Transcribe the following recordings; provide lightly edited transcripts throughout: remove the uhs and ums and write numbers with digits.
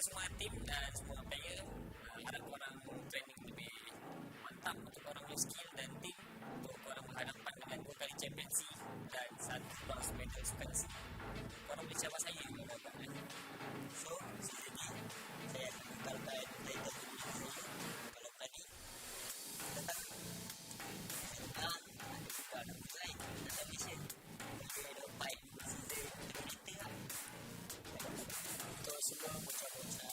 semua tim dan semua player, harap korang training lebih mantap untuk korang punya skill dan tim untuk korang berhadapan dengan 2 kali championship dan 1 bronze medal sukan si. Korang boleh cabar saya kalau dapat. So, jadi saya akan bekalkan title saya. Kalau tadi datang ada juga ada lain ada Malaysia. Dia ada fight season community lah. Untuk semua bocah-bocah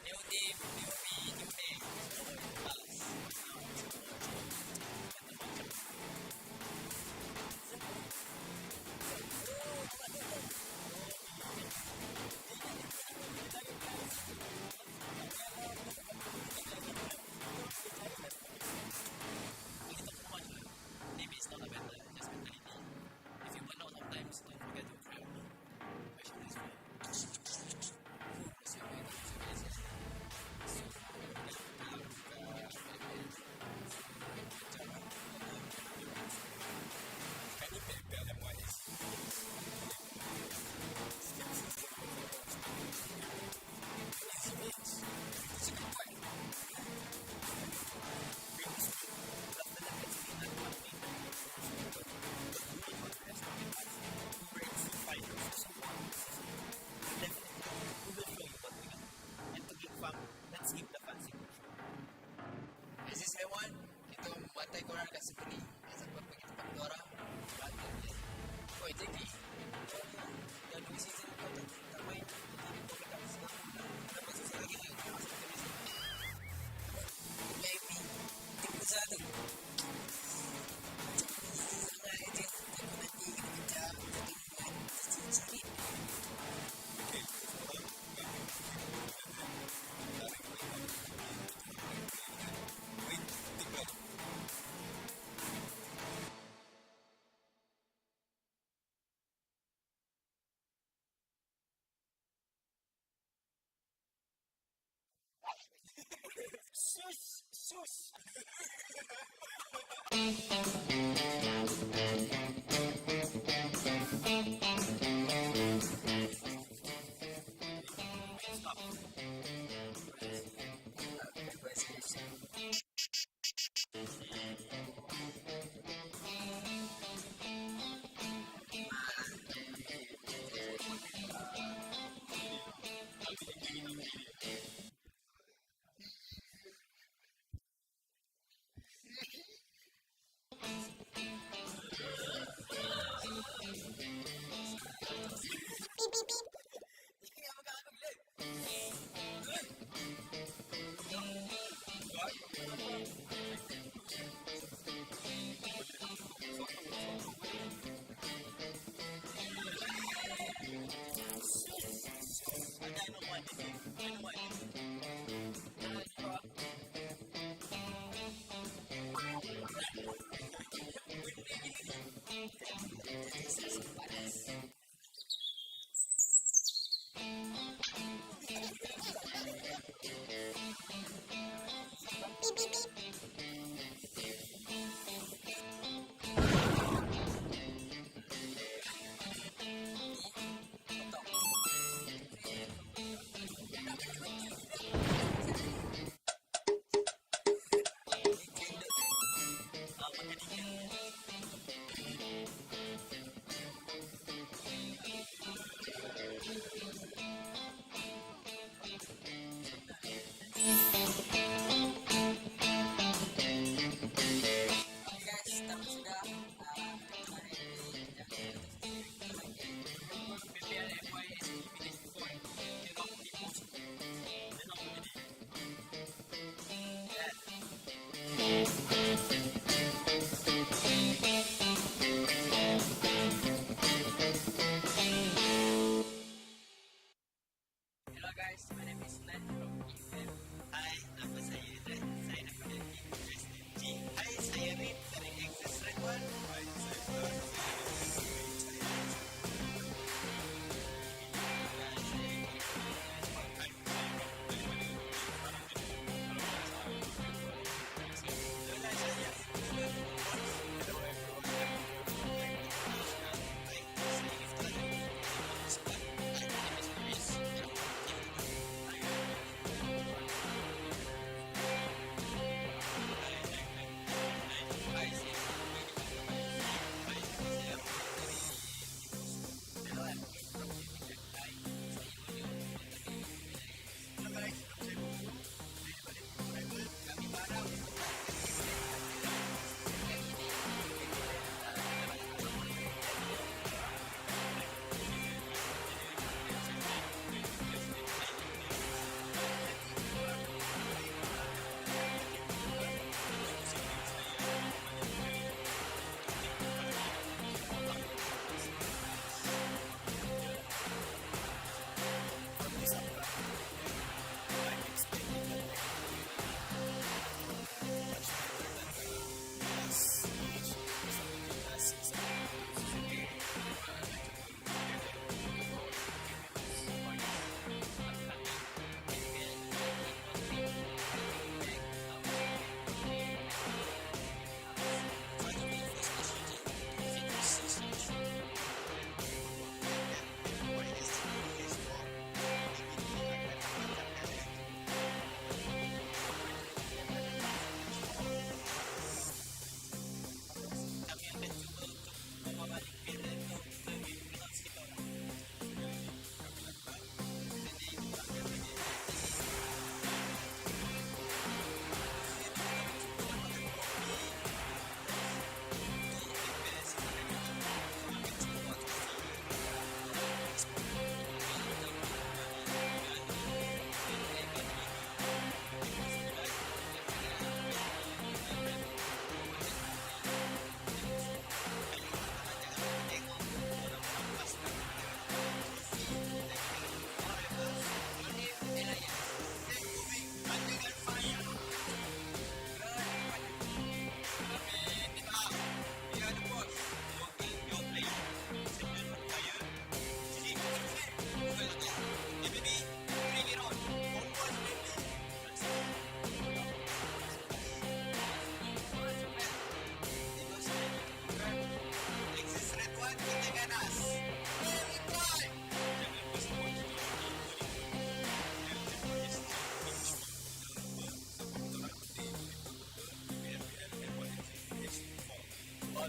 new team, new me, new name. Maybe it's not a better, just mentality. If you burn out sometimes, don't forget to try out. Actually, it's fine. Can you PMPL MY? Itu membantai korang dekat Sepuli. Sampai pergi tempat kita orang. Bantai dia. Oh, jadi dah 2 season kau tak main. Jadi kau dekat Singapura. Berapa season lagi ni? Kau masih ke Malaysia. Maybe. Tim besar tu. Sangat je. Tapi nanti kita kejar. Jadi bulan sikit-sikit. Okay. Sus.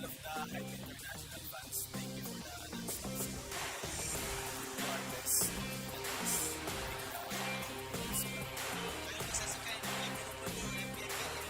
all of the HYVE International fans, thank you for the non-stop support. You are best. Kalau disaksikan yang ke-20 PMPL MY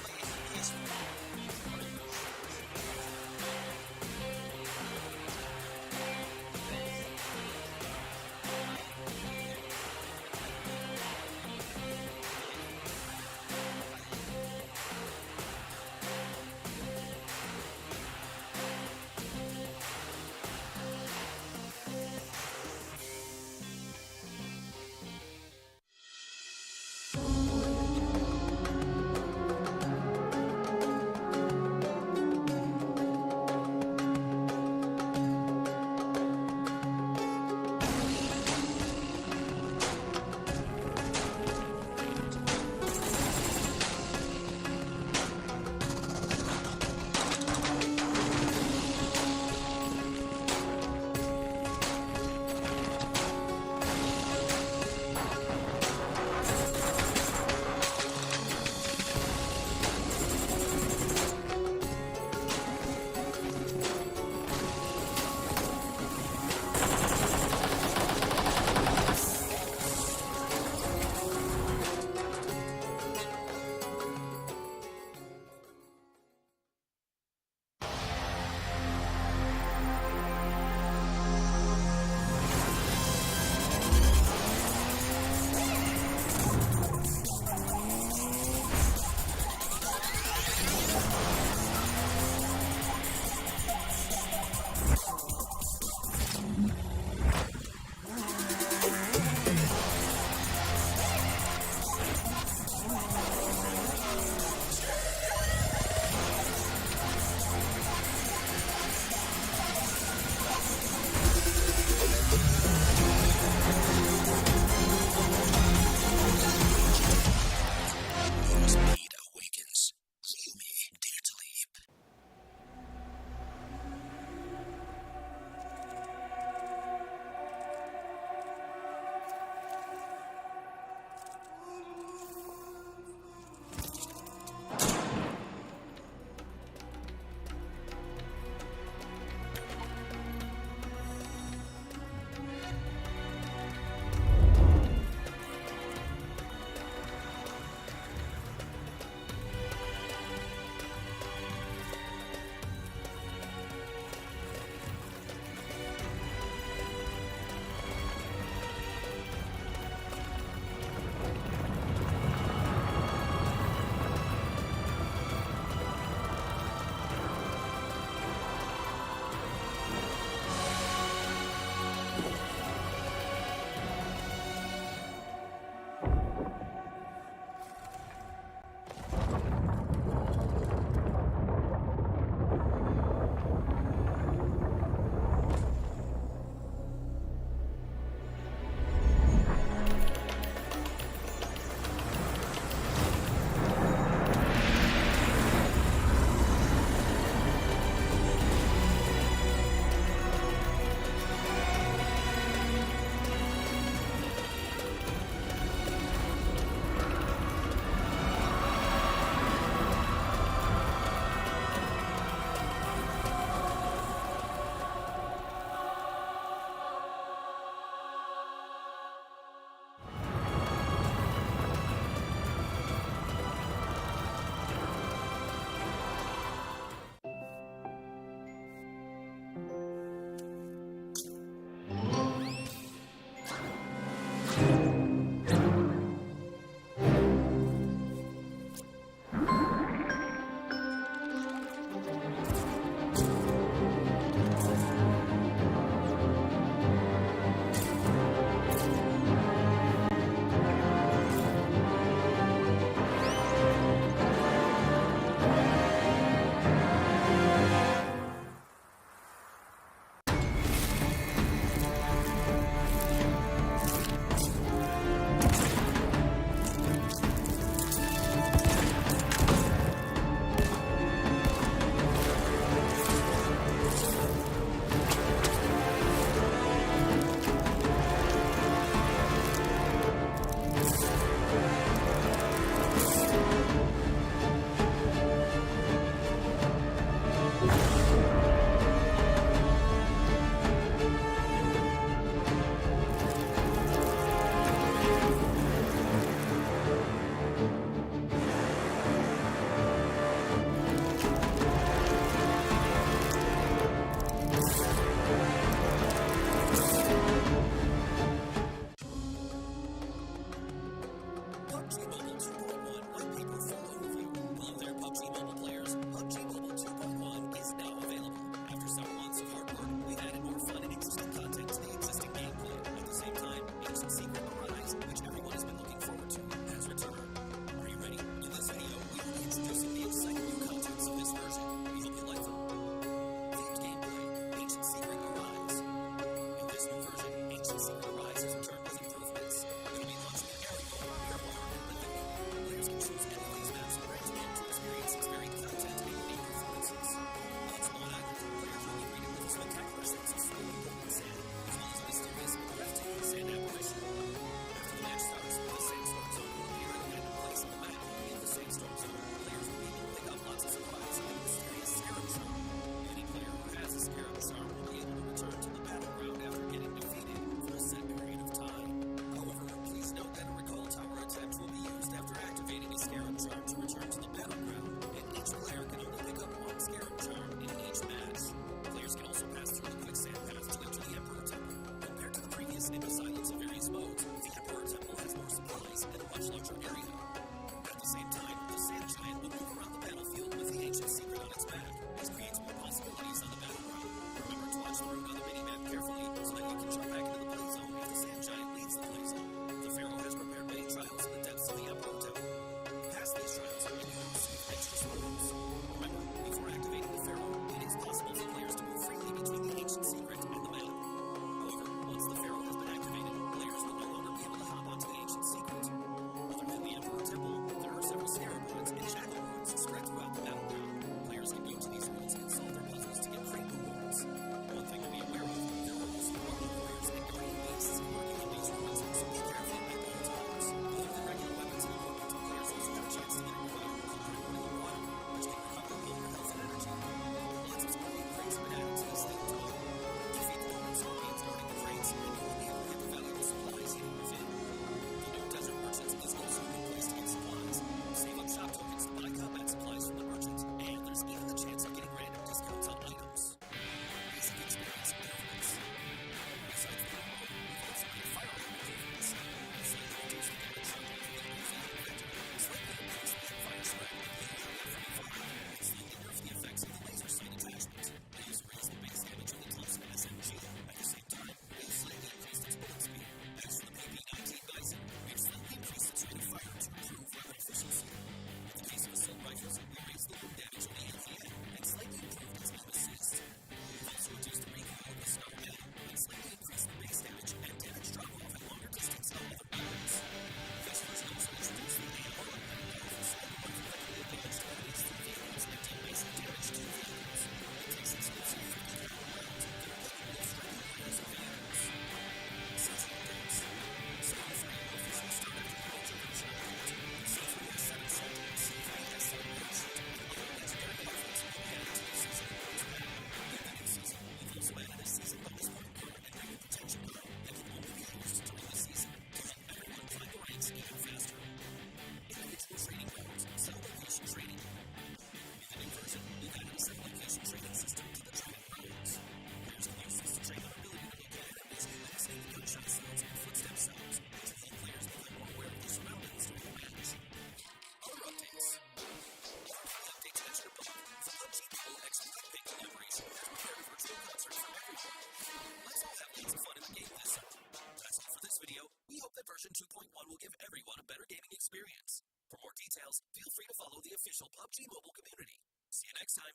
details, feel free to follow the official PUBG Mobile community. See you next time.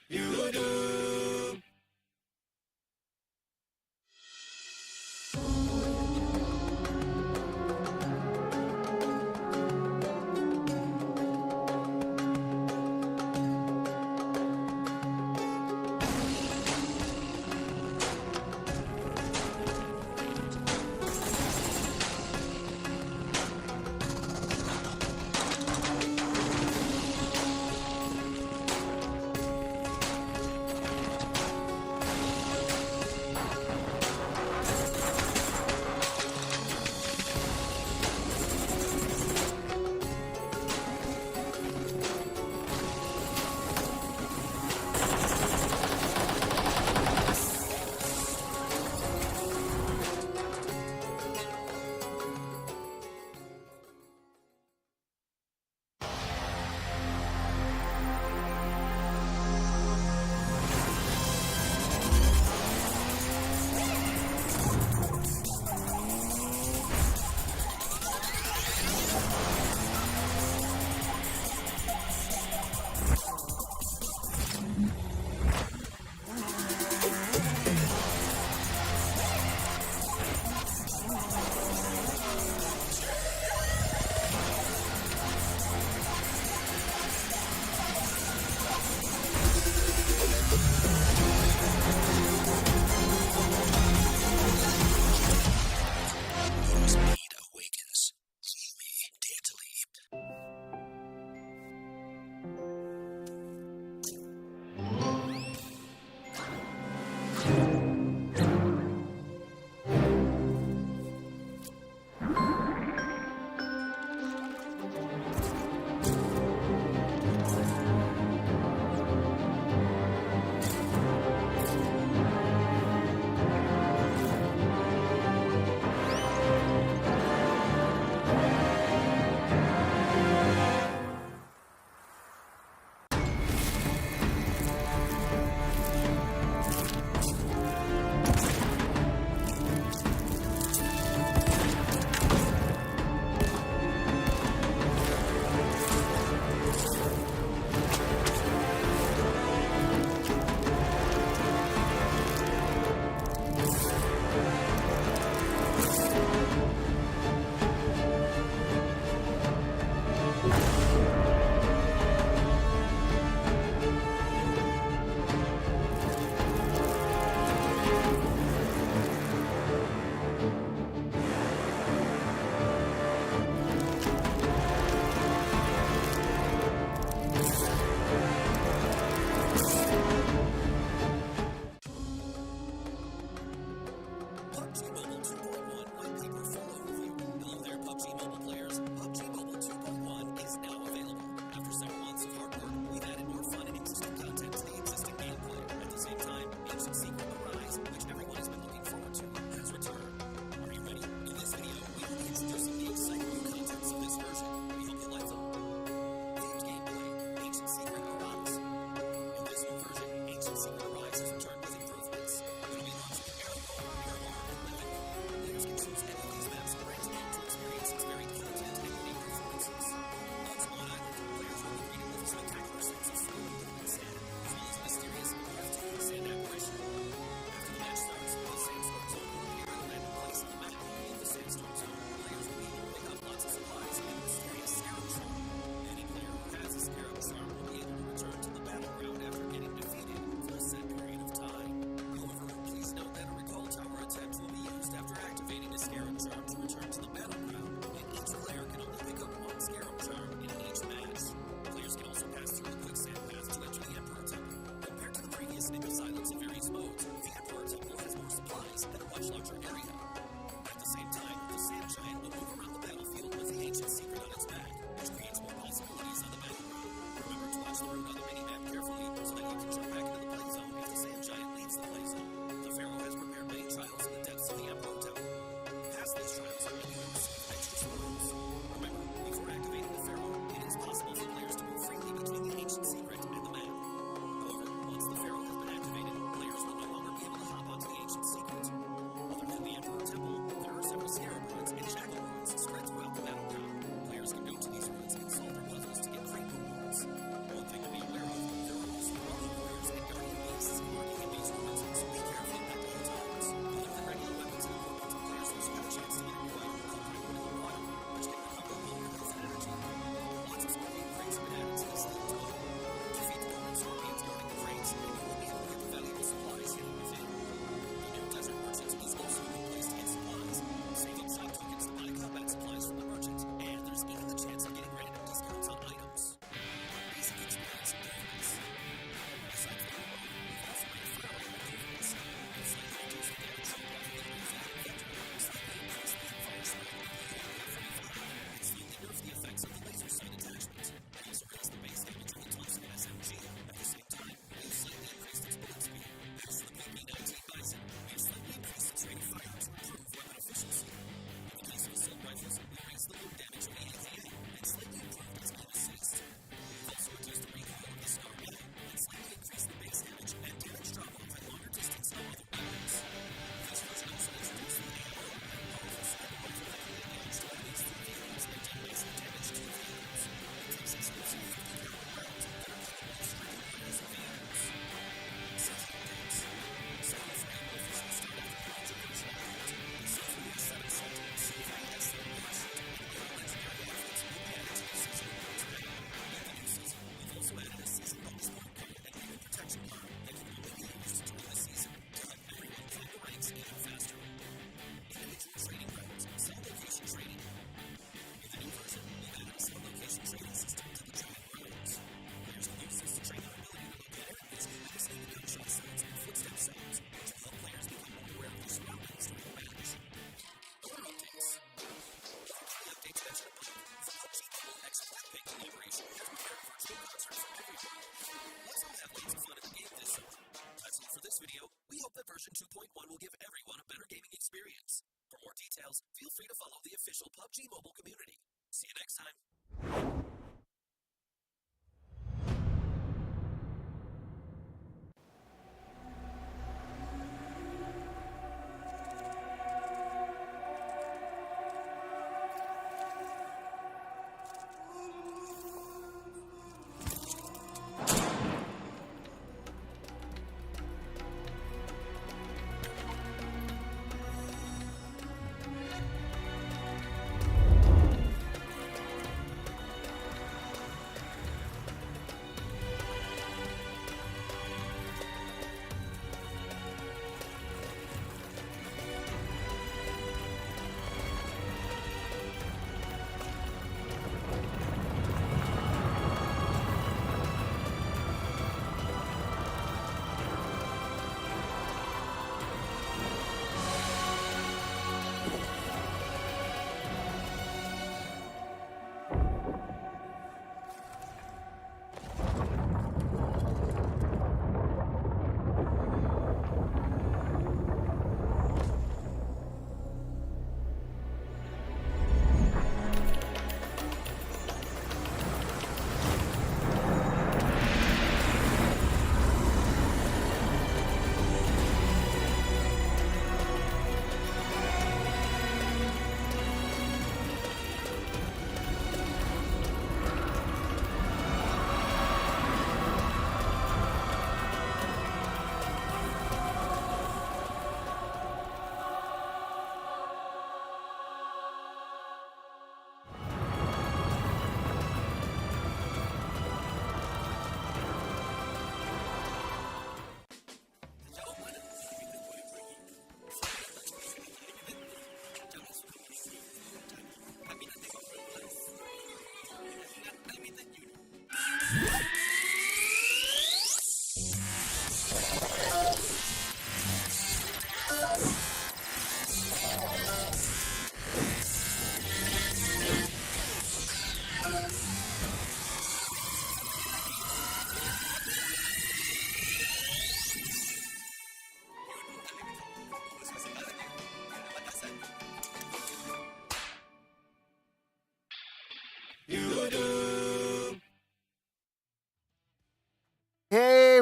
You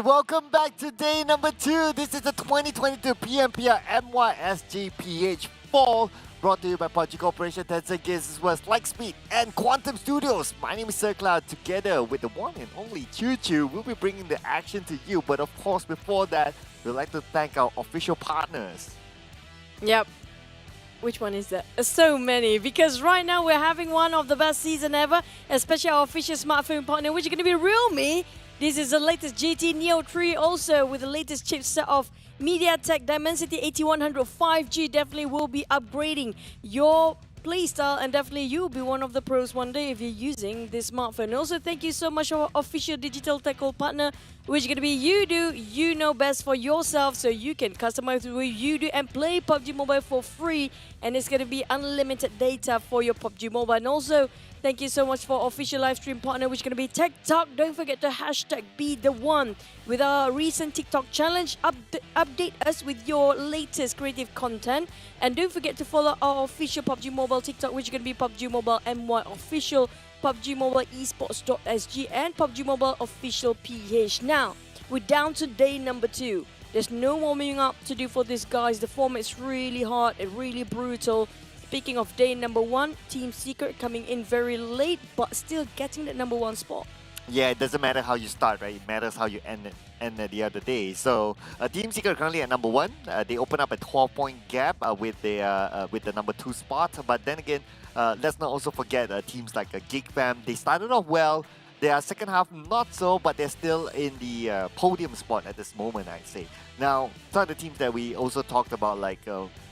welcome back to day number 2. This is the 2022 PMPL MYSGPH Fall, brought to you by PUBG Corporation, Tencent Games, as well as Lightspeed and Quantum Studios. My name is Sir Cloud, together with the one and only Choo Choo. We'll be bringing the action to you, but of course, before that, we'd like to thank our official partners. Yep. Which one is that? So many, because right now we're having one of the best season ever, especially our official smartphone partner, which is going to be Realme. This is the latest GT Neo 3, also with the latest chipset of MediaTek Dimensity 8100 5G. Definitely will be upgrading your playstyle, and definitely you'll be one of the pros one day if you're using this smartphone. Also, thank you so much to our official digital tackle partner, which is going to be Yoodo. You know best for yourself, so you can customize with Yoodo and play PUBG Mobile for free, and it's going to be unlimited data for your PUBG Mobile. And also, thank you so much for our official live stream partner, which is going to be TikTok. Don't forget to hashtag be the one with our recent TikTok challenge. Update us with your latest creative content. And don't forget to follow our official PUBG Mobile TikTok, which is going to be PUBG Mobile MY official, PUBG Mobile Esports.sg, and PUBG Mobile official PH. Now, we're down to day number 2. There's no warming up to do for these guys. The format is really hard and really brutal. Speaking of day number 1, Team Secret coming in very late, but still getting the number 1 spot. Yeah, it doesn't matter how you start, right? It matters how you end at the other day. So, Team Secret currently at number 1. They open up a 12-point gap with the number 2 spot. But then again, let's not also forget teams like GEEK Fam. They started off well. Their second half not so, but they're still in the podium spot at this moment, I'd say. Now, some of the teams that we also talked about, like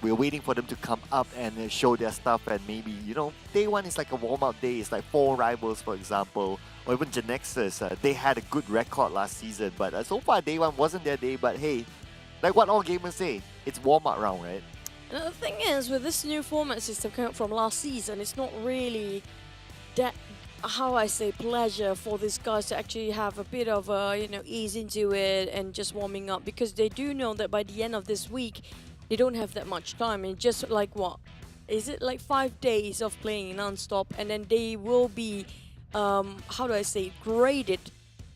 we're waiting for them to come up and show their stuff, and maybe, you know, day 1 is like a warm-up day. It's like 4 rivals, for example, or even Genexus. They had a good record last season, but so far day 1 wasn't their day. But hey, like what all gamers say, it's warm-up round, right? And the thing is, with this new format system coming from last season, it's not really that, how I say, pleasure for these guys to actually have a bit of a, ease into it and just warming up, because they do know that by the end of this week, they don't have that much time. And just like, what is it, like 5 days of playing non-stop, and then they will be, how do I say, graded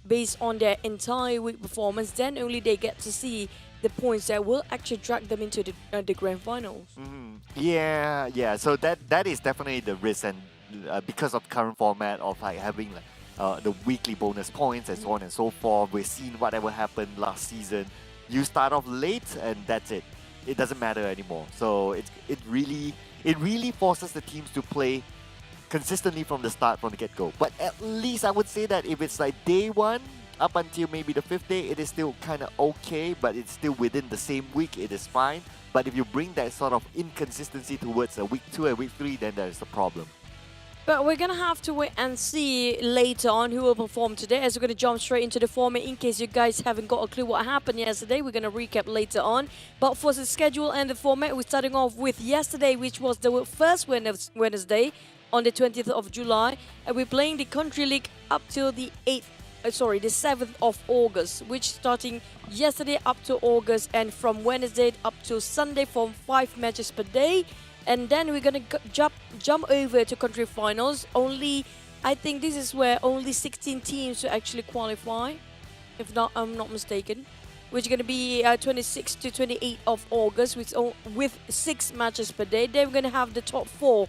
based on their entire week performance. Then only they get to see the points that will actually drag them into the grand finals. Yeah. So that is definitely the risk, and because of current format of like having the weekly bonus points and so on and so forth, we've seen whatever happened last season. You start off late and that's it. It doesn't matter anymore. So it really forces the teams to play consistently from the start, from the get-go. But at least I would say that if it's like day 1 up until maybe the 5th day, it is still kind of okay, but it's still within the same week, it is fine. But if you bring that sort of inconsistency towards week 2 and week 3, then there is a problem. But we're going to have to wait and see later on who will perform today, as we're going to jump straight into the format. In case you guys haven't got a clue what happened yesterday, we're going to recap later on. But for the schedule and the format, we're starting off with yesterday, which was the first Wednesday on the 20th of July. And we're playing the Country League up till the 7th of August, which starting yesterday up to August, and from Wednesday up to Sunday from 5 matches per day. And then we're gonna jump over to country finals. I think this is where only 16 teams will actually qualify, if not, I'm not mistaken. Which is gonna be 26 to 28 of August with 6 matches per day. Then we're gonna have the top 4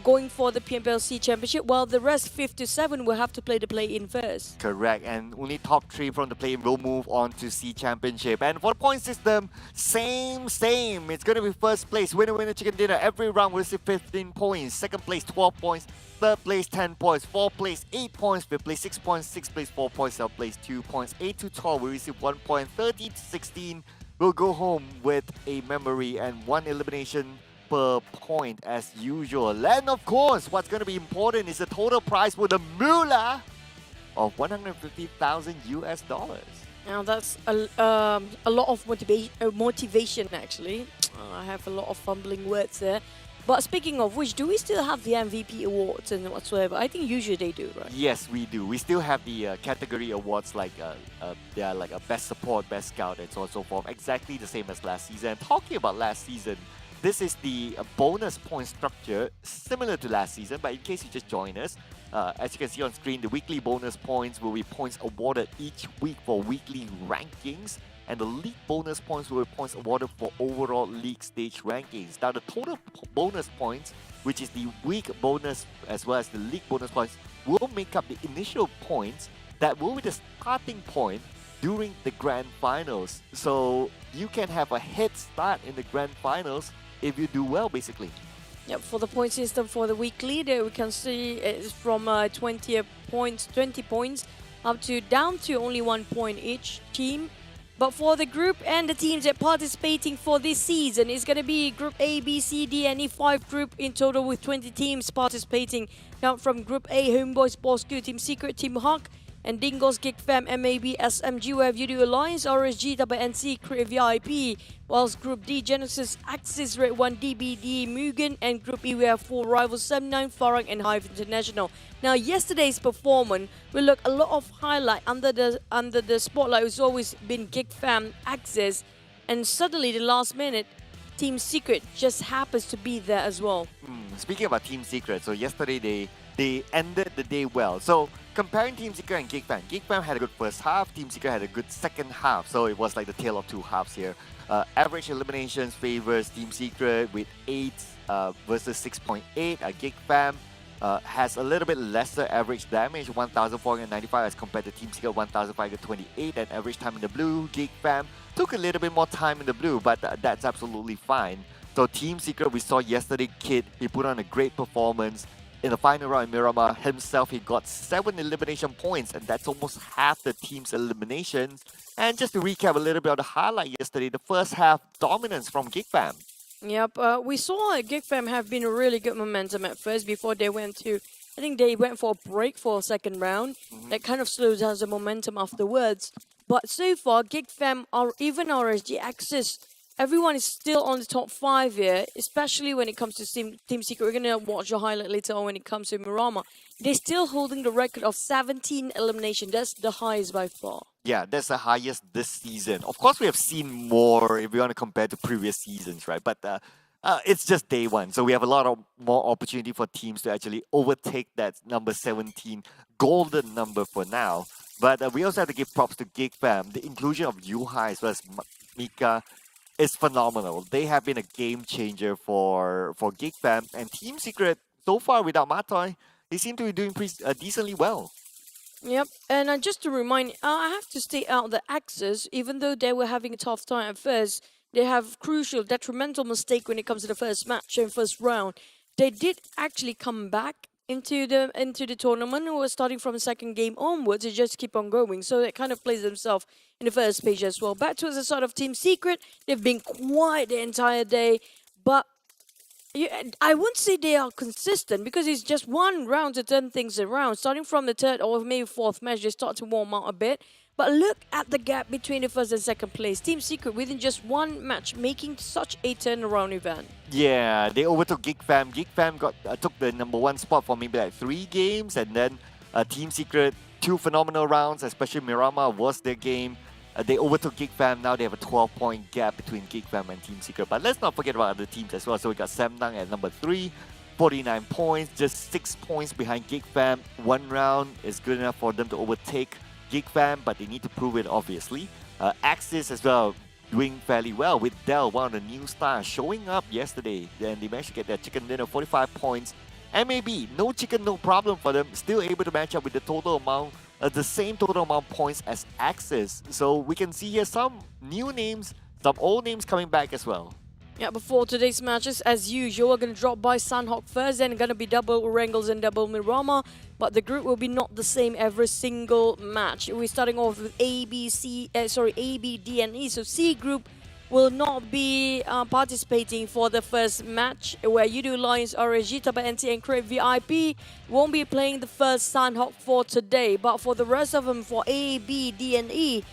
going for the PMPL C Championship, while the rest 5 to 7 will have to play the play-in first. Correct, and only top 3 from the play-in will move on to C Championship. And for the point system, same. It's going to be first place, winner, chicken dinner. Every round will receive 15 points. Second place, 12 points. Third place, 10 points. Fourth place, 8 points. Fifth place, 6 points. Sixth place, 4 points. Seventh place, 2 points. 8 to 12 will receive 1 point. 13 to 16 will go home with a memory and 1 elimination per point as usual. And of course, what's going to be important is the total prize for the moolah of 150,000 US dollars. Now that's a lot of motivation actually. I have a lot of fumbling words there. But speaking of which, do we still have the MVP awards and whatsoever? I think usually they do, right? Yes, we do. We still have the category awards, like they are like a best support, best scout, and so on and so forth. Exactly the same as last season. And talking about last season, this is the bonus point structure similar to last season, but in case you just join us, As you can see on screen, the weekly bonus points will be points awarded each week for weekly rankings, and the league bonus points will be points awarded for overall league stage rankings. Now, the total bonus points, which is the week bonus as well as the league bonus points, will make up the initial points that will be the starting point during the grand finals. So you can have a head start in the grand finals if you do well, basically. Yep, for the point system for the weekly, there we can see it's from 20 points up to down to only 1 point each team. But for the group and the teams that participating for this season, it's going to be Group A, B, C, D, and E5 group in total with 20 teams participating. Now from Group A, HomeBois, Bosskurr, Team Secret, Team Hawk, and Dingoz, GEEK, MAB, GEEK, Yoodo Alliance, RSG, Tabah NSEA, Create VIP. Whilst Group D, Genexus, Axis, redONE, MUGEN, and Group E, we have 4 rivals, 79, Farang, and HYVE International. Now, yesterday's performance will look a lot of highlight under the spotlight. It's always been GEEK, Axis, and suddenly the last minute, Team Secret just happens to be there as well. Speaking about Team Secret, so yesterday they ended the day well. So comparing Team Secret and GEEK had a good first half, Team Secret had a good second half. So it was like the tale of two halves here. Average eliminations favors Team Secret with 8 versus 6.8. GEEK has a little bit lesser average damage, 1,495 as compared to Team Secret 1,528, and average time in the blue. GEEK took a little bit more time in the blue, but that's absolutely fine. So Team Secret, we saw yesterday, Kid, he put on a great performance. In the final round in Miramar himself, he got 7 elimination points, and that's almost half the team's eliminations. And just to recap a little bit of the highlight yesterday, the first half dominance from GEEK. Yep, we saw GEEK have been a really good momentum at first before they went to, I think they went for a break for a second round. That kind of slows down the momentum afterwards. But so far, GEEK or even RSG Axis, everyone is still on the top 5 here, especially when it comes to Team Secret. We're going to watch a highlight later on when it comes to Miramar. They're still holding the record of 17 eliminations. That's the highest by far. Yeah, that's the highest this season. Of course, we have seen more if we want to compare to previous seasons, right? But it's just day one. So we have a lot of more opportunity for teams to actually overtake that number 17 golden number for now. But we also have to give props to GEEK. The inclusion of Yuhai as well as Mika is phenomenal. They have been a game changer for GEEK, and Team Secret, so far without Matoy, they seem to be doing pretty decently well. Yep, and just to remind, I have to state out the Axis, even though they were having a tough time at first, they have crucial, detrimental mistake when it comes to the first match and first round. They did actually come back into the tournament, who was starting from the second game onwards. They just keep on going, so it kind of plays themselves in the first page as well. Back towards the side of Team Secret, they've been quiet the entire day, but I wouldn't say they are consistent because it's just one round to turn things around. Starting from the third or maybe fourth match, they start to warm up a bit. But look at the gap between the first and second place. Team Secret, within just one match, making such a turnaround event. Yeah, they overtook GEEK. GEEK took the #1 spot for maybe like 3 games, and then Team Secret, 2 phenomenal rounds, especially Miramar was their game. They overtook GEEK. Now they have a 12-point gap between GEEK and Team Secret. But let's not forget about other teams as well. So we got Semnang at #3, 49 points, just 6 points behind GEEK. 1 round is good enough for them to overtake GEEK, but they need to prove it, obviously. Axis as well, doing fairly well with Dell, one of the new stars, showing up yesterday. Then they managed to get their chicken dinner, 45 points. MAB, no chicken, no problem for them. Still able to match up with the total amount, the same total amount of points as Axis. So we can see here some new names, some old names coming back as well. Yeah, before today's matches, as usual, we're going to drop by Sunhawk first, then going to be double Wrangles and double Miramar. But the group will be not the same every single match. We're starting off with A, B, D, and E. So C group will not be participating for the first match, where Yoodo Alliance, RSG, Tabah NSEA, and Create VIP won't be playing the first Sunhawk for today. But for the rest of them, for A, B, D, and E,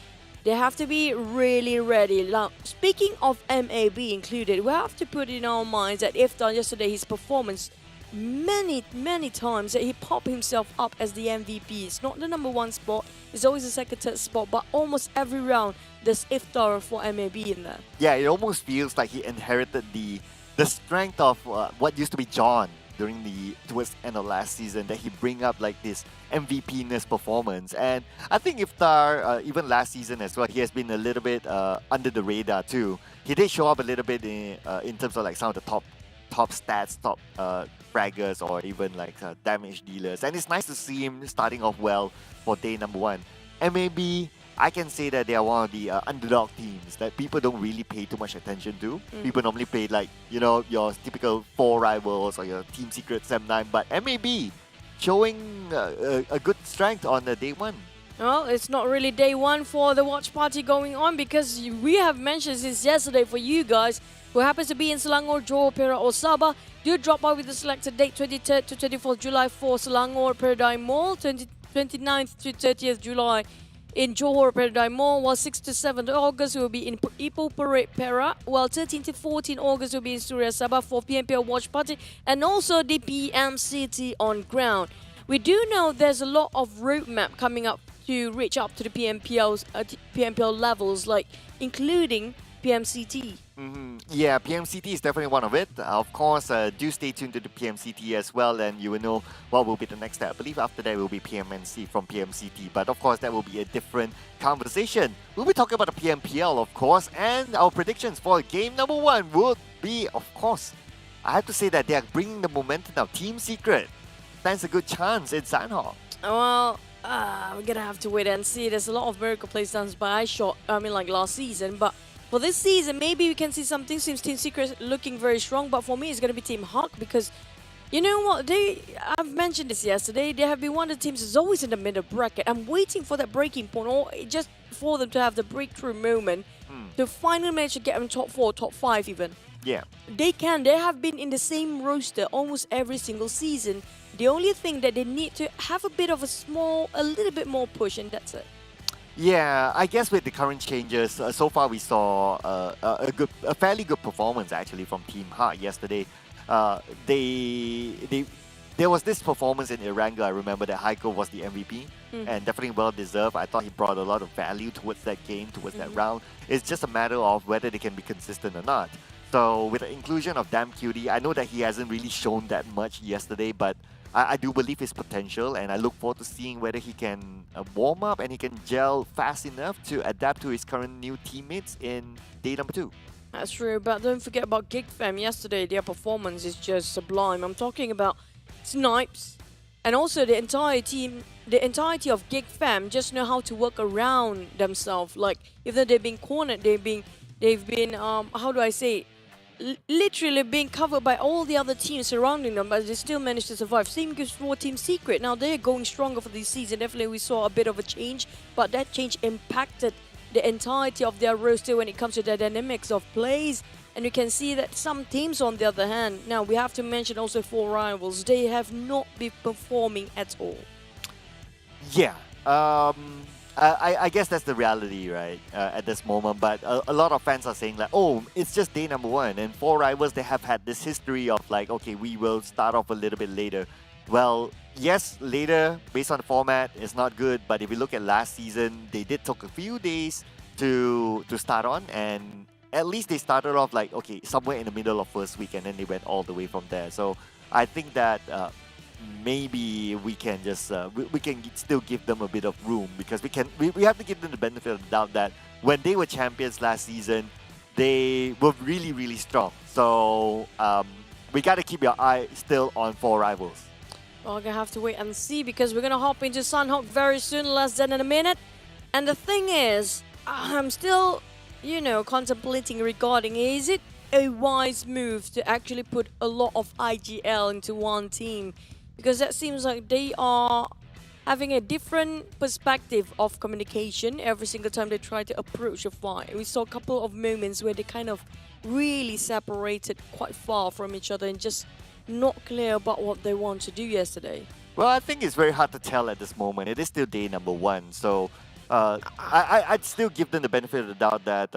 they have to be really ready. Now, speaking of MAB included, we have to put in our minds that Iftar yesterday, his performance, many times that he popped himself up as the MVP. It's not the #1 spot, it's always the second, third spot, but almost every round there's Iftar for MAB in there. Yeah, it almost feels like he inherited the strength of what used to be John towards the end of last season that he bring up like this MVP-ness performance. And I think Iftar, even last season as well, he has been a little bit under the radar too. He did show up a little bit in terms of like some of the top stats, top fraggers, or even like damage dealers. And it's nice to see him starting off well for day number 1. MAB, I can say that they are one of the underdog teams that people don't really pay too much attention to. People normally pay like, you know, your typical 4 rivals or your Team Secret Sem9, but MAB showing a good strength on day 1. Well, it's not really day 1 for the watch party going on, because we have mentioned since yesterday for you guys who happens to be in Selangor, Johor, Perak or Sabah, do drop by with the selected date 23rd to 24th July for Selangor Paradigm Mall, 29th to 30th July in Johor Paradigm Mall, while 6th to 7th August will be in Ipoh Parade, Perak, while 13th to 14th August will be in Suria Sabah for PMPL Watch Party, and also the PMCT on ground. We do know there's a lot of roadmap coming up to reach up to the PMPL levels, like including PMCT. Yeah, PMCT is definitely one of it. Of course, do stay tuned to the PMCT as well, and you will know what will be the next step. I believe after that will be PMNC from PMCT, but of course that will be a different conversation. We'll be talking about the PMPL, of course, and our predictions for game number 1 would be, of course, I have to say that they are bringing the momentum now. Team Secret stands a good chance in Sanhok. Well, we're gonna have to wait and see. There's a lot of miracle plays done by like last season, but for this season, maybe we can see something since Team Secret looking very strong. But for me, it's gonna be Team Hawk, because you know what? I've mentioned this yesterday. They have been one of the teams that's always in the middle bracket. I'm waiting for that breaking point, or just for them to have the breakthrough moment to finally manage to get them top 4, top 5 even. Yeah. They have been in the same roster almost every single season. The only thing that they need to have a bit of a little bit more push, and that's it. Yeah, I guess with the current changes, so far we saw a fairly good performance actually from Team Heart yesterday. There was this performance in Erangel. I remember that Heiko was the MVP, and definitely well deserved. I thought he brought a lot of value towards that game, towards that round. It's just a matter of whether they can be consistent or not. So with the inclusion of Damn Cutie, I know that he hasn't really shown that much yesterday, but I do believe his potential, and I look forward to seeing whether he can warm up and he can gel fast enough to adapt to his current new teammates in day number 2. That's true, but don't forget about GEEK fam. Yesterday, their performance is just sublime. I'm talking about Snipes and also the entire team. The entirety of GEEK fam just know how to work around themselves. Like, if they've been cornered, they've been how do I say it? Literally being covered by all the other teams surrounding them, but they still managed to survive. Same goes for Team Secret. Now they're going stronger for this season. Definitely we saw a bit of a change, but that change impacted the entirety of their roster when it comes to the dynamics of plays. And you can see that some teams, on the other hand, now we have to mention also 4 rivals, they have not been performing at all. Yeah, I guess that's the reality, right, at this moment. But a lot of fans are saying like, oh, it's just day number 1. And 4 rivals, they have had this history of like, okay, we will start off a little bit later. Well, yes, later, based on the format, it's not good. But if you look at last season, they did take a few days to start on. And at least they started off like, okay, somewhere in the middle of first week. And then they went all the way from there. So I think that maybe we can just we can still give them a bit of room, because we have to give them the benefit of the doubt that when they were champions last season, they were really, really strong. So we got to keep your eye still on 4 rivals. Well, we're gonna have to wait and see, because we're gonna hop into Sanhok very soon, less than in a minute. And the thing is, I'm still, contemplating regarding, is it a wise move to actually put a lot of IGL into one team? Because that seems like they are having a different perspective of communication every single time they try to approach a fight. We saw a couple of moments where they kind of really separated quite far from each other and just not clear about what they want to do yesterday. Well, I think it's very hard to tell at this moment. It is still day number 1, so I'd still give them the benefit of the doubt that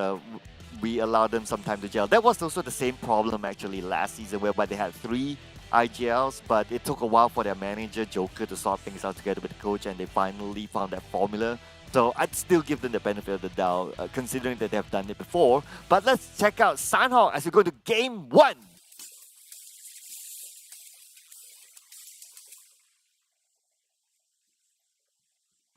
we allowed them some time to gel. That was also the same problem actually last season, whereby they had 3 IGLs, but it took a while for their manager, Joker, to sort things out together with the coach, and they finally found that formula. So I'd still give them the benefit of the doubt, considering that they have done it before. But let's check out Sanhok as we go to Game 1.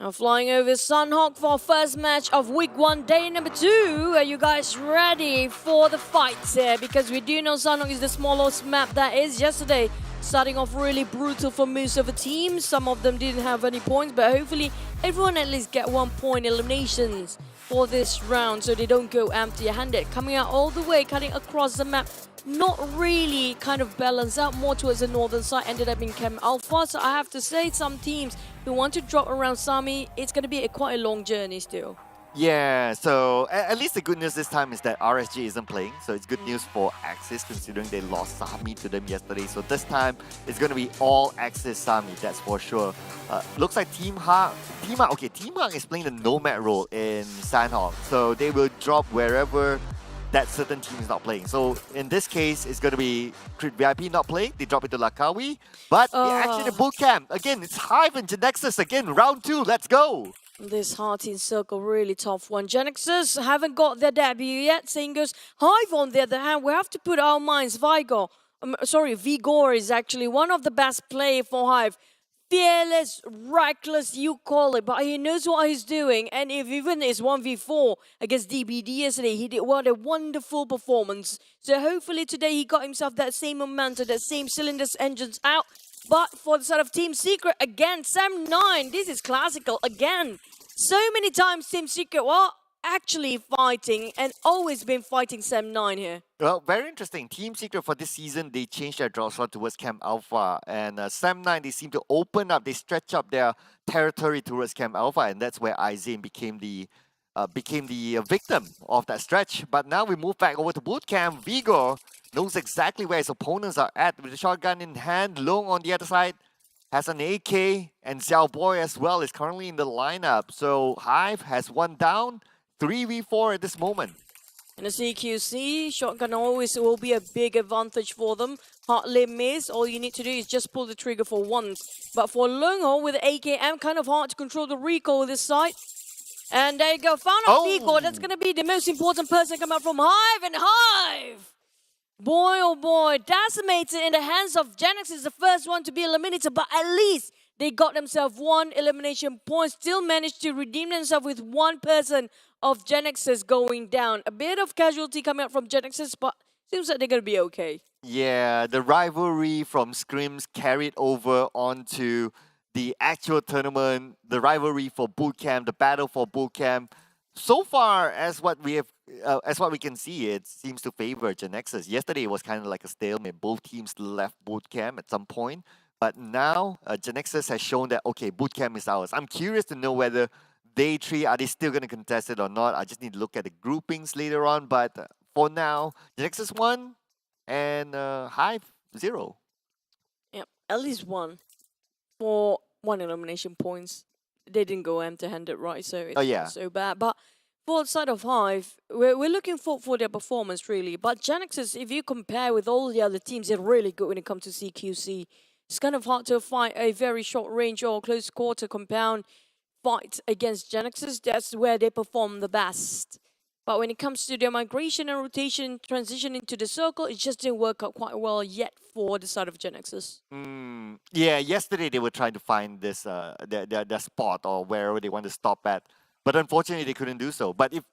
Now flying over Sunhawk for first match of week 1, day number 2. Are you guys ready for the fights here? Because we do know Sunhawk is the smallest map that is. Yesterday, starting off really brutal for most of the teams. Some of them didn't have any points, but hopefully everyone at least get 1 point eliminations for this round so they don't go empty-handed. Coming out all the way, cutting across the map. Not really kind of balanced out, more towards the northern side, ended up in Camp Alpha. So I have to say, some teams who want to drop around Sami, it's going to be quite a long journey still. Yeah, so at least the good news this time is that RSG isn't playing, so it's good news for Axis considering they lost Sami to them yesterday. So this time it's going to be all Axis Sami, that's for sure. Looks like Team Hawk is playing the Nomad role in Sandhawk, so they will drop wherever that certain team is not playing. So in this case, it's going to be Crit VIP not playing. They drop it to Lakawi. But the action in boot camp, again, it's HYVE and Genexus again. Round 2, let's go. This Hearty Circle, really tough one. Genexus haven't got their debut yet. Same goes HYVE on the other hand. We have to put our minds, Vigor is actually one of the best players for HYVE. Fearless, reckless, you call it, but he knows what he's doing. And if even it's 1v4 against DBD yesterday, he did what a wonderful performance. So hopefully today he got himself that same momentum, that same cylinders engines out. But for the side of Team Secret, again, Sam9, this is classical again. So many times Team Secret were actually fighting and always been fighting Sam9 here. Well, very interesting. Team Secret for this season, they changed their draw slot towards Camp Alpha. And Sam9, they seem to open up, they stretch up their territory towards Camp Alpha. And that's where Izane became the victim of that stretch. But now we move back over to bootcamp. Vigor knows exactly where his opponents are at with the shotgun in hand. Long on the other side has an AK, and HomeBois as well is currently in the lineup. So HYVE has one down, 3v4 at this moment. In the CQC, shotgun always will be a big advantage for them. Hardly miss. All you need to do is just pull the trigger for once. But for Lungho with the AKM, kind of hard to control the recoil this side. And there you go, found out Vigor. That's going to be the most important person coming out from HYVE. And HYVE, boy oh boy, decimated in the hands of Genexus, the first one to be eliminated. But at least they got themselves 1 elimination point. Still managed to redeem themselves with 1 person of Genexus going down. A bit of casualty coming out from Genexus, but seems like they're going to be okay. Yeah, the rivalry from scrims carried over onto the actual tournament, the rivalry for bootcamp, the battle for bootcamp. So far, as what we can see, it seems to favor Genexus. Yesterday it was kind of like a stalemate. Both teams left bootcamp at some point, but now Genexus has shown that okay, bootcamp is ours. I'm curious to know whether Day 3, are they still going to contest it or not? I just need to look at the groupings later on. But for now, Genexus 1 and HYVE 0. Yep, at least 1 for 1 elimination points. They didn't go empty-handed, right? So it's not so bad. But for the side of HYVE, we're looking for their performance, really. But Genexus, if you compare with all the other teams, they're really good when it comes to CQC. It's kind of hard to find a very short range or close quarter compound fight against Genexus. That's where they perform the best. But when it comes to their migration and rotation, transition into the circle, it just didn't work out quite well yet for the side of Genexus. Yeah, yesterday they were trying to find this their spot or wherever they want to stop at, but unfortunately they couldn't do so. But if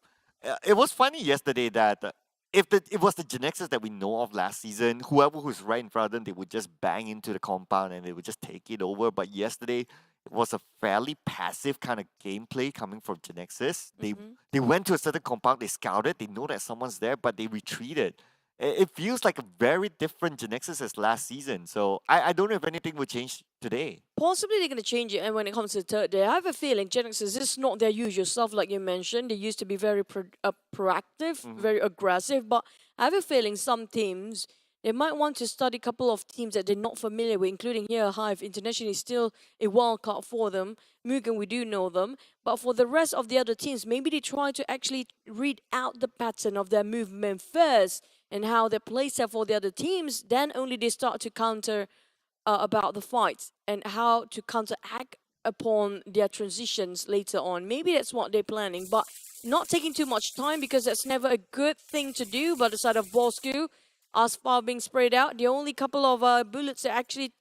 it was funny yesterday that if it was the Genexus that we know of last season, whoever who's right in front of them, they would just bang into the compound and they would just take it over. But yesterday, it was a fairly passive kind of gameplay coming from Genexus. They went to a certain compound, they scouted, they know that someone's there, but they retreated. It feels like a very different Genexus as last season. So I don't know if anything will change today. Possibly they're going to change it, and when it comes to the third day, I have a feeling Genexus is not their usual stuff, like you mentioned. They used to be very proactive, very aggressive, but I have a feeling some teams, they might want to study a couple of teams that they're not familiar with, including here, HYVE International is still a wild card for them. MUGEN, we do know them. But for the rest of the other teams, maybe they try to actually read out the pattern of their movement first and how they play set for the other teams. Then only they start to counter about the fights and how to counteract upon their transitions later on. Maybe that's what they're planning, but not taking too much time because that's never a good thing to do. By the side of Bosskurr, as far being sprayed out, the only couple of bullets are actually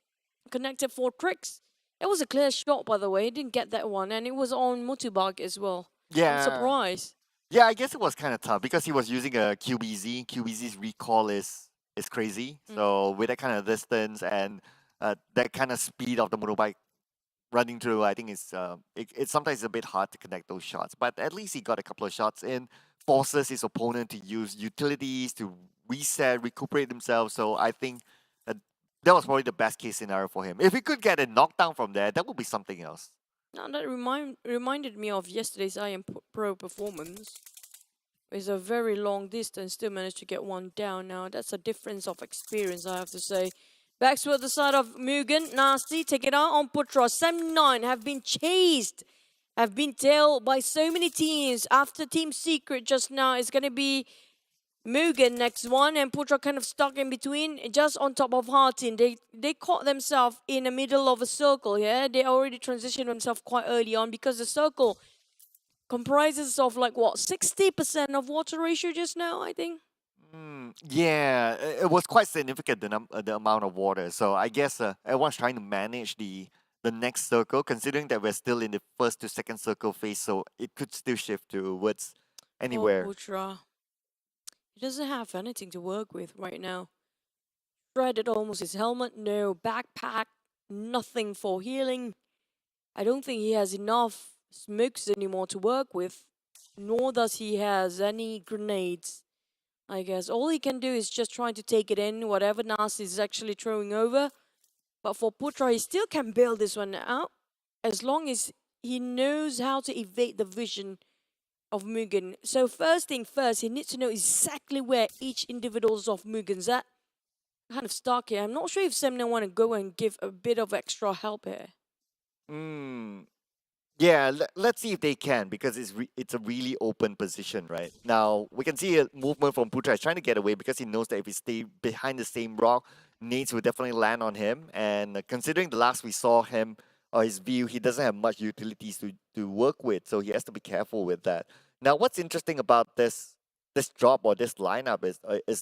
connected for tricks. It was a clear shot, by the way. He didn't get that one, and it was on Mutubag as well. I'm Yeah. surprised. Yeah, I guess it was kind of tough because he was using a QBZ. QBZ's recall is crazy. So with that kind of distance and that kind of speed of the motorbike running through, I think it's sometimes a bit hard to connect those shots. But at least he got a couple of shots in, forces his opponent to use utilities to reset, recuperate himself. So I think that was probably the best case scenario for him. If he could get a knockdown from there, that would be something else. Now that reminded me of yesterday's IM Pro performance. It's a very long distance, still managed to get one down. Now that's a difference of experience, I have to say. Back to the side of Mugen, nasty, take it out on Putra. Sem9 have been chased, have been tailed by so many teams. After Team Secret just now, it's going to be Mugen next one, and Putra kind of stuck in between, just on top of Hartin. They caught themselves in the middle of a circle here. They already transitioned themselves quite early on because the circle comprises of like what, 60% of water ratio just now, I think. Yeah, it was quite significant the amount of water. So I guess everyone's trying to manage the next circle, considering that we're still in the first to second circle phase. So it could still shift towards anywhere. Oh, Putra. He doesn't have anything to work with right now. Shredded almost his helmet, no backpack, nothing for healing. I don't think he has enough smokes anymore to work with, nor does he has any grenades. I guess all he can do is just trying to take it in, whatever Nas is actually throwing over. But for Putra, he still can build this one out, as long as he knows how to evade the vision of Mugen. So first thing first, he needs to know exactly where each individuals of Mugen's at. Kind of stuck here. I'm not sure if Semna want to go and give a bit of extra help here. Yeah, let's see if they can, because it's a really open position right now. We can see a movement from Putra. He's trying to get away because he knows that if he stay behind the same rock, nades will definitely land on him. And considering the last we saw him or his view, he doesn't have much utilities to work with, so he has to be careful with that. Now, what's interesting about this drop or this lineup is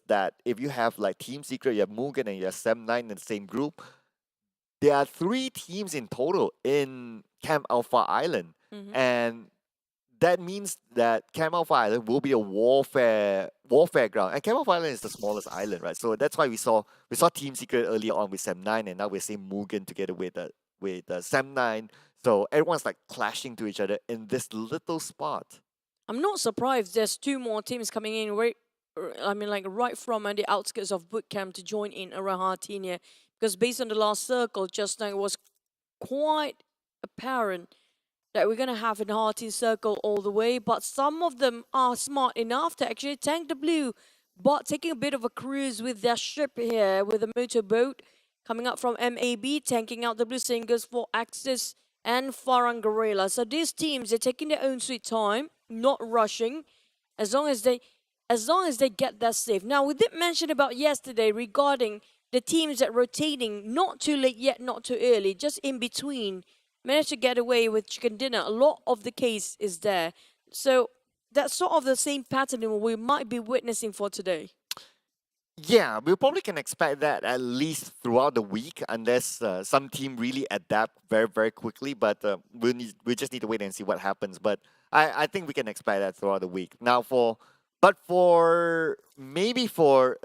that if you have like Team Secret, you have Mugen and you have Sem9 in the same group, there are 3 teams in total in Camp Alpha Island. And that means that Camp Alpha Island will be a warfare ground. And Camp Alpha Island is the smallest island, right? So that's why we saw Team Secret earlier on with Sem9, and now we're seeing Mugen together with Sem9. So everyone's like clashing to each other in this little spot. I'm not surprised there's 2 more teams coming in right from the outskirts of bootcamp to join in around Hartinia. Because based on the last circle just now, it was quite apparent that we're going to have an Hartin circle all the way. But some of them are smart enough to actually tank the blue, but taking a bit of a cruise with their ship here, with a motorboat coming up from MAB, tanking out the blue. Same goes for Axis and Farang Guerilla. So these teams, they're taking their own sweet time, not rushing, as long as they get that safe. Now, we did mention about yesterday regarding the teams that rotating, not too late yet, not too early, just in between, managed to get away with chicken dinner. A lot of the case is there. So that's sort of the same pattern we might be witnessing for today. Yeah, we probably can expect that at least throughout the week, unless some team really adapt very, very quickly. But we just need to wait and see what happens. But I think we can expect that throughout the week. Now, for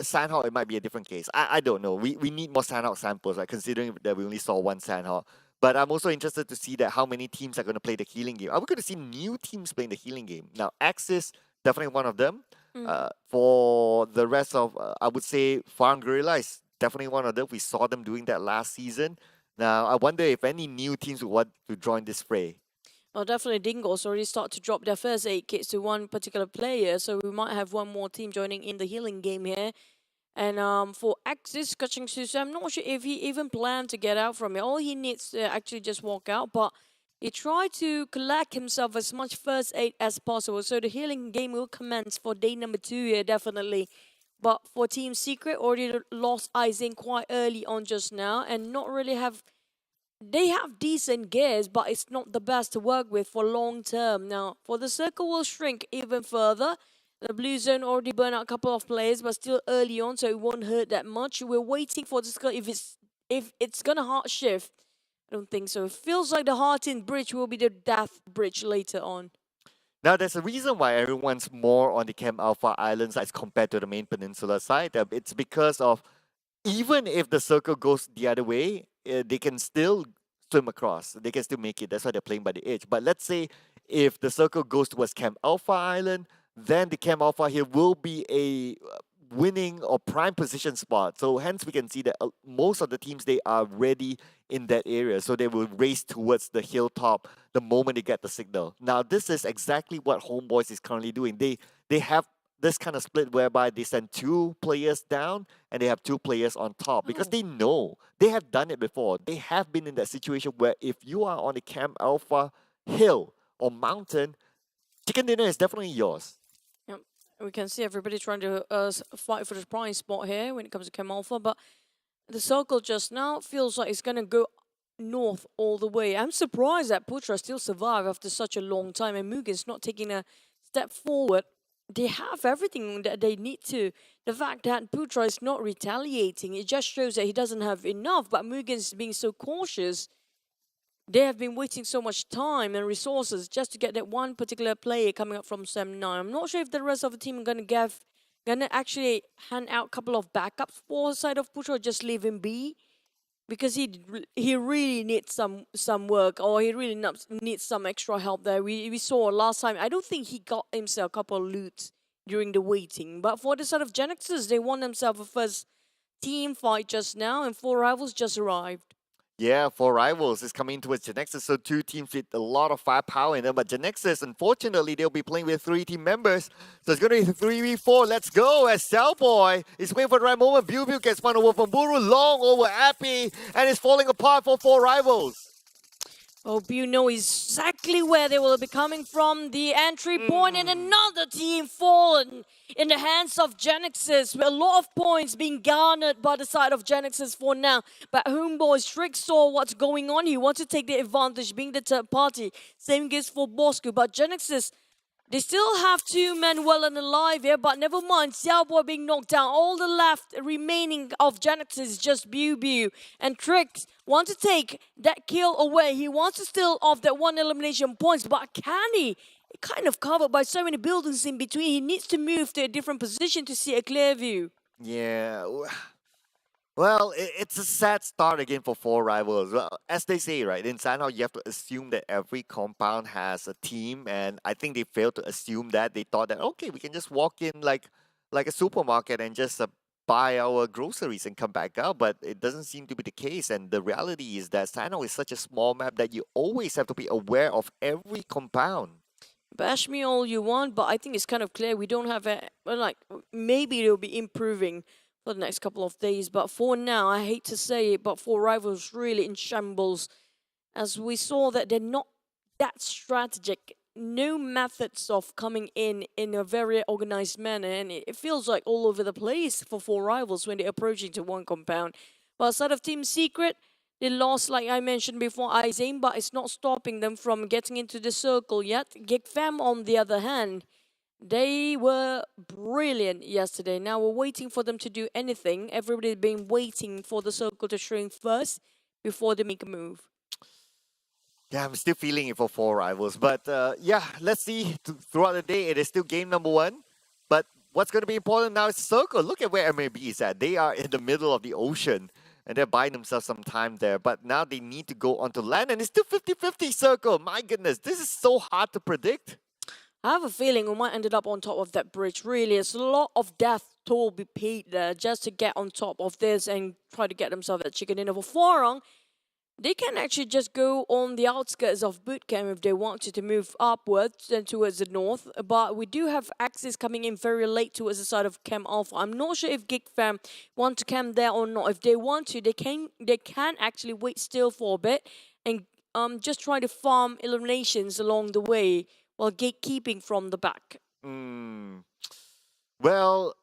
Sandhawk, it might be a different case. I don't know. We need more Sandhawk samples, right? Considering that we only saw one Sandhawk. But I'm also interested to see that how many teams are going to play the healing game. Are we going to see new teams playing the healing game? Now, Axis, definitely one of them. For the rest of, I would say, Farang Guerilla is definitely one of them. We saw them doing that last season. Now, I wonder if any new teams would want to join this fray. Well, definitely Dingoz already start to drop their first 8 kits to one particular player, so we might have one more team joining in the healing game here. And for Axis, Genexus, I'm not sure if he even planned to get out from it. All he needs to actually just walk out, but he tried to collect himself as much first aid as possible. So the healing game will commence for day number 2 here, definitely. But for Team Secret, already lost Aizen quite early on just now, and not really have... They have decent gears, but it's not the best to work with for long term. Now, for the circle will shrink even further. The blue zone already burned out a couple of players, but still early on, so it won't hurt that much. We're waiting for the circle if it's gonna hard shift. I don't think so. It feels like the Heartin Bridge will be the death bridge later on. Now, there's a reason why everyone's more on the Camp Alpha Islands as compared to the main peninsula side. It's because of even if the circle goes the other way, they can still swim across. They can still make it. That's why they're playing by the edge. But let's say if the circle goes towards Camp Alpha Island, then the Camp Alpha here will be a winning or prime position spot. So hence we can see that most of the teams, they are ready in that area. So they will race towards the hilltop the moment they get the signal. Now this is exactly what HomeBois is currently doing. They have this kind of split whereby they send 2 players down and they have 2 players on top because they know they have done it before. They have been in that situation where if you are on the Camp Alpha hill or mountain, chicken dinner is definitely yours. We can see everybody trying to fight for the prime spot here when it comes to Chem Alpha, but the circle just now feels like it's going to go north all the way. I'm surprised that Putra still survived after such a long time, and Mugen's not taking a step forward. They have everything that they need to. The fact that Putra is not retaliating, it just shows that he doesn't have enough, but Mugen's being so cautious. They have been waiting so much time and resources just to get that one particular player coming up from Sem 9. I'm not sure if the rest of the team are gonna actually hand out a couple of backups for the side of Putra or just leave him be. Because he really needs some work, or he really needs some extra help there. We saw last time, I don't think he got himself a couple of loots during the waiting. But for the side of Genexus, they won themselves a first team fight just now, and 4 rivals just arrived. Yeah, 4 rivals is coming towards Genexus, so 2 teams with a lot of firepower in them. But Genexus, unfortunately, they'll be playing with 3 team members. So it's going to be 3v4. Let's go as Cellboy is waiting for the right moment. Biu gets spun over from Buru, long over Appy, and it's falling apart for 4 rivals. Hope you know exactly where they will be coming from. The entry point and another team fallen in the hands of Genexus. With a lot of points being garnered by the side of Genexus for now. But HomeBois Trick saw what's going on. He wants to take the advantage being the third party. Same goes for Bosskurr. But Genexus, they still have 2 men well and alive here, but never mind. Xiaoboy being knocked down. All the left remaining of Genexus is just Biu. And Tricks want to take that kill away. He wants to steal off that 1 elimination points, but can he? Kind of covered by so many buildings in between. He needs to move to a different position to see a clear view. Yeah. Well, it's a sad start again for 4 rivals. Well, as they say, right, in Sanhao, you have to assume that every compound has a team, and I think they failed to assume that. They thought that, okay, we can just walk in like a supermarket and just buy our groceries and come back out, but it doesn't seem to be the case. And the reality is that Sanhao is such a small map that you always have to be aware of every compound. Bash me all you want, but I think it's kind of clear we don't have a, well, like, maybe it'll be improving for the next couple of days, but for now, I hate to say it, but 4 rivals really in shambles, as we saw that they're not that strategic. No methods of coming in a very organized manner, and it feels like all over the place for 4 rivals when they're approaching to 1 compound. But outside of Team Secret, they lost, like I mentioned before, Izane, but it's not stopping them from getting into the circle yet. GEEK Fam, on the other hand, they were brilliant yesterday. Now we're waiting for them to do anything. Everybody's been waiting for the circle to shrink first before they make a move. Yeah, I'm still feeling it for 4 rivals. But yeah, let's see. Throughout the day, it is still game number 1. But what's going to be important now is Circle. Look at where MAB is at. They are in the middle of the ocean. And they're buying themselves some time there. But now they need to go onto land. And it's still 50-50 Circle. My goodness, this is so hard to predict. I have a feeling we might end up on top of that bridge. Really, it's a lot of death toll be paid there just to get on top of this and try to get themselves that chicken dinner. For Farang, they can actually just go on the outskirts of bootcamp if they want to move upwards and towards the north. But we do have Axis coming in very late towards the side of Camp Alpha. I'm not sure if GEEK Fam want to camp there or not. If they want to, they can actually wait still for a bit and just try to farm eliminations along the way while gatekeeping from the back. Well,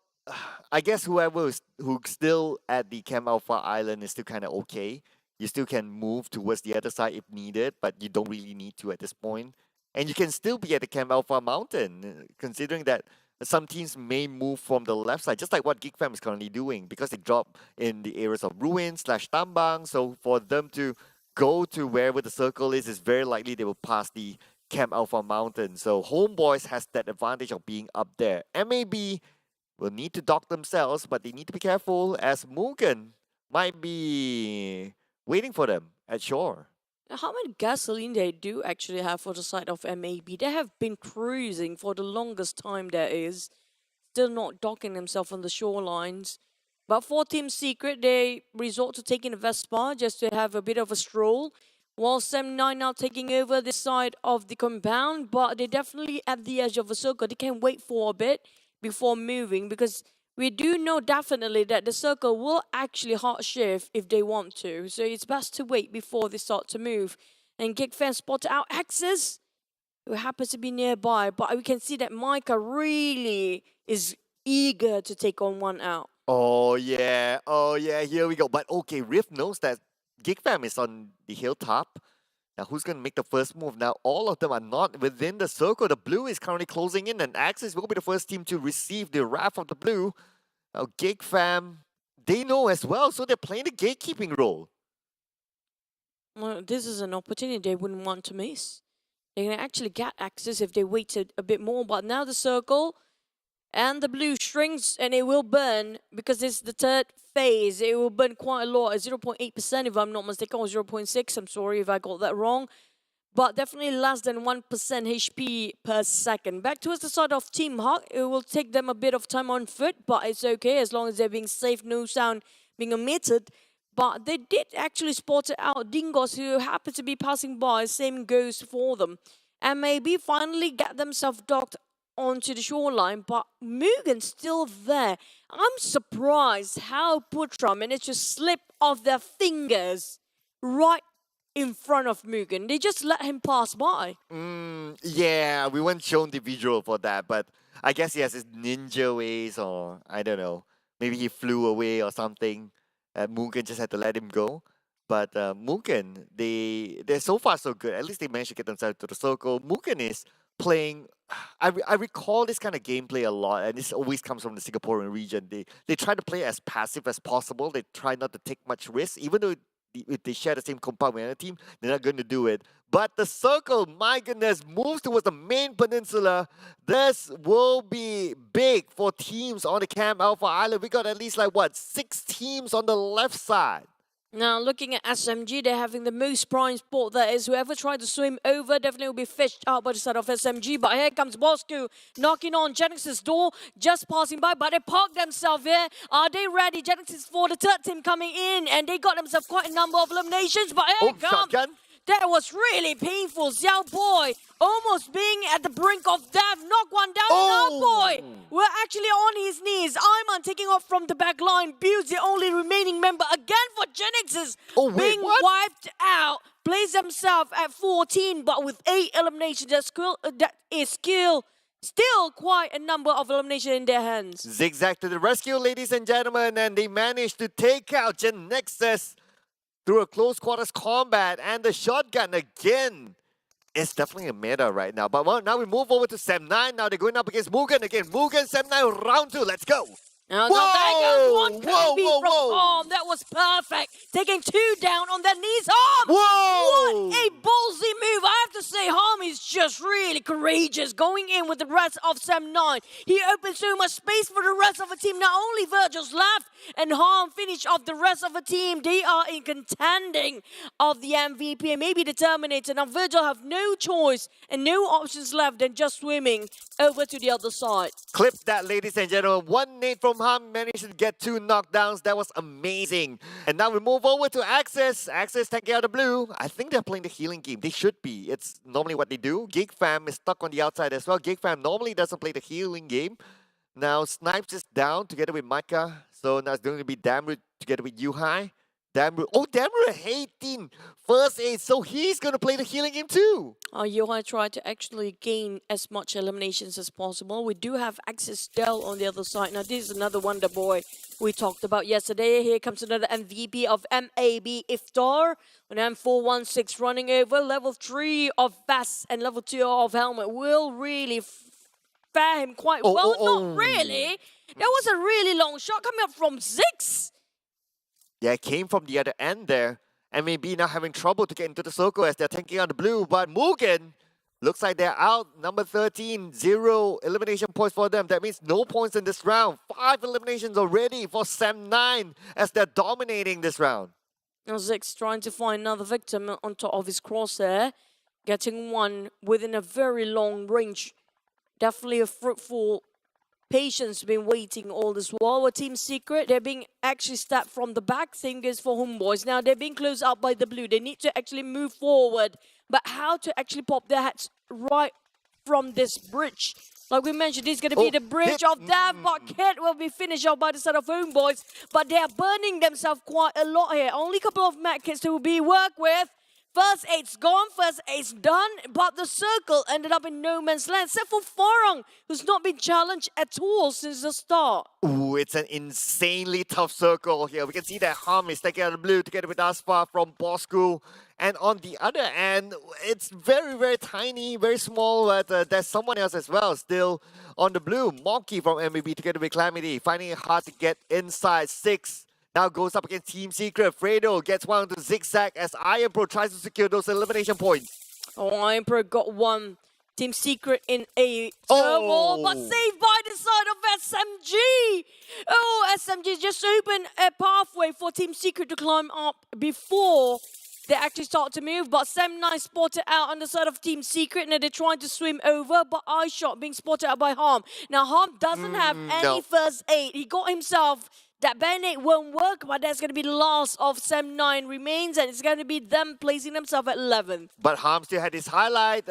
I guess who's still at the Camp Alpha Island is still kind of okay. You still can move towards the other side if needed, but you don't really need to at this point. And you can still be at the Camp Alpha Mountain, considering that some teams may move from the left side, just like what GEEK Fam is currently doing, because they drop in the areas of ruins / tambang. So for them to go to wherever the circle is, it's very likely they will pass the Camp Alpha Mountain. So HomeBois has that advantage of being up there. MAB will need to dock themselves, but they need to be careful as MUGEN might be waiting for them at shore. Now, how much gasoline they do actually have for the side of MAB? They have been cruising for the longest time there is, still not docking themselves on the shorelines. But for Team Secret, they resort to taking a Vespa just to have a bit of a stroll. While Sem9 now taking over this side of the compound, but they're definitely at the edge of a circle. They can wait for a bit before moving because we do know definitely that the circle will actually hard shift if they want to. So it's best to wait before they start to move. And GEEK fan spotted out Axis, who happens to be nearby, but we can see that Micah really is eager to take on one out. Oh yeah, here we go. But okay, Rift knows that GEEK fam is on the hilltop. Now who's going to make the first move? Now all of them are not within the circle. The blue is currently closing in and Axis will be the first team to receive the wrath of the blue. Now GEEK fam, they know as well, so they're playing the gatekeeping role. Well, this is an opportunity they wouldn't want to miss. They can actually get Axis if they waited a bit more, but now the circle and the blue shrinks and it will burn because it's the third phase. It will burn quite a lot, at 0.8% if I'm not mistaken, or 0.6. I'm sorry if I got that wrong. But definitely less than 1% HP per second. Back towards the side of Team Hawk, it will take them a bit of time on foot, but it's okay as long as they're being safe, no sound being emitted. But they did actually spot out Dingoz, who happened to be passing by. Same goes for them. And maybe finally get themselves docked onto the shoreline, but MUGEN's still there. I'm surprised how Putra managed to slip off their fingers right in front of MUGEN. They just let him pass by. Yeah, we weren't shown the visual for that, but I guess he has his ninja ways, or I don't know, maybe he flew away or something. MUGEN just had to let him go. But MUGEN, they're so far so good. At least they managed to get themselves to the circle. MUGEN is playing. I recall this kind of gameplay a lot, and this always comes from the Singaporean region. They try to play as passive as possible. They try not to take much risk, even though if they share the same compound with another team, they're not going to do it. But the circle, my goodness, moves towards the main peninsula. This will be big for teams on the Camp Alpha Island. We got at least 6 teams on the left side. Now, looking at SMG, they're having the most prime spot there is. Whoever tried to swim over definitely will be fished out by the side of SMG. But here comes Bosskurr knocking on Genexus' door, just passing by. But they parked themselves here. Are they ready? Genexus for the third team coming in. And they got themselves quite a number of eliminations. But here comes... Shotgun. That was really painful. Xiao Boy almost being at the brink of death. Knock one down. Now Boy, we're actually on his knees. Iman taking off from the back line. Builds the only remaining member again for Genexus. Being wiped out. Plays himself at 14, but with 8 eliminations. That is still quite a number of eliminations in their hands. Zigzag to the rescue, ladies and gentlemen. And they managed to take out Genexus through a close quarters combat, and the shotgun again is definitely a meta right now. But well, now we move over to Sem9. Now they're going up against MUGEN again. MUGEN, Sem9, round 2. Let's go. Now, whoa. That was perfect. Taking 2 down on their knees. Harm! Whoa! What a ballsy move. I have to say, Harm is just really courageous going in with the rest of Sem9. He opened so much space for the rest of the team. Not only Virgil's left, and Harm finished off the rest of the team. They are in contending of the MVP and maybe the Terminator. Now, Virgil have no choice and no options left than just swimming over to the other side. Clip that, ladies and gentlemen. 1 nade from Harm managed to get 2 knockdowns. That was amazing. And now we move over to Axis. Axis taking out the blue. I think they're playing the healing game. They should be. It's normally what they do. GEEK fam is stuck on the outside as well. GEEK fam normally doesn't play the healing game. Now Snipes is down together with Micah. So now it's going to be Damru together with Yuhai. Damru. Oh, Damru 18. First aid. So he's going to play the healing game too. Yuhai tried to actually gain as much eliminations as possible. We do have Axis Dell on the other side. Now this is another Wonder Boy we talked about yesterday. Here comes another MVP of MAB Iftar. An M416 running over. Level 3 of vest and level 2 of helmet will really fare him quite well. Not really. That was a really long shot coming up from Zix. Yeah, it came from the other end there. MAB now having trouble to get into the circle as they're tanking on the blue, but MUGEN looks like they're out. Number 13, 0 elimination points for them. That means no points in this round. 5 eliminations already for Sam9 as they're dominating this round. Now Zig's trying to find another victim on top of his crosshair, getting one within a very long range. Definitely a fruitful patience been waiting all this while. With Team Secret, they're being actually stabbed from the back. Same goes for HomeBois. Now they're being closed out by the blue. They need to actually move forward. But how to actually pop their hats right from this bridge? Like we mentioned, this is going to be the bridge of death, but Kit will be finished off by the side of HomeBois. But they are burning themselves quite a lot here. Only a couple of med kits to be worked with. First aid's gone, first aid's done, but the circle ended up in no man's land, except for Farang, who's not been challenged at all since the start. Ooh, it's an insanely tough circle here. We can see that Hum is taking out the blue together with Aspa from Bosskurr. And on the other end, it's very, very tiny, very small, but there's someone else as well still on the blue. Monkey from MAB together with Calamity, finding it hard to get inside. 6 now goes up against Team Secret. Fredo gets one to Zigzag as Iron Pro tries to secure those elimination points. Oh, Iron Pro got one. Team Secret in a turmoil, but saved by the side of SMG. Oh, SMG just opened a pathway for Team Secret to climb up before they actually start to move. But Sam9 spotted out on the side of Team Secret. Now they're trying to swim over, but Eye Shot being spotted out by Harm. Now Harm doesn't have any first aid. He got himself. That Band-Aid won't work, but that's going to be the last of Sam9 remains, and it's going to be them placing themselves at 11th. But Harm still had his highlight.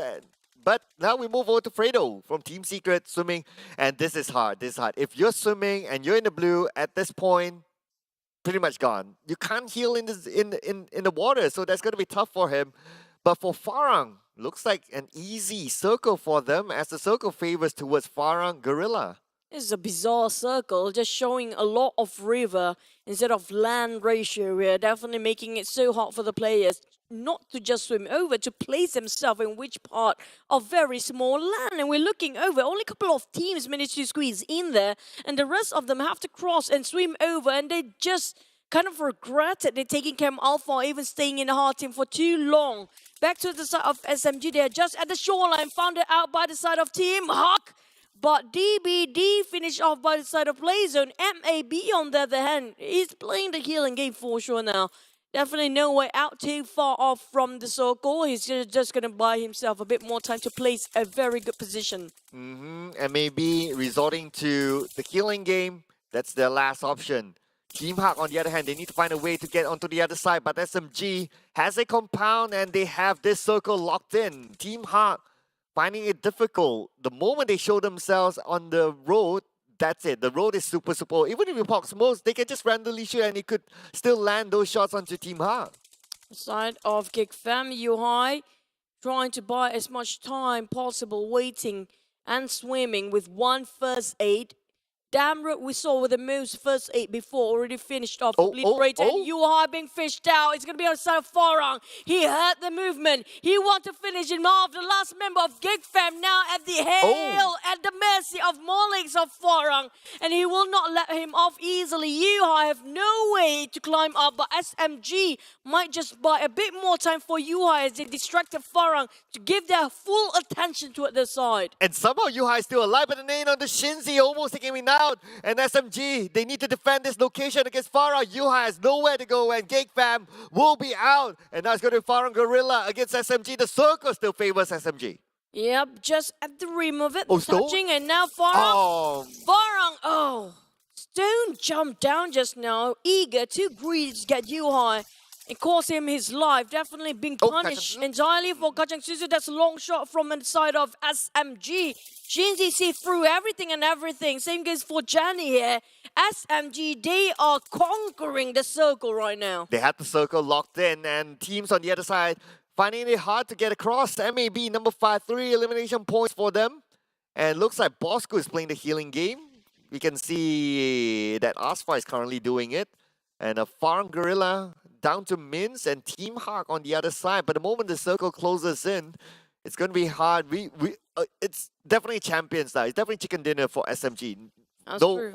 But now we move over to Fredo from Team Secret swimming. And this is hard. This is hard. If you're swimming and you're in the blue at this point, pretty much gone. You can't heal in the water, so that's going to be tough for him. But for Farang, looks like an easy circle for them as the circle favors towards Farang Guerilla. This is a bizarre circle, just showing a lot of river instead of land ratio. We're definitely making it so hard for the players not to just swim over, to place themselves in which part of very small land. And we're looking over, only a couple of teams managed to squeeze in there, and the rest of them have to cross and swim over, and they just kind of regretted they're taking Cam Alpha or even staying in the hard team for too long. Back to the side of SMG, they're just at the shoreline, found it out by the side of Team Huck. But DBD finished off by the side of Playzone. MAB on the other hand, he's playing the healing game for sure now. Definitely no way out too far off from the circle. He's just going to buy himself a bit more time to place a very good position. MAB resorting to the healing game. That's their last option. Team Huck, on the other hand, they need to find a way to get onto the other side. But SMG has a compound and they have this circle locked in. Team Huck finding it difficult. The moment they show themselves on the road, that's it. The road is super. Even if you pop smokes, they can just randomly shoot and it could still land those shots onto Team Huck. Side of GEEK Fam, UI trying to buy as much time possible, waiting and swimming with one first aid. Damroot we saw with the most first aid before already finished off. And UI being fished out. It's going to be on the side of Farang. He heard the movement. He wants to finish him off. The last member of GEEK Fam now at the hail, at the mercy of Molix of Farang. And he will not let him off easily. UI have no way to climb up, but SMG might just buy a bit more time for UI as they distracted Farang to give their full attention to the side. And somehow UI is still alive, but the name on the Shinzi almost taking him out. And SMG, they need to defend this location against Farah. UI has nowhere to go, and GEEK Fam will be out. And now it's going to be Farang Guerilla against SMG. The circle still favors SMG. Yep, just at the rim of it, touching, and now Farang. Stone jumped down just now, eager, too greedy to get UI. It cost him his life, definitely being punished entirely for Kachang Suzu. That's a long shot from the side of SMG. Shinzi see through everything and everything. Same goes for Johnny here. SMG, they are conquering the circle right now. They had the circle locked in, and teams on the other side finding it hard to get across. MAB number 5, 3 elimination points for them. And looks like Bosskurr is playing the healing game. We can see that Asfa is currently doing it. And a Farang Guerilla down to Minz and Team Huck on the other side. But the moment the circle closes in, it's going to be hard. It's definitely champions now. It's definitely chicken dinner for SMG. That's true.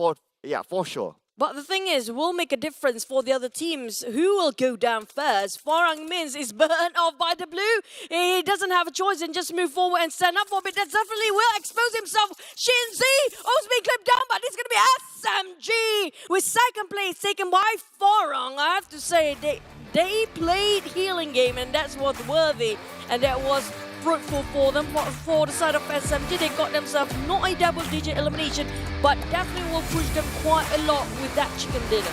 For sure. But the thing is, will make a difference for the other teams. Who will go down first? Farang Mins is burnt off by the blue. He doesn't have a choice and just move forward and stand up for a bit. That definitely will expose himself. Shinzi also being clipped down, but it's going to be SMG with second place taken by Farang. I have to say, they played healing game, and that's what's worthy. And that was fruitful for them. For the side of SMG, they got themselves not a double-digit elimination, but definitely will push them quite a lot with that chicken dinner.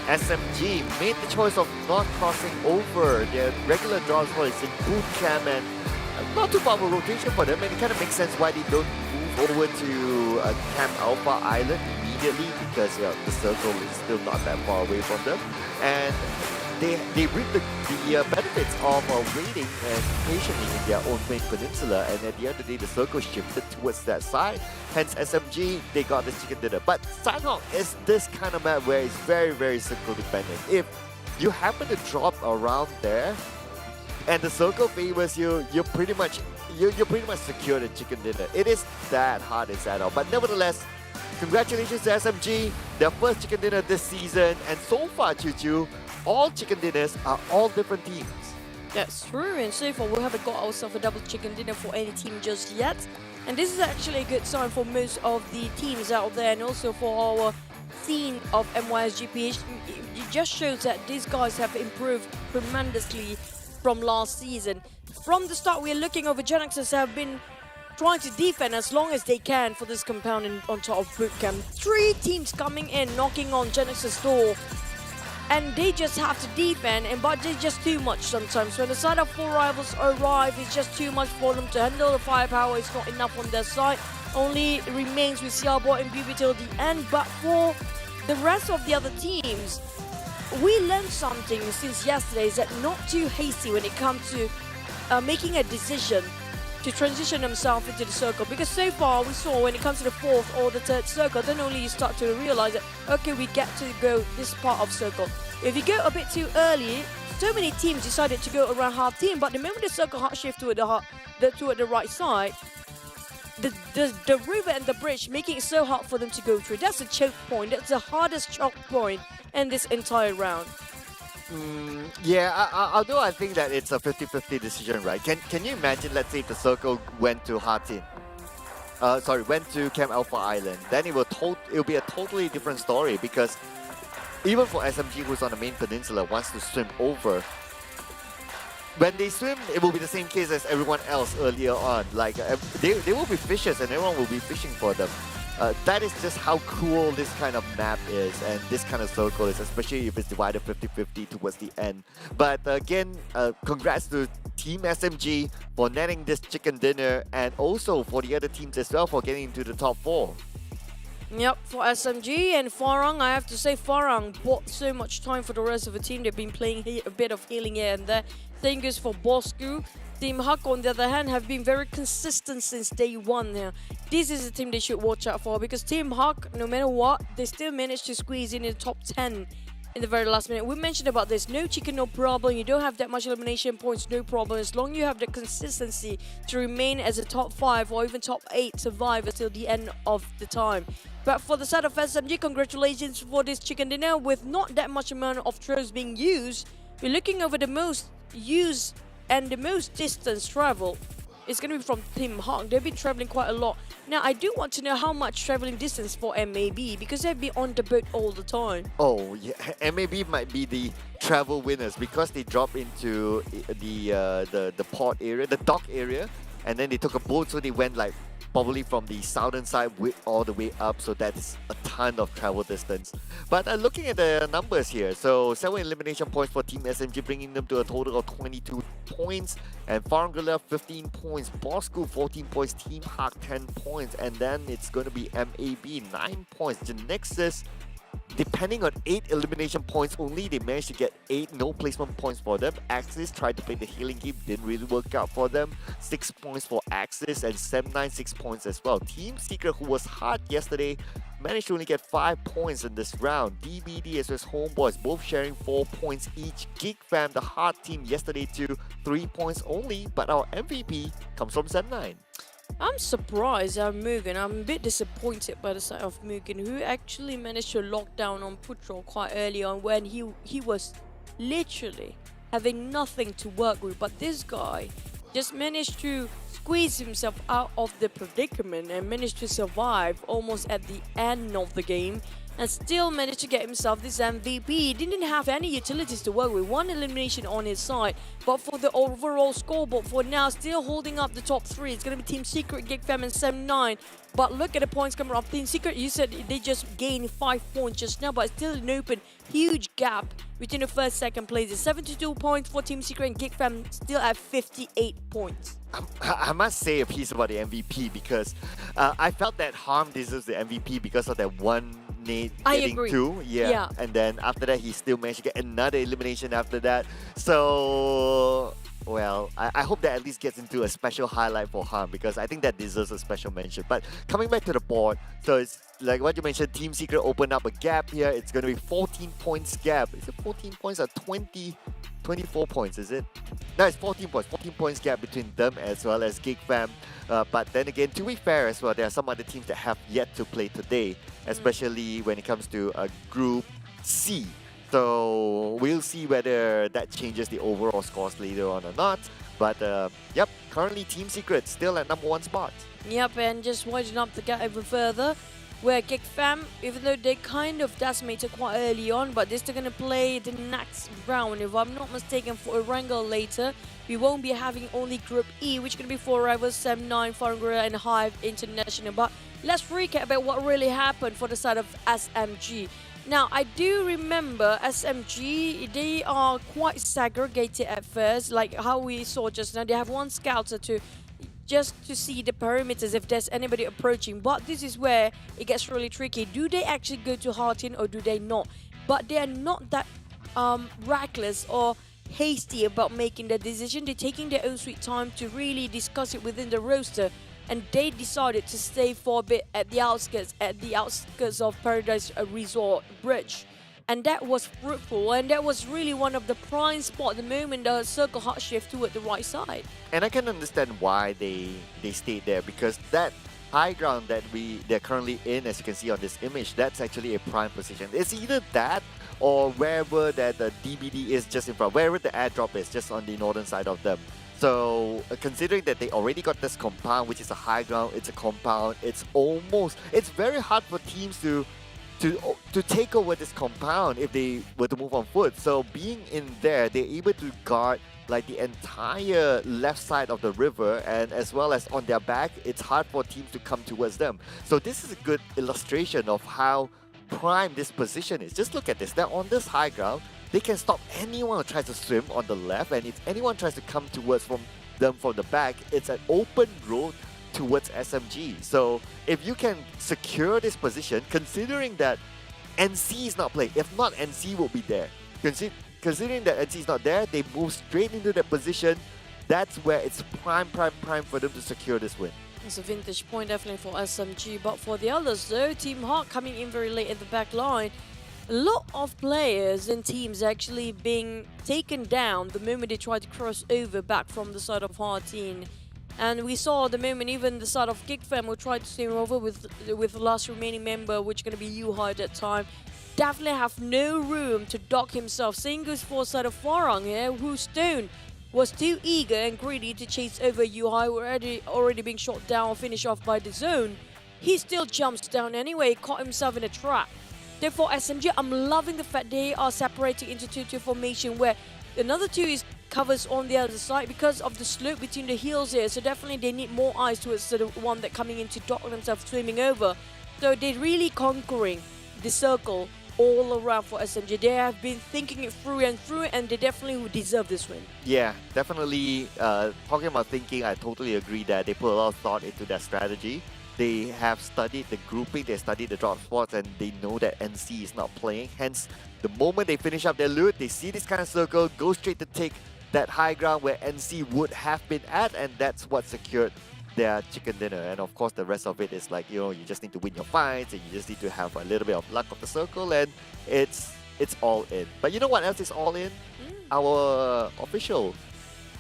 SMG made the choice of not crossing over their regular draws for it's in boot camp, and not too far of a rotation for them, and it kind of makes sense why they don't move over to Camp Alpha Island immediately, because the circle is still not that far away from them, and they reap the benefits of waiting and patiently in their own main peninsula, and at the end of the day, the circle shifted towards that side. Hence, SMG, they got this chicken dinner. But Sanhok is this kind of map where it's very, very circle dependent. If you happen to drop around there, and the circle favors you, you're pretty much secured in chicken dinner. It is that hard in Sanhok. But nevertheless, congratulations to SMG, their first chicken dinner this season, and so far, Choo, all chicken dinners are all different teams. That's true, and so far we haven't got ourselves a double chicken dinner for any team just yet. And this is actually a good sign for most of the teams out there, and also for our scene of MYSGPH. It just shows that these guys have improved tremendously from last season. From the start, we're looking over Genexus have been trying to defend as long as they can for this compound on top of bootcamp. 3 teams coming in, knocking on Genexus' door. And they just have to defend, but it's just too much sometimes. When the side of 4 rivals arrive, it's just too much for them to handle. The firepower is not enough on their side. Only remains with Xiaobo and BB till the end. But for the rest of the other teams, we learned something since yesterday, is that not too hasty when it comes to making a decision to transition themselves into the circle, because so far we saw when it comes to the 4th or the 3rd circle, then only you start to realize that, okay, we get to go this part of circle. If you go a bit too early, so many teams decided to go around half team, but the moment the circle hard shift toward the right side, the river and the bridge making it so hard for them to go through. That's a choke point. That's the hardest choke point in this entire round. Yeah, although I think that it's a 50-50 decision, right? Can you imagine, let's say, if the circle went to Hatin, went to Camp Alpha Island, then it will be a totally different story, because even for SMG, who's on the main peninsula, wants to swim over. When they swim, it will be the same case as everyone else earlier on. Like they will be fishers, and everyone will be fishing for them. That is just how cool this kind of map is, and this kind of circle is, especially if it's divided 50-50 towards the end. But again, congrats to Team SMG for netting this chicken dinner, and also for the other teams as well for getting into the top 4. Yep, for SMG and Farang, I have to say Farang bought so much time for the rest of the team. They've been playing a bit of healing here and there. Same goes for Bosskurr. Team Huck, on the other hand, have been very consistent since day 1 now. This is a team they should watch out for, because Team Huck, no matter what, they still managed to squeeze in the top 10 in the very last minute. We mentioned about this. No chicken, no problem. You don't have that much elimination points, no problem. As long as you have the consistency to remain as a top 5 or even top 8 survivor till the end of the time. But for the side of SMG, congratulations for this chicken dinner. With not that much amount of throws being used, we're looking over the most used and the most distance travel is going to be from Team Hawk. They've been traveling quite a lot. Now, I do want to know how much traveling distance for MAB, because they've been on the boat all the time. Oh, yeah. MAB might be the travel winners, because they drop into the port area, the dock area, and then they took a boat, so they went like probably from the southern side all the way up, so that's a ton of travel distance. But looking at the numbers here, so 7 elimination points for Team SMG, bringing them to a total of 22 points, and Farang Guerilla 15 points, Bosskurr 14 points, Team Hawk 10 points, and then it's going to be MAB 9 points, Genexus, depending on 8 elimination points only, they managed to get 8 no placement points for them. Axis tried to play the healing game, didn't really work out for them. 6 points for Axis, and Sem9 6 points as well. Team Secret, who was hard yesterday, managed to only get 5 points in this round. DBD as well as HomeBois both sharing 4 points each. GEEK fam, the hard team yesterday too, 3 points only, but our MVP comes from Sem9. I'm surprised at MUGEN. I'm a bit disappointed by the side of MUGEN, who actually managed to lock down on Putro quite early on when he was literally having nothing to work with. But this guy just managed to squeeze himself out of the predicament and managed to survive almost at the end of the game, and still managed to get himself this MVP. He didn't have any utilities to work with, one elimination on his side, but for the overall scoreboard for now, still holding up the top 3. It's going to be Team Secret, GEEK and 7-9. But look at the points coming up. Team Secret, you said they just gained 5 points just now, but still an open, huge gap between the first, second places. 72 points for Team Secret, and GEEK still at 58 points. I must say a piece about the MVP because I felt that Harm deserves the MVP because of that one Nate I getting agree. 2. Yeah. And then after that, he still managed to get another elimination after that. So, well, I hope that at least gets into a special highlight for Harm because I think that deserves a special mention. But coming back to the board, so it's like what you mentioned, Team Secret opened up a gap here. It's going to be 14 points gap. Is it 14 points or 24 points, is it? No, it's 14 points. 14 points gap between them as well as GEEK Fam. But then again, to be fair as well, there are some other teams that have yet to play today, especially when it comes to Group C. So we'll see whether that changes the overall scores later on or not. But yep, currently Team Secret still at #1 spot. Yep, and just widening up the gap even further, where GEEK Fam, even though they kind of decimated quite early on, but they're still going to play the next round. If I'm not mistaken, for a wrangle later, we won't be having only Group E, which is going to be 4 rivals, 7-9, Farang Guerilla and HYVE International. But let's recap about what really happened for the side of SMG. Now, I do remember SMG, they are quite segregated at first, like how we saw just now. They have one scouter just to see the perimeters if there's anybody approaching. But this is where it gets really tricky. Do they actually go to Heartin or do they not? But they are not that reckless or hasty about making the decision. They're taking their own sweet time to really discuss it within the roster. And they decided to stay for a bit at the outskirts of Paradise Resort Bridge. And that was fruitful, and that was really one of the prime spots the moment the circle heart shift toward the right side. And I can understand why they stayed there, because that high ground that they're currently in, as you can see on this image, that's actually a prime position. It's either that or wherever that the DBD is just in front, wherever the airdrop is, just on the northern side of them. So considering that they already got this compound, which is a high ground, it's a compound, it's very hard for teams to take over this compound if they were to move on foot. So being in there, they're able to guard like the entire left side of the river, and as well as on their back, it's hard for teams to come towards them. So this is a good illustration of how prime this position is. Just look at this. They're on this high ground. They can stop anyone who tries to swim on the left, and if anyone tries to come towards them from the back, it's an open road towards SMG. So if you can secure this position, considering that NC is not playing, if not, NC will be there. Considering that NC is not there, they move straight into that position. That's where it's prime for them to secure this win. It's a vintage point definitely for SMG, but for the others though, Team Hawk coming in very late at the back line. A lot of players and teams actually being taken down the moment they try to cross over back from the side of Heartin. And we saw the moment even the side of GEEK Fam will try to swim over with the last remaining member, which is going to be Yuhai at that time. Definitely have no room to dock himself. Same goes for side of Farang here, who Stone was too eager and greedy to chase over Yuhai, already being shot down or finished off by the zone. He still jumps down anyway, caught himself in a trap. Therefore, SMG, I'm loving the fact they are separating into 2-2 formation, where another 2 covers on the other side because of the slope between the hills here. So definitely they need more eyes towards the one that coming in to dock themselves swimming over. So they're really conquering the circle all around for SMG. They have been thinking it through, and they definitely would deserve this win. Yeah, definitely. Talking about thinking, I totally agree that they put a lot of thought into their strategy. They have studied the grouping, they studied the drop spots, and they know that NC is not playing. Hence, the moment they finish up their loot, they see this kind of circle, go straight to take that high ground where NC would have been at, and that's what secured their chicken dinner. And of course, the rest of it is like, you just need to win your fights, and you just need to have a little bit of luck of the circle, and it's all in. But you know what else is all in? Our official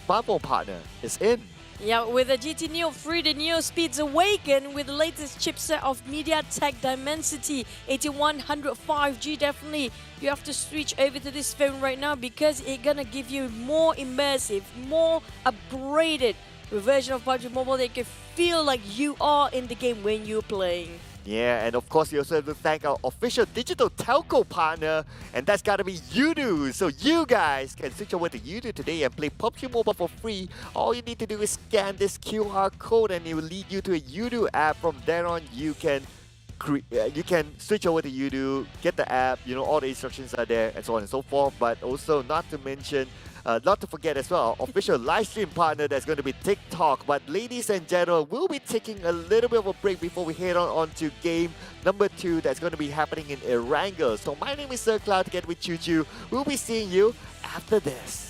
Marvel partner is in. Yeah, with the GT Neo 3, the Neo speeds awaken with the latest chipset of MediaTek Dimensity 8100 5G. Definitely, you have to switch over to this phone right now because it's gonna give you more immersive, more upgraded version of PUBG Mobile that you can feel like you are in the game when you're playing. Yeah, and of course, we also have to thank our official digital telco partner, and that's gotta be Yoodo. So you guys can switch over to Yoodo today and play PUBG Mobile for free. All you need to do is scan this QR code, and it will lead you to a Yoodo app. From there on, you can switch over to Yoodo, get the app. You know, all the instructions are there, and so on and so forth. But also, not to mention. Not to forget as well, our official live stream partner that's going to be TikTok. But ladies and gentlemen, we'll be taking a little bit of a break before we head on to game number 2 that's going to be happening in Erangel. So my name is Sir Cloud, together with Choo Choo. We'll be seeing you after this.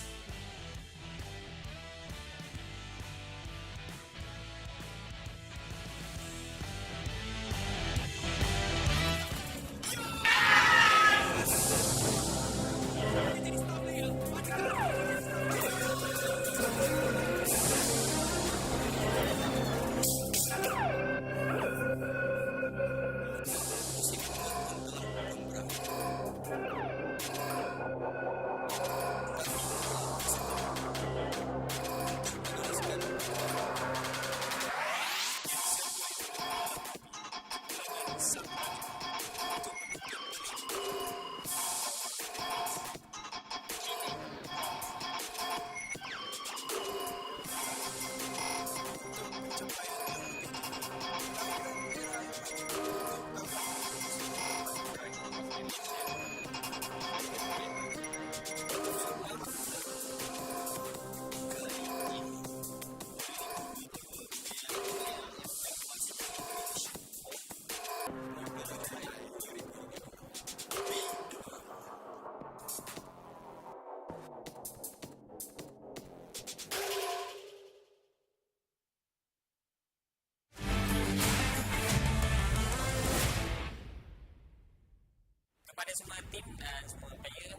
Kepada semua tim dan semua player,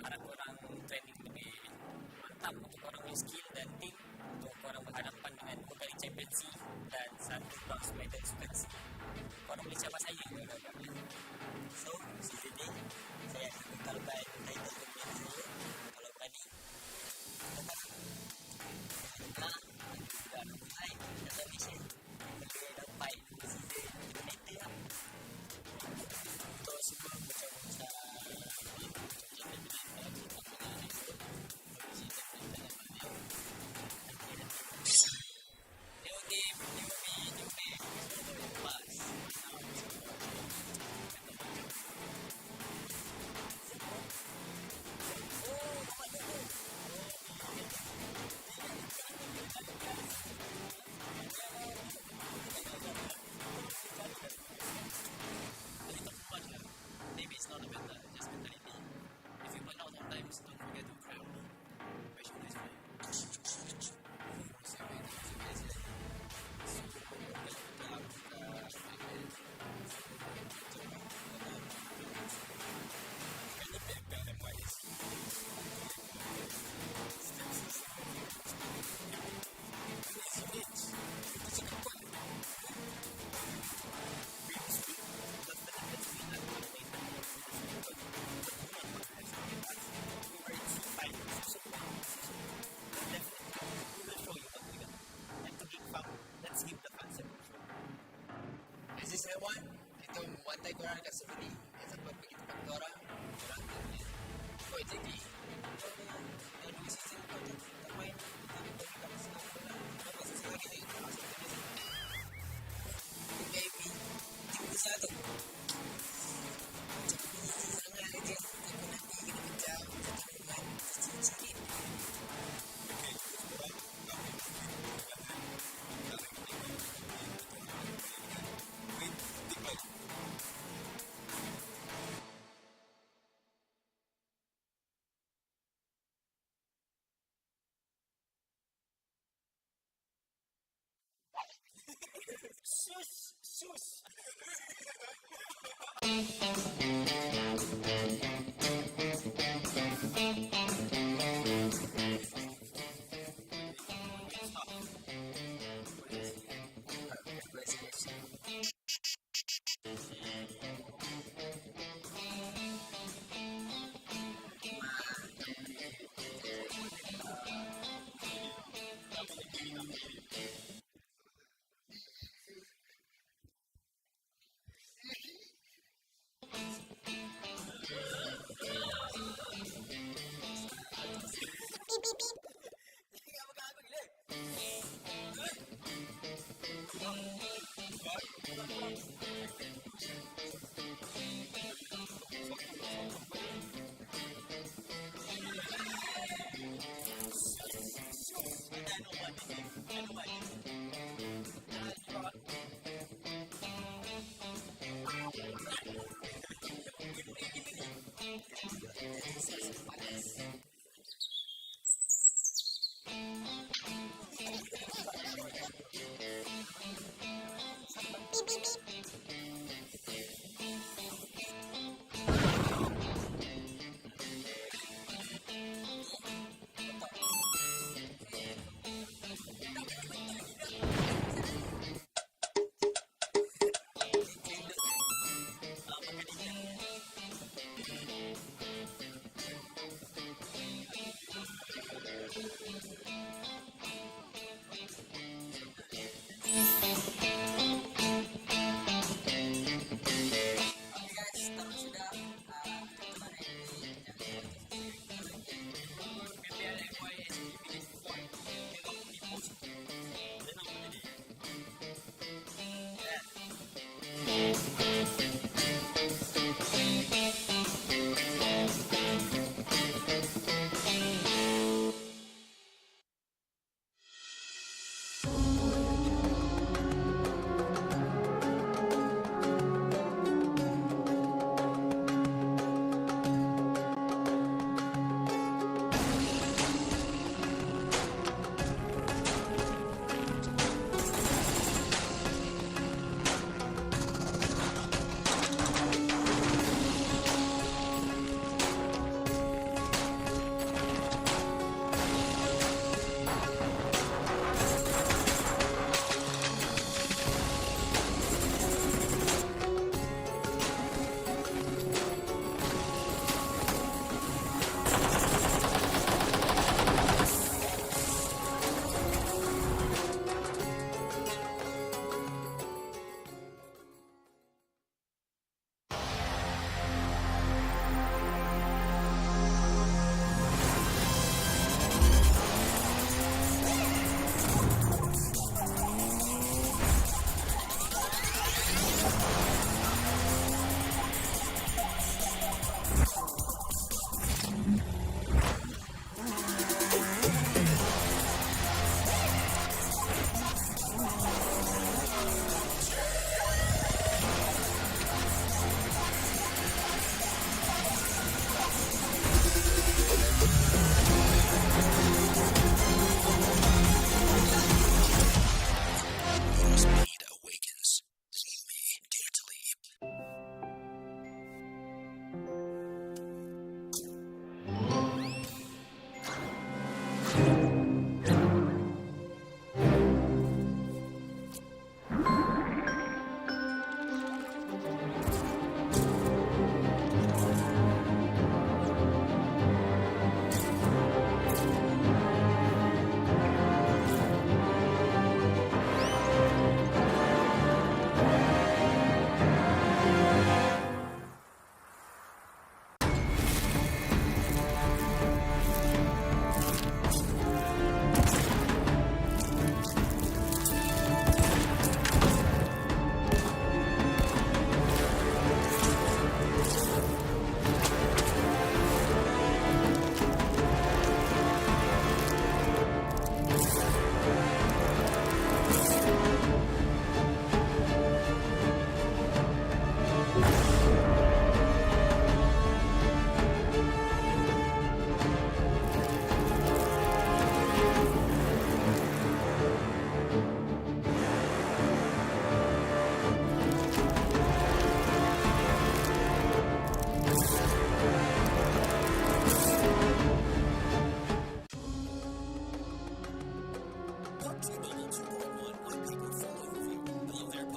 harap korang training lebih mantap untuk korang punya skill dan tim untuk korang berhadapan dengan 2 kali championship dan 1 bronze medal sukansi. Korang boleh siapa saya ke? So, season ni saya akan bekalkan title champion saya. Kalau berani, dah mulai datang Malaysia. Boleh dapat season terminator lah. Untuk semua macam-macam maybe it's not a matter, just mentality. If you burn out sometimes, don't forget to cry on me. Passion is fine. PMPL MY Saya want kita membantai korang dekat server ni. Sampai pergi tempat korang, korang kena kau jadi dah 2 season kau tak main, tak main senang korang. Kenapa season lagi ni? Baby, tunggu satu. Easy sangat je. Aku nanti kena kejar satu dengan sikit-sikit. Okay, sekarang kami sus.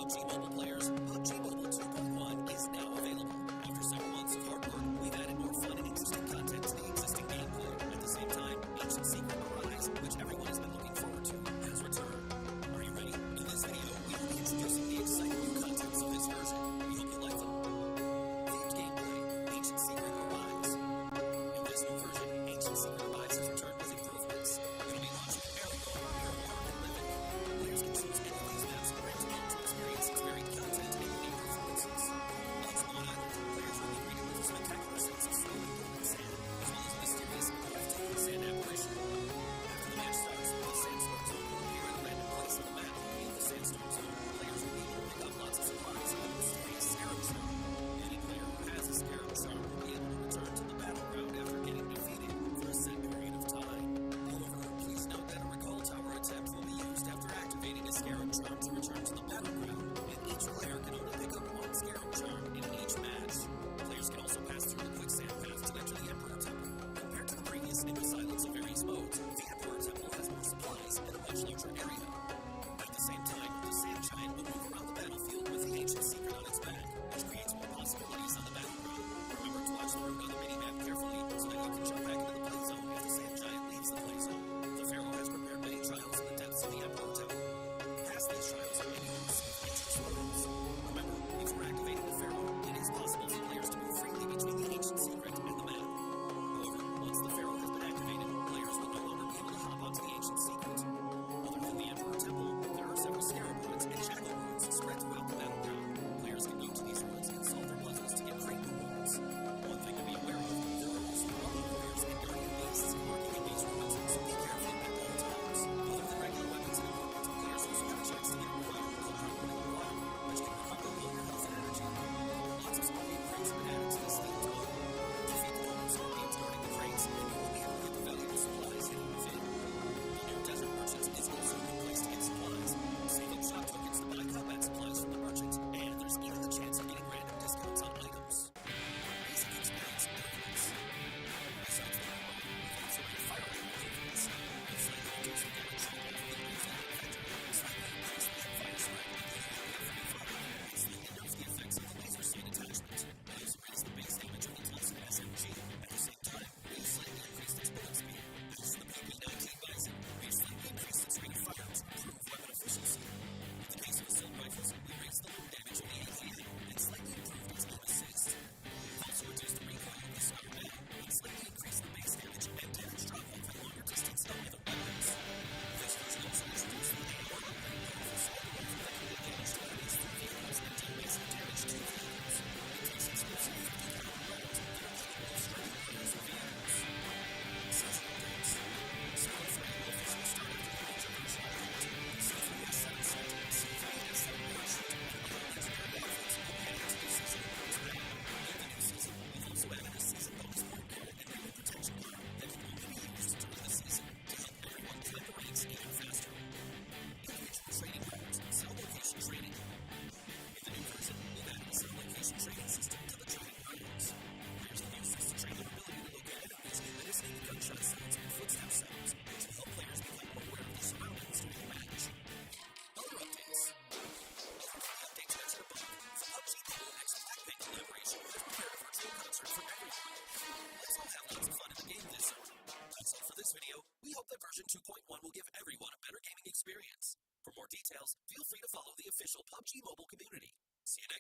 PUBG Mobile players, PUBG Mobile 2.1 is now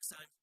next time.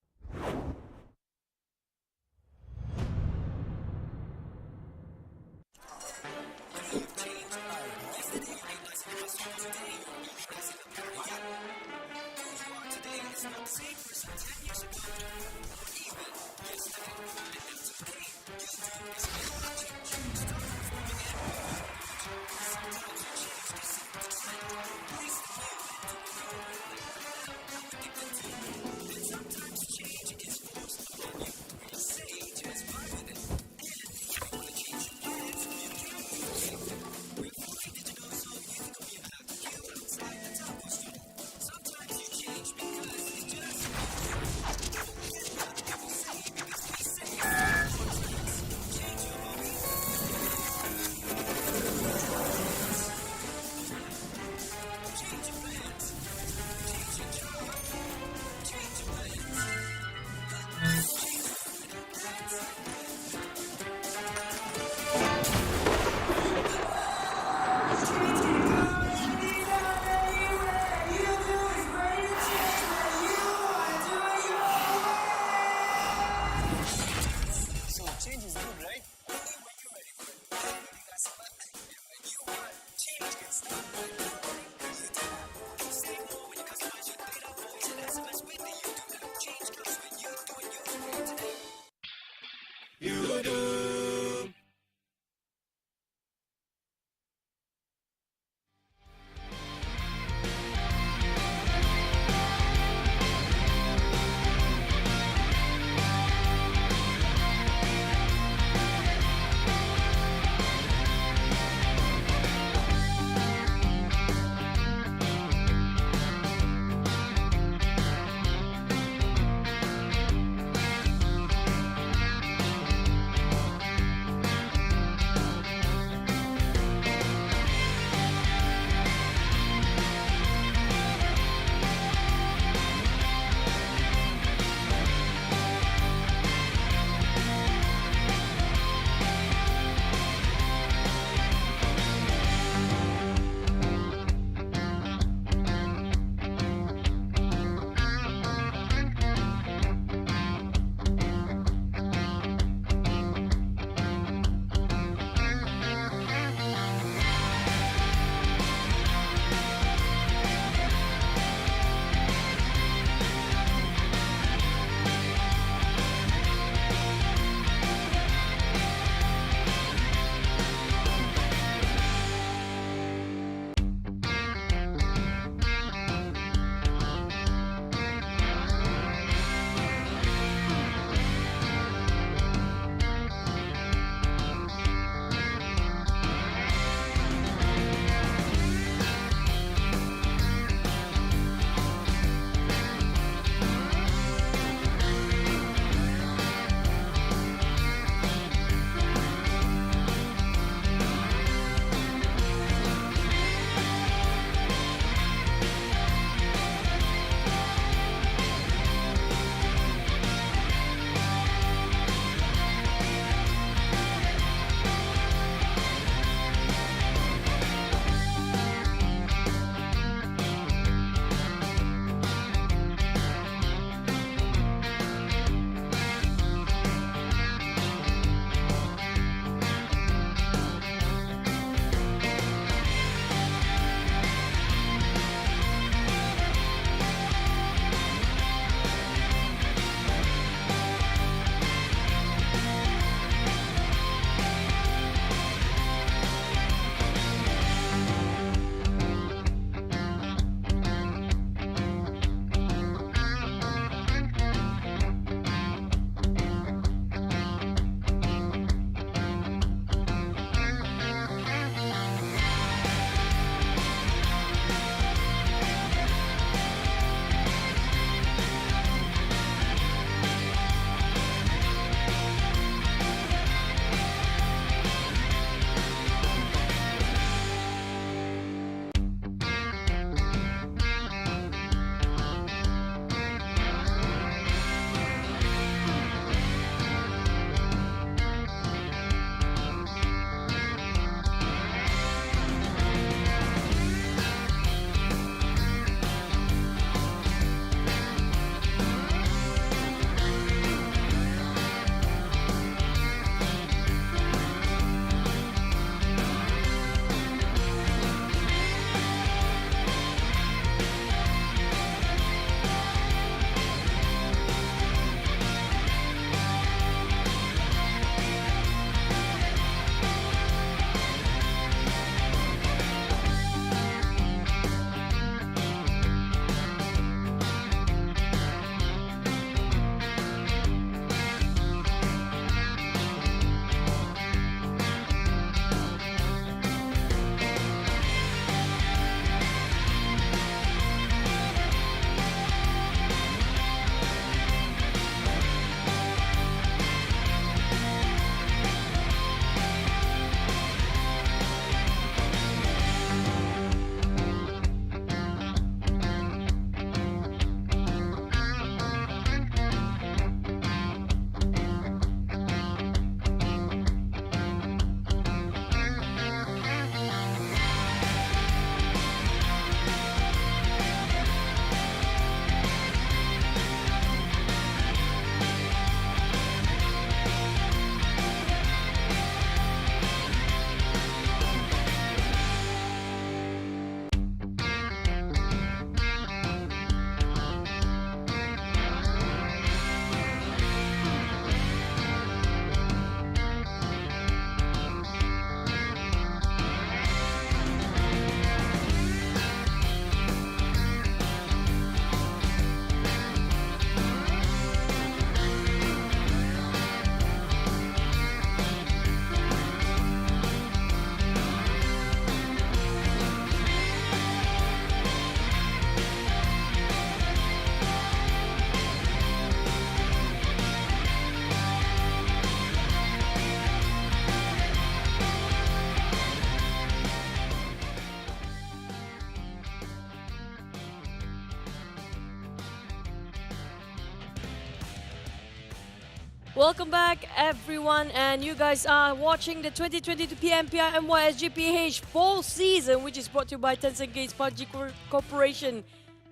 Welcome back, everyone, and you guys are watching the 2022 PMPL MYSGPH fall season, which is brought to you by Tencent Gates, PUBG Corporation,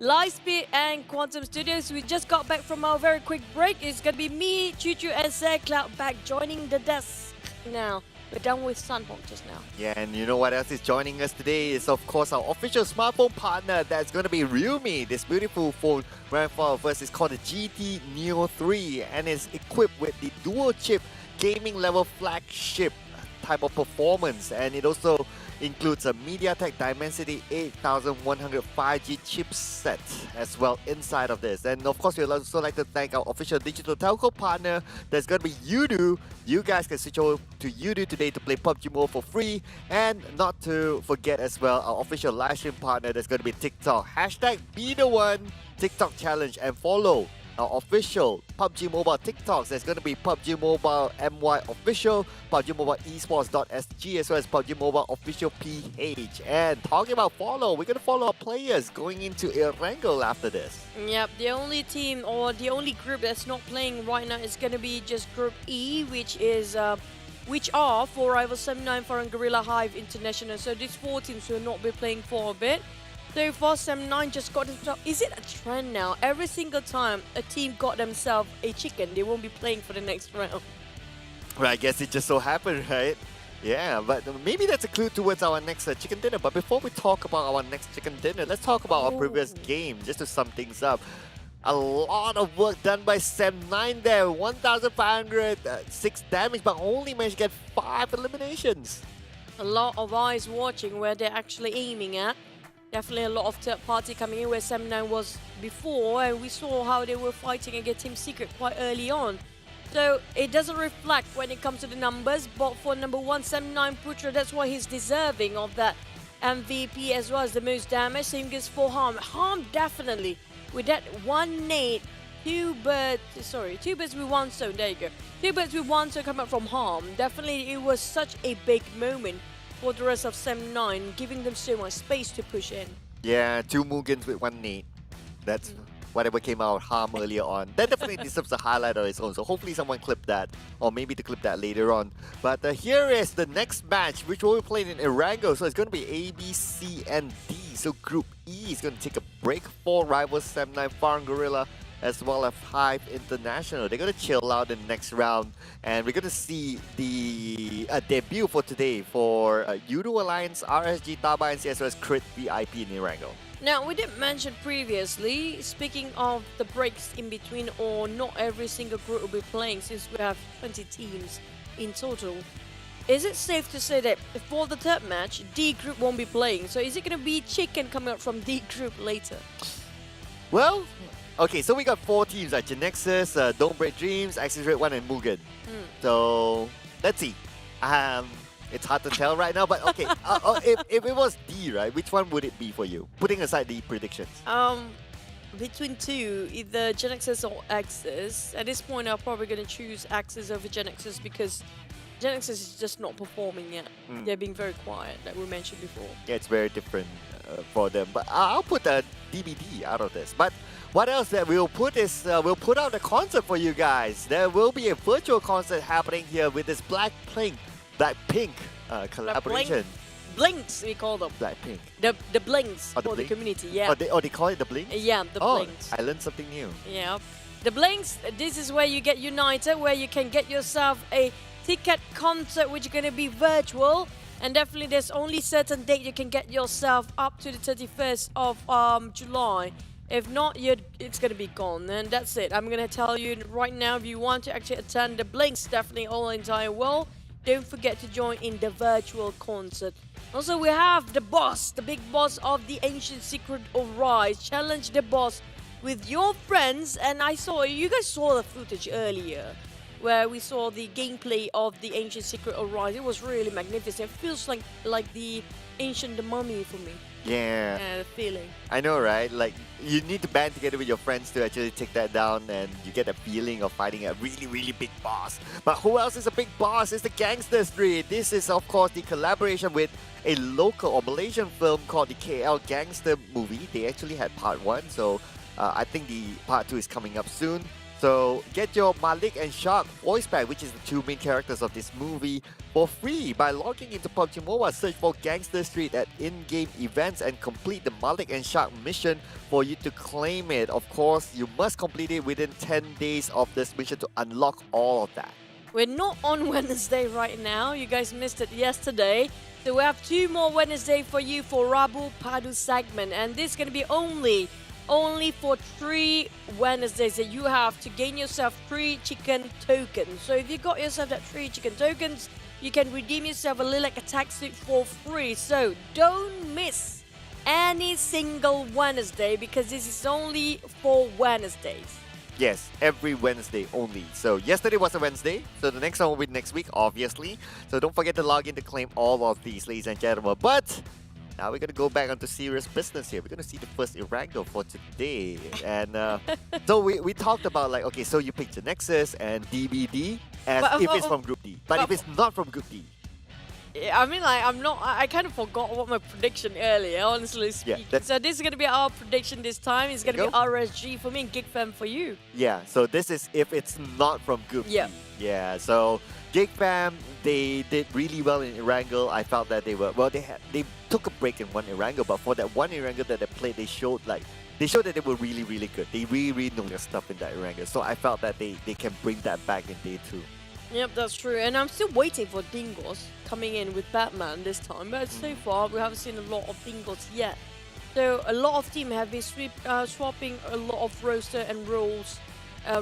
Lightspeed, and Quantum Studios. We just got back from our very quick break. It's gonna be me, Choo Choo, and Zach Cloud back joining the desk now. We're done with Sunhawk just now. Yeah, and you know what else is joining us today is, of course, our official smartphone partner. That's going to be Realme. This beautiful phone right for us is called the GT Neo 3 and is equipped with the dual chip gaming level flagship type of performance, and it also includes a MediaTek Dimensity 8100 5G chipset as well inside of this. And of course, we'd also like to thank our official digital telco partner. That's going to be Yoodo. You guys can switch over to Yoodo today to play PUBG Mobile for free. And not to forget as well, our official livestream partner, that's going to be TikTok. Hashtag be the one TikTok challenge and follow our official PUBG Mobile TikToks. There's going to be PUBG Mobile MY official, PUBG Mobile Esports.sg, as well as PUBG Mobile official PH. And talking about follow, we're going to follow our players going into Erangel after this. Yep, the only team or the only group that's not playing right now is going to be just Group E, which are for Rival 79, Farang Guerilla, HYVE International. So these 4 teams will not be playing for a bit. So far, 79 just got themselves. Is it a trend now? Every single time a team got themselves a chicken, they won't be playing for the next round. Well, I guess it just so happened, right? Yeah, but maybe that's a clue towards our next chicken dinner. But before we talk about our next chicken dinner, let's talk about our previous game, just to sum things up. A lot of work done by Sem9 there. 1,506 damage, but only managed to get 5 eliminations. A lot of eyes watching where they're actually aiming at. Definitely a lot of third party coming in where 79 was before, and we saw how they were fighting against Team Secret quite early on. So it doesn't reflect when it comes to the numbers, but for number 1, 79 Putra, that's why he's deserving of that MVP as well as the most damage. Same goes for Harm. Harm definitely, with that 1 nade, 2 birds with 1 stone, there you go. 2 birds with 1 stone coming up from Harm. Definitely it was such a big moment for the rest of Sem9, giving them so much space to push in. Yeah, 2 Mugens with 1 nade. That's whatever came out of Harm earlier on. That definitely deserves a highlight on its own. So hopefully someone clipped that, or maybe to clip that later on. But here is the next match, which will be played in Erangel. So it's going to be A, B, C, and D. So Group E is going to take a break for rivals Sem9, Farang Guerilla, as well as HYVE International. They're going to chill out in the next round, and we're going to see the debut for today for Yoodo Alliance, RSG, Tabah NSEA, as well as Crit VIP in Erangel. Now, we did mention previously, speaking of the breaks in between, or not every single group will be playing since we have 20 teams in total. Is it safe to say that for the third match, D group won't be playing? So is it going to be chicken coming up from D group later? Well, okay, so we got 4 teams, Genexus, Don't Break Dreams, Axis Red 1, and MUGEN. So, let's see. It's hard to tell right now, but okay. If it was D, right, which one would it be for you? Putting aside the predictions. Between 2, either Genexus or Axis. At this point, I'm probably going to choose Axis over Genexus because Genexus is just not performing yet. They're being very quiet, like we mentioned before. Yeah, it's very different for them. But I'll put a DBD out of this. But what else that we'll put is, we'll put out a concert for you guys. There will be a virtual concert happening here with this Blackpink collaboration. Blinks, we call them. Blackpink. The Blinks Oh, the for Blink? the community, yeah. They call it the Blink? Yeah, the Blinks. I learned something new. Yeah. The Blinks, this is where you get united, where you can get yourself a ticket concert, which is going to be virtual. And definitely there's only certain date you can get yourself up to the 31st of July. If not, it's going to be gone. And that's it. I'm going to tell you right now, if you want to actually attend the Blinks, definitely all entire world, don't forget to join in the virtual concert. Also, we have the boss, the big boss of the Ancient Secret of Rise. Challenge the boss with your friends. And you guys saw the footage earlier where we saw the gameplay of the Ancient Secret of Rise. It was really magnificent. It feels like the Ancient Mummy for me. Yeah. The feeling. I know, right? Like, you need to band together with your friends to actually take that down, and you get a feeling of fighting a really, really big boss. But who else is a big boss? It's the Gangsters 3. This is, of course, the collaboration with a local or Malaysian film called the KL Gangster movie. They actually had part 1, so I think the part 2 is coming up soon. So get your Malik and Shark voice pack, which is the two main characters of this movie, for free by logging into PUBG Mobile. Search for Gangster Street at in-game events and complete the Malik and Shark mission for you to claim it. Of course, you must complete it within 10 days of this mission to unlock all of that. We're not on Wednesday right now. You guys missed it yesterday. So we have 2 more Wednesday for you for Rabu Padu segment. And this is going to be only for 3 Wednesdays that you have to gain yourself 3 chicken tokens. So if you got yourself that 3 chicken tokens, you can redeem yourself a Lilac attack suit for free. So don't miss any single Wednesday because this is only for Wednesdays. Yes, every Wednesday only. So yesterday was a Wednesday, so the next one will be next week, obviously. So don't forget to log in to claim all of these, ladies and gentlemen. But now we're going to go back onto serious business here. We're going to see the first Irango for today. And so we talked about like, okay, so you picked Genexus and DBD as if it's from Group D. But if it's not from Group D, I mean, like, I kind of forgot what my prediction earlier, honestly speaking. So this is going to be our prediction this time. It's going to be RSG for me and GEEK for you. Yeah, so this is if it's not from Group D. Yeah, so GEEK, they did really well in Erangel. I felt that they were, well, they took a break in one Erangel, but for that one Erangel that they played, they showed that they were really, really good. They really know their stuff in that Erangel. So I felt that they can bring that back in day 2. Yep, that's true. And I'm still waiting for Dingoz coming in with Batman this time. But so far, we haven't seen a lot of Dingoz yet. So a lot of teams have been swapping a lot of roster and roles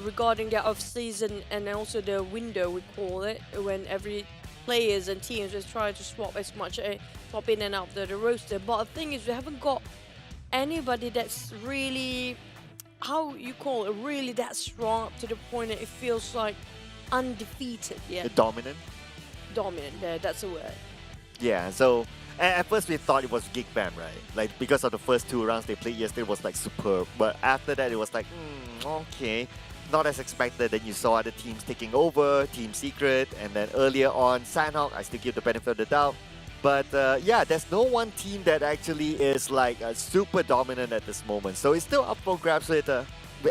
regarding their off-season and also the window, we call it, when every players and teams just try to swap as much, swap in and out the roster. But the thing is, we haven't got anybody that's really, how you call it, really that strong up to the point that it feels like undefeated. Yeah, Dominant, yeah, that's a word. Yeah, so at first we thought it was GEEK, right? Like because of the first 2 rounds they played yesterday was like superb, but after that it was like okay, not as expected. Then you saw other teams taking over, Team Secret, and then earlier on Sandhawk, I still give the benefit of the doubt. But yeah, there's no one team that actually is like super dominant at this moment, so it's still up for grabs with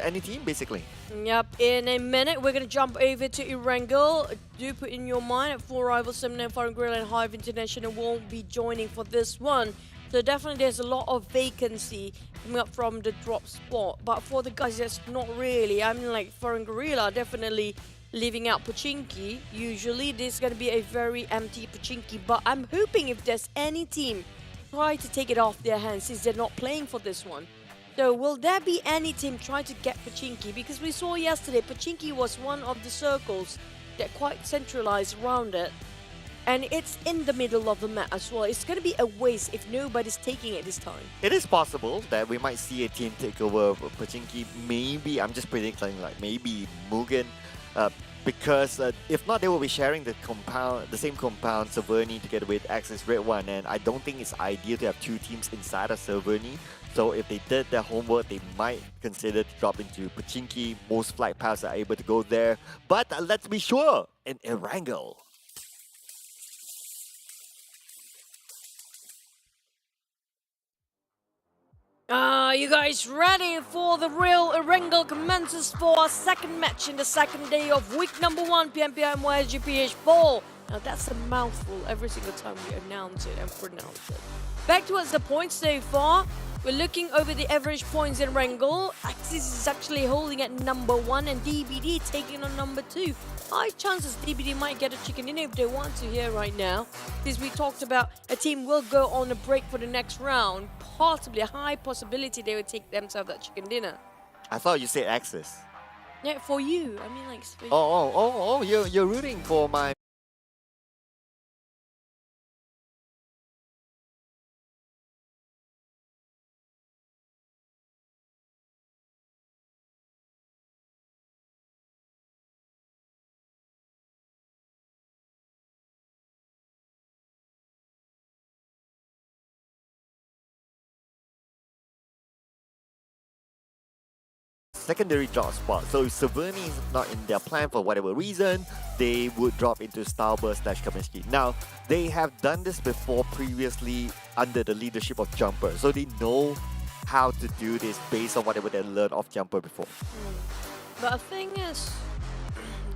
any team basically. Yep, in a minute we're going to jump over to Erangel. Do put in your mind that 4 rivals, 7 Farang Guerilla and HYVE International won't be joining for this one. So definitely there's a lot of vacancy coming up from the drop spot. But for the guys that's not really, I mean like Farang Guerilla definitely leaving out Pochinki. Usually this is going to be a very empty Pochinki. But I'm hoping if there's any team try to take it off their hands since they're not playing for this one. So will there be any team trying to get Pochinki? Because we saw yesterday, Pochinki was one of the circles that quite centralized around it. And it's in the middle of the map as well. It's going to be a waste if nobody's taking it this time. It is possible that we might see a team take over Pochinki. Maybe, I'm just predicting like maybe MUGEN. Because if not, they will be sharing the same compound, Severny, together with Axis redONE. And I don't think it's ideal to have 2 teams inside of Severny. So if they did their homework, they might consider to drop into Pochinki. Most flight paths are able to go there. But let's be sure, in Erangel. Are you guys ready for the real Erangel commences for our second match in the second day of week number 1 PMPL MYSGPH 4? Now that's a mouthful every single time we announce it and pronounce it. Back towards the points so far. We're looking over the average points in Erangel. Axis is actually holding at number 1 and DBD taking on number 2. High chances DBD might get a chicken dinner if they want to here right now. Since we talked about a team will go on a break for the next round, possibly a high possibility they would take themselves that chicken dinner. I thought you said Axis. Yeah, for you. I mean like... Oh, you're rooting for my... secondary drop spot. So if Severny is not in their plan for whatever reason, they would drop into Starburst/Kaminsky. Now, they have done this before previously under the leadership of Jumper. So they know how to do this based on whatever they learned of Jumper before. But the thing is,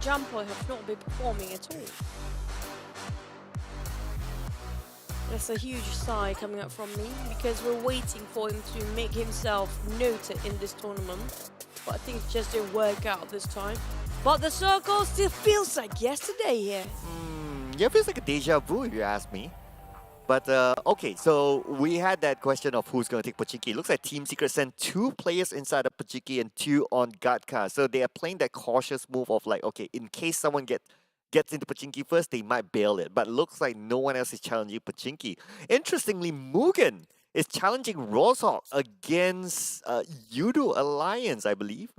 Jumper have not been performing at all. That's a huge sigh coming up from me because we're waiting for him to make himself noted in this tournament. But I think it just didn't work out this time. But the circle still feels like yesterday here. Yeah, it feels like a deja vu if you ask me. But okay, so we had that question of who's going to take Pachinki. It looks like Team Secret sent 2 players inside of Pachinki and 2 on Gatka. So they are playing that cautious move of like, okay, in case someone gets into Pachinki first, they might bail it. But it looks like no one else is challenging Pachinki. Interestingly, Mugen is challenging Rozhok against Yoodo Alliance, I believe.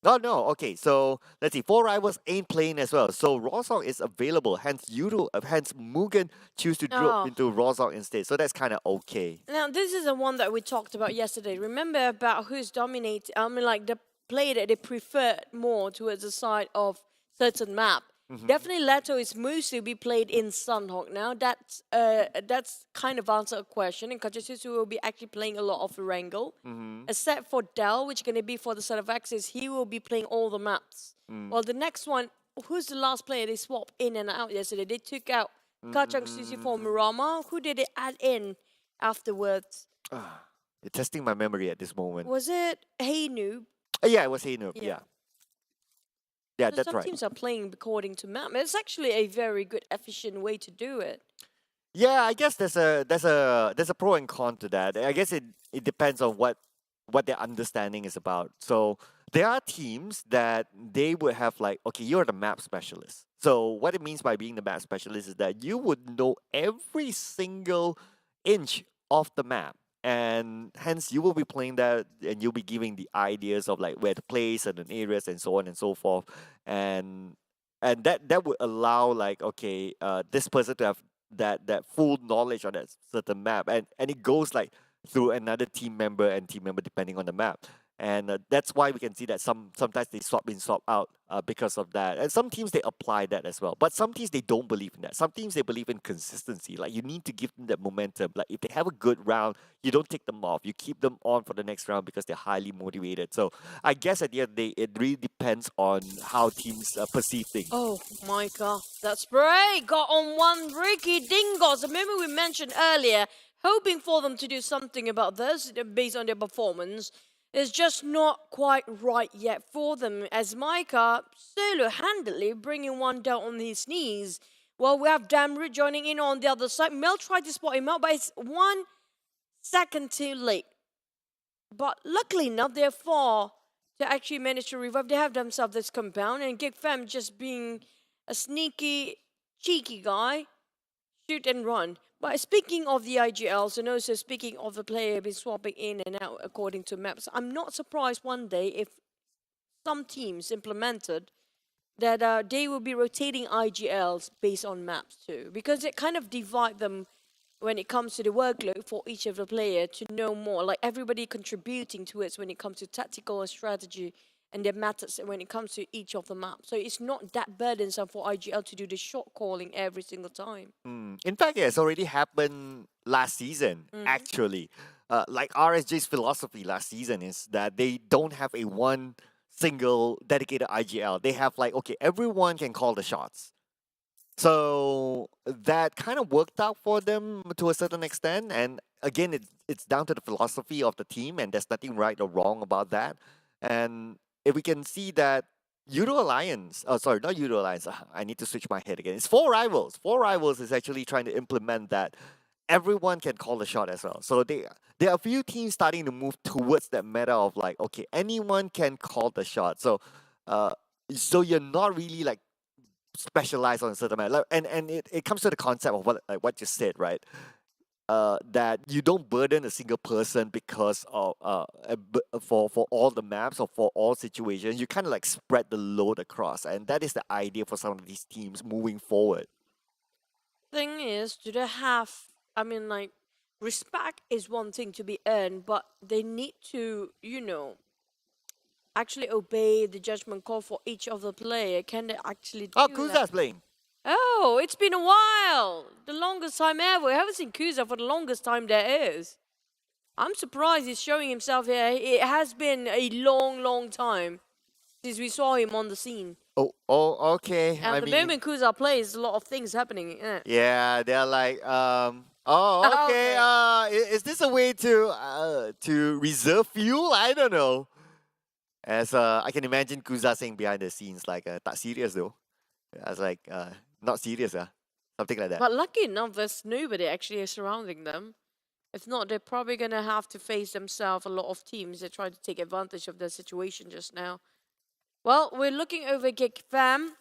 Oh no, okay, so let's see, 4 rivals ain't playing as well. So Rozhok is available, hence Mugen choose to drop into Rozhok instead. So that's kind of okay. Now, this is the one that we talked about yesterday. Remember about who's dominating, I mean, like the play that they prefer more towards the side of certain map. Definitely Leto is mostly be played in Sunhawk now. That's kind of answer a question. And Kajasu will be actually playing a lot of Erangel. Except for Del, which is going to be for the side of Axis, he will be playing all the maps. Well, the next one, who's the last player they swapped in and out yesterday? They took out Kachang Susi for Murama. Who did they add in afterwards? You're testing my memory at this moment. Was it Hey Noob? Yeah, it was Hey Noob, yeah. Yeah, So that's some right. teams are playing according to map. It's actually a very good, efficient way to do it. Yeah, I guess there's a pro and con to that. I guess it depends on what their understanding is about. So there are teams that they would have like, okay, you're the map specialist. So what it means by being the map specialist is that you would know every single inch of the map. And hence you will be playing that and you'll be giving the ideas of like where to place certain areas and so on and so forth. And that would allow like, okay, this person to have that full knowledge on that certain map. And it goes like through another team member depending on the map. And that's why we can see that sometimes they swap in, swap out because of that. And some teams, they apply that as well. But some teams, they don't believe in that. Some teams, they believe in consistency. Like, you need to give them that momentum. Like, if they have a good round, you don't take them off. You keep them on for the next round because they're highly motivated. So, I guess at the end of the day, it really depends on how teams perceive things. Oh my god, that spray got on one Ricky Dingoz. Remember we mentioned earlier, hoping for them to do something about this based on their performance. It's just not quite right yet for them, as Micah solo-handedly bringing one down on his knees. Well, we have Damroot joining in on the other side. Mel tried to spot him out, but it's 1 second too late. But luckily enough, they're far to actually manage to revive. They have themselves this compound, and GEEK Fam just being a sneaky, cheeky guy, shoot and run. But speaking of the IGLs, and also speaking of the player being swapping in and out according to maps, I'm not surprised one day if some teams implemented that they will be rotating IGLs based on maps too, because it kind of divide them when it comes to the workload for each of the player to know more, like everybody contributing to it when it comes to tactical and strategy and their methods when it comes to each of the maps. So it's not that burdensome for IGL to do the shot calling every single time. In fact, yeah, it's already happened last season, actually. Like RSJ's philosophy last season is that they don't have a one single dedicated IGL. They have like, okay, everyone can call the shots. So that kind of worked out for them to a certain extent. And again, it's down to the philosophy of the team, and there's nothing right or wrong about that. And if we can see that Yoodo Alliance, oh sorry, not Yoodo Alliance, I need to switch my head again. It's 4 Rivals. 4 Rivals is actually trying to implement that everyone can call the shot as well. So there are a few teams starting to move towards that meta of like, okay, anyone can call the shot. So so you're not really like specialized on a certain meta. And it comes to the concept of what you said, right? That you don't burden a single person because of for all the maps or for all situations. You kind of like spread the load across, and that is the idea for some of these teams moving forward. Thing is, do they have? I mean, like, respect is one thing to be earned, but they need to, actually obey the judgment call for each of the player. Can they actually do Oh, that? Kuza's playing. Oh, it's been a while. The longest time ever. We haven't seen Kuza for the longest time there is. I'm surprised he's showing himself here. It has been a long, long time. since we saw him on the scene. Oh, okay. At I the mean, moment Kuza plays, a lot of things happening. Yeah. yeah, they're like, okay. Okay. Is this a way to reserve fuel? I don't know. As I can imagine Kuza saying behind the scenes like, "Tak serious though." I was like, not serious, something like that. But lucky enough, there's nobody actually surrounding them. If not, they're probably gonna have to face themselves a lot of teams that try to take advantage of the situation just now. Well, we're looking over GEEK Fam,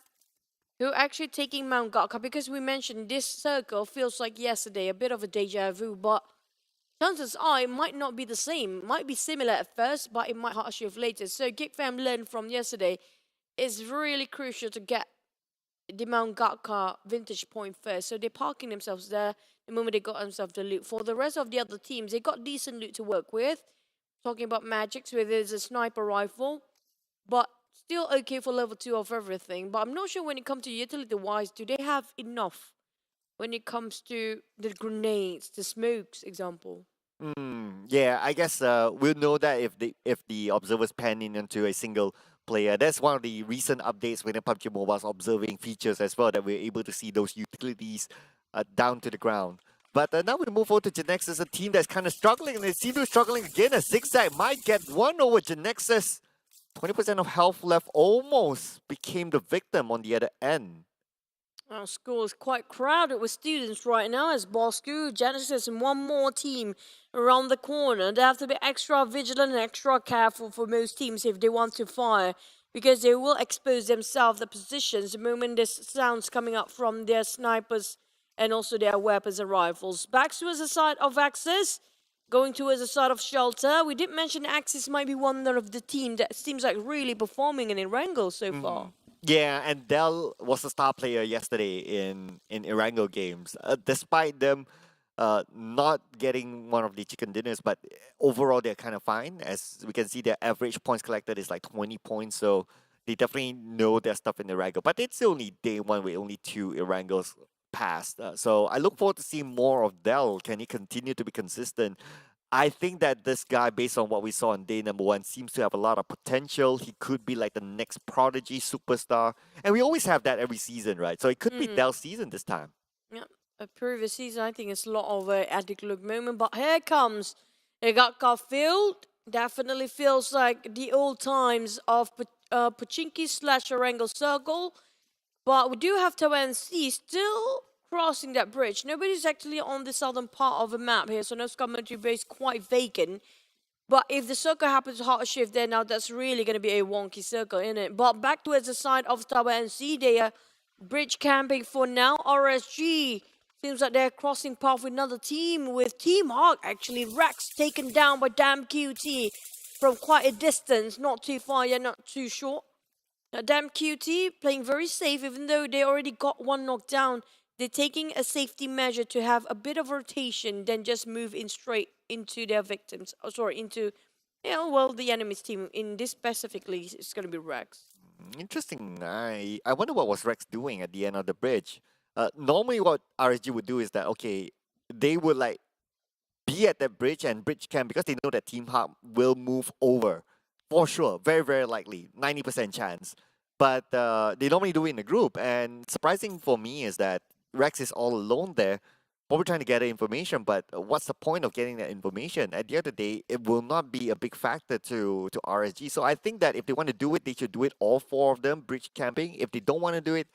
who actually taking Mount Gaka because we mentioned this circle feels like yesterday, a bit of a deja vu, but chances are it might not be the same. Might be similar at first, but it might hard shift later. So GEEK Fam learned from yesterday. It's really crucial to get the Mount Gaka vintage point first. So they're parking themselves there the moment they got themselves the loot. For the rest of the other teams, they got decent loot to work with. Talking about Magics, where there's a sniper rifle, but still okay for level 2 of everything. But I'm not sure when it comes to utility-wise, do they have enough when it comes to the grenades, the smokes, example? Yeah, I guess we'll know that if the observers pan in into a single player. That's one of the recent updates within PUBG Mobile's observing features as well, that we're able to see those utilities down to the ground. But now we move on to Genexus, a team that's kind of struggling, and they seem to be struggling again as Zigzag might get one over Genexus. 20% of health left, almost became the victim on the other end. Our school is quite crowded with students right now as Bosskurr, Genexus, and one more team around the corner. They have to be extra vigilant and extra careful for most teams if they want to fire, because they will expose themselves, the positions, the moment there's sounds coming up from their snipers and also their weapons and rifles. Back towards the side of Axis, going towards the side of Shelter. We did mention Axis might be one of the team that seems like really performing in Erangel so far. Yeah, and Dell was a star player yesterday in Erangel games. Despite them not getting one of the chicken dinners, but overall they're kind of fine. As we can see, their average points collected is like 20 points, so they definitely know their stuff in Erangel. But it's only day one with only 2 Erangels passed. So I look forward to seeing more of Dell. Can he continue to be consistent? I think that this guy, based on what we saw on day number 1, seems to have a lot of potential. He could be like the next prodigy superstar. And we always have that every season, right? So it could be Dell's season this time. Yeah, a previous season, I think it's a lot of addict look moment. But here comes Gaka Field. Definitely feels like the old times of Pachinki / Erangel Circle. But we do have Tabah NSEA still crossing that bridge. Nobody's actually on the southern part of the map here, so no commentary base quite vacant. But if the circle happens to hard shift there now, that's really going to be a wonky circle, isn't it? But back towards the side of Tabah NSEA, they are bridge camping for now. RSG seems like they're crossing path with another team, with Team Hawk actually. Rex taken down by Damn QT from quite a distance, not too far yet, not too short. Now, Damn QT playing very safe, even though they already got one knocked down. They're taking a safety measure to have a bit of rotation, then just move in straight into their victims. Oh, sorry, into, the enemy's team. In this specifically, it's going to be Rex. Interesting. I wonder what was Rex doing at the end of the bridge. Normally what RSG would do is that, okay, they would like be at that bridge and bridge camp because they know that Team Hawk will move over. For sure. Very, very likely. 90% chance. But they normally do it in a group. And surprising for me is that Rex is all alone there, probably trying to gather information, but what's the point of getting that information? At the end of the day, it will not be a big factor to RSG. So I think that if they want to do it, they should do it, all 4 of them, bridge camping. If they don't want to do it,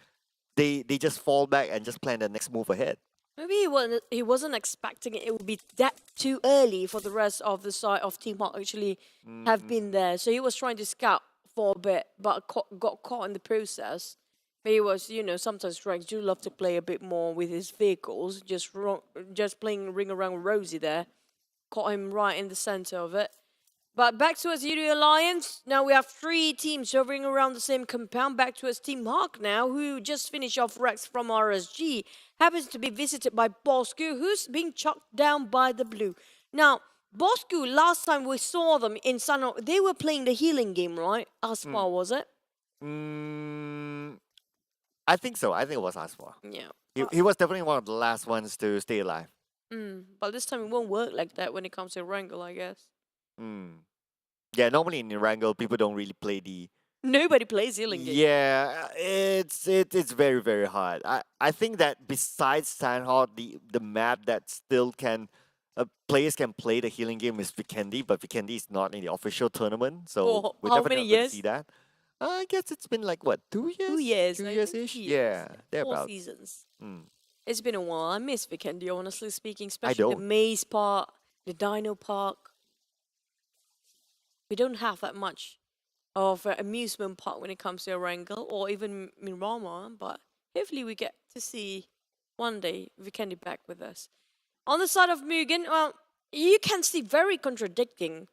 they just fall back and just plan the next move ahead. Maybe he wasn't expecting it would be that too early for the rest of the side of Team Hawk actually have been there. So he was trying to scout for a bit, but got caught in the process. He was, sometimes Rex do love to play a bit more with his vehicles, just playing ring around Rosie there. Caught him right in the center of it. But back towards Yoodo Alliance. Now we have 3 teams hovering around the same compound. Back towards Team Hawk now, who just finished off Rex from RSG. Happens to be visited by Bosskurr, who's being chucked down by the blue. Now, Bosskurr, last time we saw them in Sun, they were playing the healing game, right? Aspa, was it? I think so. I think it was Aswa. Yeah. He was definitely one of the last ones to stay alive. But this time it won't work like that when it comes to Erangel, I guess. Yeah, normally in Erangel, people don't really play the Nobody plays healing game. Yeah, it's very very hard. I think that besides Sandhawk, the map that still can players can play the healing game is Vikendi, but Vikendi is not in the official tournament, so For we're how definitely many not going to years? see that. I guess it's been like what 2 years? 2 years. 2 I years think ish. 2 Yeah, years. 4 thereabouts. seasons. Mm. It's been a while. I miss Vikendi, honestly speaking, I especially the don't. maze park, the dino park. We don't have that much of an amusement park when it comes to Erangel or even Miramar, but hopefully we get to see one day Vikendi back with us. On the side of Mugen, well, you can see very contradicting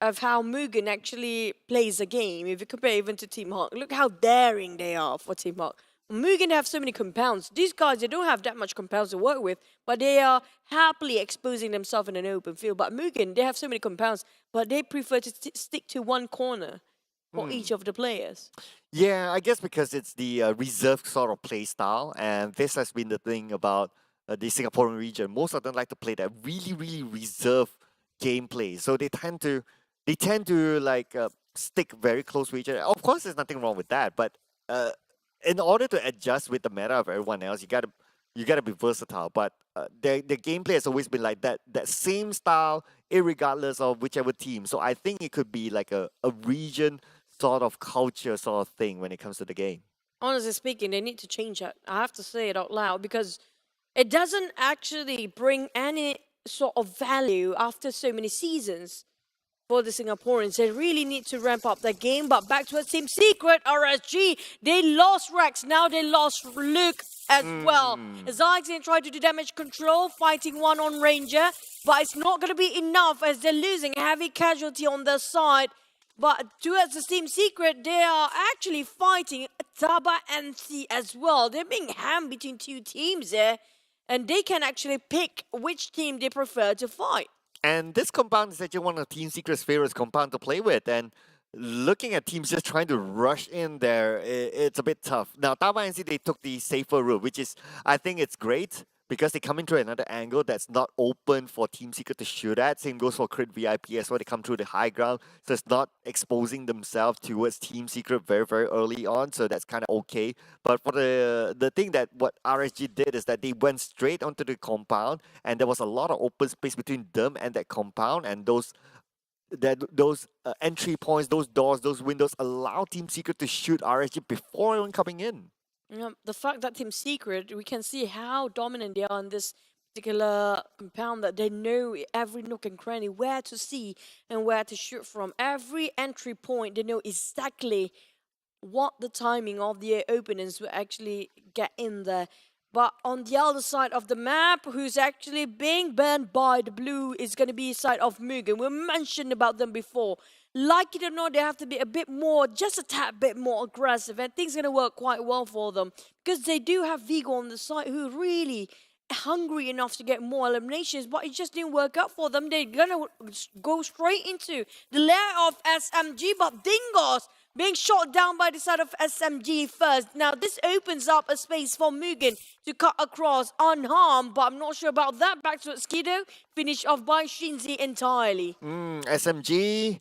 of how Mugen actually plays a game if you compare even to Team Hawk. Look how daring they are for Team Hawk. Mugen have so many compounds. These guys, they don't have that much compounds to work with, but they are happily exposing themselves in an open field. But Mugen, they have so many compounds, but they prefer to stick to one corner for each of the players. Yeah, I guess because it's the reserved sort of play style, and this has been the thing about the Singaporean region. Most of them like to play that really reserved gameplay, so they tend to like stick very close to each other. Of course, there's nothing wrong with that, but in order to adjust with the meta of everyone else, you gotta be versatile. But the gameplay has always been like that same style, irregardless of whichever team. So I think it could be like a region sort of culture sort of thing when it comes to the game. Honestly speaking, they need to change that. I have to say it out loud because it doesn't actually bring any sort of value after so many seasons for the Singaporeans. They really need to ramp up their game. But back to a Team Secret, RSG, they lost Rex. Now they lost Luke as well. Zyxin tried to do damage control, fighting one on Ranger, but it's not going to be enough as they're losing heavy casualty on their side. But towards the Team Secret, they are actually fighting Tabah NSEA as well. They're being hammed between two teams there, and they can actually pick which team they prefer to fight. And this compound is actually one of Team Secret's favorite compound to play with. And looking at teams just trying to rush in there, it's a bit tough. Now, Tabah NSEA, they took the safer route, which is, I think it's great because they come into another angle that's not open for Team Secret to shoot at. Same goes for Crit VIP as well. They come through the high ground, so it's not exposing themselves towards Team Secret very early on, so that's kind of okay. But for the thing that what RSG did is that they went straight onto the compound, and there was a lot of open space between them and that compound, and those entry points, those doors, those windows allow Team Secret to shoot RSG before even coming in. The fact that Team Secret, we can see how dominant they are in this particular compound, that they know every nook and cranny, where to see and where to shoot from. Every entry point, they know exactly what the timing of the openings will actually get in there. But on the other side of the map, who's actually being banned by the blue is going to be side of Mugen. We mentioned about them before. Like it or not, they have to be a bit more, just a tad bit more aggressive, and things are going to work quite well for them because they do have Vigo on the side who are really hungry enough to get more eliminations, but it just didn't work out for them. They're going to go straight into the lair of SMG, but Dingoz being shot down by the side of SMG first. Now, this opens up a space for Mugen to cut across unharmed, but I'm not sure about that. Back to Skido, finished off by Shinzi entirely. SMG,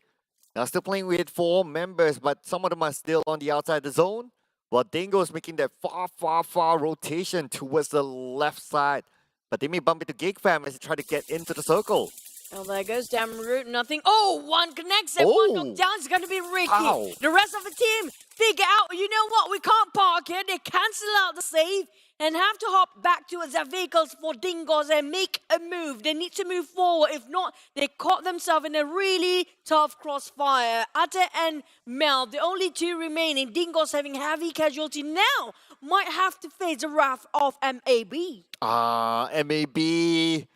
now still playing with 4 members, but some of them are still on the outside the zone. While Dingoz making that far rotation towards the left side. But they may bump into GEEK fam as they try to get into the circle. Oh, there goes down route, nothing. Oh, one connects and one knockdown is going to be Ricky. Ow. The rest of the team figure out, you know what, we can't park here. They cancel out the save and have to hop back to their vehicles for Dingoz and make a move. They need to move forward. If not, they caught themselves in a really tough crossfire. Ate and Mel, the only 2 remaining. Dingoz having heavy casualty now might have to face the wrath of MAB. MAB.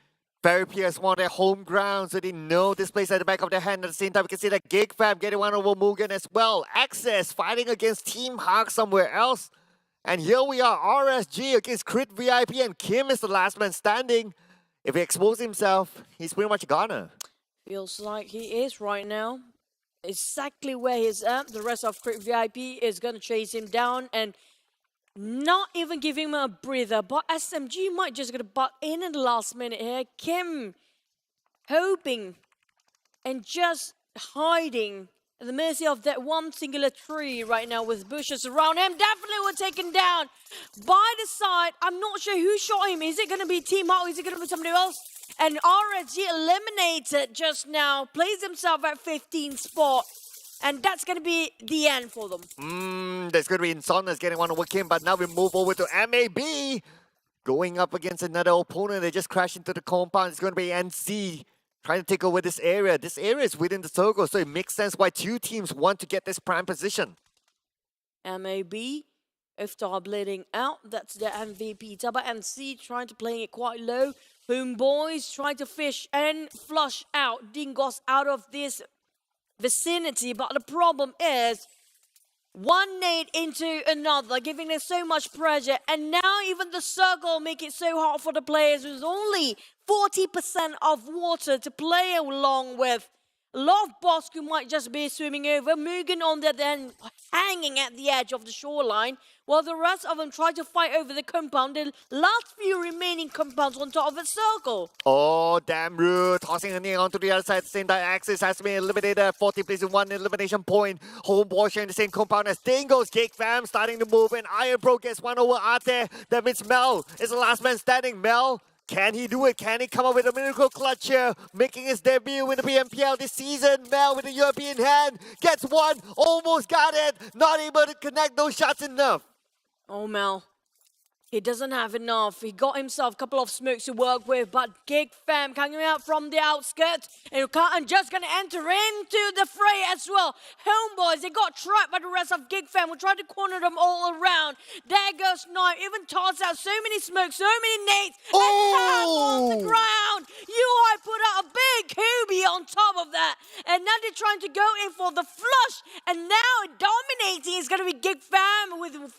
Very Pierce want their home ground, so they know this place at the back of their hand. At the same time, we can see that GEEK fam getting one over Mugen as well. Access fighting against Team Hawk somewhere else. And here we are, RSG against Crit VIP, and Kim is the last man standing. If he exposes himself, he's pretty much a goner. Feels like he is right now. Exactly where he's at. The rest of Crit VIP is going to chase him down and not even give him a breather. But SMG might just going to butt in the last minute here. Kim hoping and just hiding at the mercy of that one singular tree right now with bushes around him. Definitely were taken down by the side. I'm not sure who shot him. Is it going to be Team Hawk? Is it going to be somebody else? And RSG eliminated just now, placed himself at 15th spot. And that's going to be the end for them. There's going to be Insomnia's getting one over Kim, but now we move over to MAB. Going up against another opponent. They just crashed into the compound. It's going to be NC trying to take over this area. This area is within the circle, so it makes sense why two teams want to get this prime position. MAB, Iftar bleeding out. That's the MVP. Tabah NSEA trying to play it quite low. HomeBois trying to fish and flush out Dingoz out of this vicinity. But the problem is, one nade into another, giving them so much pressure. And now even the circle make it so hard for the players. There's only 40% of water to play along with. A lot of Bosskurr might just be swimming over. MUGEN on the then hanging at the edge of the shoreline, while the rest of them try to fight over the compound. The last few remaining compounds on top of the circle. Oh, damn rude. Tossing a knee onto the other side. The same Axis has been eliminated. 40 plays in one elimination point. HomeBois sharing the same compound as Dingoz. GEEK fam starting to move in. Iron Pro gets one over Ate. That means Mel is the last man standing. Mel, can he do it? Can he come up with a miracle clutch here? Making his debut in the PMPL this season. Mel with a European hand. Gets one. Almost got it. Not able to connect those shots enough. Oh, Mel. He doesn't have enough. He got himself a couple of smokes to work with, but GEEK fam coming out from the outskirts and just going to enter into the fray as well. HomeBois, they got trapped by the rest of GEEK fam. We tried to corner them all around. There goes Knife, even tossed out so many smokes, so many nades, and on the ground. UI put out a big Hubie on top of that, and now they're trying to go in for the flush, and now dominating is going to be GEEK fam with 5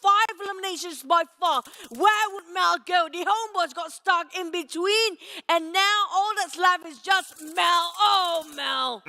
eliminations by far. Where would Mel go? The HomeBois got stuck in between, and now all that's left is just Mel. Oh, Mel.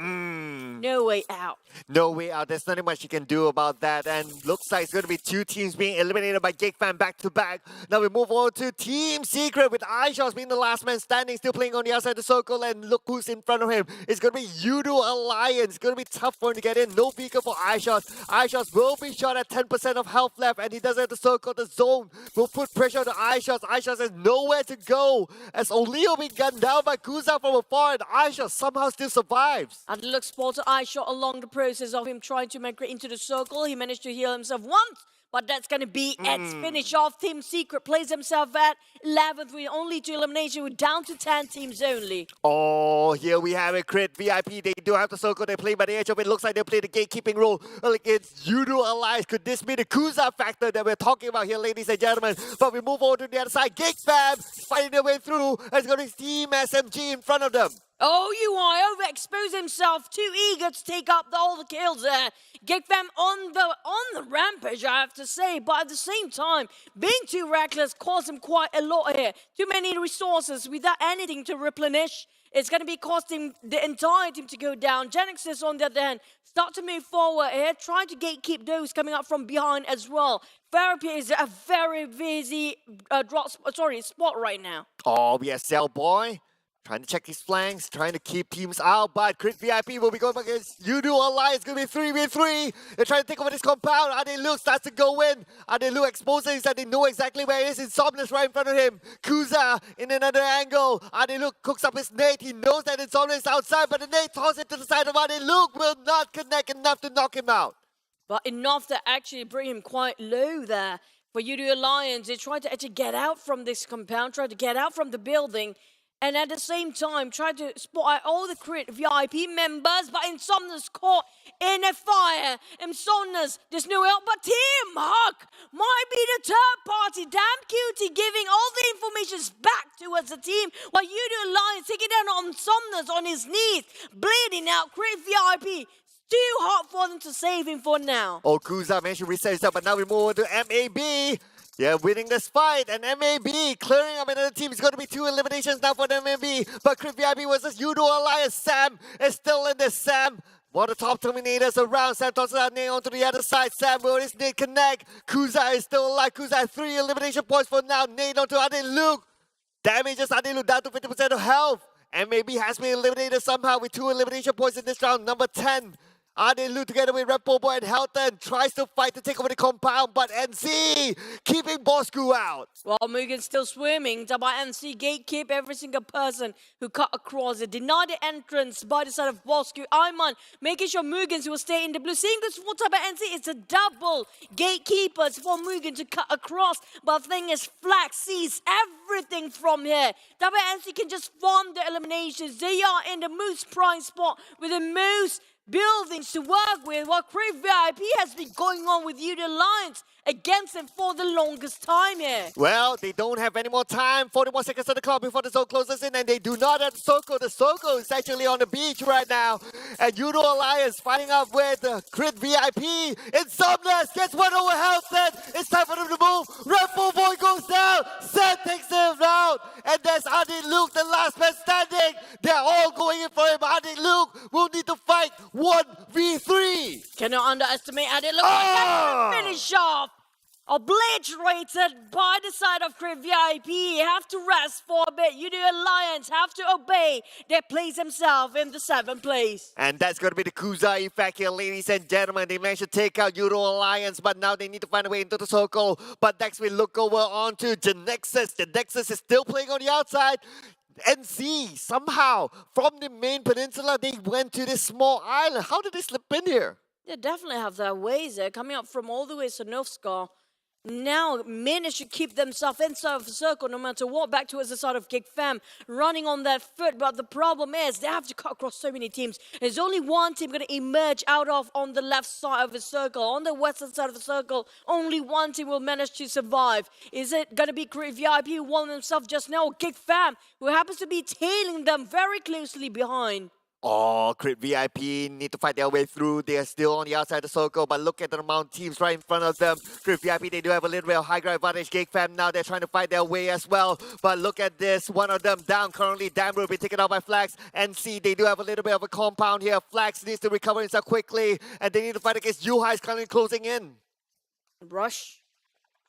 No way out. No way out. There's nothing much you can do about that. And looks like it's going to be two teams being eliminated by GEEK fam back to back. Now we move on to Team Secret with iShots being the last man standing, still playing on the outside of the circle. And look who's in front of him. It's going to be Yoodo Alliance. It's going to be tough for him to get in. No beacon for iShots. iShots will be shot at 10% of health left, and he doesn't have the circle. The zone will put pressure on the iShots. iShots has nowhere to go as O'Leo being gunned down by Kuza from afar, and iShots somehow still survives. And look, spotted iShot along the process of him trying to migrate into the circle. He managed to heal himself once, but that's going to be its finish off. Team Secret plays himself at 11th with only 2 eliminations. We're down to 10 teams only. Oh, here we have it. Crit VIP. They do have the circle. They play by the edge of it. Looks like they play the gatekeeping role against Yoodo Alliance. Could this be the Kuza factor that we're talking about here, ladies and gentlemen? But we move on to the other side. GEEK fam fighting their way through. And it's going to be Team SMG in front of them. Oh, UI overexposed himself, too eager to take up all the kills there. GEEK fam on the rampage, I have to say, but at the same time, being too reckless cost him quite a lot here. Too many resources without anything to replenish. It's going to be costing the entire team to go down. Genexus, on the other hand, start to move forward here, trying to gatekeep those coming up from behind as well. Therapy is a very busy spot right now. Oh, we have Cell Boy trying to check his flanks, trying to keep teams out, but Crit VIP will be going against Yoodo Alliance. It's going to be 3v3. They're trying to take over this compound. Adeluk starts to go in. Adeluk exposes that they know exactly where it is. Insomnia's right in front of him. Kuza in another angle. Adeluk cooks up his nade. He knows that Insomnia is outside, but the nade tosses it to the side of Adeluk. Will not connect enough to knock him out. But enough to actually bring him quite low there. For Yoodo Alliance, they tried to actually get out from this compound, tried to get out from the building, and at the same time, try to spot out all the Crit VIP members, but Insomnia's caught in a fire. Insomnia's, there's no help, but Team Huck might be the third party. Damn cutie, giving all the information back towards the team, while Yoodo Alliance taking down on Insomnia's on his knees, bleeding out. Crit VIP, too hot for them to save him for now. Oh, Kuza managed to reset himself, but now we move on to MAB. Yeah, winning this fight, and MAB clearing up another team. It's going to be 2 eliminations now for the MAB. But Crit VIP versus Yoodo Alliance. Sam is still in this. Sam, one of the top terminators around. Sam tosses out nade onto the other side. Sam will his nade connect. Kuza is still alive. Kuza has 3 elimination points for now. Nade onto Adeluk. Damages Adeluk down to 50% of health. MAB has been eliminated somehow with 2 elimination points in this round. Number 10. Adelu together with HomeBois and Helton tries to fight to take over the compound, but NC keeping Bosskurr out. Well, Mugen's still swimming. Tabah NSEA gatekeep every single person who cut across it. Deny the entrance by the side of Bosskurr. Ayman making sure Mugens will stay in the blue. Seeing this for Tabah NSEA, it's a double gatekeepers for Mugen to cut across. But the thing is, Flag sees everything from here. Tabah NSEA can just farm the eliminations. They are in the most prime spot with the most buildings to work with, while Crave VIP has been going on with Yoodo Alliance against them for the longest time here. Well, they don't have any more time. 40 more seconds on the clock before the zone closes in, and they do not have Soko. The Soko is actually on the beach right now. And Yoodo Alliance fighting up with Crit VIP. Insomniacs gets one over Helton. It's time for them to move. HomeBois goes down. Seth takes him out. And there's Adi Luke, the last man standing. They're all going in for him. Adi Luke will need to fight 1v3. Cannot underestimate Adil. Look at that finish off. Obliterated by the side of Crave VIP. Have to rest for a bit. Yoodo Alliance have to obey. They place themselves in the 7th place. And that's going to be the Kuza effect here, ladies and gentlemen. They managed to take out Yoodo Alliance, but now they need to find a way into the circle. But next we look over onto Genexus. Genexus is still playing on the outside. NC, somehow, from the main peninsula, they went to this small island. How did they slip in here? They definitely have their ways there. Coming up from all the way to Northscar. Now manage to keep themselves inside of the circle no matter what, back towards the side of GEEK Fam, running on that foot. But the problem is they have to cut across so many teams. There's only one team going to emerge out of on the left side of the circle. On the western side of the circle, only one team will manage to survive. Is it going to be Crit VIP who won themselves just now, or GEEK Fam, who happens to be tailing them very closely behind? Oh, Crit VIP need to fight their way through. They are still on the outside of the circle, but look at the amount of teams right in front of them. Crit VIP, they do have a little bit of high ground advantage. GEEK Fam now, they're trying to fight their way as well. But look at this, one of them down currently. Damn will be taken out by Flags. NC, they do have a little bit of a compound here. Flags needs to recover himself quickly, and they need to fight against HYVE currently closing in. Rush.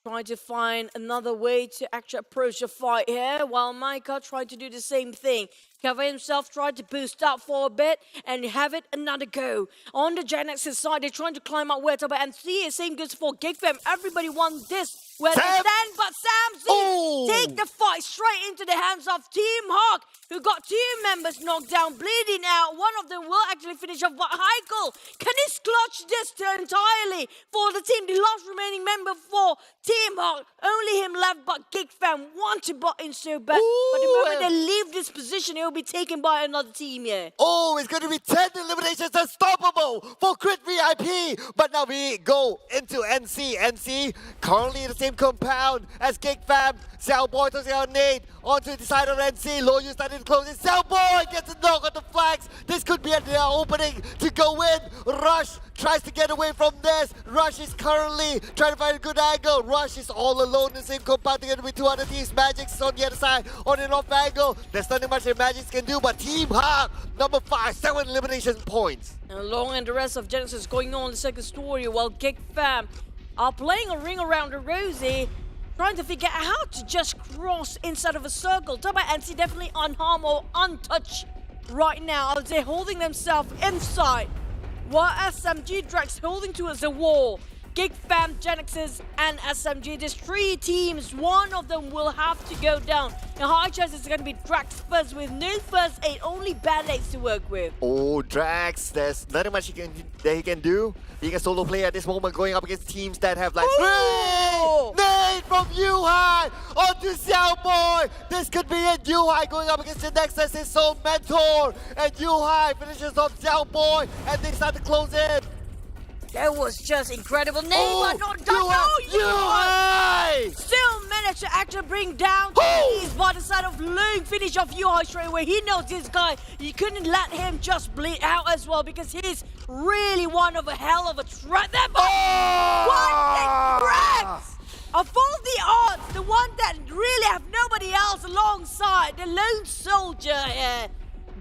Trying to find another way to actually approach the fight here, while Micah tried to do the same thing. Kevin himself tried to boost up for a bit and have it another go. On the Genexus side, they're trying to climb up where Tabah NSEA. Same goes for GEEK Fam. Everybody wants this where they stand, but Samsey take the fight straight into the hands of Team Hawk, who got 2 members knocked down, bleeding out. One of them will actually finish off, but Heikel, can he clutch this entirely for the team? The last remaining member for Team Hawk, only him left, but GEEK Fam want to butt in so bad. But the moment they leave this position, it will be taken by another team here. Oh, it's going to be 10 eliminations, unstoppable for Crit VIP. But now we go into NC. NC currently in the same compound as GEEK Fam. HomeBois tossing out Nate onto the side of NC. Loyu starting to close it. HomeBois gets a knock on the Flags. This could be their opening to go in. Rush tries to get away from this. Rush is currently trying to find a good angle. Rush is all alone in the same compound together with 2 other teams. Magix is on the other side on an off angle. There's nothing much that Magix can do, but Team Hawk, number 5, 7 elimination points. And along and the rest of Genexus going on in the second story, while GEEK Fam are playing a ring around the rosy, trying to figure out how to just cross inside of a circle. Tabah NSEA definitely unharmed or untouched right now. They're holding themselves inside, while SMG Drax holding towards the wall. GEEK Fam, Genexus, and SMG. There's 3 teams. One of them will have to go down. And high chance it's going to be Drax first with no first aid, only band-aids to work with. Oh, Drax, there's nothing much he can do. He can solo play at this moment, going up against teams that have like Nate from HYVE onto HomeBois. This could be it. HYVE going up against Genexus, his own mentor. And HYVE finishes off HomeBois, and they start to close in. That was just incredible. Neymar not done. HYVE still managed to actually bring down Keys by the side of Luke. Finish off HYVE straight away. He knows this guy. You couldn't let him just bleed out as well, because he's really one of a hell of a threat. One thing, Drax! Of all the odds, the one that really have nobody else alongside, the lone soldier here,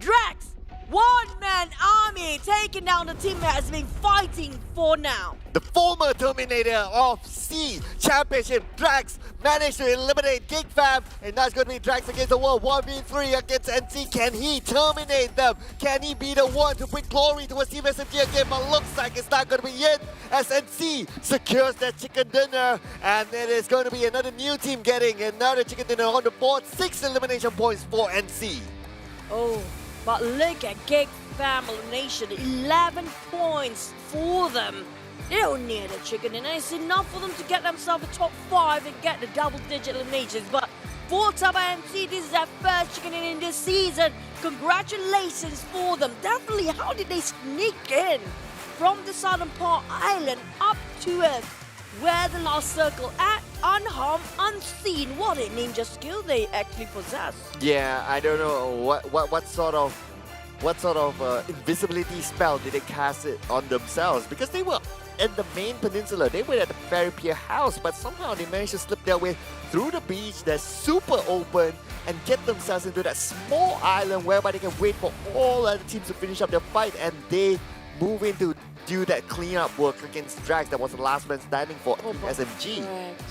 Drax One-man army taking down the team that has been fighting for now. The former Terminator of C Championship, Drax, managed to eliminate GEEK Fam, and that's going to be Drax against the world 1v3 against NC. Can he terminate them? Can he be the one to bring glory to Team SMG again? But looks like it's not going to be it, as NC secures that chicken dinner, and it is going to be another new team getting another chicken dinner on the board. 6 elimination points for NC. Oh, but look at GEEK Fam elimination, 11 points for them. They don't need a chicken dinner. It's enough for them to get themselves a top 5 and get the double-digit eliminations. But for Tabah NSEA, this is their first chicken dinner in this season. Congratulations for them. Definitely, how did they sneak in from the southern part island up to us, where the last circle at, unharmed, unseen? What a ninja skill they actually possess. Yeah, I don't know what sort of invisibility spell did they cast it on themselves, because they were in the main peninsula. They were at the ferry pier house, but somehow they managed to slip their way through the beach that's super open and get themselves into that small island whereby they can wait for all other teams to finish up their fight, and they move in to do that cleanup work against Drax. That was the last man standing for Team SMG. Drax.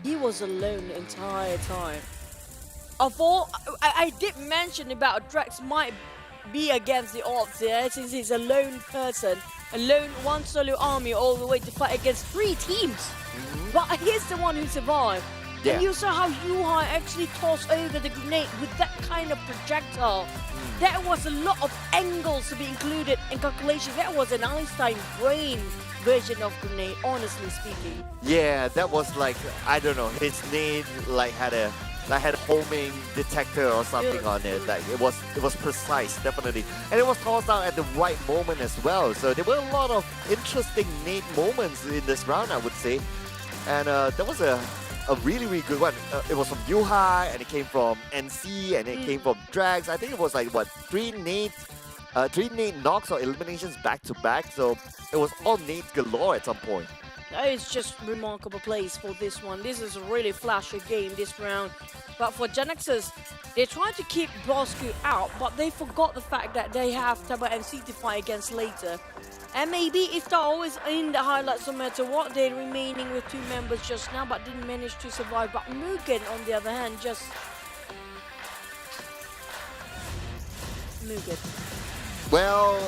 He was alone the entire time. Of all, I did mention about Drax might be against the odds here, since he's a lone person, a lone one solo army all the way to fight against 3 teams. But he's the one who survived. Yeah. And you saw how Yuhai actually tossed over the grenade with that kind of projectile. There was a lot of angles to be included in calculations. That was an Einstein brain version of grenade, honestly speaking. Yeah, that was like, I don't know, his name had a homing detector or something on it. Like it was precise, definitely, and it was tossed out at the right moment as well. So there were a lot of interesting nade moments in this round, I would say, and that was a really, really good one. It was from Yuhai, and it came from NC, and it came from Drax. I think it was like, what, 3 nade knocks or eliminations back to back. So it was all nades galore at some point. It's just remarkable plays for this one. This is a really flashy game this round. But for Genexus, they tried to keep Bosskurr out, but they forgot the fact that they have Tabah NSEA to fight against later. And maybe it's not always in the highlights no matter what. They're remaining with 2 members just now, but didn't manage to survive. But MUGEN, on the other hand, just... MUGEN. Well,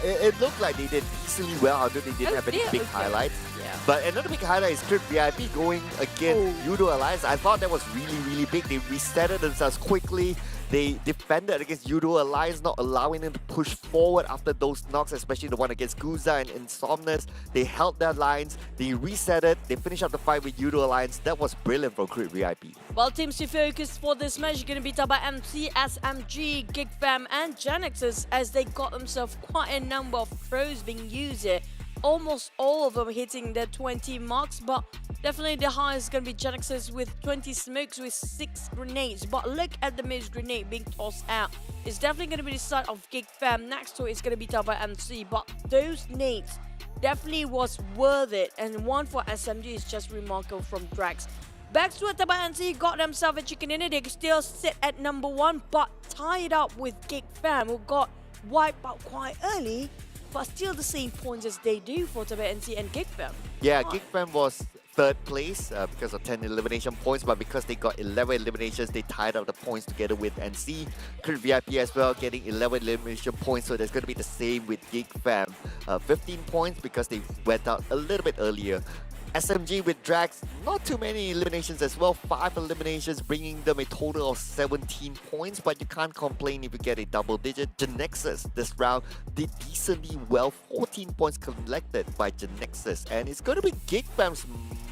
it looked like they did decently well, although they didn't have any big highlights. Yeah. But another big highlight is Crit VIP going against Yoodo Alliance. I thought that was really, really big. They resetted themselves quickly. They defended against Yoodo Alliance, not allowing them to push forward after those knocks, especially the one against Guza and Insomnus. They held their lines, they reset it, they finished up the fight with Yoodo Alliance. That was brilliant from Crit VIP. Well, teams to focus for this match are going to be Tabah NSEA, SMG, GEEK Fam, and Genexus, as they got themselves quite a number of throws being used here. Almost all of them hitting the 20 marks, but definitely the highest is going to be Genexus with 20 smokes with 6 grenades. But look at the missed grenade being tossed out. It's definitely going to be the side of GEEK Fam. Next to it is going to be Tabah NSEA, but those nades definitely was worth it. And one for SMG is just remarkable from Drax. Back to Tabah NSEA got themselves a chicken dinner. They still sit at number 1, but tied up with GEEK Fam, who got wiped out quite early. But still the same points as they do for Tabah NSEA and GEEK Fam. Yeah, GEEK Fam was 3rd place because of 10 elimination points, but because they got 11 eliminations, they tied up the points together with NC. Crit VIP as well, getting 11 elimination points, so there's going to be the same with GEEK Fam. 15 points because they went out a little bit earlier. SMG with Drax, not too many eliminations as well, 5 eliminations, bringing them a total of 17 points, but you can't complain if you get a double digit. Genexus this round did decently well, 14 points collected by Genexus, and it's going to be GEEK Fam's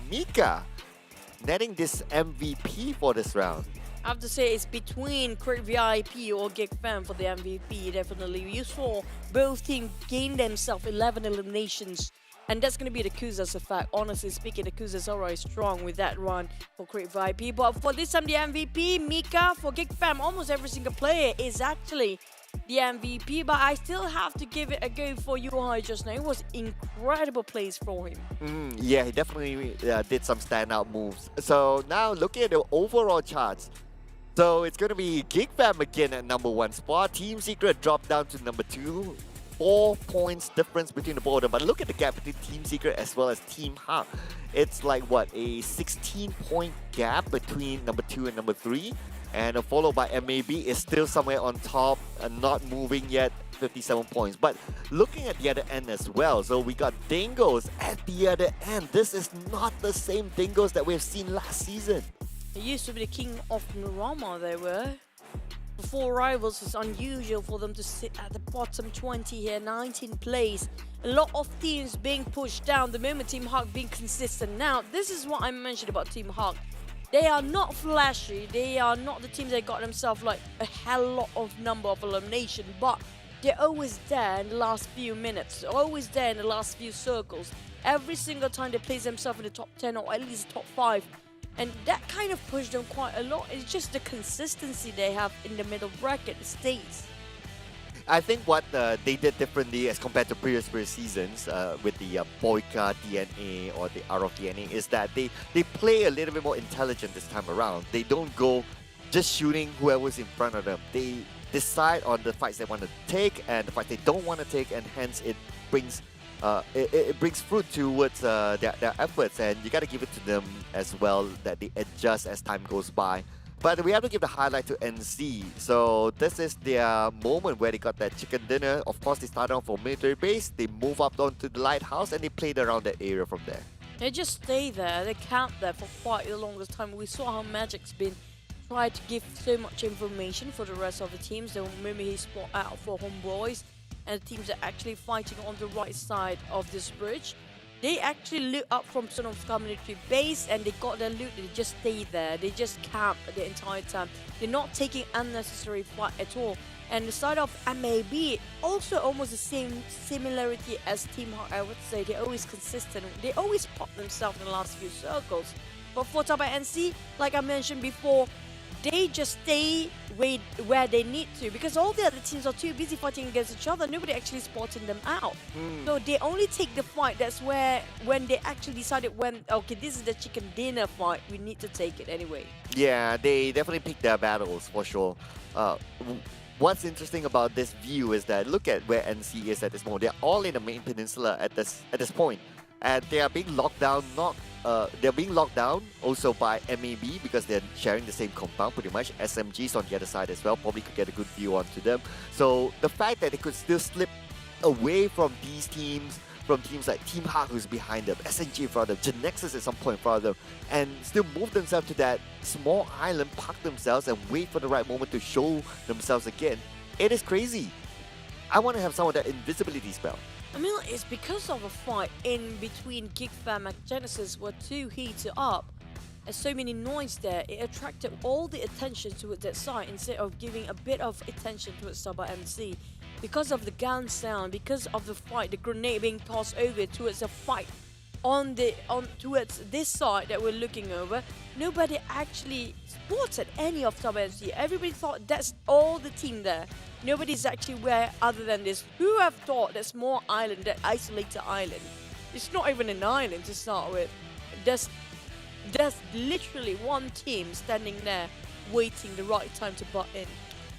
Mika netting this MVP for this round. I have to say it's between Crit VIP or GEEK Fam for the MVP, definitely. You saw both teams gain themselves 11 eliminations. And that's going to be the Kuza's effect. Honestly speaking, the Kuza's already strong with that run for Crit VIP. But for this time, the MVP, Mika, for GEEK Fam, almost every single player is actually the MVP. But I still have to give it a go for Yuhai just now. It was incredible plays for him. Yeah, he definitely did some standout moves. So now looking at the overall charts. So it's going to be GEEK Fam again at number 1 spot. Team Secret dropped down to number 2. 4 points difference between the both of them. But look at the gap between Team Secret as well as Team HYVE. It's like what, a 16-point gap between number 2 and number 3. And followed by MAB is still somewhere on top, not moving yet, 57 points. But looking at the other end as well, so we got Dingoz at the other end. This is not the same Dingoz that we've seen last season. It used to be the king of Miramar, they were. Before rivals, it's unusual for them to sit at the bottom 20 here, 19th place. A lot of teams being pushed down, the moment Team HYVE being consistent. Now, this is what I mentioned about Team HYVE. They are not flashy, they are not the teams that got themselves like a hell lot of number of elimination, but they're always there in the last few minutes, always there in the last few circles. Every single time they place themselves in the top 10 or at least top 5. And that kind of pushed them quite a lot. It's just the consistency they have in the middle bracket stays. I think what they did differently as compared to previous seasons with the Boyka DNA or the RF DNA is that they play a little bit more intelligent this time around. They don't go just shooting whoever's in front of them. They decide on the fights they want to take and the fights they don't want to take, and hence it brings it brings fruit towards their efforts, and you got to give it to them as well that they adjust as time goes by. But we have to give the highlight to NC. So this is their moment where they got that chicken dinner. Of course, they started off from military base, they move up onto the lighthouse, and they played around that area from there. They just stay there, they camp there for quite a longest time. We saw how Magic's been trying to give so much information for the rest of the teams. The moment he spot out for HomeBois, and the teams are actually fighting on the right side of this bridge. They actually loot up from Sonomska military base and they got their loot, they just stay there, they just camp the entire time. They're not taking unnecessary fight at all. And the side of MAB, also almost the same similarity as Team HYVE, I would say. They're always consistent, they always pop themselves in the last few circles. But for Tabah NSEA, like I mentioned before, they just stay where they need to, because all the other teams are too busy fighting against each other. Nobody actually spotting them out. So they only take the fight. That's where when they actually decided okay, this is the chicken dinner fight, we need to take it anyway. Yeah, they definitely pick their battles for sure. What's interesting about this view is that look at where NC is at this moment. They're all in the main peninsula at this point, and they are being locked down. They're being locked down also by MAB because they're sharing the same compound pretty much. SMGs on the other side as well, probably could get a good view onto them. So the fact that they could still slip away from these teams, from teams like Team HYVE who's behind them, SNG in front of them, Genexus at some point in front of them, and still move themselves to that small island, park themselves and wait for the right moment to show themselves again. It is crazy. I want to have some of that invisibility spell. I mean, it's because of a fight in between GEEK Fam and Genexus were too heated up. And so many noise there, it attracted all the attention towards that side instead of giving a bit of attention towards Tabah NSEA. Because of the gun sound, because of the fight, the grenade being tossed over towards a fight towards this side that we're looking over, nobody actually spotted any of Tabah NSEA. Everybody thought that's all the team there. Nobody's actually where other than this. Who have thought that small island, that isolated island? It's not even an island to start with. There's literally one team standing there waiting the right time to butt in.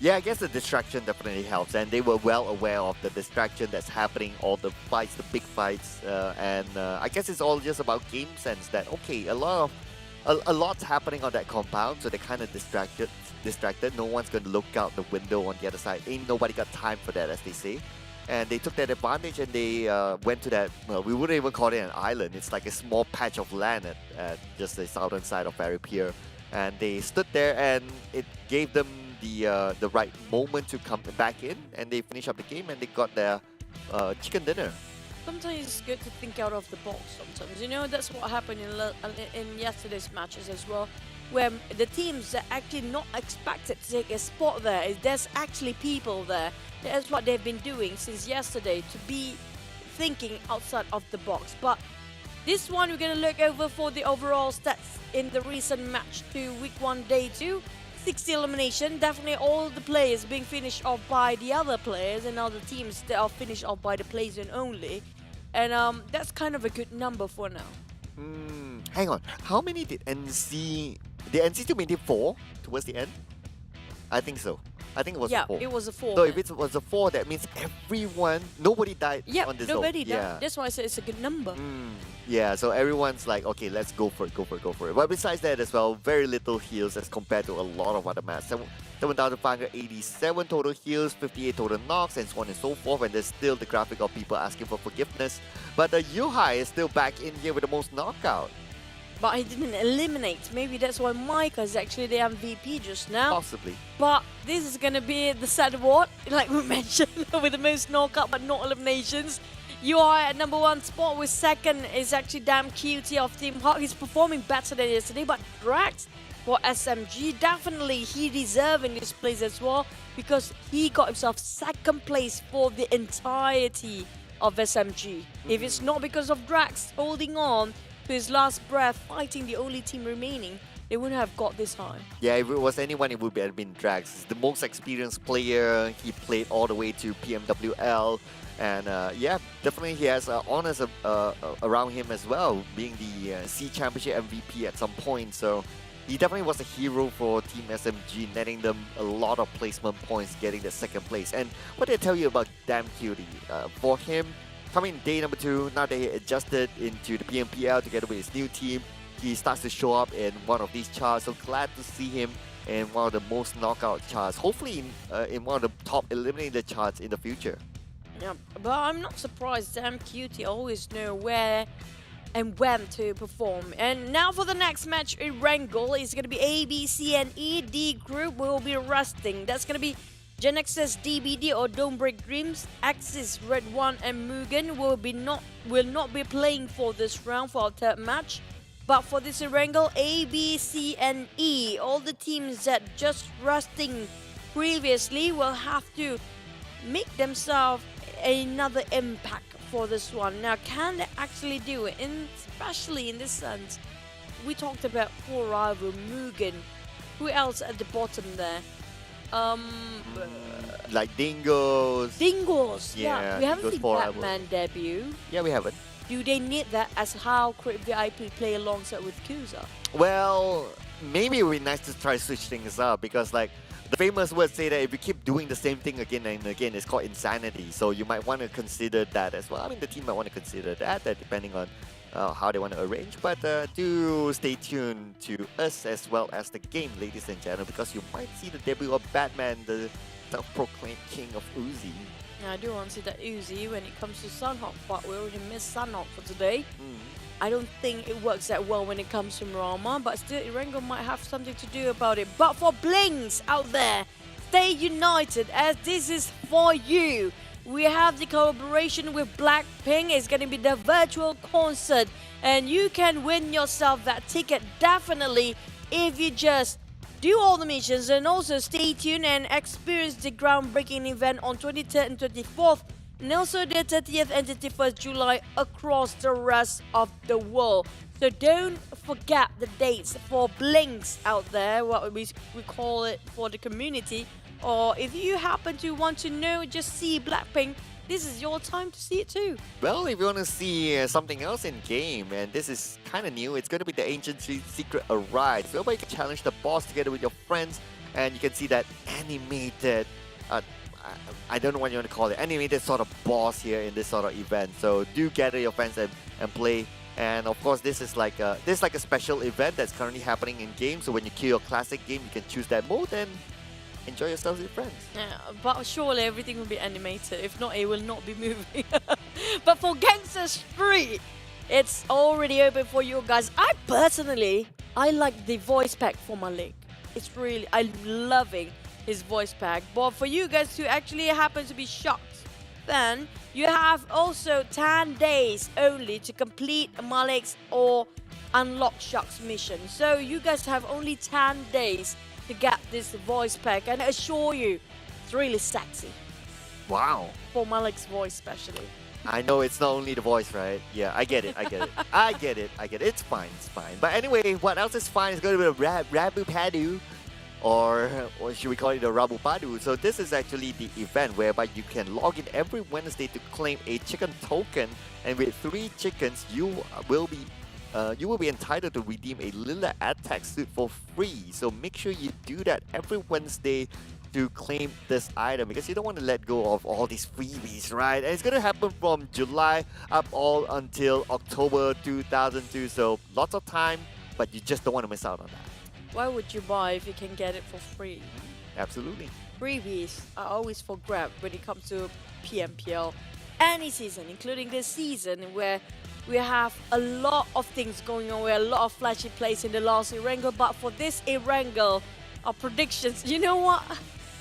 Yeah, I guess the distraction definitely helps, and they were well aware of the distraction that's happening, all the fights, the big fights, and I guess it's all just about game sense that, okay, a lot's happening on that compound, so they're kind of distracted. No one's going to look out the window on the other side. Ain't nobody got time for that, as they say. And they took that advantage and they went to that, well, we wouldn't even call it an island. It's like a small patch of land at just the southern side of Ferry Pier. And they stood there and it gave them the right moment to come back in, and they finished up the game and they got their chicken dinner. Sometimes it's good to think out of the box sometimes. You know, that's what happened in yesterday's matches as well, where the teams are actually not expected to take a spot there. There's actually people there. That's what they've been doing since yesterday, to be thinking outside of the box. But this one, we're going to look over for the overall stats in the recent match to week 1, day 2. 60 elimination, definitely all the players being finished off by the other players, and other teams that are finished off by the play zone only. And that's kind of a good number for now. Hang on, how many did NC still maintain 4 towards the end? I think so. I think it was Yeah, a 4. it was a 4. So if it was a 4, that means nobody died yeah, on this nobody zone. died. That's why I said it's a good number. Yeah, so everyone's like, okay, let's go for it. But besides that as well, very little heals as compared to a lot of other maps. 7,587 total heals, 58 total knocks, and so on and so forth. And there's still the graphic of people asking for forgiveness. But the Yuhai is still back in here with the most knockout. But he didn't eliminate. Maybe that's why Micah is actually the MVP just now. Possibly. But this is going to be the sad award, like we mentioned, with the most knockout but not eliminations. You are at number 1 spot with second is actually Damn Cutie of Team Hawk. He's performing better than yesterday, but Drax for SMG, definitely he deserving this place as well because he got himself second place for the entirety of SMG. If it's not because of Drax holding on to his last breath, fighting the only team remaining, they wouldn't have got this high. Yeah, if it was anyone, it would have been Drax. He's the most experienced player. He played all the way to PMWL. And yeah, definitely he has honors around him as well, being the C Championship MVP at some point. So he definitely was a hero for Team SMG, netting them a lot of placement points, getting the second place. And what did I tell you about Damn Cutie? For him, coming day number 2, now that he adjusted into the PMPL together with his new team, he starts to show up in one of these charts. So glad to see him in one of the most knockout charts. Hopefully in one of the top eliminated charts in the future. Yeah, but I'm not surprised. Damn Cutie always know where and when to perform. And now for the next match in Wrangle, it's going to be A, B, C, and E. D group will be resting. That's going to be Genexus, DBD, or Don't Break Dreams. Axis, redONE, and MUGEN will not be playing for this round for our third match. But for this Wrangle, A, B, C, and E, all the teams that just resting previously will have to make themselves another impact for this one. Now, can they actually do it? Especially in this sense, we talked about poor rival MUGEN. Who else at the bottom there? Like Dingoz. Dingoz. Yeah, we haven't Dingoz seen forever. Batman debut. Yeah, we haven't. Do they need that as how Crit VIP play alongside with Kuza? Well, maybe it would be nice to try to switch things up because like the famous words say that if you keep doing the same thing again and again, it's called insanity. So you might want to consider that as well. I mean, the team might want to consider that depending on how they want to arrange. But do stay tuned to us as well as the game, ladies and gentlemen, because you might see the debut of Batman, the self-proclaimed king of Uzi. Yeah, I do want to see that Uzi when it comes to Sunhawk, but we already missed Sunhawk for today. I don't think it works that well when it comes to Rama, but still Irengo might have something to do about it. But for Blings out there, stay united as this is for you. We have the collaboration with Blackpink. It's going to be the virtual concert, and you can win yourself that ticket definitely if you just do all the missions and also stay tuned and experience the groundbreaking event on 23rd and 24th. And also the 30th and 31st July across the rest of the world. So don't forget the dates for Blinks out there, what we call it for the community. Or if you happen to want to know, just see Blackpink, this is your time to see it too. Well, if you want to see something else in game, and this is kind of new, it's going to be the Ancient Secret Arise, whereby you can challenge the boss together with your friends, and you can see that animated I don't know what you want to call it, animated sort of boss here in this sort of event. So do gather your friends and play. And of course, this is like a special event that's currently happening in game. So when you kill your classic game, you can choose that mode and enjoy yourselves with friends. Yeah, but surely everything will be animated. If not, it will not be moving. But for Gangster Street, it's already open for you guys. I like the voice pack for Malik. It's really, I'm loving his voice pack. But for you guys who actually happen to be shocked, then you have also 10 days only to complete Malik's or unlock Shark's mission. So you guys have only 10 days to get this voice pack, and I assure you, it's really sexy. Wow. For Malik's voice especially. I know it's not only the voice, right? Yeah, I get it. I get it. It's fine. But anyway, what else is fine is going to be a Rabu Padu. Or should we call it a Rabu Padu? So this is actually the event whereby you can log in every Wednesday to claim a chicken token, and with 3 chickens you will be you will be entitled to redeem a Lila Attack suit for free. So make sure you do that every Wednesday to claim this item, because you don't want to let go of all these freebies, right? And it's going to happen from July up all until October 2002. So lots of time, but you just don't want to miss out on that. Why would you buy if you can get it for free? Absolutely. Freebies are always for grab when it comes to PMPL. Any season, including this season, where we have a lot of things going on, where a lot of flashy plays in the last Erangel. But for this Erangel, our predictions, you know what?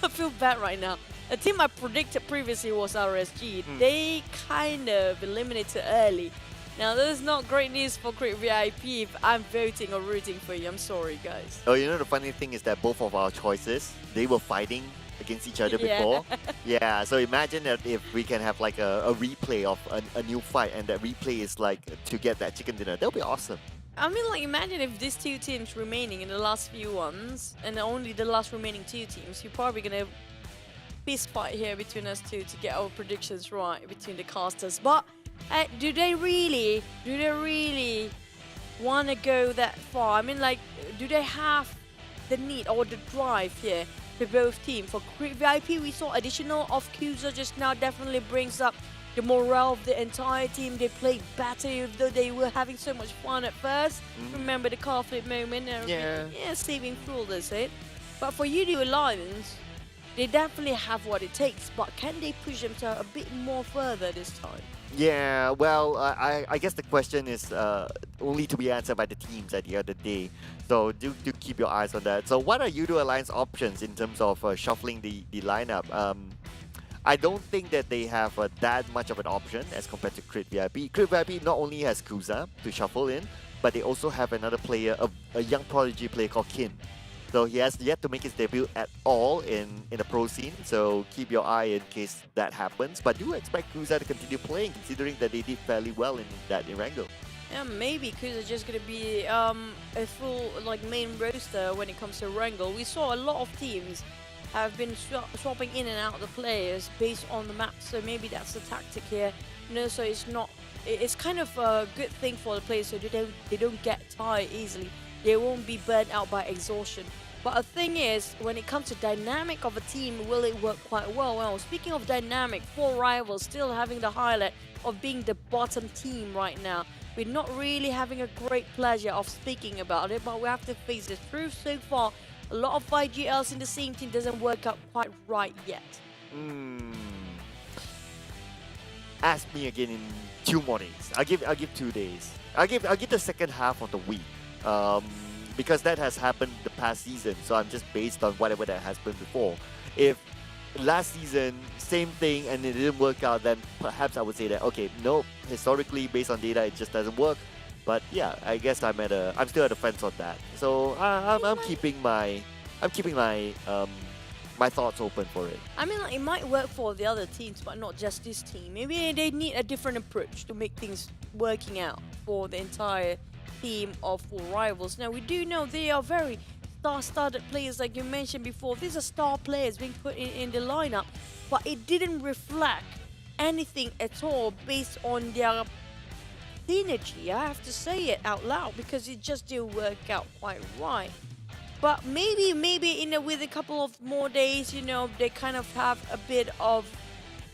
I feel bad right now. The team I predicted previously was RSG. They kind of eliminated early. Now, this is not great news for Create VIP if I'm voting or rooting for you. I'm sorry, guys. Oh, you know, the funny thing is that both of our choices, they were fighting against each other before. Yeah, so imagine that if we can have like a replay of a new fight, and that replay is like to get that chicken dinner. That'll be awesome. I mean, like, imagine if these two teams remaining in the last few ones, and only the last remaining two teams, you're probably gonna fist fight here between us two to get our predictions right between the casters. But do they really want to go that far? I mean, like, do they have the need or the drive here for both teams? For Create VIP, we saw additional of Kuza just now definitely brings up the morale of the entire team. They played better, even though they were having so much fun at first. Remember the car flip moment? Yeah, saving fuel, they said. But for Yoodo Alliance, they definitely have what it takes. But can they push themselves a bit more further this time? Yeah, well, I guess the question is only to be answered by the teams at the end of the day. So do keep your eyes on that. So what are Yoodo Alliance options in terms of shuffling the lineup? I don't think that they have that much of an option as compared to Create VIP. Create VIP not only has Kuza to shuffle in, but they also have another player, a young prodigy player called Kin. So he has yet to make his debut at all in the pro scene. So keep your eye in case that happens. But do expect Kuza to continue playing, considering that they did fairly well in that Erangel. Yeah, maybe Kuza's just gonna be a full like main roster when it comes to Erangel. We saw a lot of teams have been swapping in and out the players based on the map, so maybe that's the tactic here. No, so it's kind of a good thing for the players, so they don't get tired easily. They won't be burnt out by exhaustion. But the thing is, when it comes to dynamic of a team, will it work quite well? Well, speaking of dynamic, 4 rivals still having the highlight of being the bottom team right now. We're not really having a great pleasure of speaking about it, but we have to face the truth. So far, a lot of 5GLs in the same team doesn't work out quite right yet. Ask me again in 2 more days. I'll give 2 days. I'll give the second half of the week. Because that has happened the past season, so I'm just based on whatever that has been before. If last season, same thing, and it didn't work out, then perhaps I would say that, okay, no, historically, based on data, it just doesn't work. But yeah, I guess I'm still at the fence on that. So I'm keeping my my thoughts open for it. I mean, like, it might work for the other teams, but not just this team. Maybe they need a different approach to make things working out for the entire team of 4 rivals. Now, we do know they are very star-studded players, like you mentioned before. These are star players being put in the lineup, but it didn't reflect anything at all based on their synergy. I have to say it out loud because it just didn't work out quite right. But maybe with a couple of more days, you know, they kind of have a bit of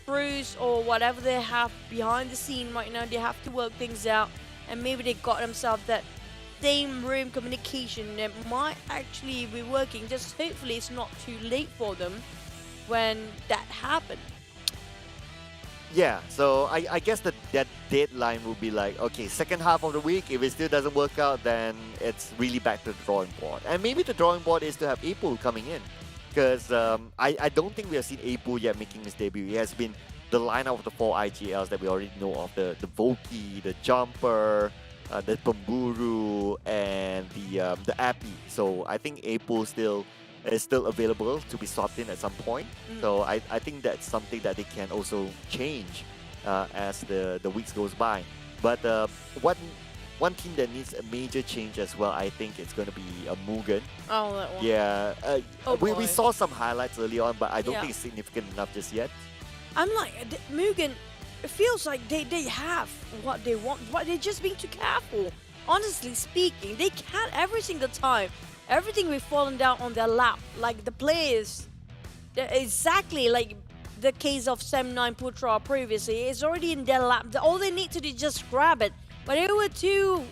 bruise or whatever they have behind the scene right now. They have to work things out. And maybe they got themselves that same room communication that might actually be working. Just hopefully it's not too late for them when that happened. Yeah, so I guess that deadline will be like, okay, second half of the week, if it still doesn't work out, then it's really back to the drawing board. And maybe the drawing board is to have Apu coming in. Because I don't think we have seen Apu yet making his debut. He has been the lineup of the 4 IGLs that we already know of, the Voki, the Jumper, the Pemburu, and the Appy. So I think Apu is still available to be swapped in at some point. So I think that's something that they can also change as the weeks goes by. But one team that needs a major change as well, I think it's going to be MUGEN. Oh, that one. Yeah, we boy. saw some highlights early on, but I don't think it's significant enough just yet. I'm like, MUGEN, it feels like they have what they want, but they're just being too careful. honestly speaking, they can every single time. Everything we've fallen down on their lap. Like the players, exactly like the case of Sem9 Putra previously, it's already in their lap. All they need to do is just grab it. But they were too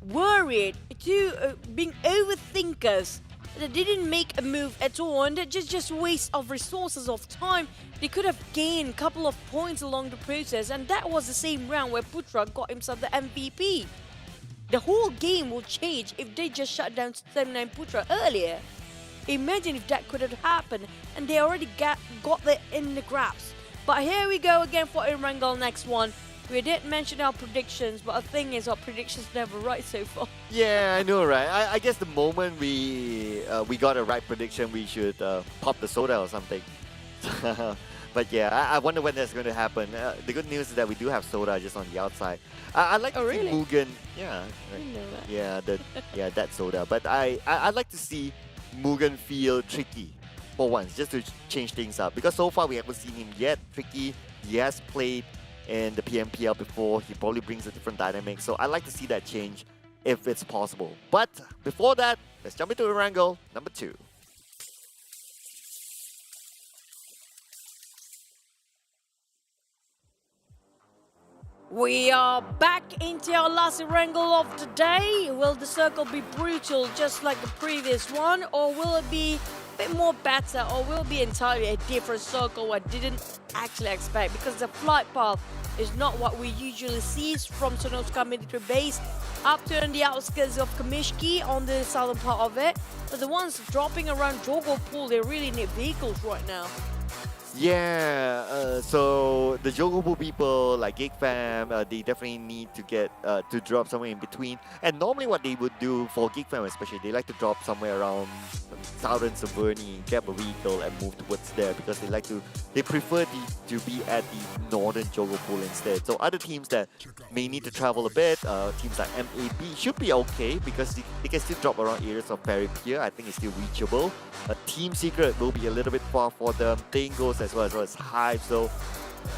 worried, too being overthinkers. They didn't make a move at all, and that just waste of resources of time. They could have gained a couple of points along the process, and that was the same round where Putra got himself the MVP. The whole game will change if they just shut down Sem9 Putra earlier. Imagine if that could have happened, and they already got that in the grasp. But here we go again for Erangel next one. We did mention our predictions, but the thing is, our predictions never right so far. Yeah, I know, right? I guess the moment we got a right prediction, we should pop the soda or something. But yeah, I wonder when that's going to happen. The good news is that we do have soda just on the outside. I like to see really? Mugen. Yeah, I didn't know that. yeah, that soda. But I like to see Mugen feel tricky for once, just to change things up. Because so far we haven't seen him yet tricky. He has played in the PMPL before. He probably brings a different dynamic. So I like to see that change if it's possible. But before that, let's jump into Erangel number 2. We are back into our last Erangel of the day. Will the circle be brutal just like the previous one, or will it be a bit more better, or will it be entirely a different circle I didn't actually expect? Because the flight path is not what we usually see from Sonoska military base up to on the outskirts of Kamishki on the southern part of it. But the ones dropping around Jogo Pool, they really need vehicles right now. Yeah, so the Jogobu people like GEEK fam, they definitely need to get to drop somewhere in between. And normally what they would do for GEEK fam especially, they like to drop somewhere around southern Saverni, grab a vehicle and move towards there because they prefer to be at the northern Jogo Pool instead. So other teams that may need to travel a bit, teams like MAB should be okay because they can still drop around areas of Perry Pier. I think it's still reachable. Team Secret will be a little bit far for them. Dingoz as well as HYVE. So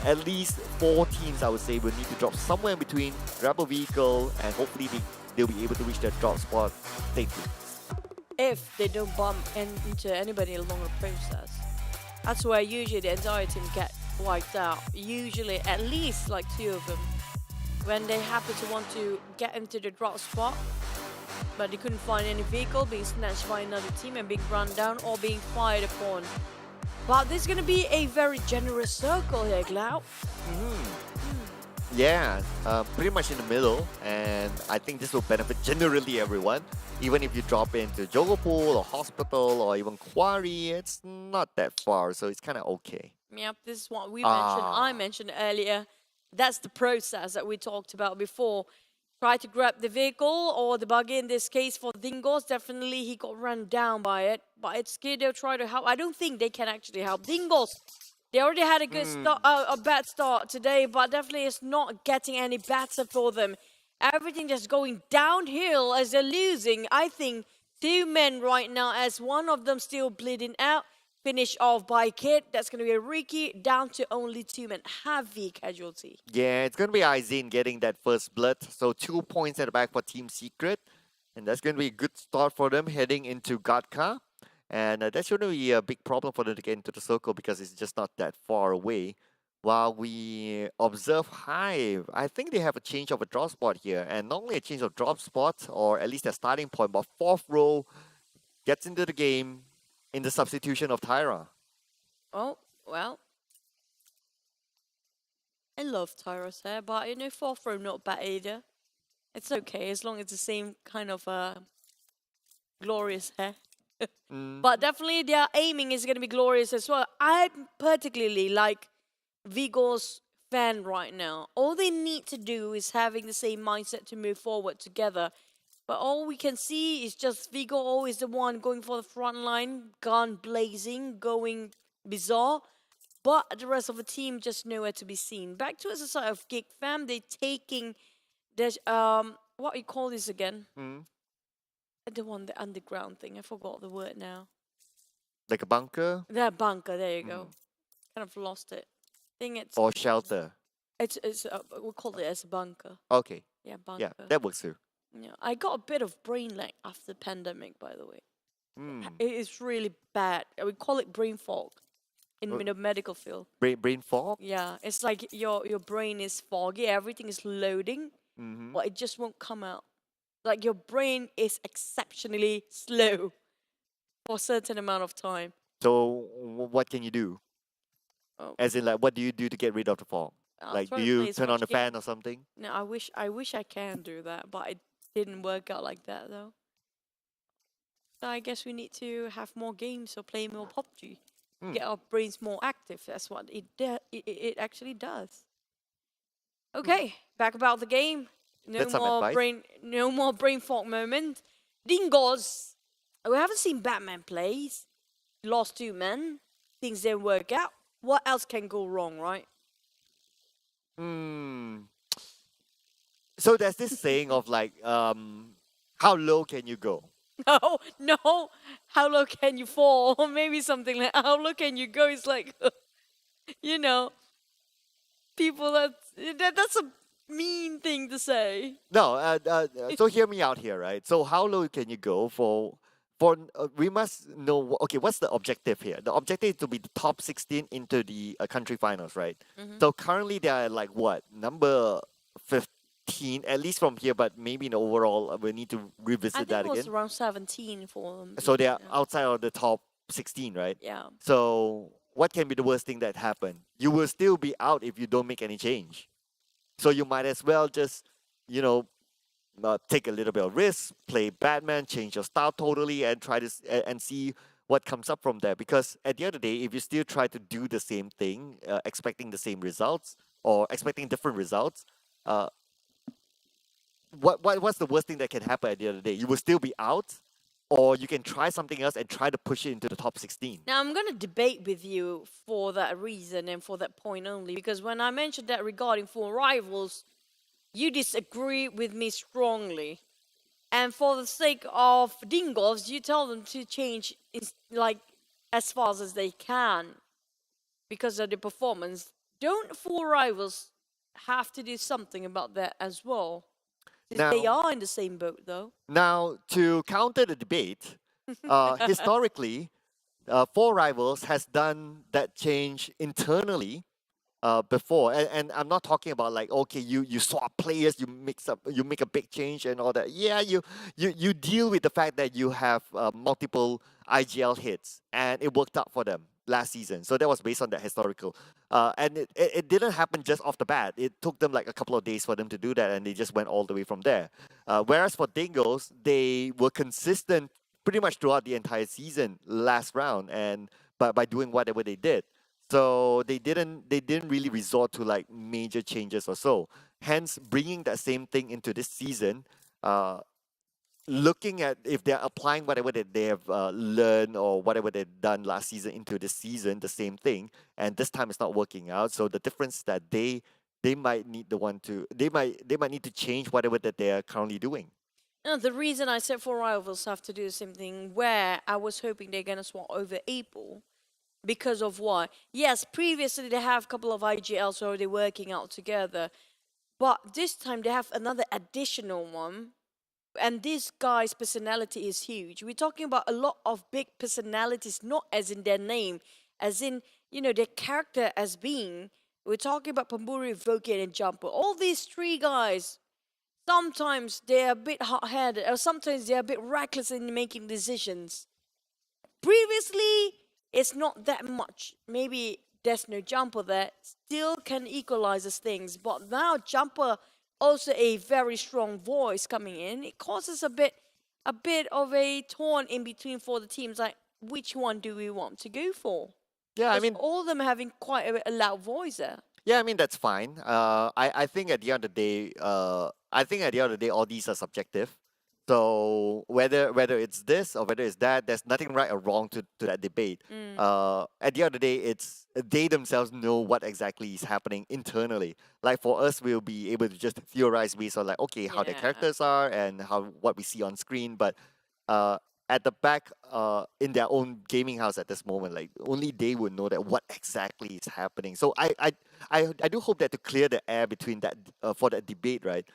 at least 4 teams I would say will need to drop somewhere in between, grab a vehicle, and hopefully they'll be able to reach their drop spot safely. If they don't bump into anybody along the process. That's where usually the entire team get wiped out. Usually at least like 2 of them. When they happen to want to get into the drop spot, but they couldn't find any vehicle, being snatched by another team and being run down or being fired upon. But this is going to be a very generous circle here, Glau. Yeah, pretty much in the middle, and I think this will benefit generally everyone. Even if you drop into Jogo Pool or Hospital or even Quarry, it's not that far, so it's kind of okay. Yep, this is what we mentioned. I mentioned earlier. That's the process that we talked about before. Try to grab the vehicle or the buggy in this case for Dingoz. Definitely he got run down by it. But it's good they'll try to help. I don't think they can actually help. Dingoz, they already had a good start, a bad start today, but definitely it's not getting any better for them. Everything just going downhill as they're losing. I think 2 men right now as one of them still bleeding out. Finish off by Kid. That's going to be a Ricky down to only 2 men. Heavy casualty. Yeah, it's going to be Aizen getting that first blood. So 2 points at the back for Team Secret. And that's going to be a good start for them heading into Gatka. And that's going to be a big problem for them to get into the circle because it's just not that far away. While we observe HYVE, I think they have a change of a drop spot here. And not only a change of drop spot, or at least their starting point, but 4th row gets into the game in the substitution of Tyra. Oh, well. I love Tyra's hair, but you know, 4th row not bad either. It's okay as long as it's the same kind of glorious hair. But definitely their aiming is going to be glorious as well. I particularly like Vigo's fan right now. All they need to do is having the same mindset to move forward together. But all we can see is just Vigo always the one going for the front line, gun blazing, going bizarre. But the rest of the team just nowhere to be seen. Back to the side of GEEK fam, they taking the what you call this again? The underground thing. I forgot the word now. Like a bunker? That bunker. There you go. Kind of lost it. I think it's Or shelter? we call it as a bunker. Okay. Yeah, bunker. Yeah, that works too. Yeah, I got a bit of brain lag after pandemic, by the way. Hmm. It is really bad. We call it brain fog in Uh, the medical field. brain fog. Yeah, it's like your brain is foggy, everything is loading, Mm-hmm. but it just won't come out. Like your brain is exceptionally slow for a certain amount of time. So what can you do? Oh, As in, like, what do you do to get rid of the fog? I'll Like, try do to you play as turn on much the game. fan or something? No, I wish I can do that, but it didn't work out like that though. So I guess we need to have more games or play more PUBG. Hmm. Get our brains more active. That's what it actually does. Okay, back about the game. That's some advice. No more brain fog moment. Dingoz. We haven't seen Batman plays. Lost 2 men. Things didn't work out. What else can go wrong, right? Hmm. So there's this saying of like, how low can you go? No, no. How low can you fall? Or maybe something like how low can you go? It's like, you know, people that's a mean thing to say. No, so hear me out here, right? So how low can you go for we must know okay, what's the objective here? The objective is to be the top 16 into the country finals, right? So currently they are like what number 15, at least from here, but maybe in the overall we need to I revisit think that it was again. around 17 for them. So they are Yeah. outside of the top 16, right? Yeah. So what can be the worst thing that happen? You will still be out if you don't make any change. So you might as well just, you know, take a little bit of risk, play Batman, change your style totally, and try this and see what comes up from there. Because at the end of the day, if you still try to do the same thing, expecting the same results or expecting different results, uh, what's the worst thing that can happen at the end of the day? You will still be out, or you can try something else and try to push it into the top 16. Now I'm gonna debate with you for that reason and for that point only, because when I mentioned that regarding 4 rivals, you disagree with me strongly. And for the sake of Dingoz, you tell them to change like as fast as they can because of the performance. Don't 4 rivals have to do something about that as well? Since they Now, are in the same boat, though. now to counter the debate, historically, 4 rivals has done that change internally before, and I'm not talking about like okay, you swap players, you make a big change and all that. Yeah, you deal with the fact that you have multiple IGL hits, and it worked out for them last season. So that was based on that historical, and it didn't happen just off the bat. It took them like a couple of days for them to do that, and they just went all the way from there. Whereas for Dingoz, they were consistent pretty much throughout the entire season last round, and by doing whatever they did. So they didn't really resort to like major changes or so. Hence, bringing that same thing into this season, looking at if they're applying whatever that they have learned or whatever they've done last season into this season, the same thing, and this time it's not working out. So the difference is that they might need they might need to change whatever that they are currently doing. No, the reason I said 4 rivals have to do the same thing, where I was hoping they're gonna swap over April. Because of what? Yes, previously they have a couple of IGLs already working out together. But this time they have another additional one. And this guy's personality is huge. We're talking about a lot of big personalities, not as in their name, as in, their character as being. We're talking about Pamburi, Vokian, and Jumper. All these 3 guys, sometimes they're a bit hot-headed, or sometimes they're a bit reckless in making decisions. Previously, it's not that much. Maybe there's no Jumper that still can equalize things, but now Jumper also a very strong voice coming in. It causes a bit of a torn in between for the teams. Like, which one do we want to go for? Yeah, I 'Cause mean, all of them having quite a loud voice there. yeah, I mean that's fine. I think at the end of the day, all these are subjective. So whether it's this or whether it's that, there's nothing right or wrong to that debate. At the end of the day, it's they themselves know what exactly is happening internally. Like for us, we'll be able to just theorize based on like okay how their Yeah. characters are and how what we see on screen, but at the back in their own gaming house at this moment, like only they would know that what exactly is happening. So I do hope that to clear the air between that for that debate, right?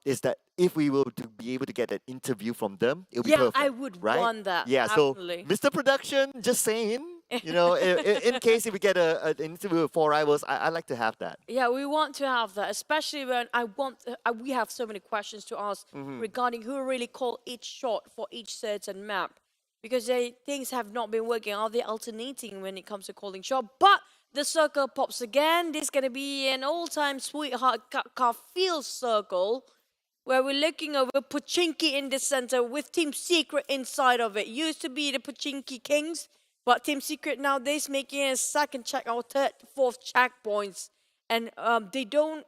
Is that if we were to be able to get an interview from them, it would be Yeah, perfect. I would right? want that. Yeah, Absolutely. so Mr. Production, just saying, you know, in case if we get an interview with 4 Rivals, I'd like to have that. Yeah, we want to have that, especially when we have so many questions to ask regarding who really called each shot for each certain map. Because things have not been working. Are they alternating when it comes to calling shot? But the circle pops again. This is going to be an all-time sweetheart car field circle where we're looking over Pochinki in the center with Team Secret inside of it. Used to be the Pochinki Kings, but Team Secret nowadays making a second check or third, fourth checkpoints. And they don't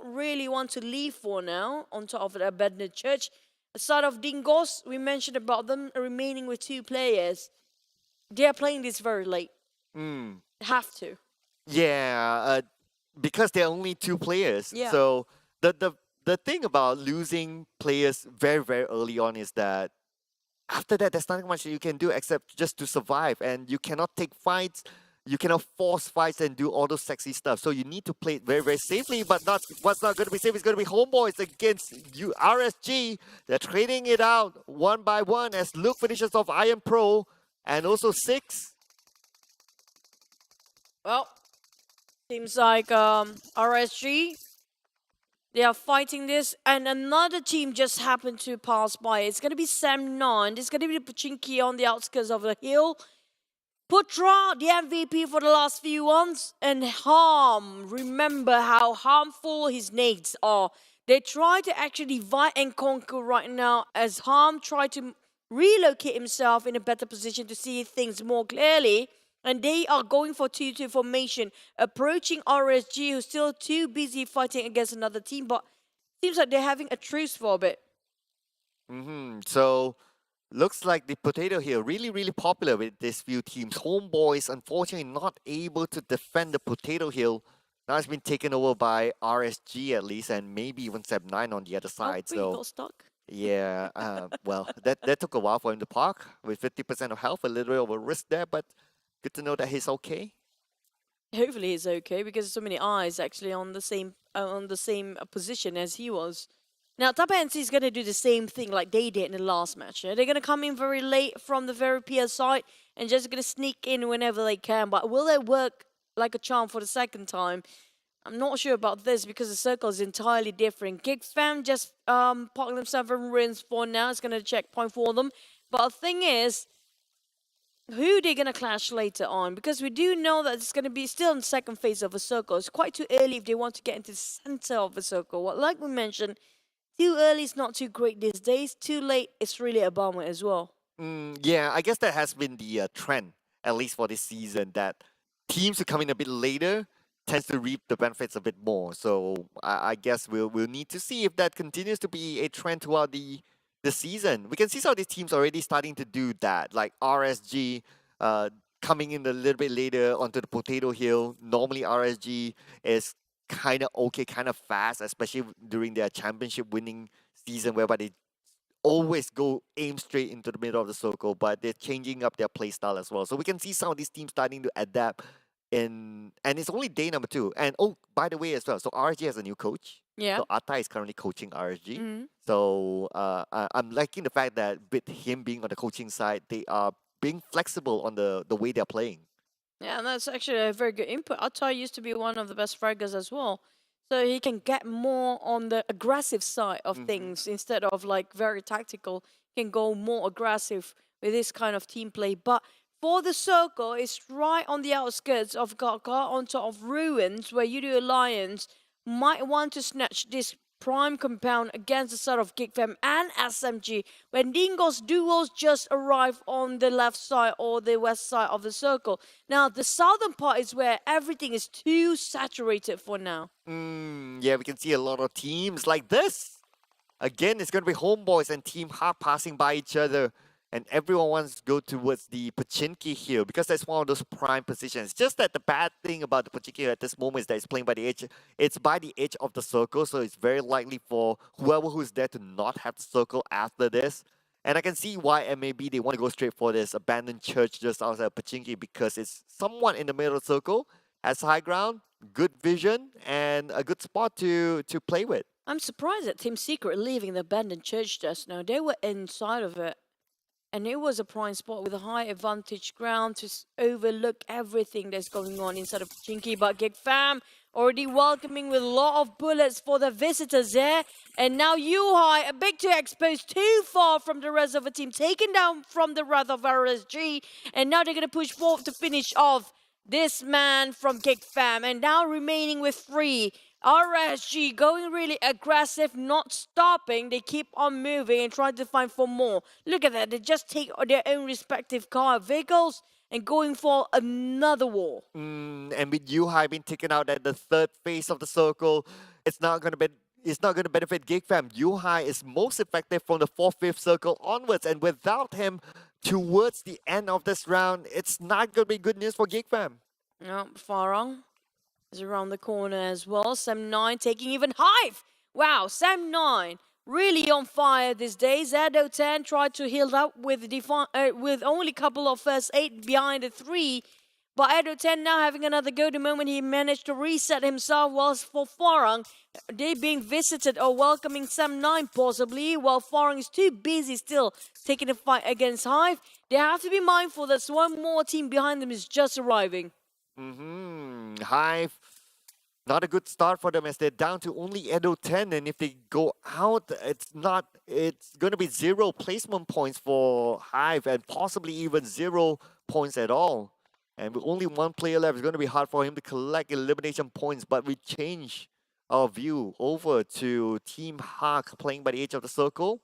really want to leave for now on top of the abandoned church. Aside of Dingoz, we mentioned about them remaining with 2 players. They are playing this very late. Have to. Yeah, because there are only 2 players. Yeah. So the thing about losing players very, very early on is that after that, there's nothing much you can do except just to survive. And you cannot take fights. You cannot force fights and do all those sexy stuff. So you need to play it very, very safely. But what's not going to be safe is going to be HomeBois against RSG. They're trading it out 1 by 1 as Luke finishes off Iron Pro and also 6. Well, seems like RSG, they are fighting this, and another team just happened to pass by. It's going to be Sam 9. It's going to be the Pochinki on the outskirts of the hill. Putra, the MVP for the last few ones, and Harm. Remember how harmful his nades are. They try to actually divide and conquer right now as Harm try to relocate himself in a better position to see things more clearly. And they are going for 2-2 formation, approaching RSG, who's still too busy fighting against another team. But seems like they're having a truce for a bit. So looks like the Potato Hill really, really popular with these few teams. HomeBois, unfortunately, not able to defend the Potato Hill. Now it's been taken over by RSG at least, and maybe even Seb9 on the other side. Oh, he So got stuck. yeah, well, that took a while for him to park with 50% of health, a little bit of a risk there, but good to know that he's okay. Hopefully he's okay because there's so many eyes actually on the same position as he was. Now Tabah NSEA is going to do the same thing like they did in the last match. They're going to come in very late from the very PS side and just going to sneak in whenever they can. But will it work like a charm for the second time? I'm not sure about this because the circle is entirely different. GEEK fam just parked themselves in ruins for now. It's going to checkpoint for them. But the thing is, who they're going to clash later on, because we do know that it's going to be still in the second phase of a circle. It's quite too early if they want to get into the center of the circle. Well, like we mentioned, too early is not too great these days. Too late is really a bummer as well. Yeah, I guess that has been the trend, at least for this season, that teams who come in a bit later tends to reap the benefits a bit more. So I guess we'll need to see if that continues to be a trend throughout the season. We can see some of these teams already starting to do that, like RSG coming in a little bit later onto the Potato Hill. Normally RSG is kind of okay, kind of fast, especially during their championship winning season, whereby they always go aim straight into the middle of the circle, but they're changing up their play style as well. So we can see some of these teams starting to adapt and it's only day number 2. And oh, by the way as well, so RSG has a new coach. Yeah. So Atta is currently coaching RSG. So I'm liking the fact that with him being on the coaching side, they are being flexible on the way they're playing. Yeah, and that's actually a very good input. Atta used to be one of the best fraggers as well. So he can get more on the aggressive side of things instead of like very tactical. He can go more aggressive with this kind of team play. But for the circle, it's right on the outskirts of Gaga on top of ruins where Yoodo Alliance might want to snatch this prime compound against the side of GEEK fam and SMG when Dingoz duos just arrived on the left side or the west side of the circle. Now, the southern part is where everything is too saturated for now. Yeah, we can see a lot of teams like this. Again, it's going to be HomeBois and Team Hard passing by each other. And everyone wants to go towards the Pochinki Hill because that's one of those prime positions. Just that the bad thing about the Pochinki Hill at this moment is that it's playing by the edge. It's by the edge of the circle, so it's very likely for whoever who's there to not have the circle after this. And I can see why MAB, they want to go straight for this abandoned church just outside of Pochinki because it's somewhat in the middle of the circle, has high ground, good vision, and a good spot to play with. I'm surprised at Team Secret leaving the abandoned church just now. They were inside of it. And it was a prime spot with a high advantage ground to overlook everything that's going on inside of Chinky. But GEEK Fam already welcoming with a lot of bullets for the visitors there. And now Yuhai, a bit too exposed, too far from the rest of the team, taken down from the wrath of RSG. And now they're going to push forward to finish off this man from GEEK Fam. And now remaining with 3. RSG going really aggressive, not stopping. They keep on moving and trying to find for more. Look at that. They just take their own respective car vehicles and going for another war. And with Yuhai being taken out at the third phase of the circle, it's not going to benefit GEEK Fam. Yuhai is most effective from the 4th, 5th circle onwards, and without him towards the end of this round, it's not going to be good news for GEEK Fam. No, Farang is around the corner as well. Sam9 taking even HYVE. Wow, Sam9 really on fire these days. Edo10 tried to heal up with only a couple of first 8 behind the 3. But Edo10 now having another go the moment he managed to reset himself. Whilst for Farang, they being visited or welcoming Sam9 possibly, while Farang is too busy still taking a fight against HYVE. They have to be mindful that one more team behind them is just arriving. HYVE, not a good start for them as they're down to only Edo 10, and if they go out, it's going to be 0 placement points for HYVE and possibly even 0 points at all. And with only 1 player left, it's going to be hard for him to collect elimination points, but we change our view over to Team Hawk playing by the edge of the circle,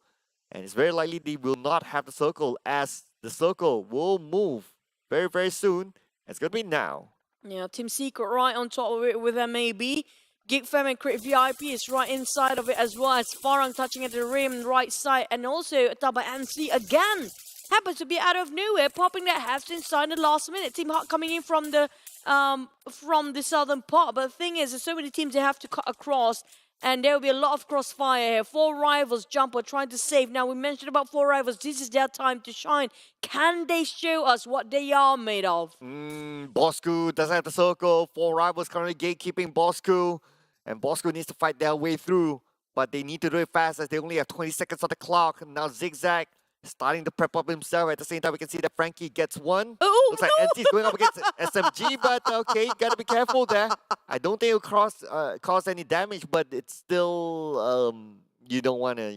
and it's very likely they will not have the circle as the circle will move very, very soon. It's going to be now. Yeah, Team Secret right on top of it with MAB. GEEK Fam and Crit VIP is right inside of it as well as Farang touching at the rim right side. And also Tabah NSEA again happens to be out of nowhere, popping that hatch inside the last minute. Team Hawk coming in from the southern part. But the thing is, there's so many teams they have to cut across. And there will be a lot of crossfire here. 4 rivals, Jumper trying to save. Now, we mentioned about 4 rivals. This is their time to shine. Can they show us what they are made of? Bosskurr doesn't have the circle. 4 rivals currently gatekeeping Bosskurr. And Bosskurr needs to fight their way through. But they need to do it fast as they only have 20 seconds on the clock. And now Zigzag starting to prep up himself. At the same time, we can see that Frankie gets one. Oh, looks like NT's going up against SMG, but okay, you gotta be careful there. I don't think it'll cause any damage, but it's still, you don't want to,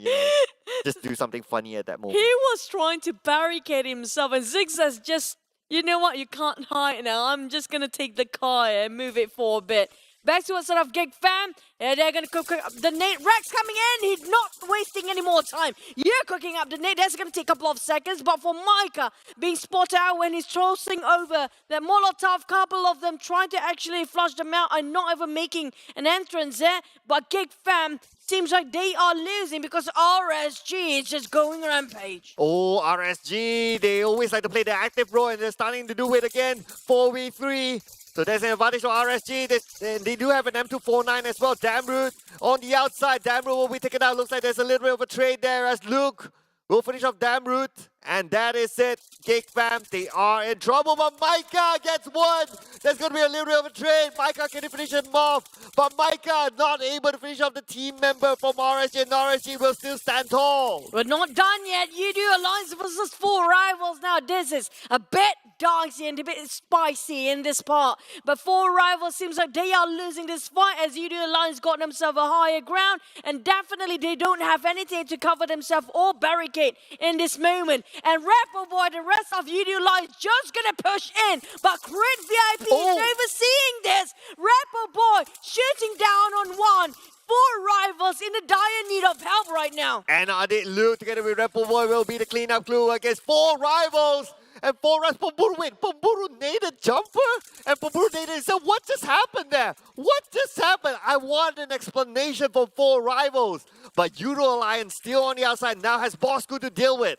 just do something funny at that moment. He was trying to barricade himself, and Zigzag's just, you know what, you can't hide now. I'm just going to take the car and move it for a bit. Back to what's sort of GEEK Fam. And they're going to cook up the nade. Rex coming in. He's not wasting any more time. You're cooking up the nade. That's going to take a couple of seconds. But for Micah being spotted out when he's tossing over the Molotov, couple of them trying to actually flush them out and not even making an entrance there. But GEEK Fam seems like they are losing because RSG is just going rampage. Oh, RSG. They always like to play the active role and they're starting to do it again. 4v3. So there's an advantage for RSG. They do have an M249 as well. Damroot on the outside. Damroot will be taken out. Looks like there's a little bit of a trade there as Luke will finish off Damroot. And that is it. GEEK Fam, they are in trouble. But Micah gets one. There's going to be a little bit of a trade. Micah can finish him off. But Micah not able to finish off the team member from RSG. And RSG will still stand tall. We're not done yet. Yoodo Alliance versus 4 rivals now. This is a bit dicey and a bit spicy in this part. But 4 rivals seems like they are losing this fight as Yoodo Alliance got themselves a higher ground. And definitely they don't have anything to cover themselves or barricade in this moment. And HomeBois, the rest of Yoodo Alliance just gonna push in. But Crit VIP is overseeing this. HomeBois shooting down on 1. 4 rivals in the dire need of help right now. And Adit Luke together with HomeBois will be the cleanup crew against 4 rivals. And 4 runs. Pamburu nated jumper? And Pamburu nated said, what just happened there? What just happened? I want an explanation from 4 rivals. But Yoodo Alliance still on the outside now has Bosskurr to deal with.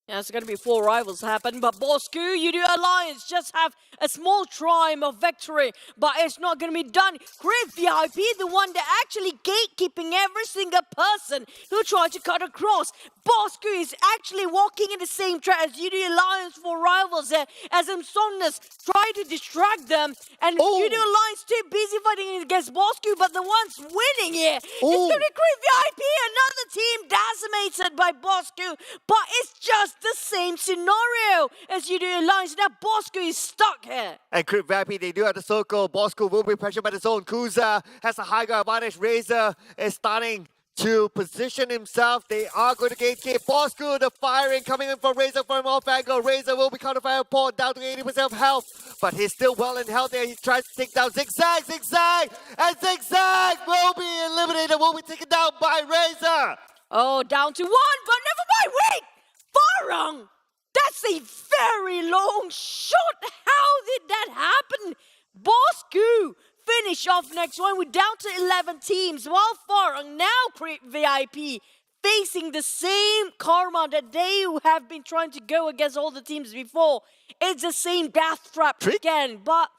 Yeah, it's going to be 4 rivals happen, but Bosskurr, Yoodo Alliance just have a small triumph of victory, but it's not going to be done. Great VIP, the one that actually gatekeeping every single person who tried to cut across. Bosskurr is actually walking in the same track as Yoodo Alliance for rivals there, as Somnus try to distract them, and Yoodo Alliance too busy fighting against Bosskurr, but the one's winning here. It's going to be Great VIP, another team decimated by Bosskurr, but it's just the same scenario as Yoodo Alliance. Now Bosskurr is stuck here. And Crypt Vappy, they do have the circle. Bosskurr will be pressured by the zone. Kuza has a high ground advantage. Razor is starting to position himself. They are going to gatekeep. Bosskurr, the firing coming in from Razor from off angle. Razor will be counter-fire port down to 80% of health, but he's still well in health there. He tries to take down Zigzag, and Zigzag will be eliminated, will be taken down by Razor. Oh, down to 1, but never mind. Wait! Farang! That's a very long shot. How did that happen? Bosskurr finish off next one. We're down to 11 teams, while Farang, now Great VIP, facing the same karma that they have been trying to go against all the teams before. It's the same death trap again, but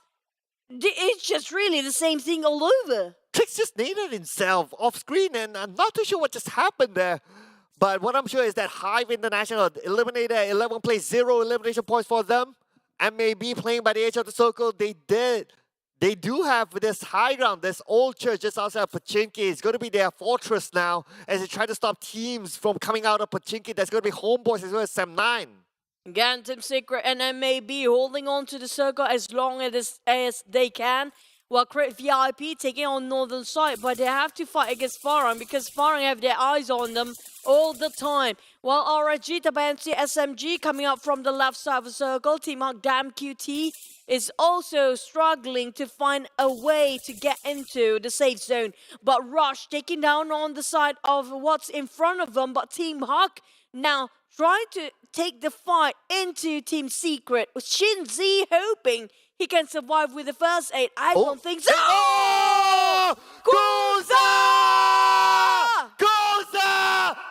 it's just really the same thing all over. Trix just naded himself off screen, and I'm not too sure what just happened there. But what I'm sure is that HYVE International eliminated 11 plays, 0 elimination points for them. MAB playing by the edge of the circle. They do have this high ground, this old church just outside of Pachinki. It's going to be their fortress now as they try to stop teams from coming out of Pachinki. That's going to be HomeBois as well as Sam9. Again, Team Secret and MAB holding on to the circle as long as they can. Well, Great VIP taking on northern side, but they have to fight against Farang because Farang have their eyes on them all the time. While RSG, Tabah NSEA, SMG coming up from the left side of the circle. Team Hawk Dam QT is also struggling to find a way to get into the safe zone. But Rush taking down on the side of what's in front of them. But Team Hawk now trying to take the fight into Team Secret. Shinzi hoping he can survive with the first 8. I don't think so. Oh! Kuza!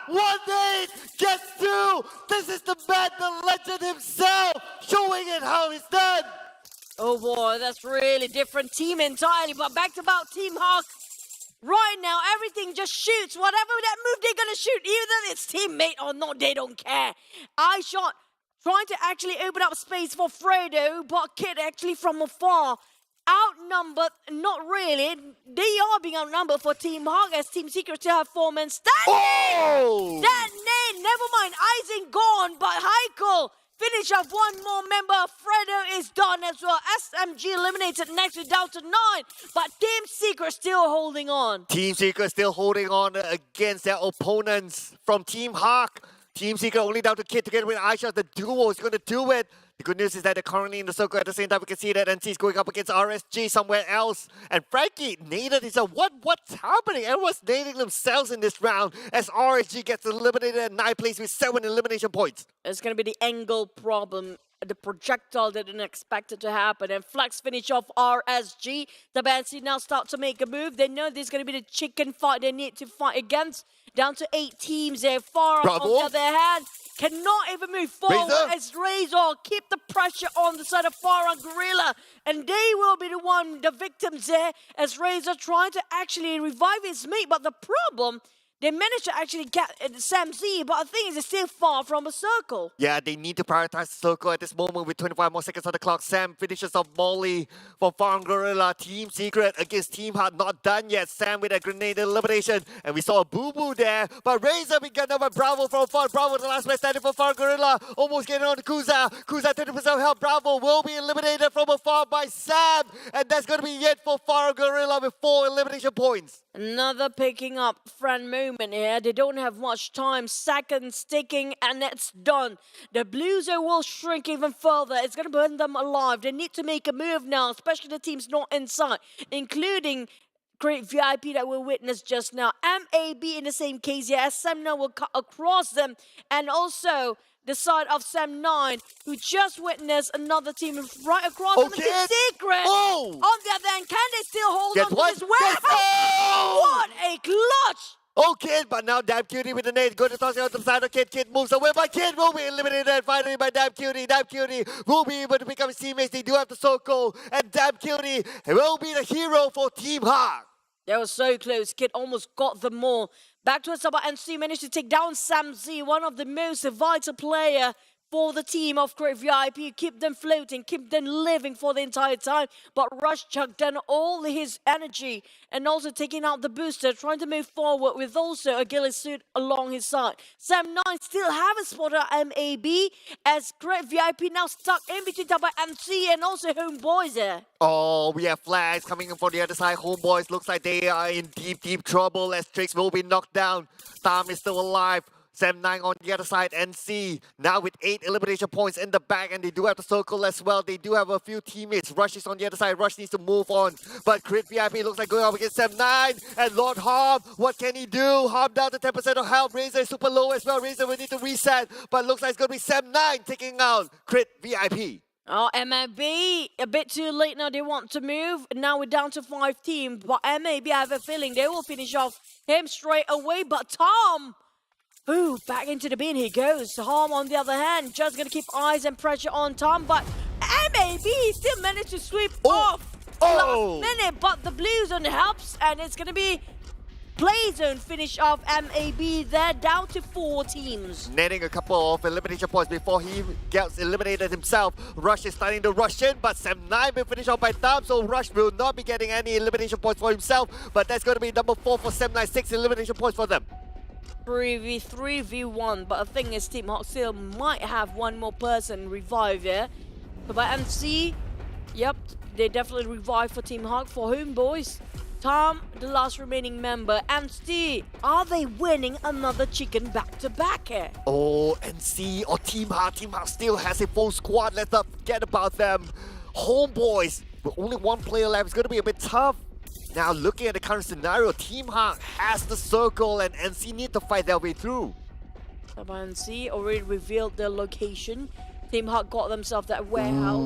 1-8 gets 2. This is the man, the legend himself, showing it how it's done. Oh boy, that's really different team entirely. But back to about Team Hawk. Right now, everything just shoots. Whatever that move they're gonna shoot, either it's teammate or not, they don't care. I shot. Trying to actually open up space for Fredo, but Kid actually from afar. Outnumbered, not really. They are being outnumbered for Team Hawk as Team Secret still have 4 men standing. Oh! That name, never mind. Eisen gone, but Heikel finish off one more member. Fredo is done as well. SMG eliminated next, we're down to 9. But Team Secret still holding on. Team Secret still holding on against their opponents from Team Hawk. Team Secret only down to Kid together with Aisha. The duo is going to do it. The good news is that they're currently in the circle. At the same time, we can see that NC is going up against RSG somewhere else. And Frankie naded himself. What's happening? Everyone's nading themselves in this round as RSG gets eliminated at 9th place with 7 elimination points. It's going to be the angle problem. The projectile that didn't expect it to happen. And Flex finish off RSG. The Banshee now start to make a move. They know there's going to be the chicken fight they need to fight against. Down to 8 teams there. Farang on the other hand cannot even move forward as Razor keep the pressure on the side of Farang Guerilla. And they will be the victims there as Razor trying to actually revive his mate. But the problem, they managed to actually get Sam Z, but the thing is, it's still far from a circle. Yeah, they need to prioritize the circle at this moment with 25 more seconds on the clock. Sam finishes off Molly for Farang Guerilla. Team Secret against Team Hawk, not done yet. Sam with a grenade elimination. And we saw a boo-boo there. But Razor being got by Bravo from far. Bravo, the last man standing for Farang Guerilla. Almost getting on to Kuza. Kuza, 30% health. Bravo will be eliminated from afar by Sam. And that's going to be it for Farang Guerilla with 4 elimination points. Another picking up friend moment here. They don't have much time. Seconds ticking and it's done. The Blues will shrink even further. It's going to burn them alive. They need to make a move now, especially the teams not inside, including Great VIP that we witnessed just now. MAB in the same case here, as Sam9 will cut across them. And also the side of Sam9, who just witnessed another team right across them. It's Secret. On the other hand, can they still hold on to this? Wow! What a clutch Oh, Kid, but now Damn Cutie with the nade. Go to toss it out to the side of Kid. Kid moves away, but Kid will be eliminated finally by Damn Cutie. Damn Cutie will be able to become his teammates. They do have the Soko, and Damn Cutie will be the hero for Team Hawk. That was so close. Kid almost got them all. Back to Tabah NSEA, managed to take down Sam Z, one of the most vital player for the team of Great VIP. Keep them floating, keep them living for the entire time. But Rush chucked down all his energy and also taking out the booster, trying to move forward with also a ghillie suit along his side. Sam 9 still have a spot at MAB as Great VIP now stuck in between Tabah NSEA and also HomeBois there. Oh, we have flags coming in from the other side. HomeBois looks like they are in deep trouble as Trix will be knocked down. Tam is still alive. Sam 9 on the other side, NC now with 8 elimination points in the bag, and they do have the circle as well. They do have a few teammates. Rush is on the other side. Rush needs to move on. But Crit VIP looks like going up against Sam 9. And Lord Harm, what can he do? Harm down to 10% of health. Razor is super low as well. Razor will need to reset. But looks like it's going to be Sam 9 taking out Crit VIP. Oh, MAB, a bit too late now. They want to move. Now we're down to 5 teams. But MAB, I have a feeling they will finish off him straight away. But Tom... Ooh, back into the bin he goes. Harm, on the other hand, just going to keep eyes and pressure on Tom, but MAB still managed to sweep off last minute, but the blue zone helps, and it's going to be play zone finish off MAB. They're down to 4 teams. Netting a couple of elimination points before he gets eliminated himself. Rush is starting to rush in, but Sam 9 will finish off by Tam, so Rush will not be getting any elimination points for himself, but that's going to be number 4 for Sam 9, 6 elimination points for them. 3v1, but the thing is Team Hawk still might have one more person revive here. But by MC, yep, they definitely revive for Team Hawk. For HomeBois, Tom, the last remaining member. MC, are they winning another chicken back-to-back here? Oh, NC or Team Hawk. Team Hawk still has a full squad. Let's not forget about them. HomeBois, with only one player left, it's going to be a bit tough. Now, looking at the current scenario, Team Hawk has the circle and NC need to fight their way through. Tabah NSEA already revealed their location. Team Hawk got themselves that warehouse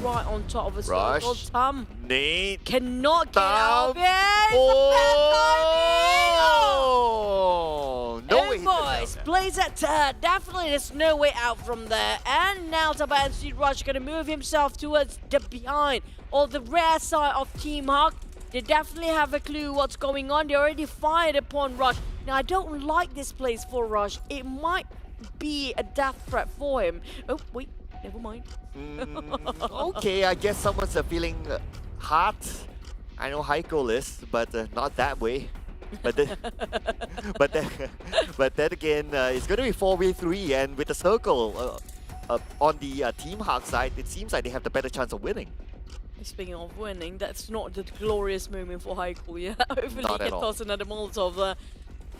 right on top of a circle. Tom Nate cannot get out of it. Oh! No way. Boys, plays at turn. Definitely there's no way out from there. And now Tabah NSEA Rush going to move himself towards the behind or the rear side of Team Hawk. They definitely have a clue what's going on. They already fired upon Rush. Now, I don't like this place for Rush. It might be a death threat for him. Oh, wait. Never mind. Okay, I guess someone's feeling hot. I know Heiko is, but not that way. But then, but then again, it's going to be 4v3, and with the circle on the Team Hawk side, it seems like they have the better chance of winning. Speaking of winning, that's not the glorious moment for Heiko, yeah? Hopefully he can toss another Molotov there.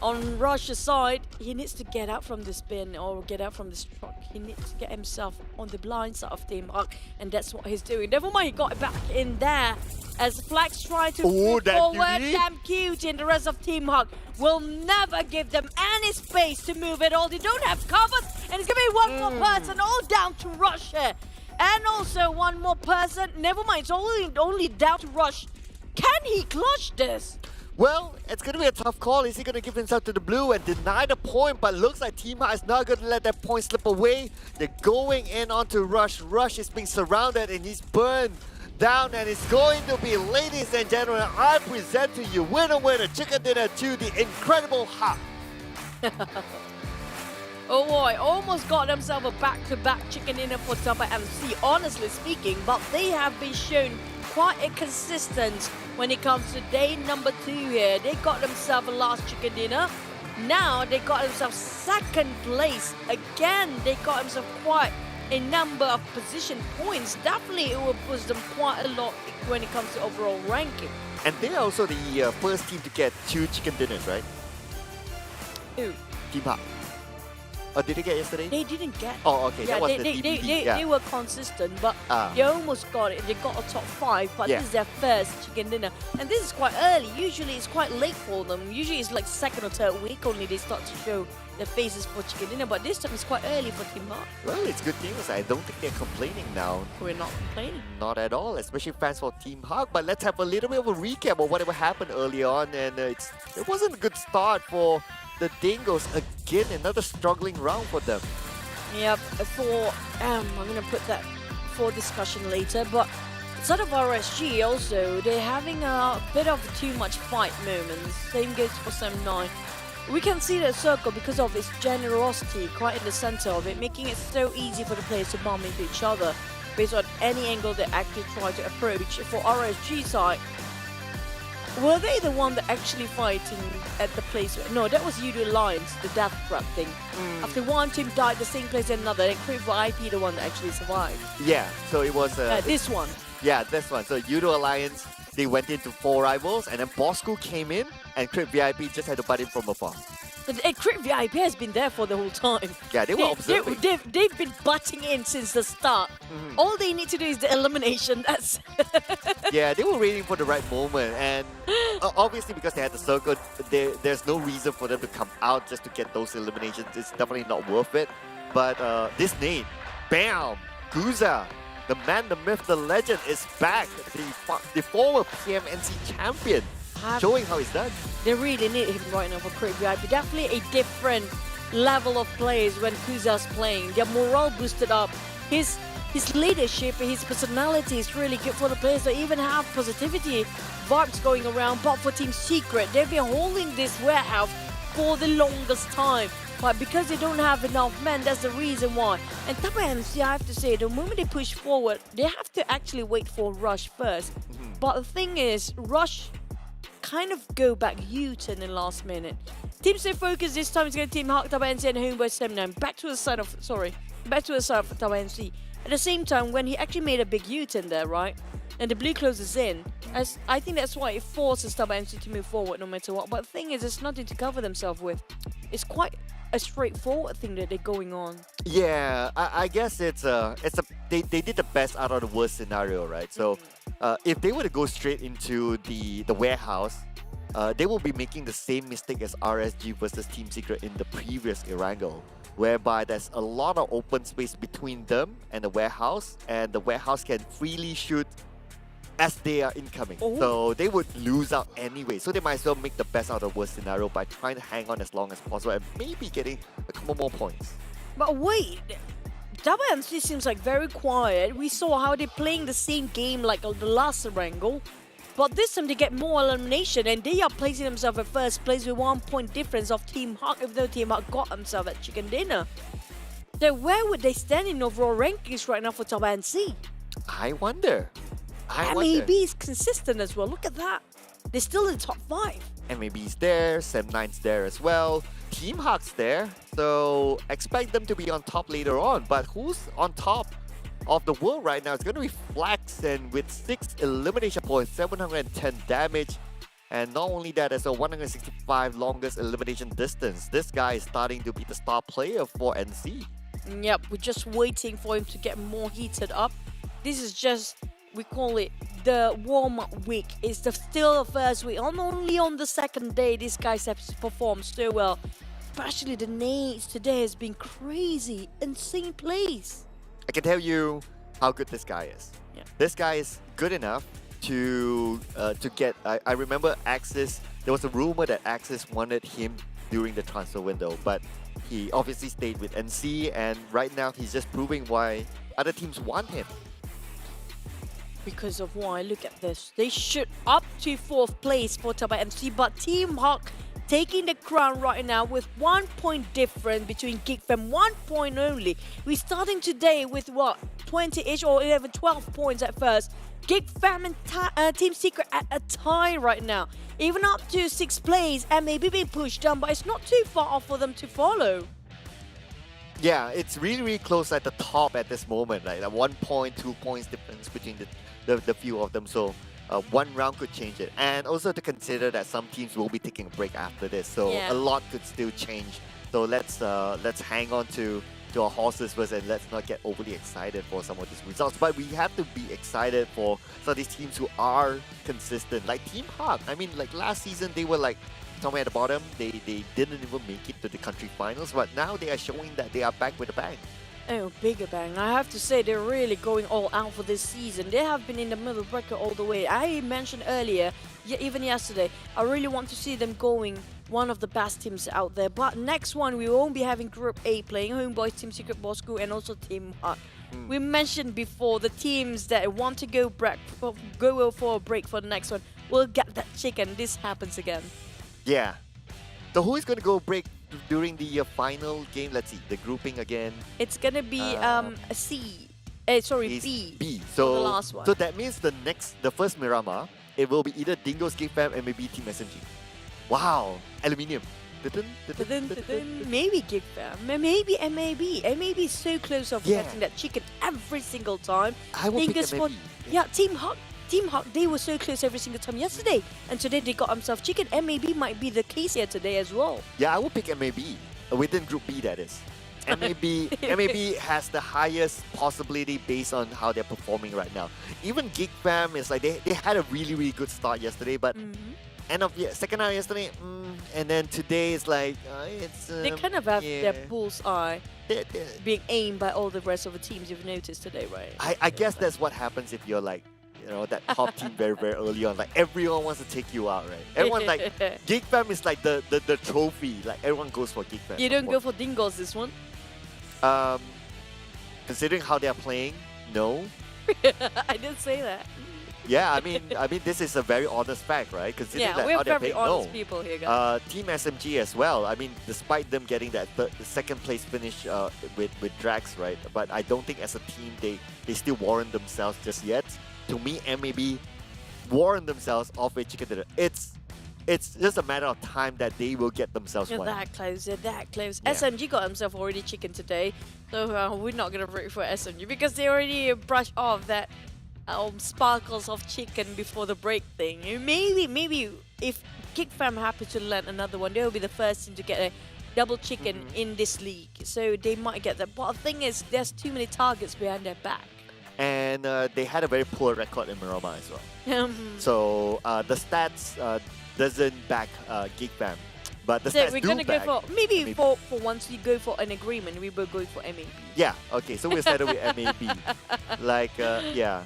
On Rush's side, he needs to get out from this bin or get out from this truck. He needs to get himself on the blind side of Team Hawk, and that's what he's doing. Never mind, he got it back in there as Flax trying to move forward. Damn cute, and the rest of Team Hawk will never give them any space to move at all. They don't have covers, and it's going to be one more person all down to Rush here. And also one more person. Never mind, it's only down to Rush. Can he clutch this? Well, it's going to be a tough call. Is he going to give himself to the blue and deny the point? But looks like Team Hawk is not going to let that point slip away. They're going in onto Rush. Rush is being surrounded and he's burned down. And it's going to be, ladies and gentlemen, I present to you winner chicken dinner to the incredible Hawk. Oh boy, almost got themselves a back-to-back chicken dinner for Tabah NSEA, honestly speaking, but they have been shown quite inconsistent when it comes to day number 2 here. They got themselves a last chicken dinner. Now they got themselves second place. Again, they got themselves quite a number of position points. Definitely it will boost them quite a lot when it comes to overall ranking. And they're also the first team to get 2 chicken dinners, right? Who? Team Hawk. Oh, did they get yesterday? They didn't get. Oh, okay. Yeah, That was they, the they, DVD. they, yeah. they were consistent, but Ah. they almost got it. They got a top 5, but Yeah. this is their first chicken dinner. And this is quite early. Usually it's quite late for them. Usually it's like second or third week only they start to show their faces for chicken dinner. But this time it's quite early for Team Hawk. Well, it's good news. I don't think they're complaining now. We're not complaining. Not at all, especially fans for Team Hawk. But let's have a little bit of a recap of whatever happened early on. And it wasn't a good start for the Dingoz. Again, another struggling round for them. Yep, I'm gonna put that for discussion later, but sort of RSG also, they're having a bit of too much fight moments. Same goes for Sam 9. We can see the circle because of its generosity quite in the center of it, making it so easy for the players to bump into each other based on any angle they actually try to approach. For RSG side, were they the one that actually fighting at the place? No, that was Yoodo Alliance, the death trap thing. After one team died the same place as another, and Crip VIP the one that actually survived. Yeah, so it was... This one. Yeah, this one. So Yoodo Alliance, they went into 4 rivals, and then Bosskurr came in, and Crip VIP just had to butt in from afar. And Crip VIP has been there for the whole time. Yeah, they were observing. They've been butting in since the start. All they need to do is the elimination. That's Yeah, they were waiting for the right moment, and obviously because they had the circle, there's no reason for them to come out just to get those eliminations. It's definitely not worth it. But this nade, bam, Guza, the man, the myth, the legend is back. The former PMNC champion, showing how it's done. They really need him right now for Crip VIP. Definitely a different level of players when Kuza's playing. Their morale boosted up. His leadership, his personality is really good for the players that even have positivity vibes going around. But for Team Secret, they've been holding this warehouse for the longest time. But because they don't have enough men, that's the reason why. And Tabah NSEA, I have to say, the moment they push forward, they have to actually wait for Rush first. But the thing is, Rush kind of go back U-turn in last minute. Team stay focused this time. It's going to Team Hawk, Tabah NSEA and HomeBois 79. Back to the side of Tabah NSEA. At the same time, when he actually made a big U-turn there, right? And the blue closes in. As I think that's why it forces Tabah NSEA to move forward no matter what. But the thing is, there's nothing to cover themselves with. It's quite a straightforward thing that they're going on. Yeah, I guess they did the best out of the worst scenario, right? So if they were to go straight into the warehouse, they will be making the same mistake as RSG versus Team Secret in the previous Erangel, whereby there's a lot of open space between them and the warehouse can freely shoot as they are incoming. So they would lose out anyway. So they might as well make the best out of the worst scenario by trying to hang on as long as possible and maybe getting a couple more points. But wait, Tabah NSEA seems like very quiet. We saw how they're playing the same game like the last Erangel. But this time they get more elimination and they are placing themselves at first place with 1 point difference of Team Hawk, even though Team Hawk got themselves at chicken dinner. So where would they stand in overall rankings right now for Tabah NSEA? I wonder. MAB is consistent as well. Look at that. They're still in the top 5. MAB's there, Sem9's there as well, Team Hawk's there, so expect them to be on top later on. But who's on top of the world right now? It's going to be Flax, and with 6 elimination points, 710 damage, and not only that, there's a 165 longest elimination distance. This guy is starting to be the star player for NC. Yep, we're just waiting for him to get more heated up. This is just, we call it the warm-up week. It's still the first week. Only on the second day, these guys have performed so well. Especially the nades today has been crazy, insane plays. I can tell you how good this guy is. Yeah. This guy is good enough to get. I remember Axis. There was a rumor that Axis wanted him during the transfer window, but he obviously stayed with NC, and right now he's just proving why other teams want him. Because of why, look at this. They shoot up to 4th place for Tabah NSEA, but Team Hawk taking the crown right now with 1 point difference between GEEK Fam, 1 point only. We're starting today with what, 20-ish or 11, 12 points at first. GEEK Fam and Team Secret at a tie right now. Even up to 6th place and maybe being pushed down, but it's not too far off for them to follow. Yeah, it's really, really close at the top at this moment. Like 1 point, 2 points difference between the few of them. So one round could change it. And also to consider that some teams will be taking a break after this. So Yeah. a lot could still change So let's hang on to our horses first, and let's not get overly excited for some of these results. But we have to be excited for some of these teams who are consistent, like Team Hawk. I mean, like last season they were like somewhere at the bottom. They didn't even make it to the country finals, but now they are showing that they are back with a bang. Oh, bigger bang. I have to say they're really going all out for this season. They have been in the middle bracket all the way. I mentioned earlier, even yesterday, I really want to see them going one of the best teams out there. But next one, we won't be having Group A playing HomeBois, Team Secret, Bosskurr, and also Team Hawk. We mentioned before the teams that want to go for a break for the next one will get that chicken. This happens again. Yeah. So who is going to go break during the final game? Let's see, the grouping again. It's gonna be a C. Sorry, B. B. For So the last one. So that means the first Miramar, it will be either Dingoz, GEEK Fam, and maybe Team SMG. Wow, aluminium. Maybe GEEK Fam, maybe MAB. MAB is so close of Yeah. getting that chicken every single time. I will pick Dingoz MAB. Yeah, Team Hawk, they were so close every single time yesterday, and today they got themselves chicken. MAB might be the case here today as well. Yeah, I will pick MAB within Group B. That is. MAB has the highest possibility based on how they're performing right now. Even GEEK Fam is like they had a really good start yesterday, but end of second half yesterday, and then today is like it's. They kind of have yeah. their bullseye They- being aimed by all the rest of the teams. You've noticed today, right? I guess that's what happens if you're like, that top team very early on. Like everyone wants to take you out, right? Everyone like GEEK Fam is like the trophy. Like everyone goes for GEEK Fam. You don't go for Dingoz this one. Considering how they're playing, no. I didn't say that. Yeah, I mean this is a very honest fact, right? Considering Yeah, like we're how they're very playing, honest no. people here, guys. Team SMG as well. I mean, despite them getting that second place finish with Drax, right? But I don't think as a team they still warrant themselves just yet. To me, MAB warrant themselves off a chicken dinner. It's just a matter of time that they will get themselves You're one. that close, they're that close. Yeah. SMG got himself already chicken today, so we're not gonna vote for SMG because they already brushed off that sparkles of chicken before the break thing. Maybe if GEEK Fam happens to land another one, they will be the first team to get a double chicken in this league. So they might get that. But the thing is, there's too many targets behind their back. And they had a very poor record in Miramar as well. So the stats doesn't back GEEK Fam. But the So stats we're do gonna go back for maybe for once we go for an agreement, we will go for MAB. Yeah, okay, so we'll settle with MAB. Like, yeah.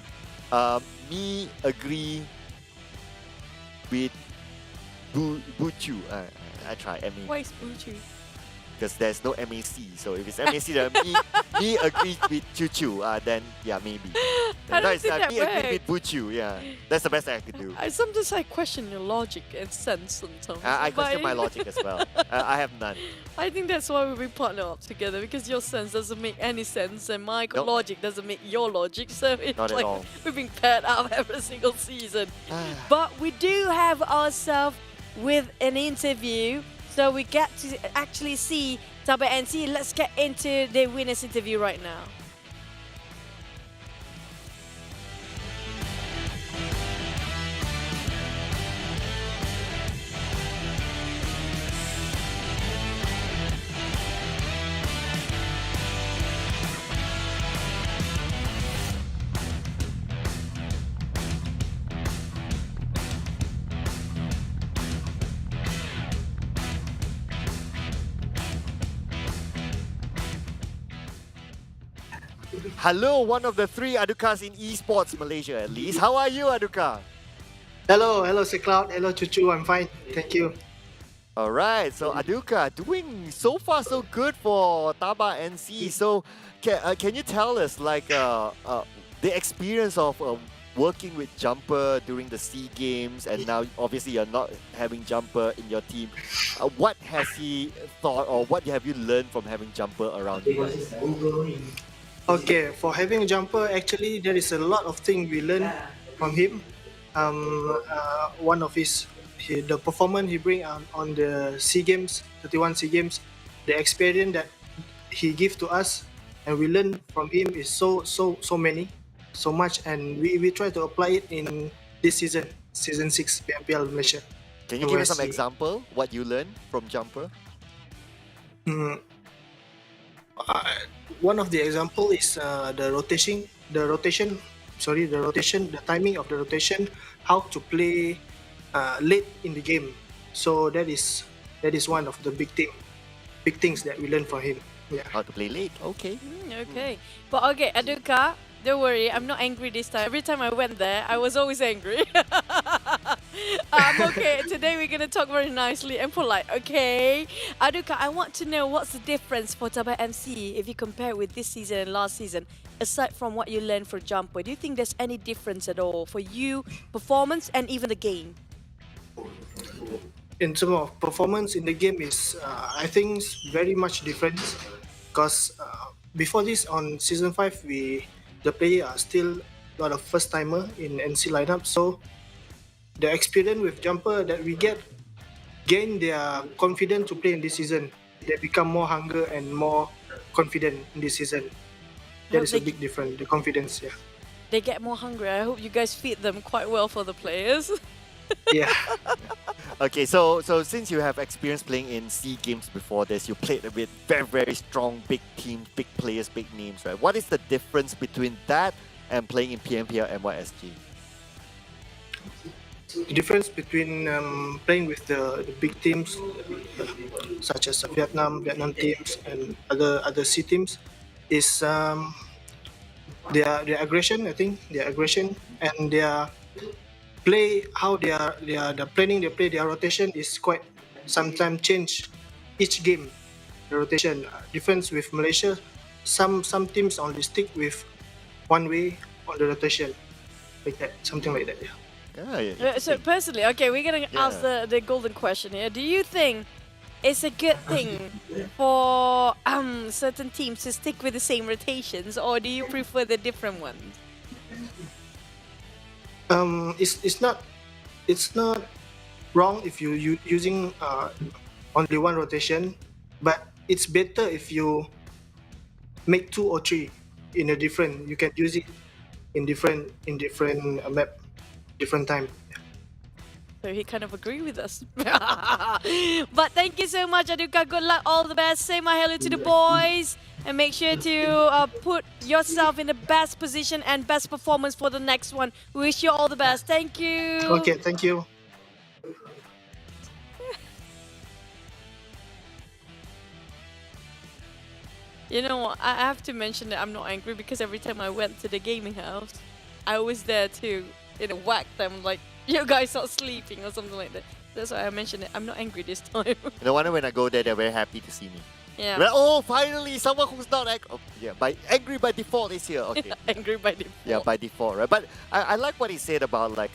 Me agree with Buchu. I try MAB. Why is Buchu? Because there's no MAC. So if it's MAC, then me agree with Chuchu. Then yeah, maybe. I don't think that me agree works. with Buchu. Yeah, that's the best I could do. Sometimes I question your logic and sense sometimes. I question But my logic as well. I have none. I think that's why we partner up together, because your sense doesn't make any sense and my Nope. logic doesn't make your logic. So it's Not at like all. we're being paired up every single season. But we do have ourselves with an interview. So we get to actually see Tabah NSEA. Let's get into the winner's interview right now. Hello, one of the three Adukas in esports Malaysia at least. How are you, Aduka? Hello, Cloud. Hello, Chuchu. I'm fine. Thank you. All right, so Aduka, doing so far so good for Tabah NSEA. So, can you tell us like the experience of working with Jumper during the SEA Games, and now obviously you're not having Jumper in your team. What has he thought, or what have you learned from having Jumper around you? Okay, for having Jumper, actually there is a lot of things we learn from him. One of the performance he bring on the SEA Games, 31 SEA Games, the experience that he give to us, and we learn from him is so much, and we try to apply it in this season 6 PMPL Malaysia. Can you give us some example what you learned from Jumper? Mm, uh, one of the example is the rotation, the timing of the rotation, how to play late in the game. So that is one of the big things that we learn from him. Yeah. How to play late? Okay. Okay. But okay, Aduka, don't worry, I'm not angry this time. Every time I went there, I was always angry. Okay, today we're going to talk very nicely and polite, okay? Aduka, I want to know what's the difference for Tabah NSEA if you compare with this season and last season, aside from what you learned for Jumper. Do you think there's any difference at all for you, performance, and even the game? In terms of performance in the game is I think it's very much different because before this on season 5 the player are still a lot of first timer in NC lineup, so the experience with Jumper that we gain their confidence to play in this season. They become more hunger and more confident in this season. That is a big difference, the confidence. Yeah. They get more hungry. I hope you guys feed them quite well for the players. Yeah. Okay, so since you have experience playing in C games before this, you played with very strong big teams, big players, big names, right? What is the difference between that and playing in PMPL MYSG? The difference between playing with the big teams such as Vietnam teams and other C teams is their aggression. I think their aggression and their play, how the planning they play, their rotation is quite sometimes change each game. The rotation difference with Malaysia, some teams only stick with one way on the rotation, like that, something like that. Yeah. So personally, okay, we're gonna ask the golden question here. Do you think it's a good thing for certain teams to stick with the same rotations, or do you prefer the different ones? It's not wrong if you using only one rotation, but it's better if you make 2 or 3 in a different. You can use it in different map, different time. So he kind of agree with us. But thank you so much, Aduka. Good luck, all the best. Say my hello to the boys. And make sure to put yourself in the best position and best performance for the next one. We wish you all the best. Thank you. Okay, thank you. You know what? I have to mention that I'm not angry because every time I went to the gaming house, I was there to, whack them like, you guys are sleeping or something like that. That's why I mentioned it. I'm not angry this time. No wonder when I go there, they're very happy to see me. Yeah. Well, oh, finally, someone who's not angry by default is here. Okay. Angry by default. Yeah, by default, right? But I like what he said about like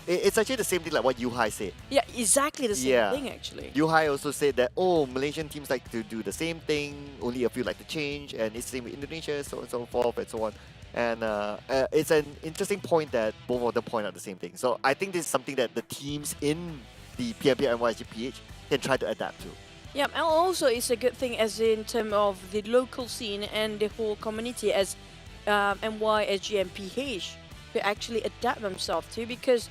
it's actually the same thing like what Yuhai said. Yeah, exactly the same thing actually. Yuhai also said that Malaysian teams like to do the same thing, only a few like to change, and it's the same with Indonesia, so on and so forth and so on. And it's an interesting point that both of them point out the same thing. So I think this is something that the teams in the PMPL MYSGPH can try to adapt to. Yeah, and also it's a good thing as in terms of the local scene and the whole community as MYSGPH to actually adapt themselves to, because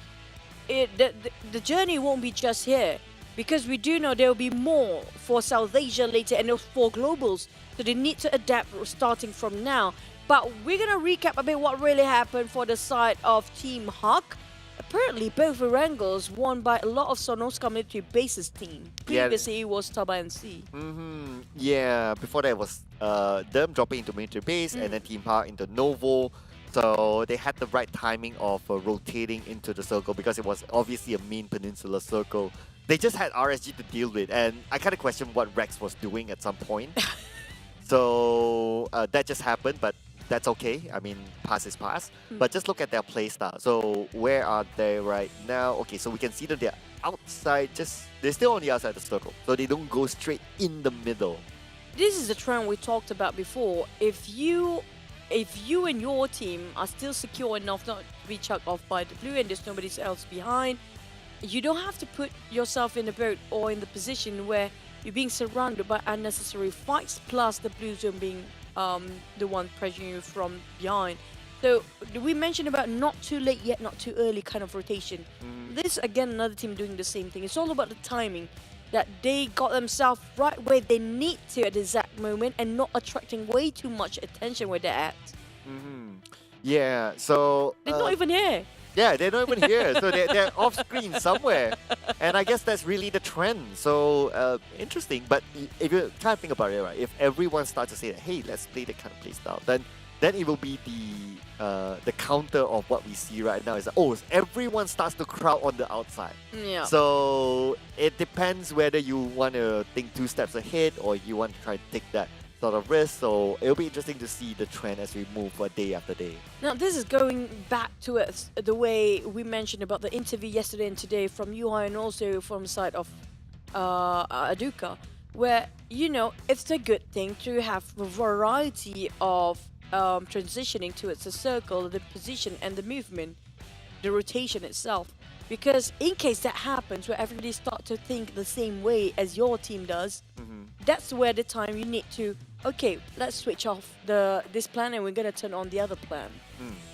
the journey won't be just here, because we do know there will be more for South Asia later and for globals, so they need to adapt starting from now. But we're going to recap a bit what really happened for the side of Team Huck. Apparently, both Erangles won by a lot of Sonos community bases team. Previously, it was Tabah NSEA. Yeah, before that was them dropping into military base and then Team Huck into Novo. So they had the right timing of rotating into the circle because it was obviously a main peninsula circle. They just had RSG to deal with, and I kind of question what Rex was doing at some point. So that just happened, but that's okay. I mean, past is past. But just look at their play style. So where are they right now? Okay, so we can see that they're outside. They're still on the outside of the circle. So they don't go straight in the middle. This is the trend we talked about before. If you and your team are still secure enough not to be chucked off by the blue and there's nobody else behind, you don't have to put yourself in a boat or in the position where you're being surrounded by unnecessary fights, plus the blue zone being the one pressuring you from behind. So we mentioned about not too late yet, not too early kind of rotation. This again, another team doing the same thing. It's all about the timing. that they got themselves right where they need to at the exact moment and not attracting way too much attention where they're at. Yeah, so They're not even here. yeah, they're not even here, so they're off screen somewhere, and I guess that's really the trend. So interesting. But if you kind of think about it, right, if everyone starts to say that, hey, let's play that kind of play style, then it will be the counter of what we see right now. Is that, oh, everyone starts to crowd on the outside. Yeah. So it depends whether you want to think 2 steps ahead or you want to try to take that sort of risk. So it'll be interesting to see the trend as we move day after day. Now, this is going back to the way we mentioned about the interview yesterday and today from Yuhai and also from the side of Aduka, where, you know, it's a good thing to have a variety of transitioning towards the circle, the position and the movement, the rotation itself. Because in case that happens where everybody starts to think the same way as your team does, that's where the time you need to, okay, let's switch off this plan and we're going to turn on the other plan.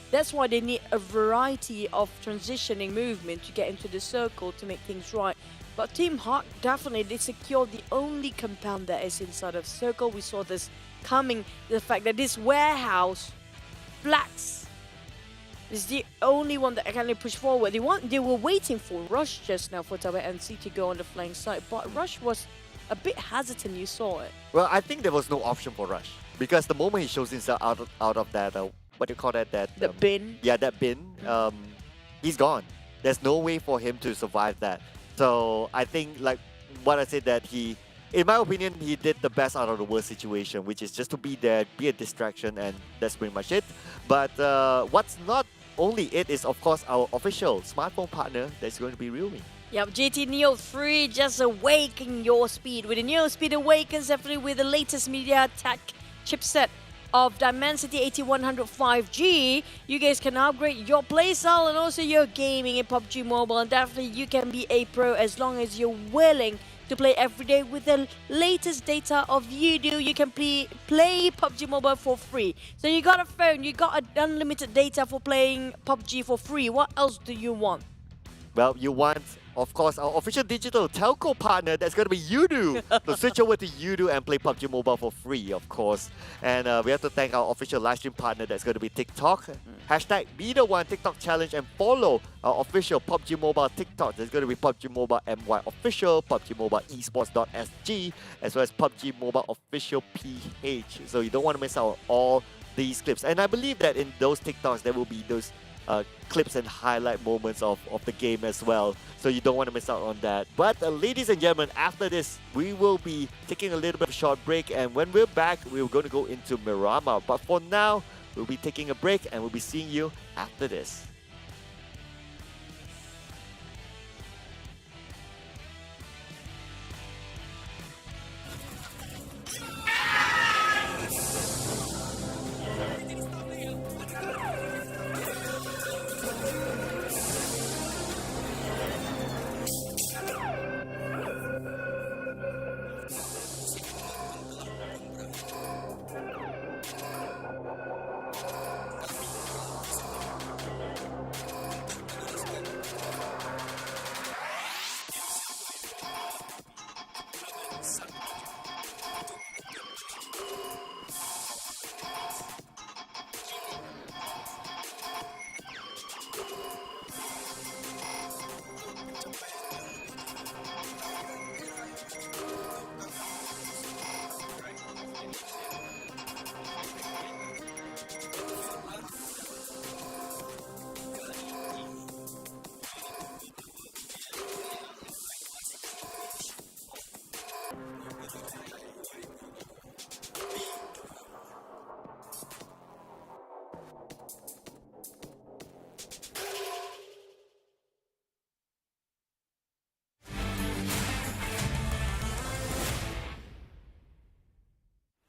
That's why they need a variety of transitioning movement to get into the circle to make things right. But Team Hawk, definitely, they secured the only compound that is inside of circle. We saw this coming, the fact that this warehouse, Flax, is the only one that can push forward. They were waiting for Rush just now for Tabah NSEA to go on the flank side, but Rush was a bit hesitant, you saw it. Well, I think there was no option for Rush because the moment he shows himself out of that, what do you call that? The bin. Yeah, that bin. He's gone. There's no way for him to survive that. So I think, like what I said, that in my opinion, he did the best out of the worst situation, which is just to be there, be a distraction, and that's pretty much it. But what's not only it is, of course, our official smartphone partner that's going to be Realme. Yep, GT Neo 3 just awaken your speed. With the Neo Speed Awakens, definitely with the latest MediaTek chipset of Dimensity 8100 5G, you guys can upgrade your playstyle and also your gaming in PUBG Mobile. And definitely you can be a pro as long as you're willing to play every day with the latest data of Yoodo. You can play PUBG Mobile for free. So you got a phone, you got unlimited data for playing PUBG for free. What else do you want? Well, you want, of course, our official digital telco partner, that's going to be Yoodo. So switch over to Yoodo and play PUBG Mobile for free, of course. And we have to thank our official livestream partner, that's going to be TikTok. Hashtag be the one TikTok challenge and follow our official PUBG Mobile TikTok. There's going to be PUBG Mobile MY official, PUBG Mobile Esports.sg, as well as PUBG Mobile official PH. So you don't want to miss out on all these clips. And I believe that in those TikToks, there will be those clips and highlight moments of the game as well. So you don't want to miss out on that. But ladies and gentlemen, after this, we will be taking a little bit of a short break. And when we're back, we're going to go into Miramar. But for now, we'll be taking a break and we'll be seeing you after this.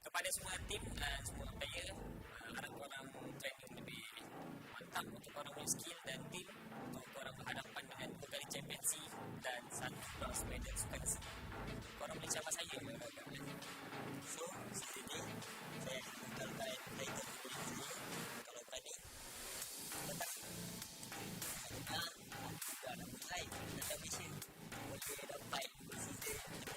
Kepada semua tim dan semua player, harap korang training lebih mantap untuk korang punya skill dan tim untuk korang berhadapan dengan 2 kali championship dan 1 bronze medal sukansi. Korang boleh sama saya so sini saya akan mengenalkan title ini kalau berani. Kita dah mulai kita mission boleh dapat season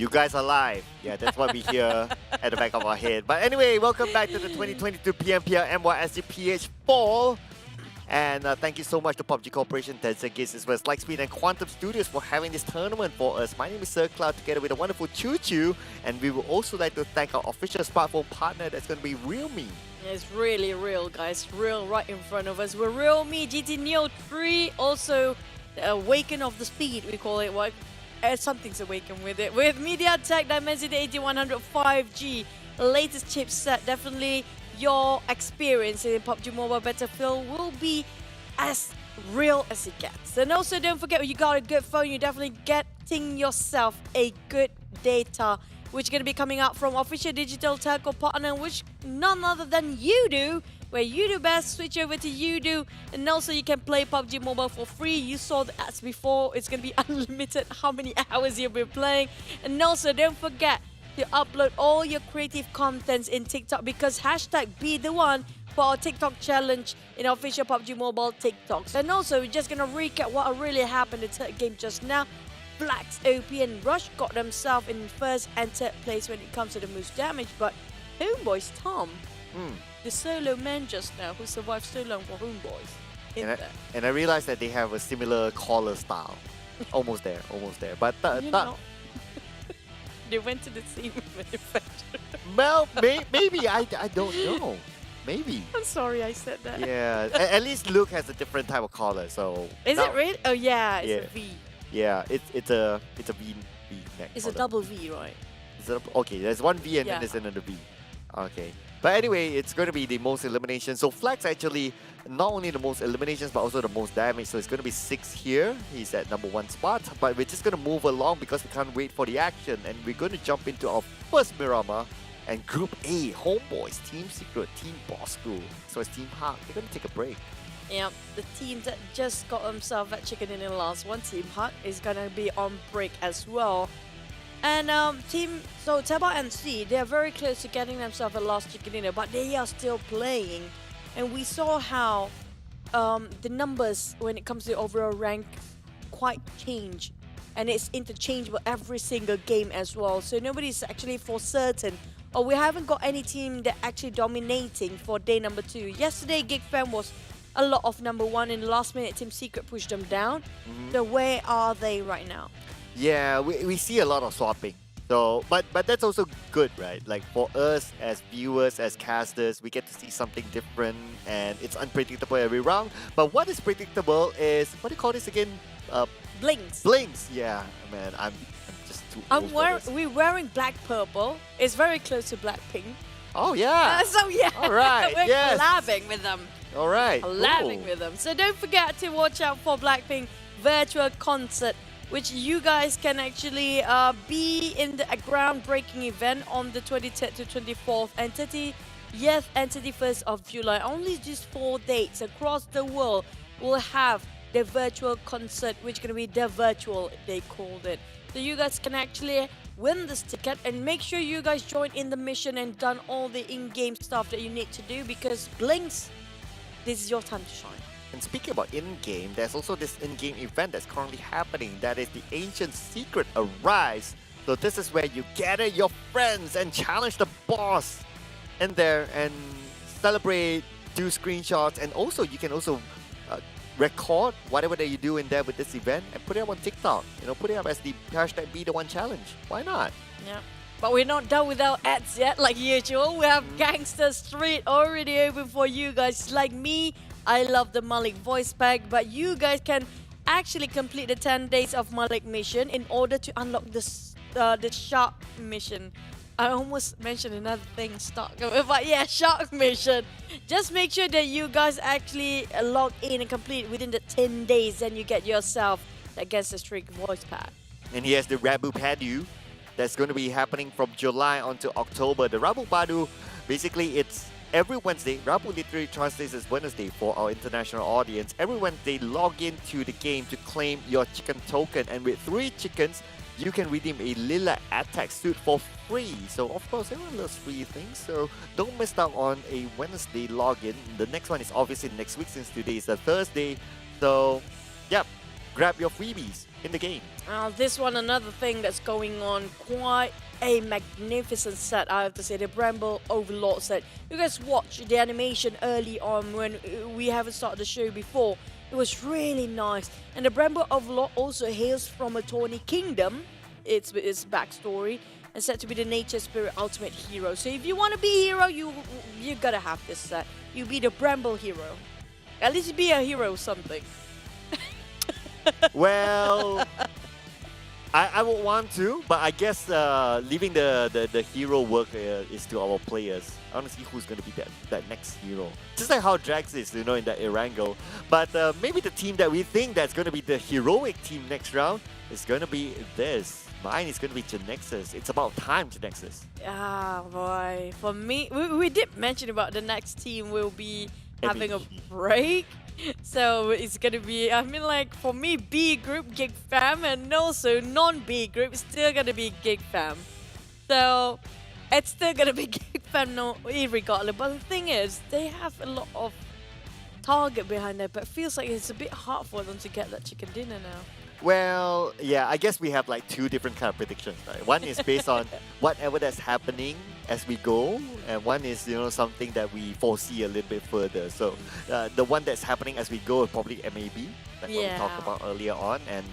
You guys are live. Yeah, that's what we hear at the back of our head. But anyway, welcome back to the 2022 PMPL MYSGPH Fall. And thank you so much to PUBG Corporation, Tencent Gates, as well as Lightspeed and Quantum Studios for having this tournament for us. My name is Sir Cloud, together with a wonderful Choo Choo. And we would also like to thank our official smartphone partner, that's going to be Realme. It's really real, guys. Real right in front of us. We're Realme GT Neo 3. Also, the Awaken of the Speed, we call it. What? Something's awakened with it. With MediaTek Dimensity 8100 5G, latest chipset. Definitely your experience in PUBG Mobile Battlefield will be as real as it gets. And also, don't forget, you got a good phone, you're definitely getting yourself a good data, which is going to be coming out from official digital telco partner, which none other than Yoodo, where Yoodo best, switch over to Yoodo, and also you can play PUBG Mobile for free. You saw the ads before, it's going to be unlimited how many hours you've been playing. And also, don't forget to upload all your creative contents in TikTok, because hashtag be the one for our TikTok challenge in official PUBG Mobile TikToks. And also, we're just going to recap what really happened in the third game just now. Flax, OP and Rush got themselves in first and third place when it comes to the most damage, but HomeBois Tom, the solo man just now who survived so long for HomeBois. And I realized that they have a similar collar style. Almost there. But You know, they went to the same manufacturer. well, maybe, I don't know. Maybe. I'm sorry I said that. Yeah, at least Luke has a different type of collar, so... Is it really? Oh yeah, it's Yeah. a V. Yeah, it's a V neck. It's a collar. double V, right? Okay, there's one V and Yeah. then there's another V. Okay. But anyway, it's going to be the most eliminations. So Flax actually, not only the most eliminations, but also the most damage. So it's going to be 6 here. He's at number 1 spot. But we're just going to move along because we can't wait for the action. And we're going to jump into our first Miramar. And Group A, HomeBois, Team Secret, Team Bosskurr. So it's Team Hawk. They're going to take a break. Yeah, the team that just got themselves that chicken in the last one, Team Hut, is gonna be on break as well. And Tabah NSEA, they are very close to getting themselves a last chicken dinner, but they are still playing. And we saw how the numbers when it comes to the overall rank quite change. And it's interchangeable every single game as well. So nobody's actually for certain, or we haven't got any team that actually dominating for day number 2. Yesterday, GEEK was a lot of number 1 in the last minute. Team Secret pushed them down. So where are they right now? Yeah, we see a lot of swapping. So, but that's also good, right? Like for us as viewers, as casters, we get to see something different, and it's unpredictable every round. But what is predictable is, what do you call this again? Blinks. Blinks. Yeah, man, I'm just too old for this. We're wearing black purple. It's very close to black pink. Oh yeah. So yeah, All right. we're Yes. collabing with them. All right. Collabing Cool. with them. So don't forget to watch out for Blackpink virtual concert, which you guys can actually be in the groundbreaking event on the 23rd to 24th and 30th and 31st of July. Only just 4 dates across the world will have the virtual concert, which is going to be the virtual, they called it. So you guys can actually win this ticket, and make sure you guys join in the mission and done all the in-game stuff that you need to do, because Blinks, this is your time to shine. And speaking about in-game, there's also this in-game event that's currently happening. That is the Ancient Secret Arise. So this is where you gather your friends and challenge the boss in there and celebrate, do screenshots, and also you can also record whatever that you do in there with this event and put it up on TikTok. You know, put it up as the hashtag Be The One challenge. Why not? Yeah. But we're not done with our ads yet, like usual. We have Gangster Street already open for you guys. Like me, I love the Malik voice pack, but you guys can actually complete the 10 days of Malik mission in order to unlock the shark mission. I almost mentioned another thing, but yeah, shark mission. Just make sure that you guys actually log in and complete within the 10 days, and you get yourself that Gangster Street voice pack. And here's the Rabu Padu. That's going to be happening from July onto October. The Rabu Padu, basically it's every Wednesday. Rabu literally translates as Wednesday for our international audience. Every Wednesday, log into the game to claim your chicken token. And with 3 chickens, you can redeem a Lila attack suit for free. So of course, everyone loves free things. So don't miss out on a Wednesday login. The next one is obviously next week, since today is a Thursday. So, yep. grab your freebies in the game. This one, another thing that's going on, quite a magnificent set, I have to say, the Bramble Overlord set. You guys watched the animation early on when we haven't started the show before. It was really nice. And the Bramble Overlord also hails from a Tawny Kingdom, its backstory, and said to be the nature spirit ultimate hero. So if you want to be a hero, you gotta have this set. You be the Bramble hero. At least be a hero something. Well, I would want to, but I guess leaving the hero work is to our players. I want to see who's going to be that next hero. Just like how Drax is, in that Erangel. But maybe the team that we think that's going to be the heroic team next round is going to be this. Mine is going to be Genexus. It's about time, Genexus. Ah, boy. For me, we did mention about the next team will be having a break. So it's going to be, I mean, like, for me, B group, GEEK fam, and also non-B group, still going to be GEEK fam. So it's still going to be GEEK fam, no, irregardless. But the thing is, they have a lot of target behind them, but it feels like it's a bit hard for them to get that chicken dinner now. Well, yeah, I guess we have like two different kind of predictions, right? One is based on whatever that's happening as we go, and one is, something that we foresee a little bit further. So the one that's happening as we go is probably MAB, like what we talked about earlier on, and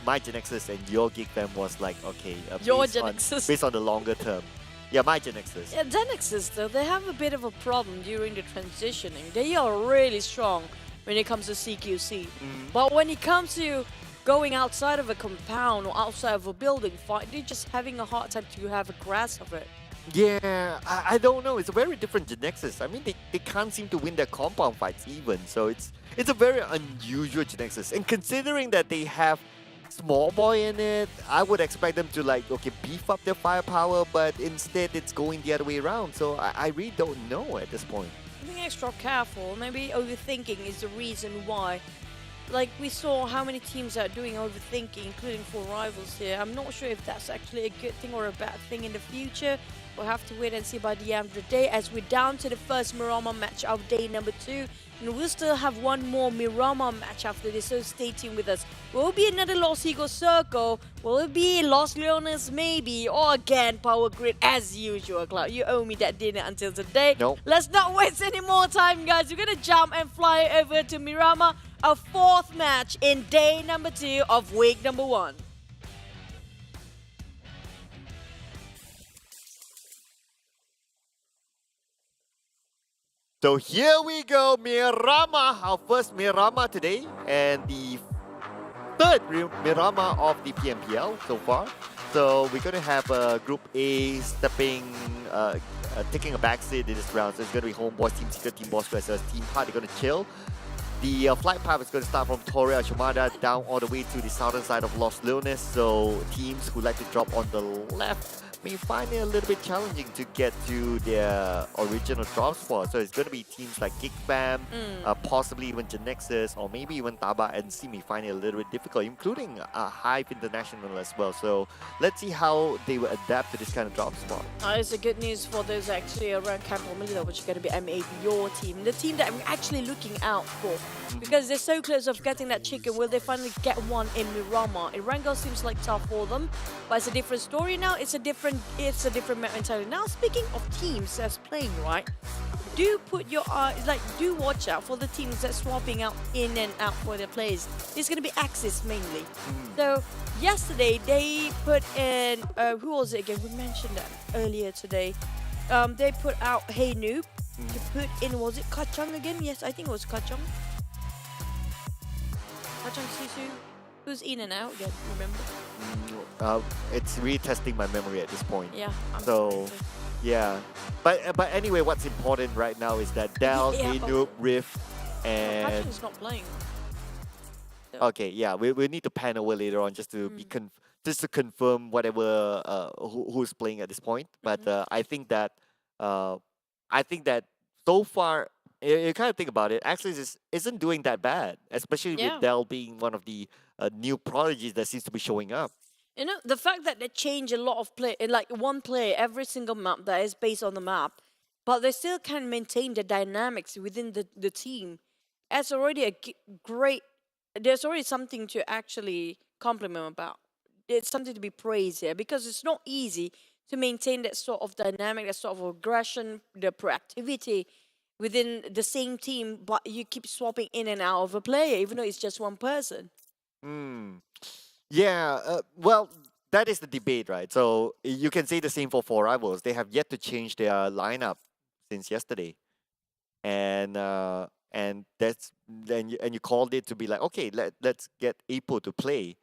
my Genexus and your GEEK fam was like, okay, your Genexus. Based on the longer term. Yeah, my Genexus. Yeah, Genexus, though, they have a bit of a problem during the transitioning. They are really strong when it comes to CQC. But when it comes to going outside of a compound or outside of a building fight, they're just having a hard time to have a grasp of it. Yeah, I don't know. It's a very different Genexus. I mean, they can't seem to win their compound fights even. So it's a very unusual Genexus. And considering that they have Small Boy in it, I would expect them to beef up their firepower, but instead it's going the other way around. So I really don't know at this point. Being extra careful, maybe overthinking is the reason why. Like, we saw how many teams are doing overthinking, including 4 rivals here. I'm not sure if that's actually a good thing or a bad thing in the future. We'll have to wait and see by the end of the day, as we're down to the first Miramar match of day number 2. And we'll still have one more Miramar match after this, so stay tuned with us. Will it be another Los Eagles Circle? Will it be Los Leones maybe? Or again, Power Grid as usual, Cloud. You owe me that dinner until today. Nope. Let's not waste any more time, guys. We're going to jump and fly over to Miramar. A 4th match in day number 2 of week number 1. So here we go, Miramar, our first Miramar today, and the 3rd Miramar of the PMPL so far. So we're going to have Group A taking a backseat in this round. So it's going to be HomeBois, Team Secret, Team Bosskurr, as well as Team Hard. They're going to chill. The flight path is going to start from Torre Shimada down all the way to the southern side of Los Leones. So teams who like to drop on the left may find it a little bit challenging to get to their original drop spot. So it's going to be teams like GEEK fam, possibly even Genexus, or maybe even Tabah NSEA may find it a little bit difficult, including HYVE International as well. So let's see how they will adapt to this kind of drop spot. It's a good news for those actually around Camp Romilda, which is going to be MAB, your team. The team that I'm actually looking out for. Because they're so close of getting that chicken. Will they finally get one in Miramar? Erangel seems like tough for them, but it's a different story now. It's a different map entirely. Now, speaking of teams that's playing, right? Do put your do watch out for the teams that's swapping out in and out for their players. It's going to be Axis mainly. So yesterday they put in who was it again? We mentioned that earlier today. They put out Hey Noob to put in, was it Kachang again? Yes, I think it was Kachang. Kachang Sisu, who's in and out again, remember? It's retesting my memory at this point. Yeah. So, yeah. But anyway, what's important right now is that Dell, Hey Noob, Rift, and... Kachang's not playing. So. Okay, yeah, we need to pan over later on just to be just to confirm whatever who's playing at this point. But I think that so far, you kind of think about it, Axis isn't doing that bad, especially with Dell being one of the new prodigies that seems to be showing up. You know, the fact that they change a lot of play, like one play every single map that is based on the map, but they still can maintain the dynamics within the team. That's already a great there's already something to actually compliment about. It's something to be praised here because it's not easy to maintain that sort of dynamic, that sort of aggression, the proactivity within the same team, but you keep swapping in and out of a player, even though it's just one person. Yeah, well, that is the debate, right? So you can say the same for Four Rivals. They have yet to change their lineup since yesterday, and that's and you called it to be like, okay, let's get Apo to play.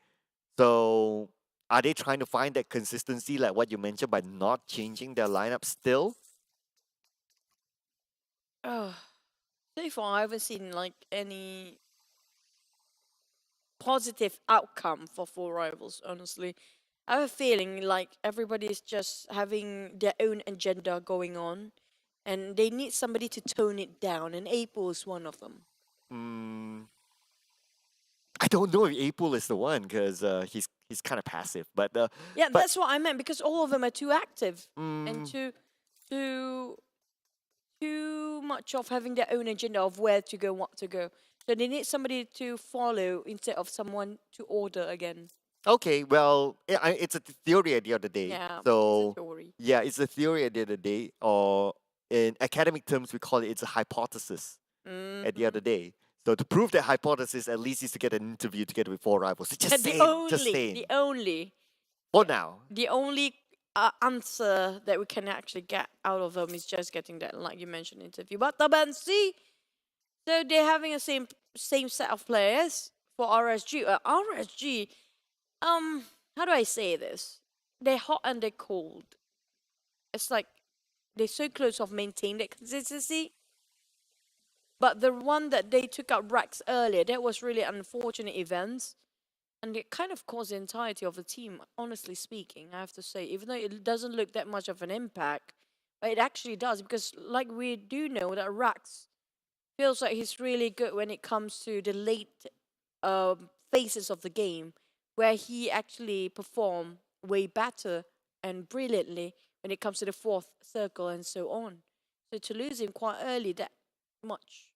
So are they trying to find that consistency, like what you mentioned, by not changing their lineup still? Oh, so far I haven't seen like any positive outcome for Four Rivals, honestly. I have a feeling like everybody is just having their own agenda going on and they need somebody to tone it down, and April is one of them. Mm, I don't know if April is the one because he's kind of passive, but Yeah, but that's what I meant because all of them are too active and mm, too too much of having their own agenda of where to go, what to go. So they need somebody to follow instead of someone to order again. okay, well, it's a theory at the end of the day. Yeah, it's a So theory. yeah, it's a theory at the end of the day, or in academic terms, we call it's a hypothesis at the end of the day. So to prove that hypothesis, at least is to get an interview together with Four Rivals. So just The saying, just only, saying. the only, For now. the only answer that we can actually get out of them is just getting that, like you mentioned, interview. But Tabah NSEA, so they're having the same set of players for RSG. RSG, how do I say this? They're hot and they're cold. It's like they're so close of maintaining that consistency. But the one that they took out Rex earlier, that was really unfortunate events. And it kind of caused the entirety of the team, honestly speaking, I have to say. Even though it doesn't look that much of an impact, but it actually does. Because like we do know that Rex feels like he's really good when it comes to the late phases of the game, where he actually perform way better and brilliantly when it comes to the fourth circle and so on. So to lose him quite early that much,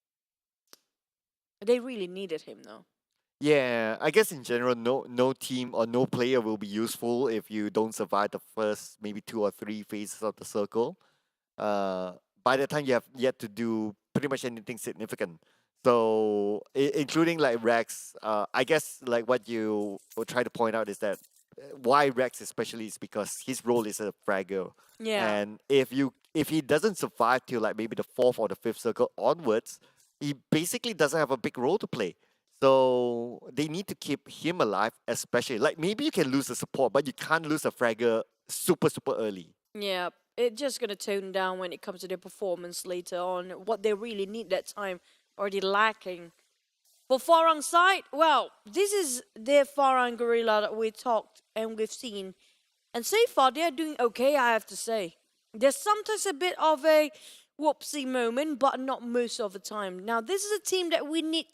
they really needed him though. Yeah, I guess in general, no team or no player will be useful if you don't survive the first maybe 2 or 3 phases of the circle. By the time you have yet to do pretty much anything significant. So including like Rex, I guess like what you will try to point out is that why Rex especially is because his role is a fragger. Yeah. And if he doesn't survive till like maybe the fourth or the fifth circle onwards, he basically doesn't have a big role to play. So they need to keep him alive, especially like maybe you can lose the support, but you can't lose a fragger super early. Yeah, it's just gonna tone down when it comes to their performance later on. What they really need that time already lacking. For Farang side, well, this is their Farang Guerilla that we talked and we've seen. And so far, they're doing okay, I have to say. There's sometimes a bit of a whoopsie moment, but not most of the time. Now, this is a team that we need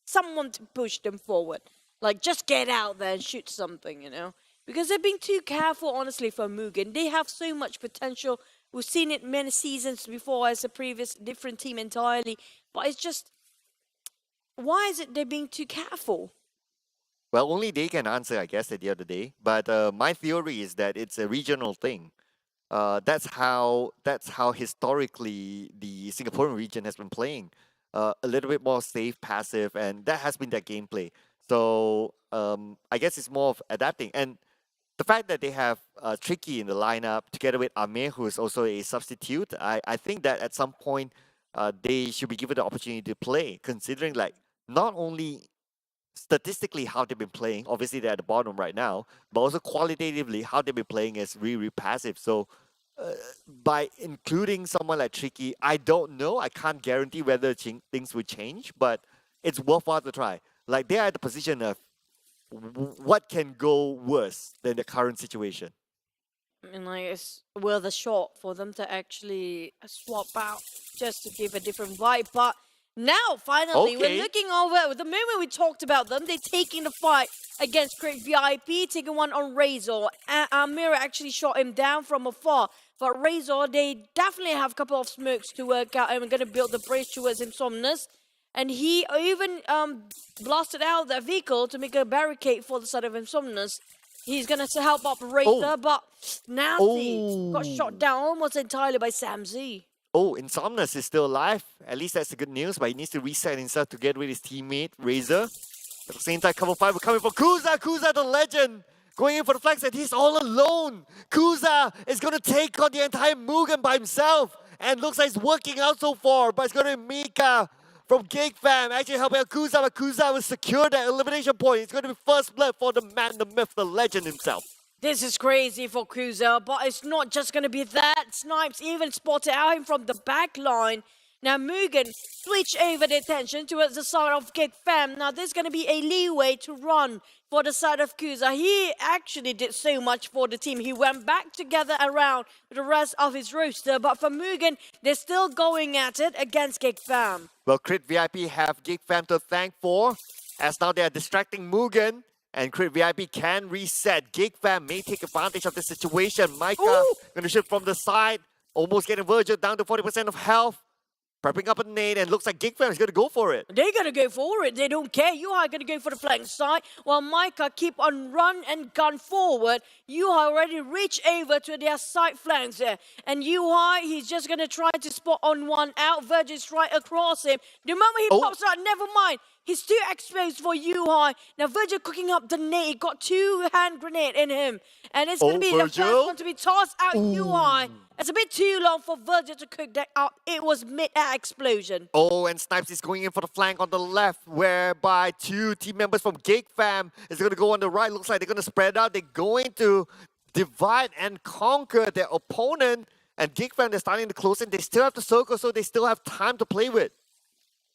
someone to push them forward. Like, just get out there and shoot something, you know? Because they're being too careful, honestly, for Mugen. They have so much potential. We've seen it many seasons before as a previous different team entirely. But it's just, why is it they're being too careful? Well, only they can answer, I guess, at the end of the day. But my theory is that it's a regional thing. That's how historically the Singaporean region has been playing. A little bit more safe, passive, and that has been their gameplay. So I guess it's more of adapting. And the fact that they have Tricky in the lineup together with Amir, who is also a substitute, I think that at some point they should be given the opportunity to play, considering like not only statistically how they've been playing, obviously they're at the bottom right now, but also qualitatively how they've been playing is really passive. So by including someone like Tricky, I don't know. I can't guarantee whether things will change, but it's worthwhile to try. Like they are at the position of what can go worse than the current situation. And like it's worth a shot for them to actually swap out just to give a different vibe. But now, finally, Okay. we're looking over. The moment we talked about them, they're taking the fight against Great VIP, taking one on Razor. Amira actually shot him down from afar. But Razor, they definitely have a couple of smokes to work out, and we're going to build the bridge towards Insomnus. And he even blasted out that vehicle to make a barricade for the side of Insomnus. He's going to help Operator, but Nasty got shot down almost entirely by Samzy. Oh, Insomnus is still alive. At least that's the good news, but he needs to reset himself to get with his teammate, Razor. At the same time, cover 5 are coming for Kuza. Kuza, the legend, going in for the flanks, and he's all alone. Kuza is going to take on the entire Mugen by himself. And looks like it's working out so far, but it's going to be Mika from GEEK Fam actually helping out Kuza, but Kuza will secure that elimination point. It's going to be first blood for the man, the myth, the legend himself. This is crazy for Kuza, but it's not just going to be that. Snipes even spotted out from the back line. Now Mugen switch over the attention towards the side of GEEK Fam. Now there's going to be a leeway to run for the side of Kuza. He actually did so much for the team. He went back together around the rest of his roster. But for Mugen, they're still going at it against GEEK Fam. Well, Crit VIP have GEEK Fam to thank for, as now they are distracting Mugen. And Crit VIP can reset. GEEK Fam may take advantage of the situation. Micah going to shoot from the side. Almost getting Virgil down to 40% of health. Prepping up a nade, and looks like GEEK Fam is going to go for it. They're going to go for it. They don't care. Yuhai going to go for the flank side, while Micah keep on run and gun forward. Yuhai already reached over to their side flanks there. And Yuhai, he's just going to try to spot on one out. Virgil's right across him. The moment he pops out, never mind. He's too exposed for Yuhai. Now Virgil cooking up the nade. He got 2 hand grenade in him. And it's going to be the first one to be tossed out Yuhai. It's a bit too long for Virgil to cook that up. It was mid-air explosion. Oh, and Snipes is going in for the flank on the left, whereby 2 team members from GEEK Fam is going to go on the right. Looks like they're going to spread out. They're going to divide and conquer their opponent. And GEEK Fam, they're starting to close in. They still have the circle, so they still have time to play with.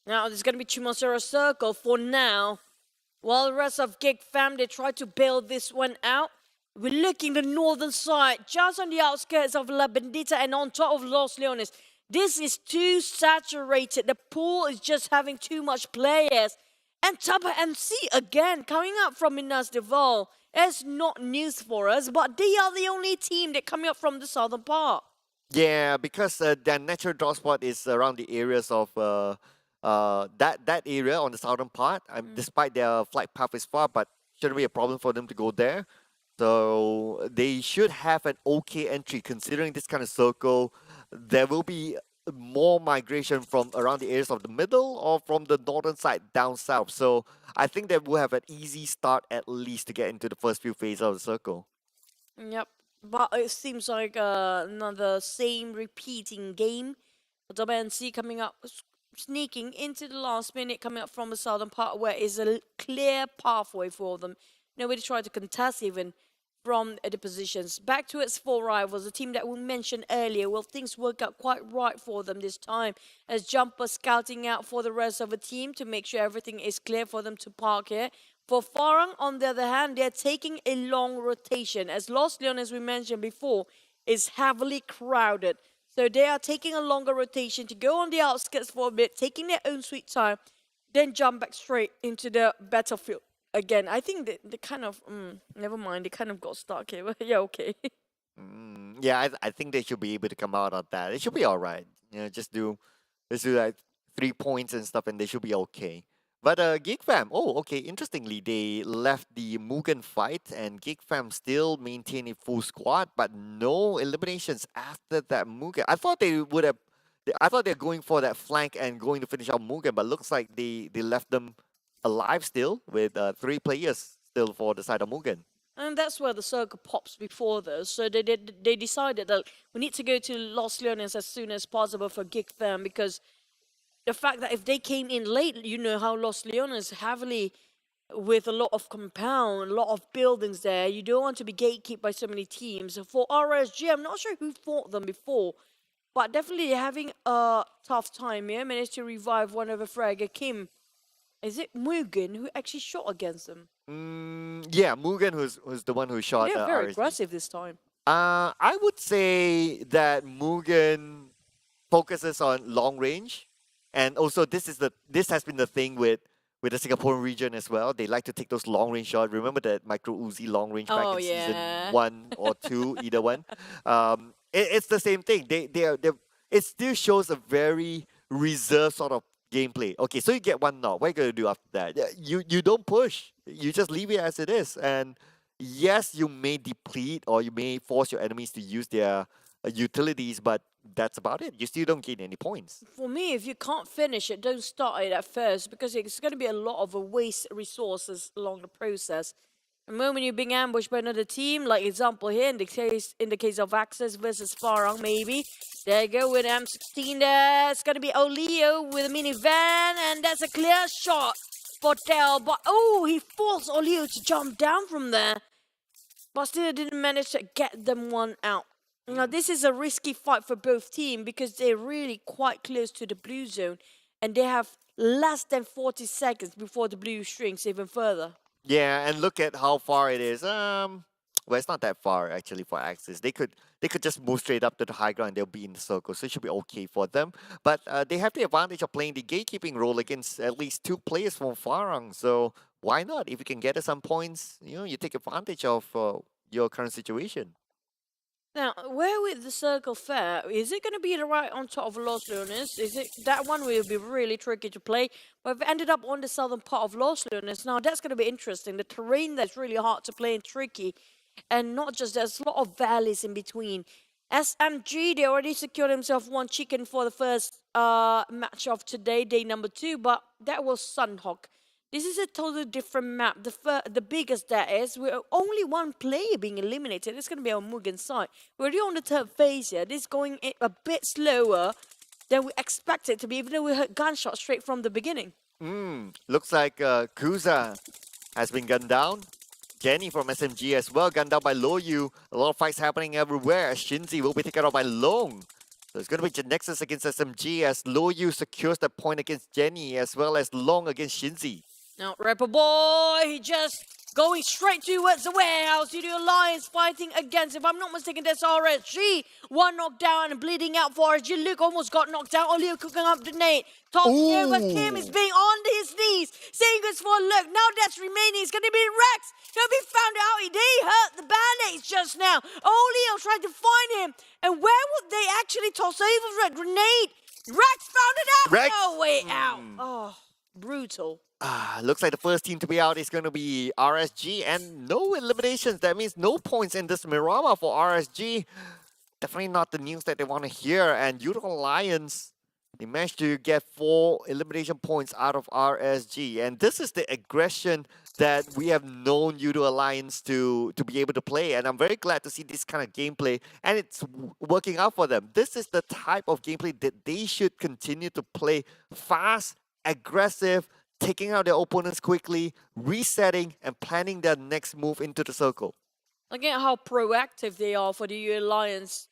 Now, there's going to be Chumacera Circle for now. While the rest of GEEK Fam, they try to bail this one out. We're looking the northern side, just on the outskirts of La Bendita and on top of Los Leones. This is too saturated. The pool is just having too much players. And Tabah NSEA again, coming up from Minas de Val. It's not news for us, but they are the only team that coming up from the southern part. Yeah, because their natural draw spot is around the areas of that area on the southern part. Despite their flight path is far, but shouldn't be a problem for them to go there. So they should have an okay entry considering this kind of circle. There will be more migration from around the areas of the middle or from the northern side down south. So I think they will have an easy start at least to get into the first few phases of the circle. Yep, but it seems like another same repeating game. Tabah NSEA coming up, sneaking into the last minute, coming up from the southern part where is a clear pathway for them. Nobody tried to contest even from the positions. Back to its 4 rivals, the team that we mentioned earlier. Well, things work out quite right for them this time, as Jumper scouting out for the rest of the team to make sure everything is clear for them to park here. For Farang, on the other hand, they're taking a long rotation, as Los Leones, as we mentioned before, is heavily crowded. So they are taking a longer rotation to go on the outskirts for a bit, taking their own sweet time, then jump back straight into the battlefield. Again, I think they kind of, never mind, they kind of got stuck here, but yeah, okay. Yeah, I think they should be able to come out of that. It should be alright. You know, just do like 3 points and stuff and they should be okay. But GEEK Fam, okay, interestingly, they left the Mugen fight and GEEK Fam still maintain a full squad, but no eliminations after that Mugen. I thought they would have, I thought they're going for that flank and going to finish out Mugen, but looks like they left them alive still with 3 players still for the side of Mugen. And that's where the circle pops before this. So they decided that we need to go to Los Leones as soon as possible for GEEK Fam, because the fact that if they came in late, you know how Los Leones heavily with a lot of compound, a lot of buildings there. You don't want to be gatekept by so many teams. For RSG, I'm not sure who fought them before, but definitely having a tough time here. Managed to revive one of the fragger, Kim. Is it Mugen who actually shot against them? Yeah, Mugen who's the one who shot. They're very RSG. aggressive this time. I would say that Mugen focuses on long range, and also this has been the thing with the Singaporean region as well. They like to take those long range shots. Remember that micro Uzi long range back in season 1 or 2, either one. It's the same thing. It still shows a very reserved sort of gameplay. Okay, so you get one knock. What are you gonna do after that? You don't push. You just leave it as it is. And yes, you may deplete or you may force your enemies to use their utilities, but that's about it. You still don't gain any points. For me, if you can't finish it, don't start it at first because it's going to be a lot of a waste resources along the process. The moment you're being ambushed by another team, like example here in the case of Access versus Farang, maybe. There you go with M16 there. It's going to be Olio with a minivan, and that's a clear shot for Tel. But oh, he forced Olio to jump down from there, but still didn't manage to get them one out. Now, this is a risky fight for both teams because they're really quite close to the blue zone and they have less than 40 seconds before the blue shrinks even further. Yeah, and look at how far it is. Well, it's not that far actually for Axis. They could just move straight up to the high ground and they'll be in the circle, so it should be okay for them. But they have the advantage of playing the gatekeeping role against at least 2 players from Farang. So why not? If you can get some points, you take advantage of your current situation. Now, where will the circle fare? Is it going to be right on top of Los Leones? Is it that one will be really tricky to play? But we've ended up on the southern part of Los Leones. Now, that's going to be interesting. The terrain that's really hard to play and tricky. And not just, there's a lot of valleys in between. SMG, they already secured themselves 1 chicken for the first match of today, day number 2. But that was Sunhawk. This is a totally different map. The biggest that is, we're only 1 player being eliminated. It's going to be on MUGEN side. We're already on the 3rd phase here. This is going a bit slower than we expected to be, even though we heard gunshots straight from the beginning. Looks like Kuza has been gunned down. Jenny from SMG as well, gunned down by Loyu. A lot of fights happening everywhere. Shinzi will be taken out by Long. So it's going to be Genexus against SMG as Loyu secures the point against Jenny as well as Long against Shinzi. Now, Rapper Boy, he just going straight towards the warehouse. Yoodo Alliance fighting against, if I'm not mistaken, that's RSG. 1 knockdown and bleeding out for RSG. Luke almost got knocked out. Olio cooking up the nade. Top over. Kim is being on his knees. Saying good for Luke. Now that's remaining. It's going to be Rex. He'll be found out. He hurt the bandits just now. Olio trying to find him. And where would they actually toss over a grenade? Rex found it out. Rex. No way out. Oh, brutal. Looks like the first team to be out is going to be RSG and no eliminations. That means no points in this Miramar for RSG. Definitely not the news that they want to hear. And Yoodo Alliance, they managed to get 4 elimination points out of RSG. And this is the aggression that we have known Yoodo Alliance to be able to play. And I'm very glad to see this kind of gameplay. And it's working out for them. This is the type of gameplay that they should continue to play. Fast, aggressive, taking out their opponents quickly, resetting, and planning their next move into the circle. Look at how proactive they are for the Yoodo Alliance.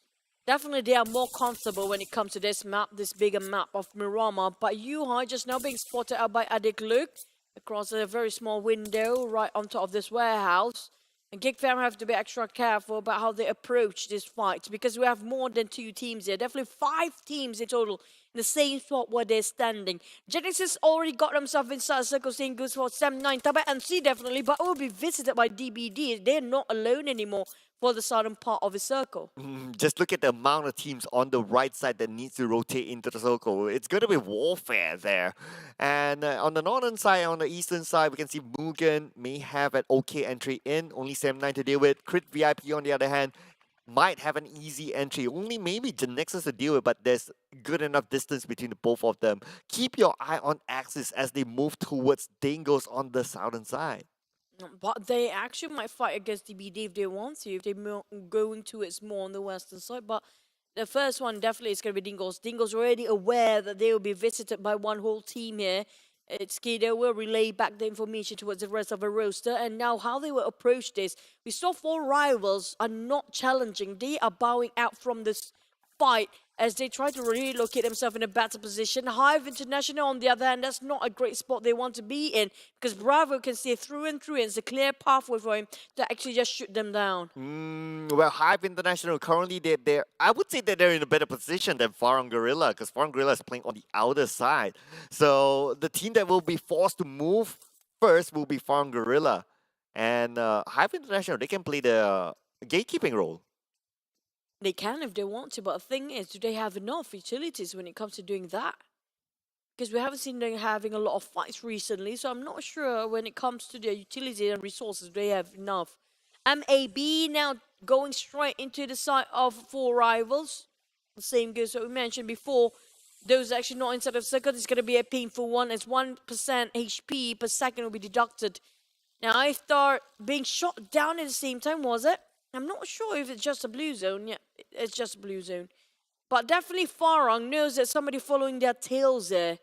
Definitely they are more comfortable when it comes to this map, this bigger map of Miramar. But Yuhai just now being spotted out by Adik Luke across a very small window right on top of this warehouse. And GEEK fam have to be extra careful about how they approach this fight because we have more than 2 teams here. Definitely 5 teams in total in the same spot where they're standing. Genexus already got themselves inside a circle, saying goes for Sam 9. Tabah NSEA definitely, but will be visited by DBD. They're not alone anymore for the southern part of the circle. Just look at the amount of teams on the right side that needs to rotate into the circle. It's going to be warfare there. And on the northern side, on the eastern side, we can see MUGEN may have an okay entry in. Only Sam 9 to deal with. Crit VIP on the other hand might have an easy entry. Only maybe Genexus to deal with, but there's good enough distance between the both of them. Keep your eye on Axis as they move towards Dingoz on the southern side. But they actually might fight against DBD if they want to, if they're going towards more on the western side. But the first one definitely is going to be Dingoz. Dingoz already aware that they will be visited by one whole team here. It's Skido will relay back the information towards the rest of the roster. And now how they will approach this. We saw 4 rivals are not challenging. They are bowing out from this fight as they try to relocate themselves in a better position. HYVE International, on the other hand, that's not a great spot they want to be in because Bravo can see through and through and it's a clear pathway for him to actually just shoot them down. Well, HYVE International currently, I would say that they're in a better position than Farang Guerilla because Farang Guerilla is playing on the outer side. So the team that will be forced to move first will be Farang Guerilla. And HYVE International, they can play the gatekeeping role. They can if they want to, but the thing is, do they have enough utilities when it comes to doing that? because we haven't seen them having a lot of fights recently. So I'm not sure when it comes to their utility and resources, they have enough. MAB now going straight into the side of 4 rivals. The same goes what we mentioned before. Those actually not inside of circle, it's going to be a painful one as 1% HP per second will be deducted. Now, I start being shot down at the same time, was it? I'm not sure if it's just a blue zone. Yeah, it's just a blue zone. But definitely Farang knows that somebody following their tails there.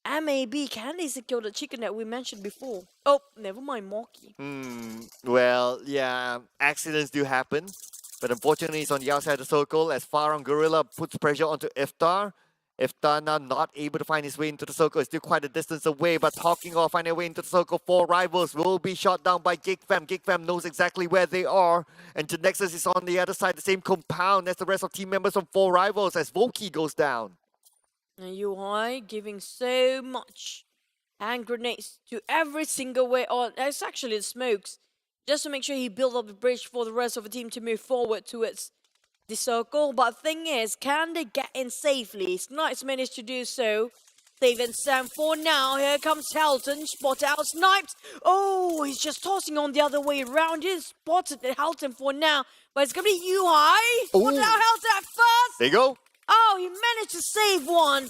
MAB, can they secure the chicken that we mentioned before? Oh, never mind, Morky. Well, yeah, accidents do happen. But unfortunately, it's on the outside of the circle as Farang Guerilla puts pressure onto Iftar. Iftar now not able to find his way into the circle. It's still quite a distance away, but talking of finding a way into the circle, 4 rivals will be shot down by GEEK Fam. GEEK Fam knows exactly where they are. And Genexus is on the other side, the same compound as the rest of team members from 4 rivals as Volky goes down. And UI giving so much hand grenades to every single way on. It's actually the smokes. Just to make sure he built up the bridge for the rest of the team to move forward towards the circle. But thing is, can they get in safely? Snipes managed to do so. Save and Sam for now. Here comes Helton. Spotted out, sniped. Oh, he's just tossing on the other way around. He spotted Helton for now. But it's going to be UI. Spotted out Helton at first. There you go. Oh, he managed to save one.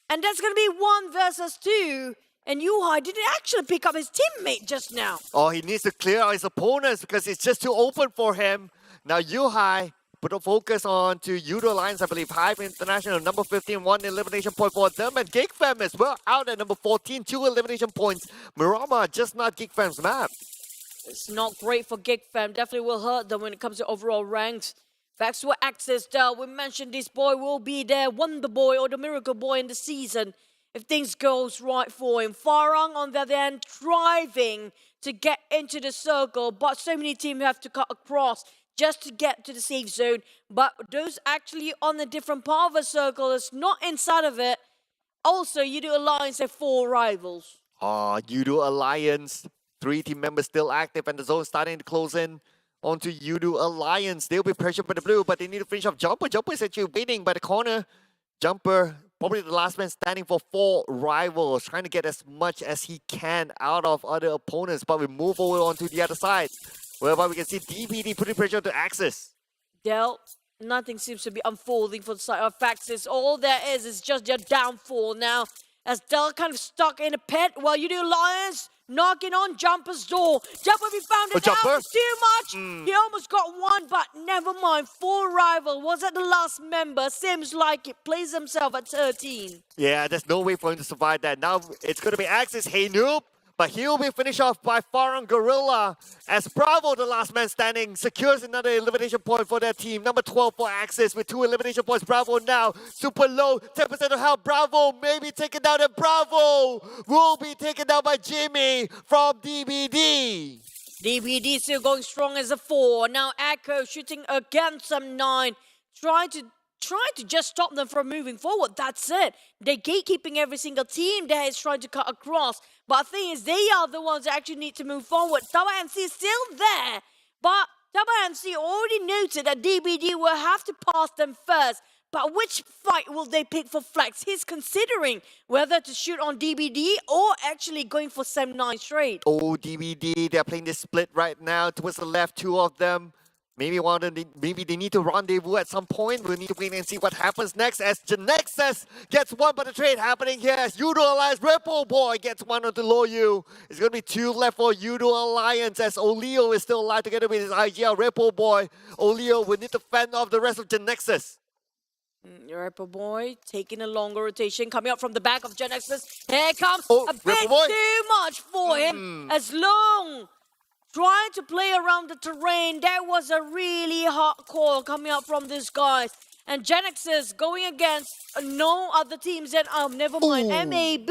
And that's going to be 1 versus 2. And Yuhai didn't actually pick up his teammate just now. Oh, he needs to clear out his opponents because it's just too open for him. Now Yuhai put a focus on to Yoodo Alliance, I believe. HYVE International, number 15, 1 elimination point for them. And GEEK Fam as well, out at number 14, 2 elimination points. Mirama, just not GEEK Fam's map. It's not great for GEEK Fam. Definitely will hurt them when it comes to overall ranks. Back to access there. We mentioned this boy will be their Wonder Boy or the Miracle Boy in the season if things goes right for him. Farang on the other hand driving to get into the circle, but so many teams have to cut across just to get to the safe zone. But those actually on a different part of the circle is not inside of it. Also, Yoodo Alliance have 4 rivals. Yoodo Alliance, 3 team members still active and the zone starting to close in onto Yoodo Alliance. They'll be pressured by the blue, but they need to finish off Jumper. Jumper is actually waiting by the corner. Jumper, probably the last man standing for 4 rivals, trying to get as much as he can out of other opponents. But we move over onto the other side, whereby we can see DBD putting pressure to Axis. Del, nothing seems to be unfolding for the side of Axis. All there is just their downfall now. As Del kind of stuck in a pit while Yoodo Alliance knocking on Jumper's door. Jumper, we found it out. It's too much. He almost got 1, but never mind. 4 rival. Was that the last member? Seems like it. Plays himself at 13. Yeah, there's no way for him to survive that. Now it's going to be Axis. Hey, noob. But he'll be finished off by Farang Guerilla as Bravo, the last man standing, secures another elimination point for their team. Number 12 for Axis with 2 elimination points. Bravo now, super low, 10% of health. Bravo may be taken down, and Bravo will be taken down by Jimmy from DBD. DBD still going strong as a 4. Now Echo shooting against some 9. Trying to just stop them from moving forward. That's it. They're gatekeeping every single team that is trying to cut across. But the thing is, they are the ones that actually need to move forward. Tabah NSEA is still there. But Tabah NSEA already noted that DBD will have to pass them first. But which fight will they pick for Flex? He's considering whether to shoot on DBD or actually going for 7-9 straight. Oh, DBD, they're playing this split right now. Towards the left, 2 of them. Maybe they need to rendezvous at some point. We'll need to wait and see what happens next as Genexus gets 1, but the trade happening here as Yoodo Alliance Ripple Boy gets 1 onto Loyu. It's going to be 2 left for Yoodo Alliance as Olio is still alive together with his IGL Ripple Boy. Olio will need to fend off the rest of Genexus. Ripple Boy taking a longer rotation, coming up from the back of Genexus. Here comes a bit too much for him. As long trying to play around the terrain, that was a really hard call coming up from these guys. And Genexus going against no other teams than, never mind, MAB.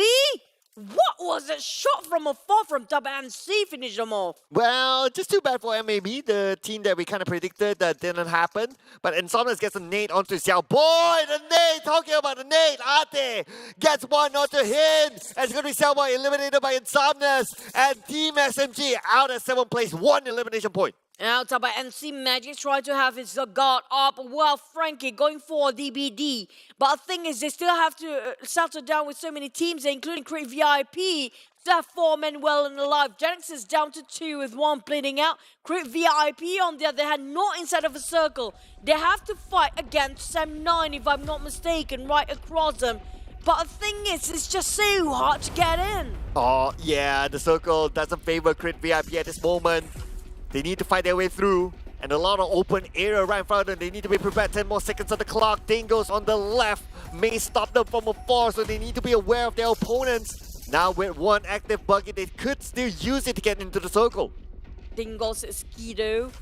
What was a shot from afar from Tabah NSEA finish them off? Well, just too bad for MAB, the team that we kind of predicted that didn't happen. But Insomnius gets a nade onto Xiao. Boy, the nade! Talking about the nade! Ate gets 1 onto him. And it's going to be Xiao Boy eliminated by Insomnius. And Team SMG out at 7th place, 1 elimination point. Now Tabah NSEA Magic try to have his guard up. Well, Frankie going for DBD. But the thing is, they still have to settle down with so many teams, including Create VIP. Still have 4 men well and alive. Genexus down to 2 with 1 bleeding out. Create VIP on the other hand, not inside of a circle. They have to fight against Sam9, if I'm not mistaken, right across them. But the thing is, it's just so hard to get in. Oh, yeah, the circle doesn't favor Crit VIP at this moment. They need to fight their way through, and a lot of open area right in front of them. They need to be prepared. 10 more seconds on the clock. Dingoz on the left may stop them from afar, so they need to be aware of their opponents. Now with 1 active buggy, they could still use it to get into the circle. Dingoz Esports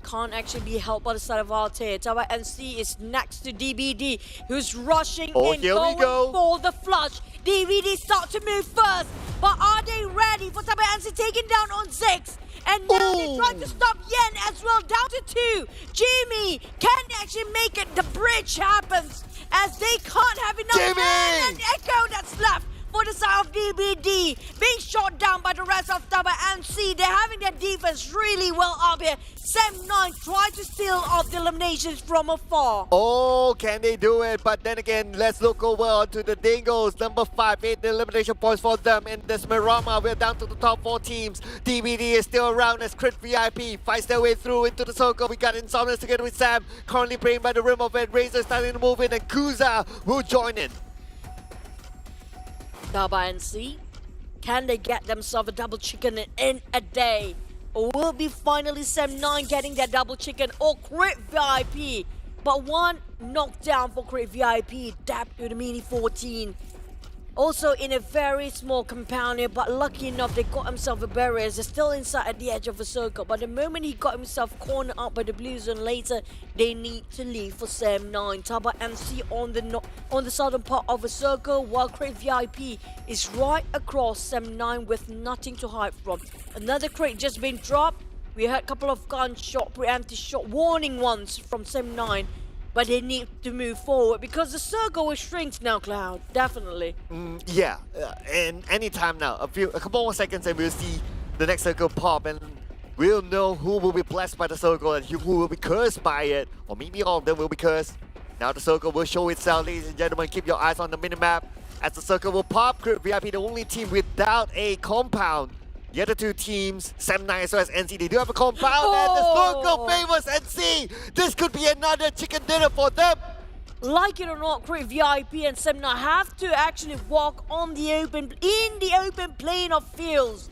can't actually be helped by the side of Arte. Tabah NSEA is next to DBD, who's rushing in, here we going go. for the flush. DBD start to move first, but are they ready for Tabah NSEA taking down on 6? And now they try to stop Yen as well, down to 2. Jimmy, can they actually make it? The bridge happens as they can't have enough men. And Echo that's left for the side of DBD, being shot down by the rest of Tabah NSEA. They're having their defense really well up here. Sam9 try to steal off the eliminations from afar. Oh, can they do it? But then again, let's look over to the Dingoz. Number 5, 8 elimination points for them in this Mirama. We're down to the top 4 teams. DBD is still around as Crit VIP fights their way through into the circle. We got Insomnius together with Sam, currently playing by the rim of it. Razor starting to move in, and Kuza will join in. Tabah NSEA, can they get themselves a double chicken in a day? Or will be finally Sam9 getting that double chicken or Crit VIP? But 1 knockdown for Crit VIP, tapped to the Mini 14. Also in a very small compound here, but lucky enough they got himself a barrier. They're still inside at the edge of a circle, but the moment he got himself cornered up by the blue zone later, they need to leave for Sam9. Tabah NSEA on the southern part of a circle, while Crate VIP is right across Sam9 with nothing to hide from. Another crate just been dropped. We heard a couple of gunshot, preemptive shot, warning ones from Sam9. But they need to move forward because the circle will shrink now, Cloud. Definitely. Yeah, and anytime now, a couple more seconds and we'll see the next circle pop, and we'll know who will be blessed by the circle and who will be cursed by it. Or maybe all of them will be cursed. Now the circle will show itself, ladies and gentlemen. Keep your eyes on the minimap as the circle will pop. Crit VIP, the only team without a compound. The other 2 teams, Sam9 as well as NC, they do have a compound, and the circle favors NC. This could be another chicken dinner for them. Like it or not, Crit VIP and Sam9 have to actually walk on the open, in the open plane of fields,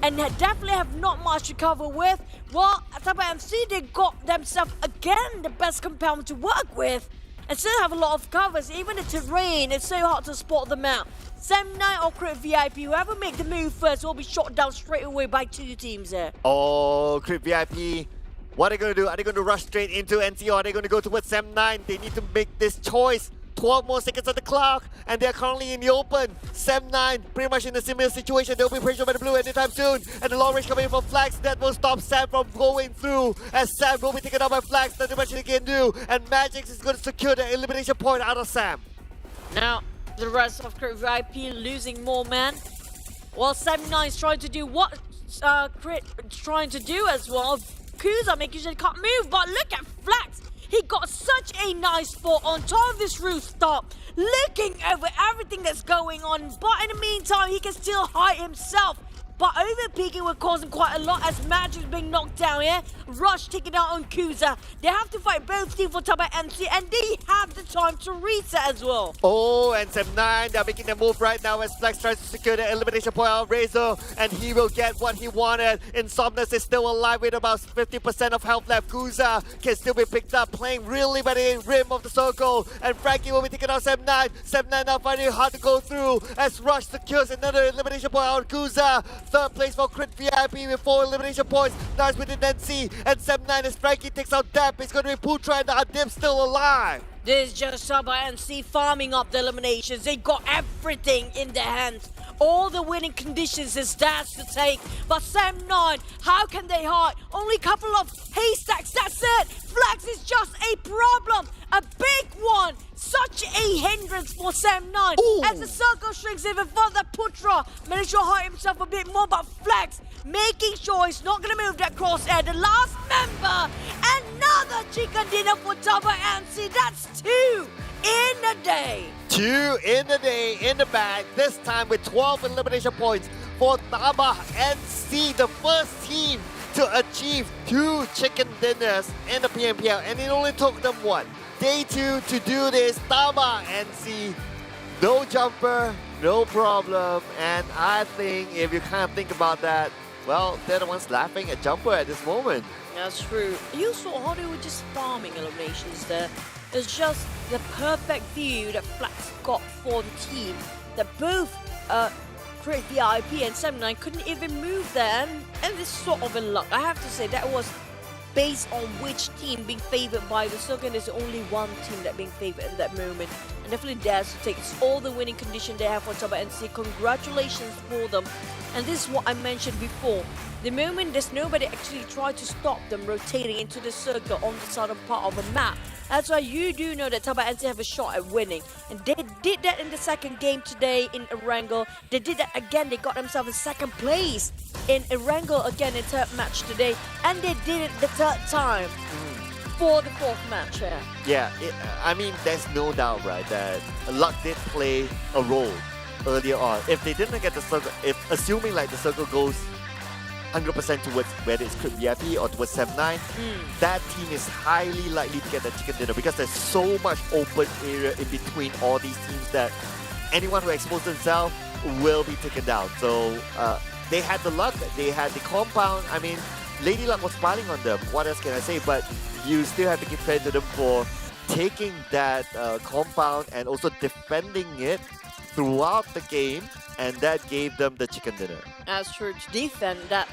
and definitely have not much to cover with. Well, Tabah NSEA, they got themselves again the best compound to work with, and still have a lot of covers. Even the terrain, it's so hard to spot them out. Sam9 or Crit VIP, whoever make the move first will be shot down straight away by 2 teams there. Oh, Crit VIP. What are they going to do? Are they going to rush straight into NC, or are they going to go towards Sam9? They need to make this choice. 12 more seconds on the clock, and they're currently in the open. Sam9 pretty much in a similar situation. They'll be pressured by the blue anytime soon. And the long range coming in from Flags. That will stop Sam from going through, as Sam will be taken out by Flags. Nothing much they can do. And Magix is going to secure the elimination point out of Sam. Now, the rest of Crit VIP losing more men. Well, Sam9 is trying to do what Crit trying to do as well. Kuza making sure he can't move, but look at Flax. He got such a nice spot on top of this rooftop, looking over everything that's going on. But in the meantime, he can still hide himself. But overpeaking will cause him quite a lot as Magic's being knocked down here. Rush taking out on Kuza. They have to fight both teams for Tabah NSEA, and they have the time to reset as well. Oh, and Sam9, they're making their move right now as Flex tries to secure the elimination point out of Razor, and he will get what he wanted. Insomnius is still alive with about 50% of health left. Kuza can still be picked up, playing really by the rim of the circle, and Frankie will be taking out Sam9. Sam9 now finding it hard to go through as Rush secures another elimination point out of Kuza. 3rd place for Crit VIP with 4 elimination points. Nice with the NC, and Sam9 as Frankie takes out Dap. It's going to be Putra and Adib still alive. This is just Tabah NSEA farming up the eliminations. They got everything in their hands. all the winning conditions is theirs to take. But Sam9, how can they hide? Only a couple of haystacks, that's it. Flags is just a problem, a big one. Such a hindrance for Sam9. As the circle shrinks even further, Putra managed to hide himself a bit more, but Flags making sure he's not going to move that crosshair. The last member, another chicken dinner for Tabah NSEA. That's 2 in a day. 2 in the day in the bag, this time with 12 elimination points for Tabah NSEA, the first team to achieve 2 chicken dinners in the PMPL, and it only took them what? Day 2 to do this. Tabah NSEA, no jumper, no problem, and I think if you kind of think about that, well, they're the ones laughing at jumper at this moment. That's true. You saw how they were just farming eliminations there. It's just the perfect view that Flax got for the team. That both Create VIP and Sam9 couldn't even move there. And this sort of in luck. I have to say that was based on which team being favoured by the circuit. There's only one team that being favoured in that moment. And definitely dares to take all the winning condition they have for Tabah NSEA. Congratulations for them. And this is what I mentioned before. The moment there's nobody actually tried to stop them rotating into the circle on the southern part of the map. That's why you do know that Tabah NSEA have a shot at winning. And they did that in the second game today in Erangel. They did that again. They got themselves in second place in Erangel again in third match today. And they did it the third time for the fourth match here. Yeah, I mean, there's no doubt, right, that luck did play a role earlier on. If they didn't get the circle, assuming like the circle goes 100% towards whether it's Crypt VIP or towards Sam9, that team is highly likely to get the chicken dinner because there's so much open area in between all these teams that anyone who exposes themselves will be taken down. So they had the luck, they had the compound. I mean, Lady Luck was smiling on them. What else can I say? But you still have to give credit to them for taking that compound and also defending it throughout the game, and that gave them the chicken dinner. As true, to defend that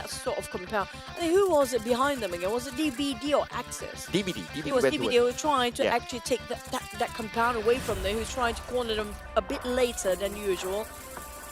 sort of compound. I mean, who was it behind them again? Was it DBD or Axis? DBD. It was DBD who was trying to actually take that compound away from them, who's trying to corner them a bit later than usual.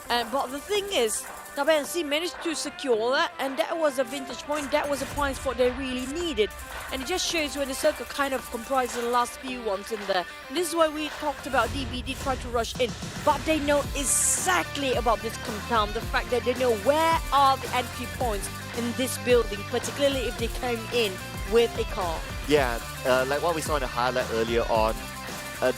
But the thing is, Tabah NSEA managed to secure that, and that was a vintage point. That was a point spot they really needed. And it just shows when the circle kind of comprises the last few ones in there. And this is why we talked about DBD trying to rush in. But they know exactly about this compound. The fact that they know where are the entry points in this building, particularly if they came in with a car. Yeah, like what we saw in the highlight earlier on,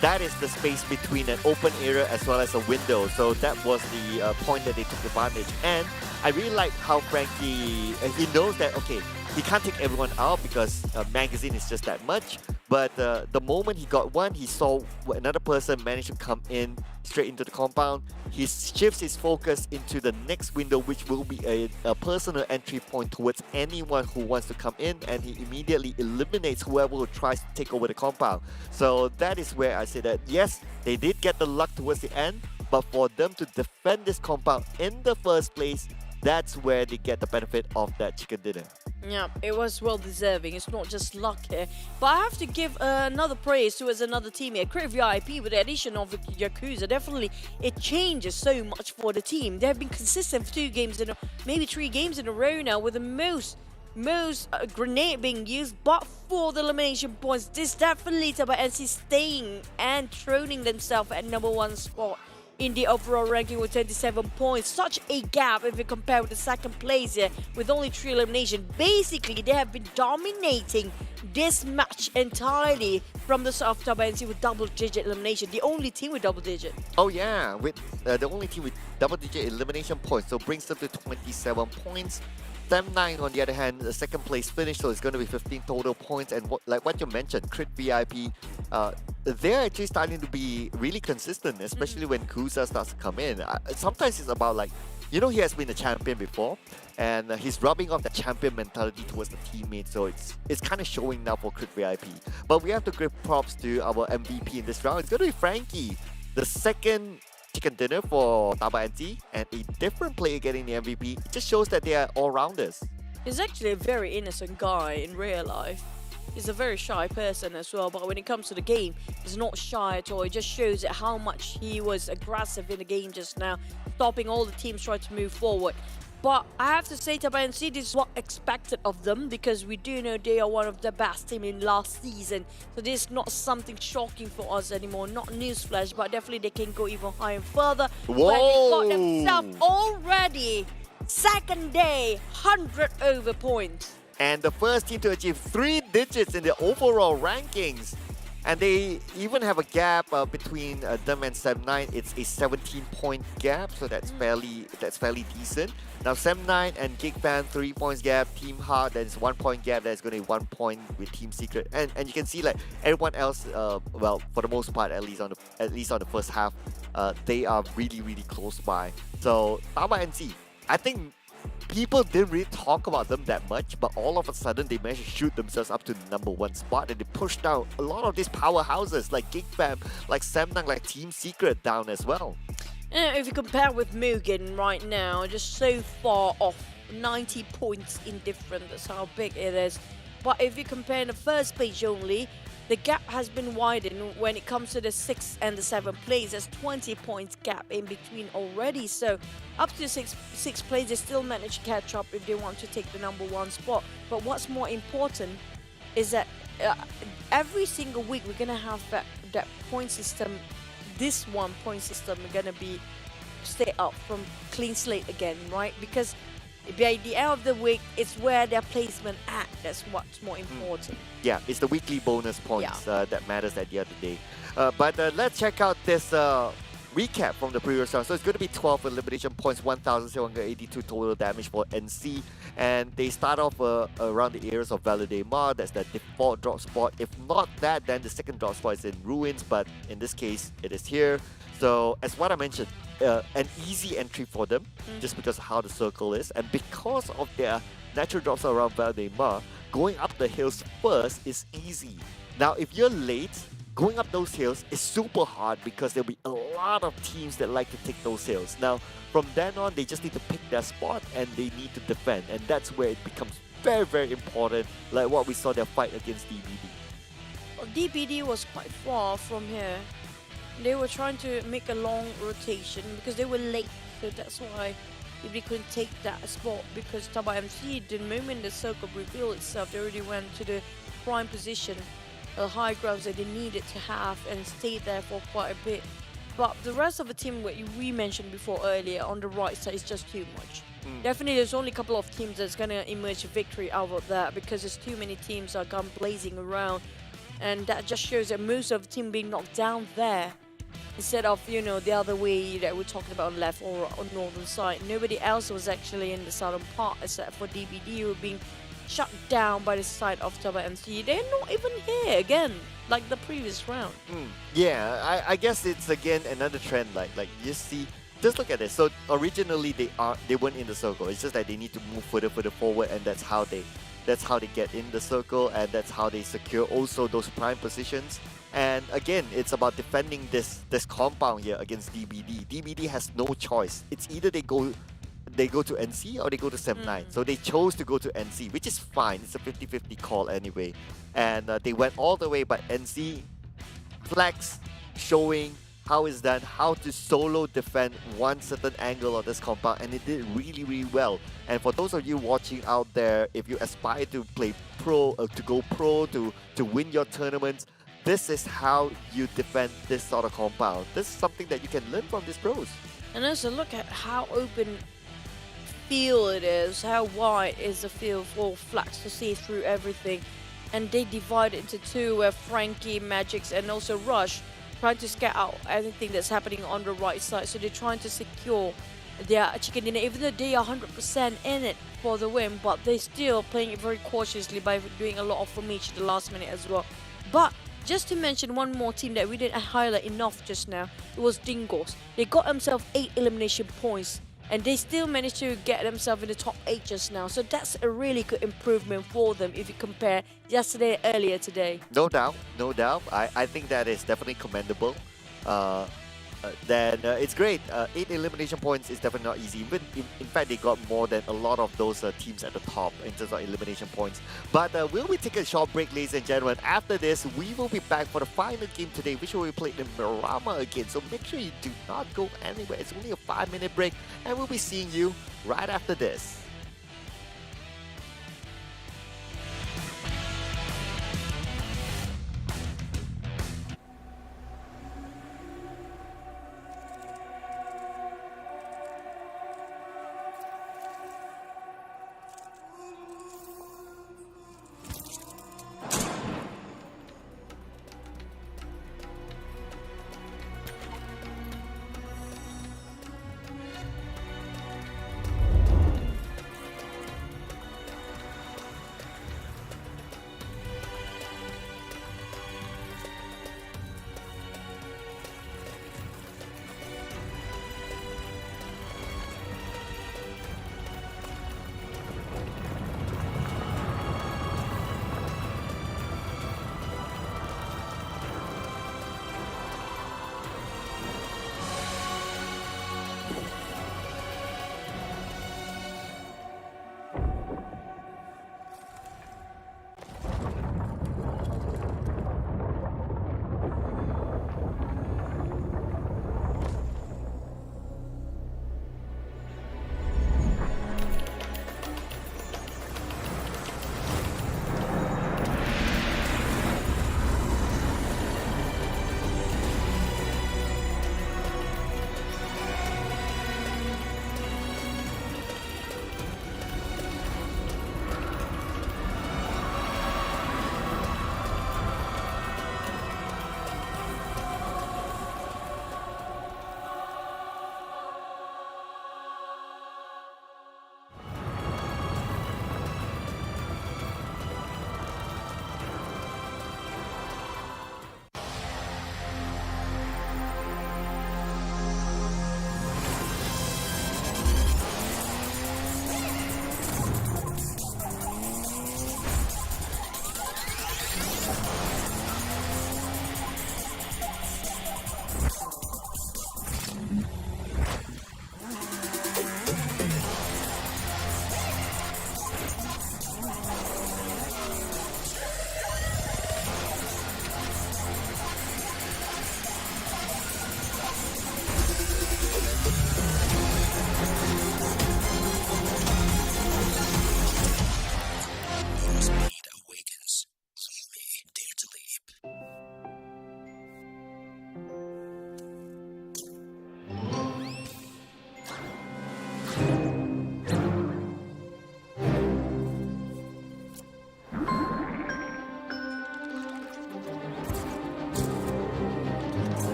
that is the space between an open area as well as a window. So that was the point that they took advantage. And I really like how Frankie, he knows that, okay, he can't take everyone out because magazine is just that much. But the moment he got one, he saw another person manage to come in straight into the compound. He shifts his focus into the next window, which will be a personal entry point towards anyone who wants to come in, and he immediately eliminates whoever tries to take over the compound. So that is where I say that, yes, they did get the luck towards the end, but for them to defend this compound in the first place, that's where they get the benefit of that chicken dinner. Yeah, it was well deserving. It's not just luck here. But I have to give another praise towards another team here. Create VIP with the addition of the Yakuza. Definitely, it changes so much for the team. They have been consistent for 2 games in maybe 3 games in a row now with the most grenade being used. But for the elimination points, this definitely Tabah NSEA staying and throning themselves at #1 spot in the overall ranking with 27 points. Such a gap if you compare with the second place here with only 3 eliminations. Basically, they have been dominating this match entirely from the start of Tabah NSEA with double-digit elimination. The only team with double-digit. Oh yeah, with the only team with double-digit elimination points, so brings them to 27 points. Sam9 on the other hand, the second place finish, so it's going to be 15 total points. And like what you mentioned, Crit VIP, they're actually starting to be really consistent, especially when Kusa starts to come in. Sometimes it's about like, you know, he has been a champion before, and he's rubbing off the champion mentality towards the teammates, so it's kind of showing now for Crit VIP. But we have to give props to our MVP in this round. It's going to be Frankie, the second chicken dinner for Tabah NSEA, and a different player getting the MVP. It just shows that they are all-rounders. He's actually a very innocent guy in real life. He's a very shy person as well, but when it comes to the game, he's not shy at all. It just shows how much he was aggressive in the game just now. stopping all the teams trying to move forward. But I have to say, Tabah NSEA, this is what expected of them, because we do know they are one of the best team in last season. So this is not something shocking for us anymore. Not newsflash, but definitely they can go even higher and further. Whoa! Where they got themselves already second day 100 over points. And the first team to achieve 3 digits in the overall rankings. And they even have a gap between them and Sem9. It's a 17-point gap, so that's fairly decent. Now Sem9 and GEEK Fan 3 points gap. Team Heart, that's 1 point gap. That's going to be 1 point with Team Secret. And you can see like everyone else, well, for the most part, at least on the first half, they are really close by. So Tabah NSEA, I think people didn't really talk about them that much, but all of a sudden they managed to shoot themselves up to the #1 spot, and they pushed down a lot of these powerhouses like GEEK Fam, like Sem9, like Team Secret down as well. And if you compare with MUGEN right now, just so far off, 90 points in difference, that's how big it is. But if you compare in the first page only, the gap has been widened when it comes to the 6th and the 7th place. There's 20 points gap in between already. So up to 6th place, they still manage to catch up if they want to take the #1 spot. But what's more important is that every single week we're gonna have that point system. This one point system is gonna be stay up from clean slate again, right? Because by the end of the week, it's where their placement at. That's what's more important. Yeah, it's the weekly bonus points that matters at the end of the day. But let's check out this recap from the previous round. So it's going to be 12 elimination points, 1,782 total damage for NC. And they start off around the areas of MA. That's the default drop spot. If not that, then the second drop spot is in Ruins. But in this case, it is here. So as what I mentioned, an easy entry for them, just because of how the circle is. And because of their natural drops around MA, going up the hills first is easy. Now, if you're late, going up those hills is super hard because there'll be a lot of teams that like to take those hills. Now, from then on, they just need to pick their spot and they need to defend. And that's where it becomes very important, like what we saw their fight against DBD. Well, DBD was quite far from here. They were trying to make a long rotation because they were late. So that's why they couldn't take that spot, because Tabah NSEA, the moment the circle revealed itself, they already went to the prime position, high grounds that they needed to have, and stayed there for quite a bit. But the rest of the team, what we mentioned before earlier, on the right side is just too much. Definitely, there's only a couple of teams that's going to emerge victory out of that, because there's too many teams are gone blazing around. And that just shows that most of the team being knocked down there, instead of, you know, the other way that we're talking about on left or on northern side. Nobody else was actually in the southern part except for DBD, who were being shut down by the side of Tabah NSEA. They're not even here again, like the previous round. Yeah, I guess it's again another trend. Like you see, just look at this. So originally they weren't in the circle. It's just that they need to move further forward, and that's how they get in the circle, and that's how they secure also those prime positions. And again, it's about defending this compound here against DBD. DBD has no choice. It's either they go to NC or they go to Sem9. So they chose to go to NC, which is fine. It's a 50-50 call anyway. And they went all the way, but NC flex, showing how it's done, how to solo defend one certain angle of this compound, and it did really well. And for those of you watching out there, if you aspire to play pro, to go pro, to win your tournaments, this is how you defend this sort of compound. This is something that you can learn from these pros. And also look at how open field it is, how wide is the field for Flax to see through everything. And they divide it into two, where Frankie, Magix, and also Rush trying to scout out anything that's happening on the right side. So they're trying to secure their chicken dinner, even though they are 100% in it for the win, but they're still playing it very cautiously by doing a lot of formation the last minute as well. But just to mention one more team that we didn't highlight enough just now, it was Dingoz. They got themselves 8 elimination points, and they still managed to get themselves in the top 8 just now. So that's a really good improvement for them if you compare yesterday and earlier today. No doubt. I think that is definitely commendable. then it's great. 8 elimination points is definitely not easy. Even in fact, they got more than a lot of those teams at the top in terms of elimination points. But we'll be taking a short break, ladies and gentlemen. After this, we will be back for the final game today, which will be played in Miramar again. So make sure you do not go anywhere. It's only a 5-minute break, and we'll be seeing you right after this.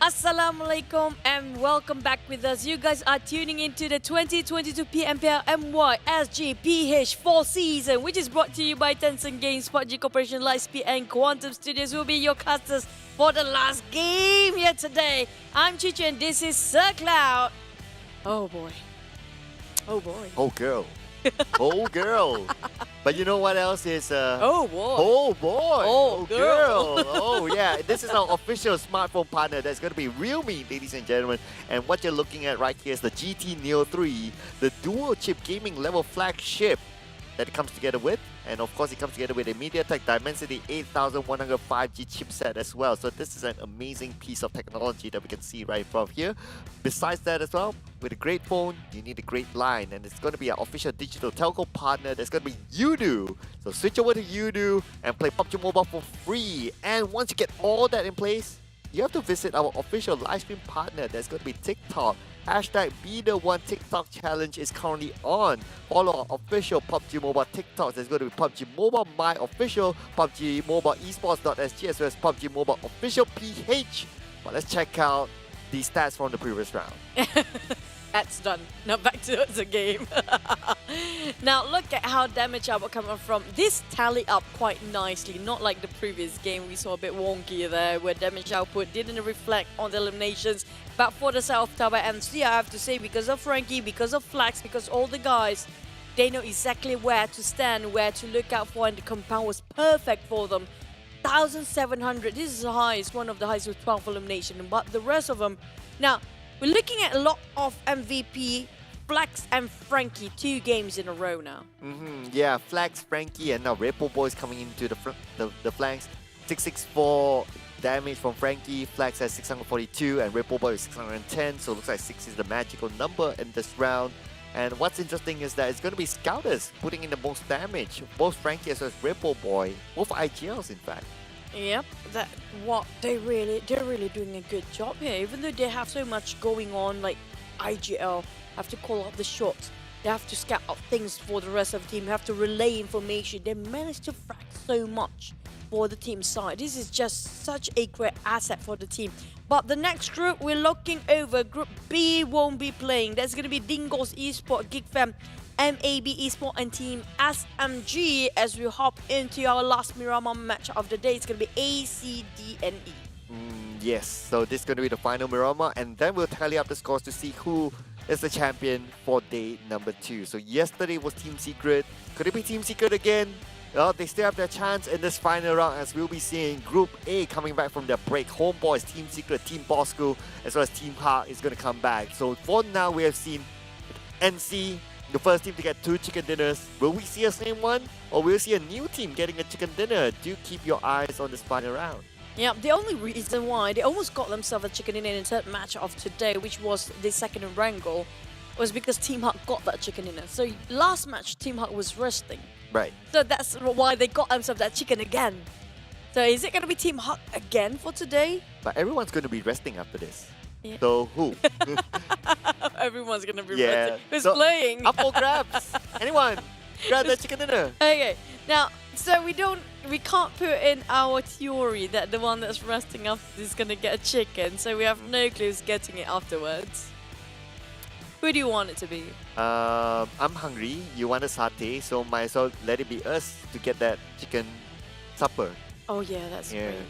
Assalamualaikum and welcome back with us. You guys are tuning into the 2022 PMPL MYSGPH fall season, which is brought to you by Tencent Games, PUBG Corporation, Lightspeed and Quantum Studios will be your casters for the last game here today. I'm Chichi and this is Sir Cloud. Oh boy. Oh boy. Oh girl. Oh girl. But you know what else is Oh boy. Oh boy. Oh, girl. Oh yeah. This is our official smartphone partner. That's going to be Realme, ladies and gentlemen. And what you're looking at right here is the GT Neo 3, the dual chip gaming level flagship that it comes together with. And of course, it comes together with a MediaTek Dimensity 8100 5G chipset as well. So this is an amazing piece of technology that we can see right from here. Besides that as well, with a great phone, you need a great line. And it's going to be our official digital telco partner. That's going to be Yoodo. So switch over to Yoodo and play PUBG Mobile for free. And once you get all that in place, you have to visit our official livestream partner. That's going to be TikTok. Hashtag Be The One TikTok Challenge is currently on. Follow our official PUBG Mobile TikToks. There's going to be PUBG Mobile My Official, PUBG Mobile Esports.sg, as well as PUBG Mobile Official PH. But let's check out the stats from the previous round. That's done. Now back to the game. Now look at how damage output coming from. This tally up quite nicely, not like the previous game. We saw a bit wonky there where damage output didn't reflect on the eliminations. But for the side of Tabah NSEA, I have to say, because of Frankie, because of Flax, because all the guys, they know exactly where to stand, where to look out for, and the compound was perfect for them. 1,700, this is the highest, one of the highest with 12 elimination, but the rest of them. Now, we're looking at a lot of MVP, Flax and Frankie, 2 games in a row now. Yeah, Flax, Frankie, and now redONE coming into the flanks. 664 damage from Frankie, Flax has 642, and redONE is 610. So it looks like 6 is the magical number in this round. And what's interesting is that it's going to be Scouters putting in the most damage. Both Frankie as well as redONE, both IGLs in fact. Yep, they're really doing a good job here. Even though they have so much going on, like IGL have to call out the shots, they have to scout out things for the rest of the team, have to relay information. They managed to frack so much for the team side. This is just such a great asset for the team. But the next group we're looking over, Group B won't be playing. That's going to be Dingoz Esports, GEEK, MAB Esports and Team SMG as we hop into our last Miramar match of the day. It's going to be ACDNE. Yes, so this is going to be the final Miramar, and then we'll tally up the scores to see who is the champion for day number 2. So yesterday was Team Secret. Could it be Team Secret again? Well, they still have their chance in this final round, as we'll be seeing Group A coming back from their break. HomeBois, Team Secret, Team Bosskurr, as well as Team HYVE is going to come back. So for now, we have seen NC, the first team to get 2 chicken dinners. Will we see a same one? Or will we see a new team getting a chicken dinner? Do keep your eyes on this final round. Yeah, the only reason why they almost got themselves a chicken dinner in the third match of today, which was the second in Wrangle, was because Team HYVE got that chicken dinner. So last match, Team HYVE was resting. Right. So that's why they got themselves that chicken again. So is it going to be Team HYVE again for today? But everyone's going to be resting after this. Yeah. So who? Everyone's going to be Yeah. resting. Who's So, playing? Up for grabs. Anyone? Grab that chicken dinner. Okay, now, so we can't put in our theory that the one that's resting up is going to get a chicken, so we have no clue who's getting it afterwards. Who do you want it to be? I'm hungry. You want a satay, so might as well let it be us to get that chicken supper. Oh yeah, that's Yeah. great.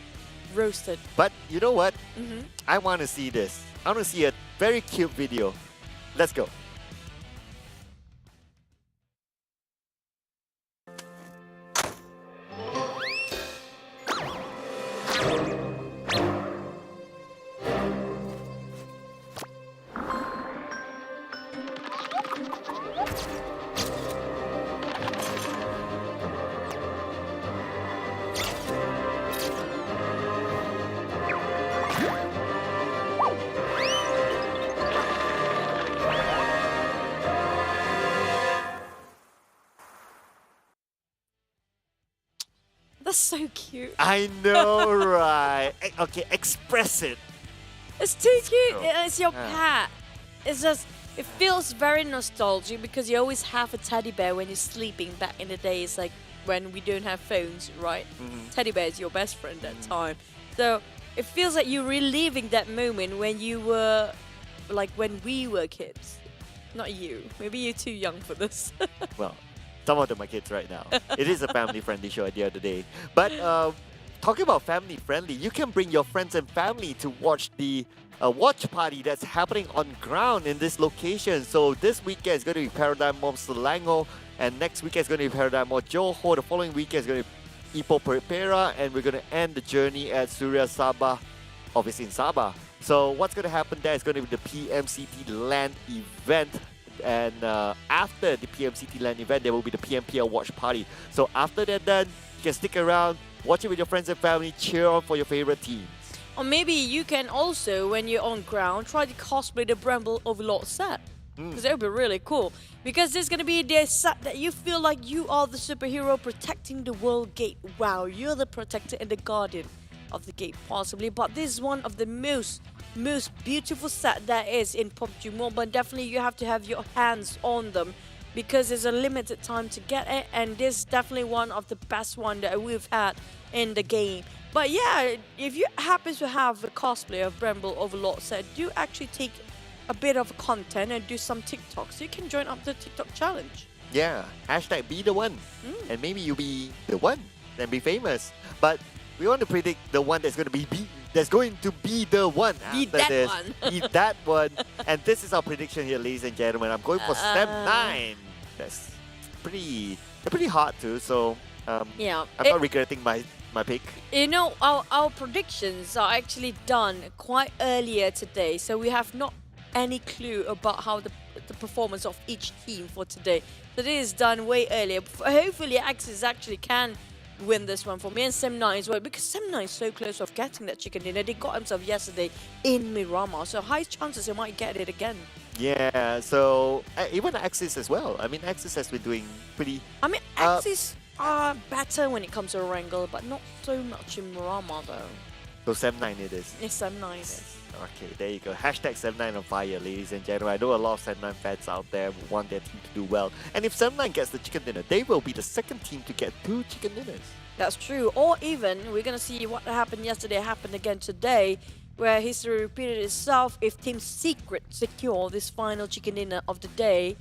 Roasted. But you know what? Mm-hmm. I want to see this. I want to see a very cute video. Let's go. That's so cute. I know, right? Okay, express it. It's too cute. Oh. It's your Yeah. pet. It's just, it feels very nostalgic because you always have a teddy bear when you're sleeping back in the days, like when we don't have phones, right? Teddy bear is your best friend that time. So it feels like you're reliving that moment when you were, like when we were kids. Not you. Maybe you're too young for this. Well, some of them are kids right now. It is a family-friendly show at the end of the day. But talking about family-friendly, you can bring your friends and family to watch the watch party that's happening on ground in this location. So this weekend is going to be Paradigm Mall Selangor, and next weekend is going to be Paradigm Mall Johor. The following weekend is going to be Ipoh Peripera, and we're going to end the journey at Suria Sabah, obviously in Sabah. So what's going to happen there is going to be the PMCT LAN event, and after the PMCT LAN event, there will be the PMPL watch party. So after they're done, you can stick around, watch it with your friends and family, cheer on for your favorite teams. Or maybe you can also, when you're on ground, try to cosplay the Bramble Overlord set. Because that would be really cool. Because there's going to be the set that you feel like you are the superhero protecting the world gate. Wow, you're the protector and the guardian of the gate, possibly. But this is one of the most beautiful set that is in PUBG Mobile. Definitely you have to have your hands on them, because there's a limited time to get it, and this is definitely one of the best one that we've had in the game. But yeah, if you happen to have a cosplay of Bramble Overlord set, do actually take a bit of content and do some TikToks. You can join up the TikTok challenge. Yeah, hashtag be the one. And maybe you'll be the one and be famous. But we want to predict the one that's going to be beaten. That's going to be the one Be after that this. one. Be that one. And this is our prediction here, ladies and gentlemen. I'm going for Step 9. That's pretty hard too. So Yeah. I'm not regretting my pick. You know, our predictions are actually done quite earlier today, so we have not any clue about how the performance of each team for today. So this is done way earlier. Hopefully Axis actually can win this one for me, and Sem9 as well, because Sem9 is so close of getting that chicken dinner. They got himself yesterday in Miramar, so high chances they might get it again. Yeah, so even Axis as well. I mean, Axis has been doing pretty... I mean, Axis are better when it comes to Wrangle, but not so much in Miramar though. So Sem9 it is. Yes, Sem9 is. Okay, there you go. Hashtag Sem9 on fire, ladies and gentlemen. I know a lot of Sem9 fans out there who want their team to do well. And if Sem9 gets the chicken dinner, they will be the second team to get 2 chicken dinners. That's true. Or even, we're going to see what happened yesterday happened again today, where history repeated itself if Team Secret secure this final chicken dinner of the day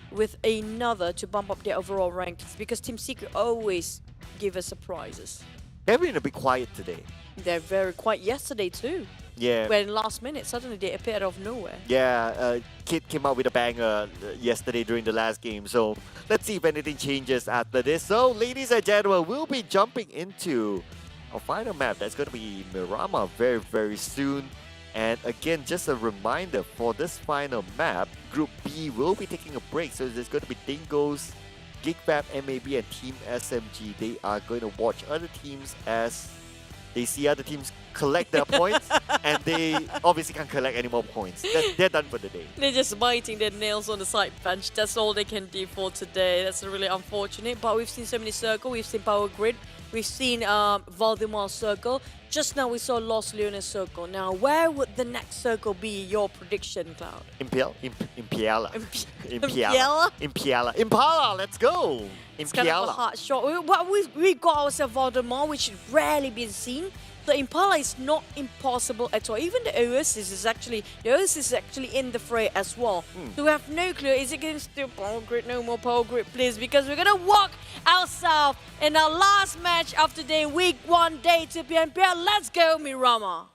with another to bump up their overall rankings, because Team Secret always give us surprises. They've been a bit quiet today. They're very quiet yesterday too. Yeah. When last minute, suddenly they appeared out of nowhere. Yeah, Kid came out with a banger yesterday during the last game. So let's see if anything changes after this. So, ladies and gentlemen, we'll be jumping into our final map. That's going to be Miramar very, very soon. And again, just a reminder, for this final map, Group B will be taking a break. So there's going to be Dingoz, GEEK, MAB, and Team SMG. They are going to watch other teams as they see other teams collect their points, and they obviously can't collect any more points. They're done for the day. They're just biting their nails on the side bench. That's all they can do for today. That's really unfortunate. But we've seen so many Circle. We've seen Power Grid. We've seen Valdemar Circle. Just now we saw Los Leones Circle. Now, where would the next circle be? Your prediction, Cloud? Impala. Impala? Impala, let's go. It's kind of a hard shot. We got ourselves Valdemar, which is rarely been seen. The Impala is not impossible at all. Even the Oasis is actually in the fray as well. So we have no clue. Is it going to still Power Grid? No more Power Grid, please, because we're going to walk ourselves in our last match of today, Week 1, Day 2 PMPL. Let's go, Miramar.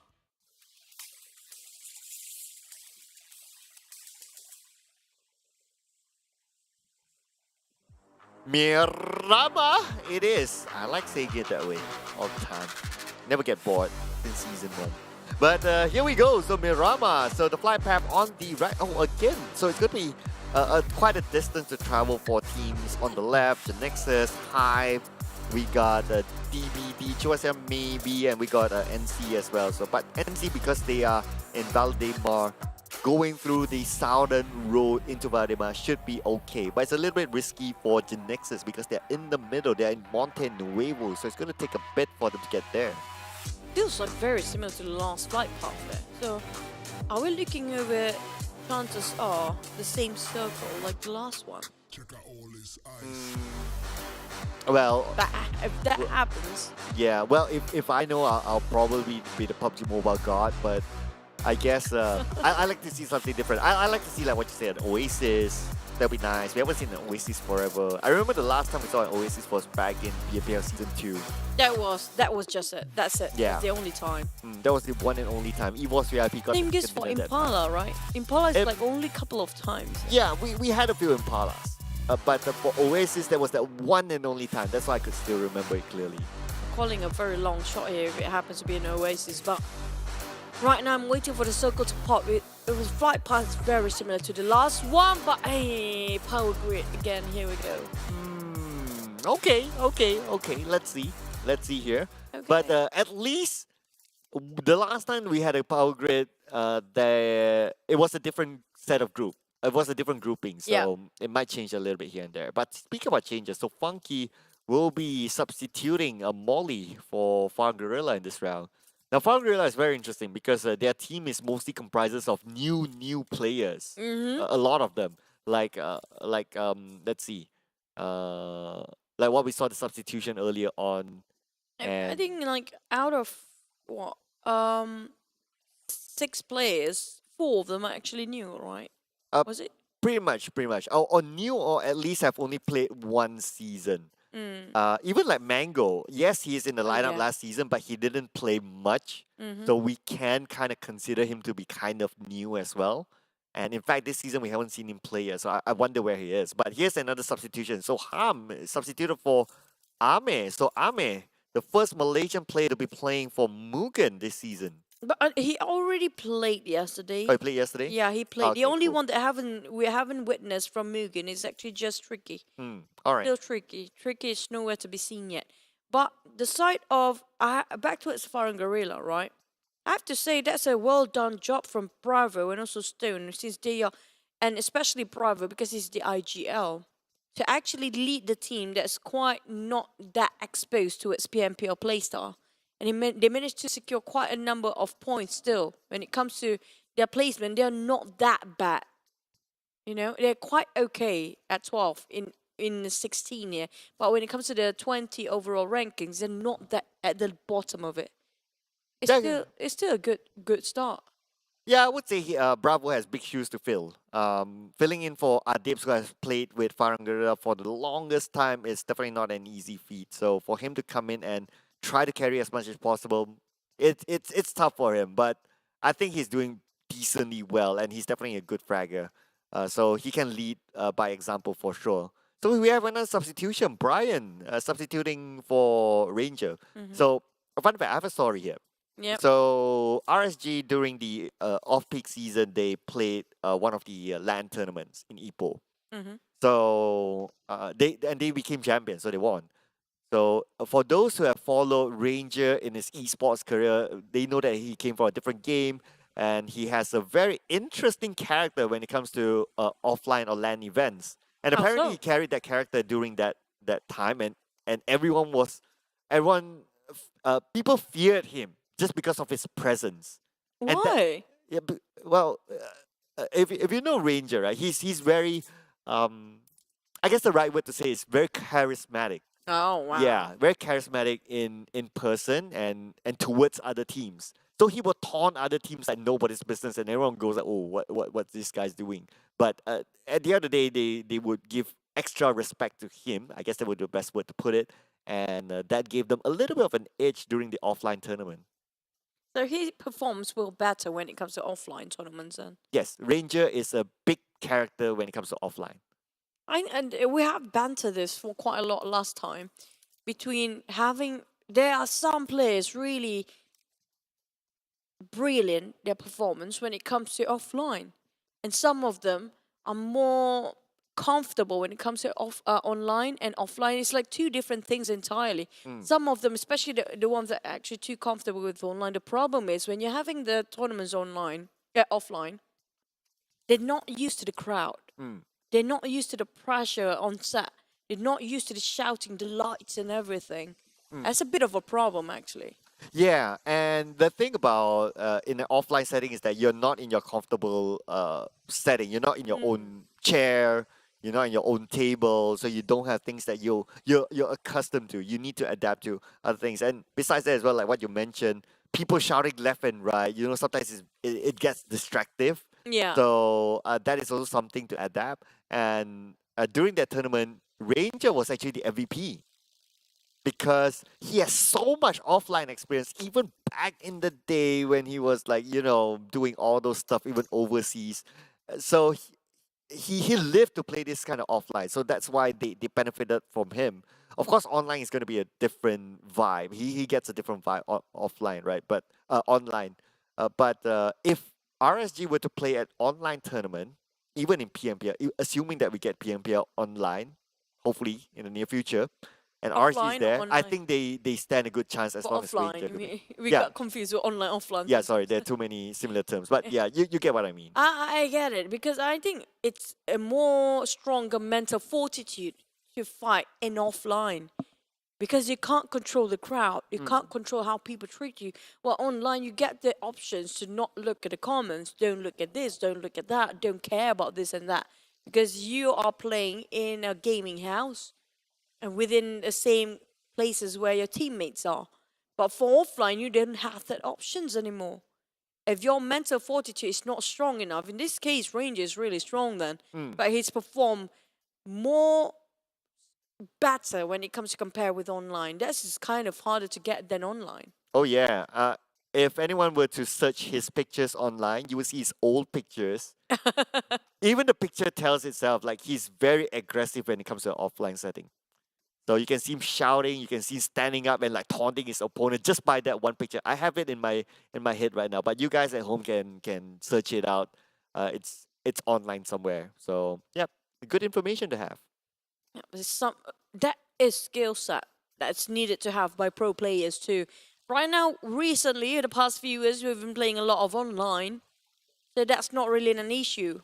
Miramar, it is. I like saying it that way all the time. Never get bored since season 1. But here we go. So Miramar. So the flight path on the right. Oh, again. So it's going to be quite a distance to travel for teams on the left. Genexus, HYVE. We got DBD, QSM maybe, and we got NC as well. So, but NC, because they are in Valdemar, going through the southern road into Valdemar should be okay. But it's a little bit risky for Genexus because they're in the middle. They're in Monte Nuevo, so it's going to take a bit for them to get there. Feels like very similar to the last flight path there. So, are we looking over chances are the same circle like the last one? Well, But if that happens, yeah. Well, if I know, I'll probably be the PUBG Mobile god. But I guess I like to see something different. I like to see, like what you said, an Oasis. That'd be nice. We haven't seen an Oasis forever. I remember the last time we saw an Oasis was back in PMPL Season 2. that was just it. That's it. Yeah. That's the only time. That was the one and only time. EVOS VIP got Same goes for considered that. Impala, right? Impala is If- like only a couple of times. Yeah, we had a few Impalas. But for Oasis, that was that one and only time. That's why I could still remember it clearly. Calling a very long shot here if it happens to be an Oasis, but right now I'm waiting for the circle to pop. It was flight paths very similar to the last one, but hey, power grid again. Here we go. Okay. Let's see here. Okay. But at least the last time we had a power grid, it was a different set of group. It was a different grouping, so Yeah. it might change a little bit here and there. But speaking about changes, so Funky will be substituting a Molly for Farang Guerilla in this round. Now, Farang Guerilla is very interesting because their team is mostly comprises of new players. A lot of them, let's see, like what we saw the substitution earlier on. I And think like out of what 6 players, 4 of them are actually new, right? Was it? pretty much, or new, or at least have only played one season. Even like Mango, yes, he is in the lineup yeah. last season, but he didn't play much. So we can kind of consider him to be kind of new as well. And in fact, this season we haven't seen him play yet, so I wonder where he is. But here's another substitution. So Ham is substituted for Ame. So Ame, the first Malaysian player to be playing for MUGEN this season. But he already played yesterday. Oh, he played yesterday? Yeah, he played. Okay, The only cool. one that we haven't witnessed from Mugen is actually just Tricky. All right. Still Tricky. Tricky is nowhere to be seen yet. But the side of back towards Farang Guerilla, right? I have to say that's a well done job from Bravo and also Stone, since they are, and especially Bravo because he's the IGL, to actually lead the team that's quite not that exposed to its PMPL playstyle. And they managed to secure quite a number of points still. When it comes to their placement, they're not that bad. You know, they're quite okay at 12 in the 16 here. But when it comes to the 20 overall rankings, they're not that at the bottom of it. It's still a good start. Yeah, I would say Bravo has big shoes to fill. Filling in for Adibs, who has played with Farang Guerilla for the longest time, is definitely not an easy feat. So for him to come in and try to carry as much as possible, it's tough for him. But I think he's doing decently well, and he's definitely a good fragger. So he can lead by example for sure. So we have another substitution, Brian, substituting for Ranger. So a fun fact, I have a story here. Yep. So RSG during the off-peak season, they played one of the LAN tournaments in Ipoh. So they became champions, so they won. So for those who have followed Ranger in his esports career, they know that he came from a different game, and he has a very interesting character when it comes to offline or LAN events. And How apparently so? he carried that character during that time, and people feared him just because of his presence. And that- Why? Yeah, well, if you know Ranger, right? He's very, I guess the right word to say is very charismatic. Oh wow. Yeah, very charismatic in person and towards other teams. So he will taunt other teams like nobody's business, and everyone goes like, "Oh, what's this guy's doing?" But at the end of the day, they would give extra respect to him. I guess that would be the best word to put it, and that gave them a little bit of an edge during the offline tournament. So he performs well better when it comes to offline tournaments then. Yes, Ranger is a big character when it comes to offline. And we have bantered this for quite a lot last time between there are some players really brilliant their performance when it comes to offline, and some of them are more comfortable when it comes to online and offline. It's like two different things entirely. Some of them, especially the ones that are actually too comfortable with online, the problem is when you're having the tournaments offline, they're not used to the crowd. They're not used to the pressure on set. They're not used to the shouting, the lights and everything. That's a bit of a problem actually. Yeah, and the thing about in an offline setting is that you're not in your comfortable setting. You're not in your own chair. you're not in your own table, so you don't have things that you're accustomed to. You need to adapt to other things. And besides that as well, like what you mentioned, people shouting left and right, sometimes it gets distractive. Yeah. So that is also something to adapt. And during that tournament, Ranger was actually the MVP because he has so much offline experience, even back in the day when he was like, doing all those stuff, even overseas. So he lived to play this kind of offline. So that's why they benefited from him. Of course, online is going to be a different vibe. He gets a different vibe offline, right? But online. But if RSG were to play an online tournament, even in PMPL, assuming that we get PMPL online, hopefully in the near future, and RSG is Offline or there, I online? think they stand a good chance as For long as offline, Ranger. we Yeah. got confused with online, offline. Yeah, things. sorry, there are too many similar terms. But yeah, you get what I mean. I get it because I think it's a more stronger mental fortitude to fight in offline because you can't control the crowd, you can't control how people treat you. Well, online you get the options to not look at the comments, don't look at this, don't look at that, don't care about this and that because you are playing in a gaming house and within the same places where your teammates are. But for offline, you don't have that options anymore. If your mental fortitude is not strong enough, in this case, Ranger is really strong then, but he's performed more better when it comes to compare with online. This is kind of harder to get than online. Oh yeah. If anyone were to search his pictures online, you will see his old pictures. Even the picture tells itself like he's very aggressive when it comes to an offline setting. So you can see him shouting, you can see him standing up and like taunting his opponent just by that one picture. I have it in my head right now, but you guys at home can search it out. It's online somewhere. So yep, good information to have. Yeah, that is skill set that's needed to have by pro players too. Right now, recently, in the past few years, we've been playing a lot of online, so that's not really an issue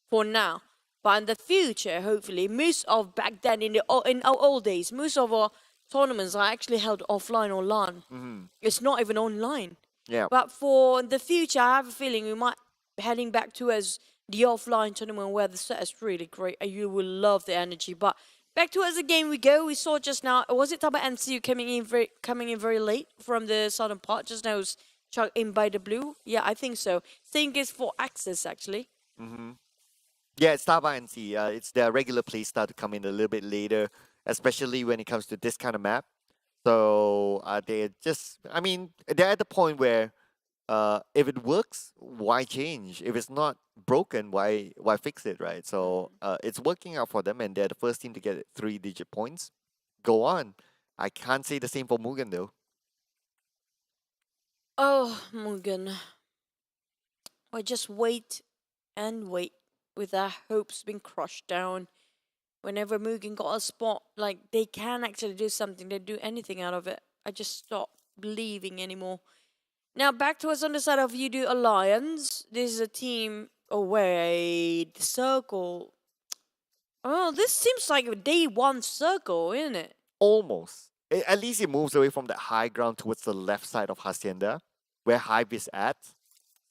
for now. But in the future, hopefully, most of back then in our old days, most of our tournaments are actually held offline or LAN. It's not even online. Yeah. But for the future, I have a feeling we might be heading back towards the offline tournament where the set is really great and you will love the energy. But back towards the game we go. We saw just now, was it Tabah NSEA coming in very late from the southern part? Just now it was chucked in by the blue. Yeah, I think so. Same goes for Access actually. Yeah, it's Tabah NSEA. It's their regular play style to come in a little bit later, especially when it comes to this kind of map. So they're at the point where if it works, why change? If it's not broken, why fix it, right? So it's working out for them, and they're the first team to get 3-digit points. Go on. I can't say the same for MUGEN though. Oh, MUGEN. I just wait and wait with our hopes being crushed down. Whenever MUGEN got a spot, like they can actually do something, they do anything out of it. I just stop believing anymore. Now back to us on the side of Yoodo Alliance. This is a team. Oh wait, the circle. Oh, this seems like a day one circle, isn't it? Almost. At least it moves away from that high ground towards the left side of Hacienda, where HYVE is at.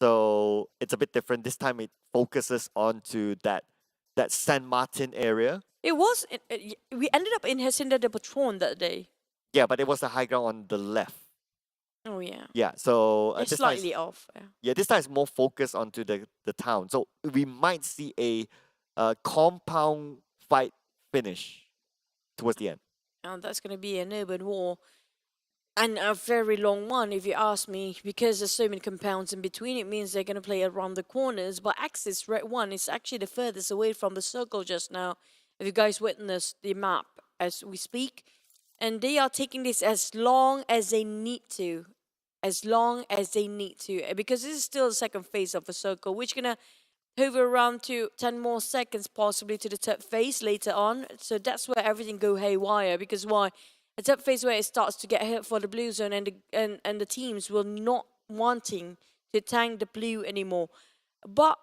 So it's a bit different. This time it focuses onto that San Martin area. It was. We ended up in Hacienda de Patron that day. Yeah, but it was the high ground on the left. Oh yeah. Yeah, so It's this time slightly off. Yeah. yeah, this time is more focused onto the town. So we might see a compound fight finish towards the end. And that's going to be an urban war. And a very long one, if you ask me, because there's so many compounds in between. It means they're going to play around the corners. But Axis Red 1 is actually the furthest away from the circle just now. If you guys witness the map as we speak. And they are taking this as long as they need to. As long as they need to. Because this is still the second phase of the circle, which is going to hover around to 10 more seconds possibly to the third phase later on. So that's where everything go haywire. Because why? A third phase where it starts to get hit for the blue zone and the teams will not wanting to tank the blue anymore. But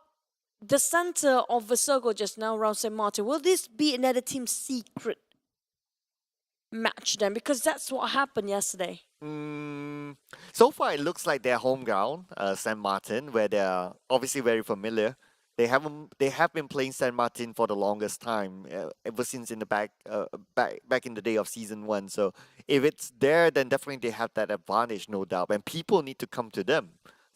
the center of the circle just now around St. Martin, will this be another team secret match then? Because that's what happened yesterday. So far, it looks like their home ground, San Martin, where they're obviously very familiar. They have been playing San Martin for the longest time, ever since in the back in the day of season 1. So if it's there, then definitely they have that advantage, no doubt. And people need to come to them.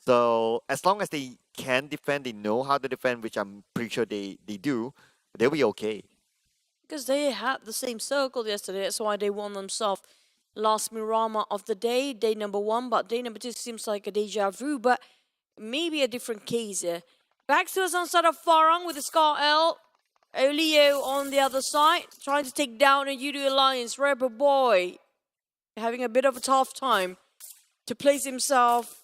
So as long as they can defend, they know how to defend, which I'm pretty sure they do, they'll be okay. Because they had the same circle yesterday, that's why they won themselves. Last Mirama of the day number 1, but day number 2 seems like a deja vu, but maybe a different case here. Back to us on side of Farang with the Scar L. Olio on the other side, trying to take down a Yoodo Alliance. Rebel Boy having a bit of a tough time to place himself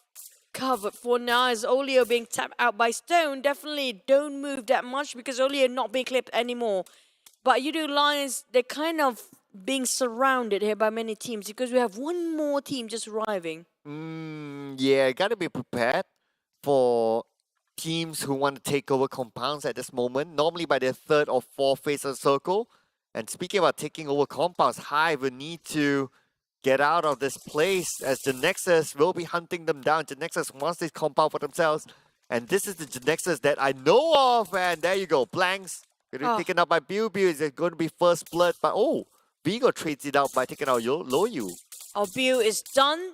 covered for now, as Olio being tapped out by Stone. Definitely don't move that much because Olio not being clipped anymore. But Yoodo Alliance, they're kind of being surrounded here by many teams because we have one more team just arriving. Yeah, gotta be prepared for teams who want to take over compounds at this moment, normally by their 3rd or 4th phase of the circle. And speaking about taking over compounds, HYVE will need to get out of this place as Genexus will be hunting them down. Genexus wants this compound for themselves. And this is the Genexus that I know of. And there you go, blanks. Getting taken out by Biu. Is it going to be first blood? But Vigo trades it out by taking out Loyu. Biu is done.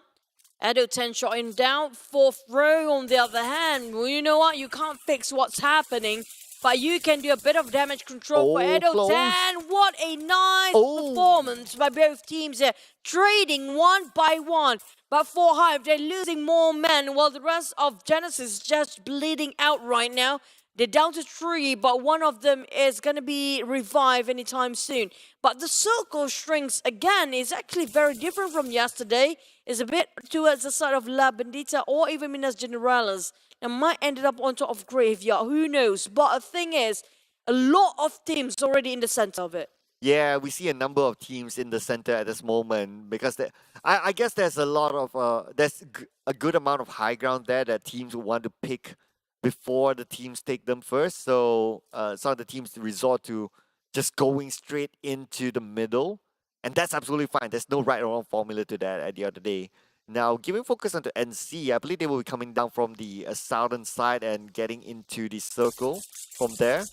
Edo 10 shot him down. 4th row on the other hand. Well, you know what? You can't fix what's happening, but you can do a bit of damage control for Edo close. 10. What a nice performance by both teams here. Trading one by one. But for HYVE, they're losing more men while the rest of Genexus is just bleeding out right now. They're down to 3, but one of them is going to be revived anytime soon. But the circle shrinks again is actually very different from yesterday. It's a bit towards the side of La Bendita or even Minas Generalas. And might end up on top of Graveyard, who knows. But the thing is, a lot of teams already in the center of it. Yeah, we see a number of teams in the center at this moment because I guess there's a lot of there's a good amount of high ground there that teams will want to pick before the teams take them first. So some of the teams resort to just going straight into the middle. And that's absolutely fine. There's no right or wrong formula to that at the end of the day. Now, giving focus onto NC, I believe they will be coming down from the southern side and getting into the circle from there.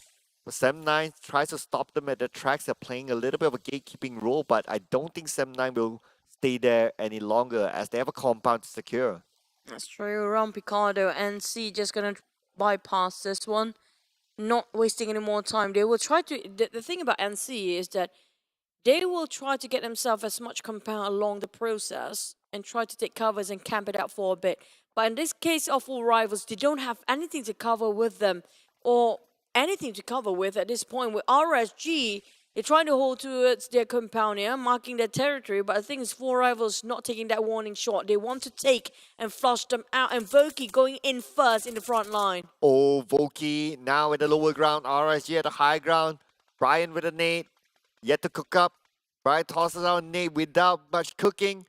But Sem9 tries to stop them at the tracks. They're playing a little bit of a gatekeeping role, but I don't think Sem9 will stay there any longer as they have a compound to secure. That's true. Around Picardo, NC just going to bypass this one, not wasting any more time. They will try to, the thing about NC is that they will try to get themselves as much compound along the process and try to take covers and camp it out for a bit. But in this case of all rivals, they don't have anything to cover with them or anything to cover with at this point. With RSG, they're trying to hold towards their compound here, marking their territory, but I think it's 4 rivals not taking that warning shot. They want to take and flush them out, and Voki going in first in the front line. Voki now at the lower ground, RSG at the high ground. Brian with a nade, yet to cook up. Brian tosses out a nade without much cooking.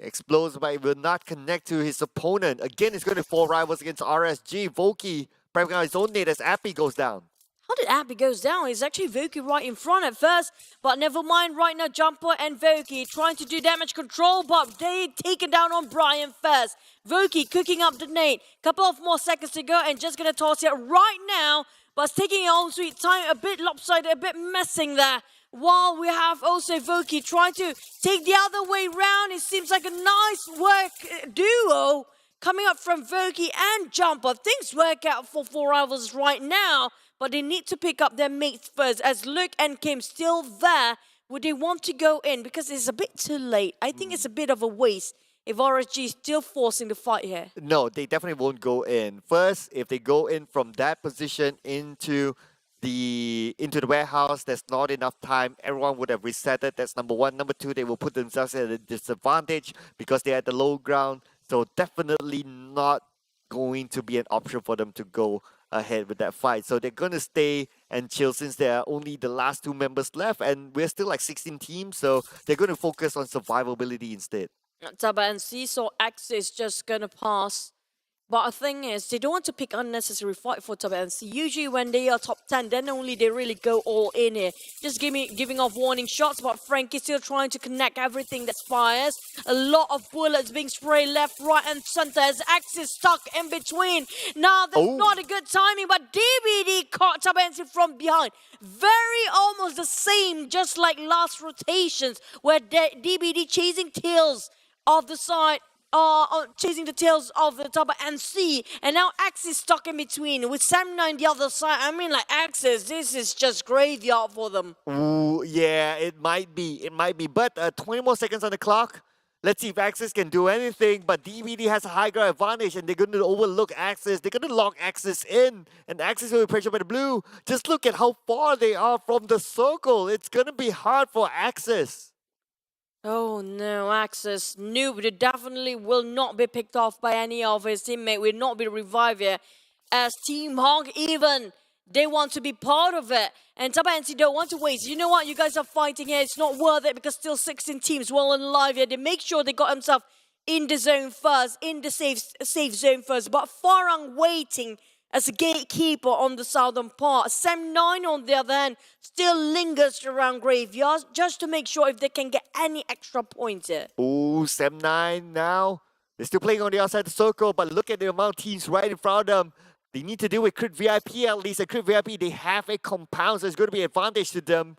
Explodes, but it will not connect to his opponent. Again, it's going to 4 rivals against RSG. Voki breaking out his own nade as Appy goes down. How did Appy goes down? It's actually Voki right in front at first, but never mind. Right now, Jumper and Voki trying to do damage control, but they taken down on Brian first. Voki cooking up the nade. Couple of more seconds to go and just gonna toss it right now, but it's taking its own sweet time. A bit lopsided, a bit messing there. While we have also Voki trying to take the other way round. It seems like a nice work duo coming up from Voki and Jumper. Things work out for 4 rivals right now, but they need to pick up their mates first. As Luke and Kim still there, would they want to go in? Because it's a bit too late. I think it's a bit of a waste if RSG is still forcing the fight here. No, they definitely won't go in. First, if they go in from that position into the warehouse, there's not enough time. Everyone would have resetted. That's number 1. Number 2, they will put themselves at a disadvantage because they're at the low ground. So definitely not going to be an option for them to go ahead with that fight. So they're going to stay and chill since there are only the last 2 members left and we're still like 16 teams. So they're going to focus on survivability instead. Tabah NSEA, so X is just going to pass But the thing is, they don't want to pick unnecessary fight for Tabah NSEA. Usually when they are top 10, then only they really go all in here. Just giving off warning shots, but Frankie's still trying to connect everything that fires. A lot of bullets being sprayed left, right, and center as Axis stuck in between. Now, that's not a good timing, but DBD caught Tabah NSEA from behind. Very almost the same, just like last rotations, where DBD chasing tails of the side. Chasing the tails of the Tabah NSEA, and now Axis stuck in between with Sam9 the other side. I mean, like Axis, this is just graveyard for them. Ooh, yeah, it might be. But 20 more seconds on the clock. Let's see if Axis can do anything. But DBD has a high ground advantage, and they're going to overlook Axis. They're going to lock Axis in, and Axis will be pressured by the blue. Just look at how far they are from the circle. It's going to be hard for Axis. Oh no, Axis. Noob definitely will not be picked off by any of his teammates, will not be revived here. As Team Hawk even, they want to be part of it. And Tabah NSEA don't want to waste. You know what, you guys are fighting here, it's not worth it because still 16 teams well and alive here. They make sure they got themselves in the zone first, in the safe zone first. But Farang waiting as a gatekeeper on the southern part. Sam9 on the other hand still lingers around graveyards just to make sure if they can get any extra points here. Ooh, Sam9 now. They're still playing on the outside of the circle, but look at the amount of teams right in front of them. They need to deal with Crit VIP at least. At Crit VIP, they have a compound, so it's going to be an advantage to them.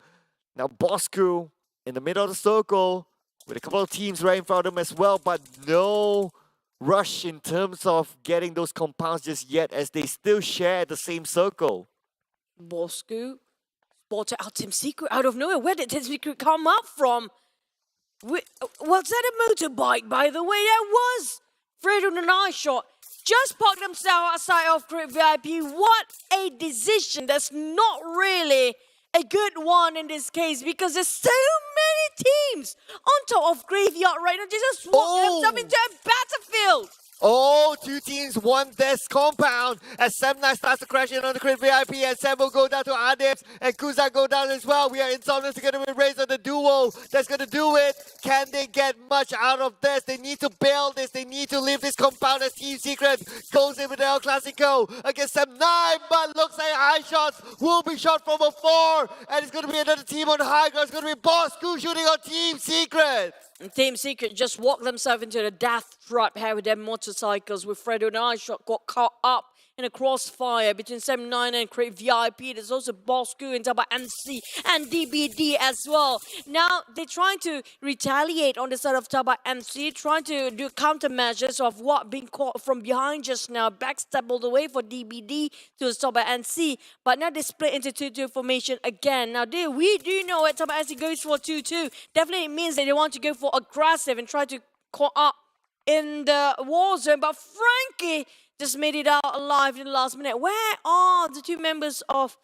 Now Bosskurr in the middle of the circle with a couple of teams right in front of them as well, but no rush in terms of getting those compounds just yet as they still share the same circle. Bosskurr spotted out Team Secret out of nowhere. Where did Team Secret come up from? Was that a motorbike, by the way? That was redONE and I shot. Just parked themselves outside of Crit VIP. What a decision. That's not really a good one in this case because there's so many teams on top of graveyard right now. They just walked themselves into a battlefield. Oh, two teams, one this compound as Sam9 starts to crash in on the Crit VIP and Sam will go down to Adibs and Kuza go down as well. We are Insomniacs together with Razor, the duo that's going to do it. Can they get much out of this? They need to bail this. They need to leave this compound as Team Secret goes in with El Clasico against Sam9, but looks like high shots will be shot from afar and it's going to be another team on the high ground. It's going to be Bosskurr shooting on Team Secret. And Team Secret just walked themselves into the death trap here with their motorcycles with redONE and I shot got caught up in a crossfire between Sam9 and Crit VIP. There's also Bosskurr and Tabah NSEA and DBD as well. Now they're trying to retaliate on the side of Tabah NSEA, trying to do countermeasures of what being caught from behind just now. Backstab all the way for DBD to Tabah NSEA. But now they split into 2-2 formation again. Now we do know that Tabah NSEA goes for 2-2. Definitely means that they want to go for aggressive and try to caught up in the war zone. But Frankie just made it out alive in the last minute. Where are the two members of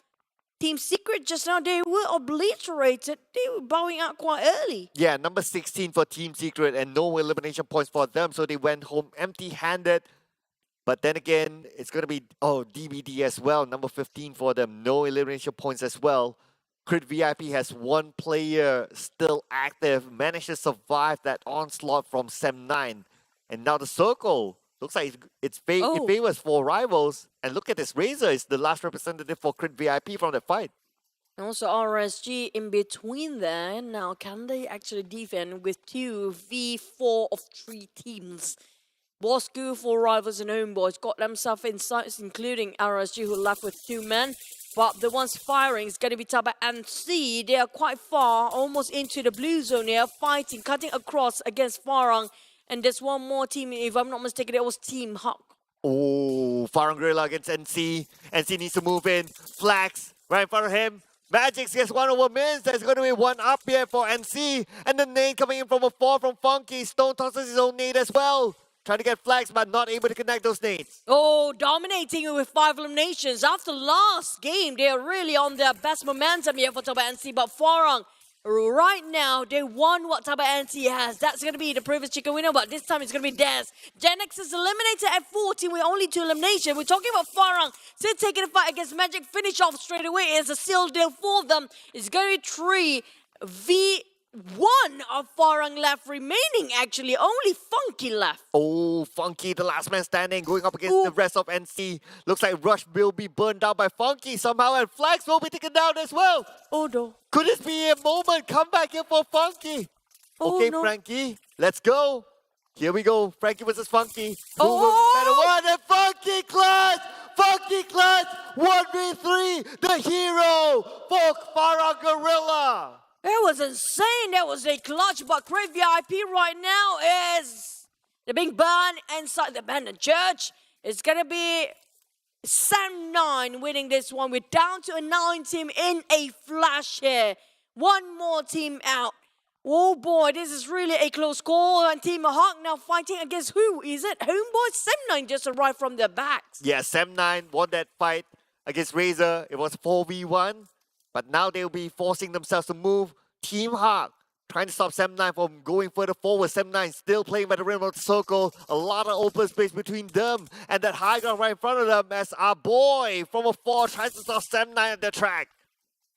Team Secret just now? They were obliterated. They were bowing out quite early. Yeah, number 16 for Team Secret and no elimination points for them. So they went home empty-handed. But then again, it's going to be, DBD as well. Number 15 for them. No elimination points as well. Crit VIP has one player still active. Managed to survive that onslaught from Sam9. And now the circle. Looks like it favors four rivals. And look at this. Razor is the last representative for Crit VIP from the fight. And also RSG in between there. Now, can they actually defend with 2v4 of 3 teams? Bosskurr, 4 rivals and HomeBois got themselves inside, including RSG who left with 2 men. But the ones firing is going to be Tabah NSEA. They are quite far, almost into the blue zone here, fighting, cutting across against Farang. And there's one more team, if I'm not mistaken, it was Team Hawk. Oh, Farang Guerilla against NC. NC needs to move in. Flax right in front of him. Magix gets 1 over Mins. There's going to be 1 up here for NC. And the nade coming in from a 4 from Funky. Stone tosses his own nade as well. Trying to get flags, but not able to connect those nades. Oh, dominating with 5 eliminations. After last game, they are really on their best momentum here for Tabah NSEA. But Farang, right now, they won what Tabah NSEA has. That's going to be the previous chicken winner, but this time it's going to be Dez. Genexus eliminated at 14 with only 2 eliminations. We're talking about Farang still taking the fight against Magic. Finish off straight away. It's a sealed deal for them. It's going to be 3v one of Farang left remaining, actually. Only Funky left. Oh, Funky, the last man standing, going up against the rest of NC. Looks like Rush will be burned down by Funky somehow, and Flags will be taken down as well. Oh, no. Could this be a moment? Come back here for Funky. Oh, Okay, no. Frankie, let's go. Here we go. Frankie versus Funky. Who Oh! will be better? One and Funky clutch! Funky clutch! 1v3, the hero for Farang Guerilla. That was insane. That was a clutch, but Crave VIP right now is they're being burned inside the abandoned church. It's gonna be Sam9 winning this one. We're down to a 9 team in a flash here. One more team out. Oh boy, this is really a close call. And Team Hawk now fighting against who? Is it HomeBois? Sam9 just arrived from their backs. Yeah, Sam9 won that fight against Razor. It was 4v1. But now they'll be forcing themselves to move. Team Hawk trying to stop Sam9 from going further forward. Sam9 still playing by the rim of the circle. A lot of open space between them and that high ground right in front of them as our boy from afar tries to stop Sam9 at the track.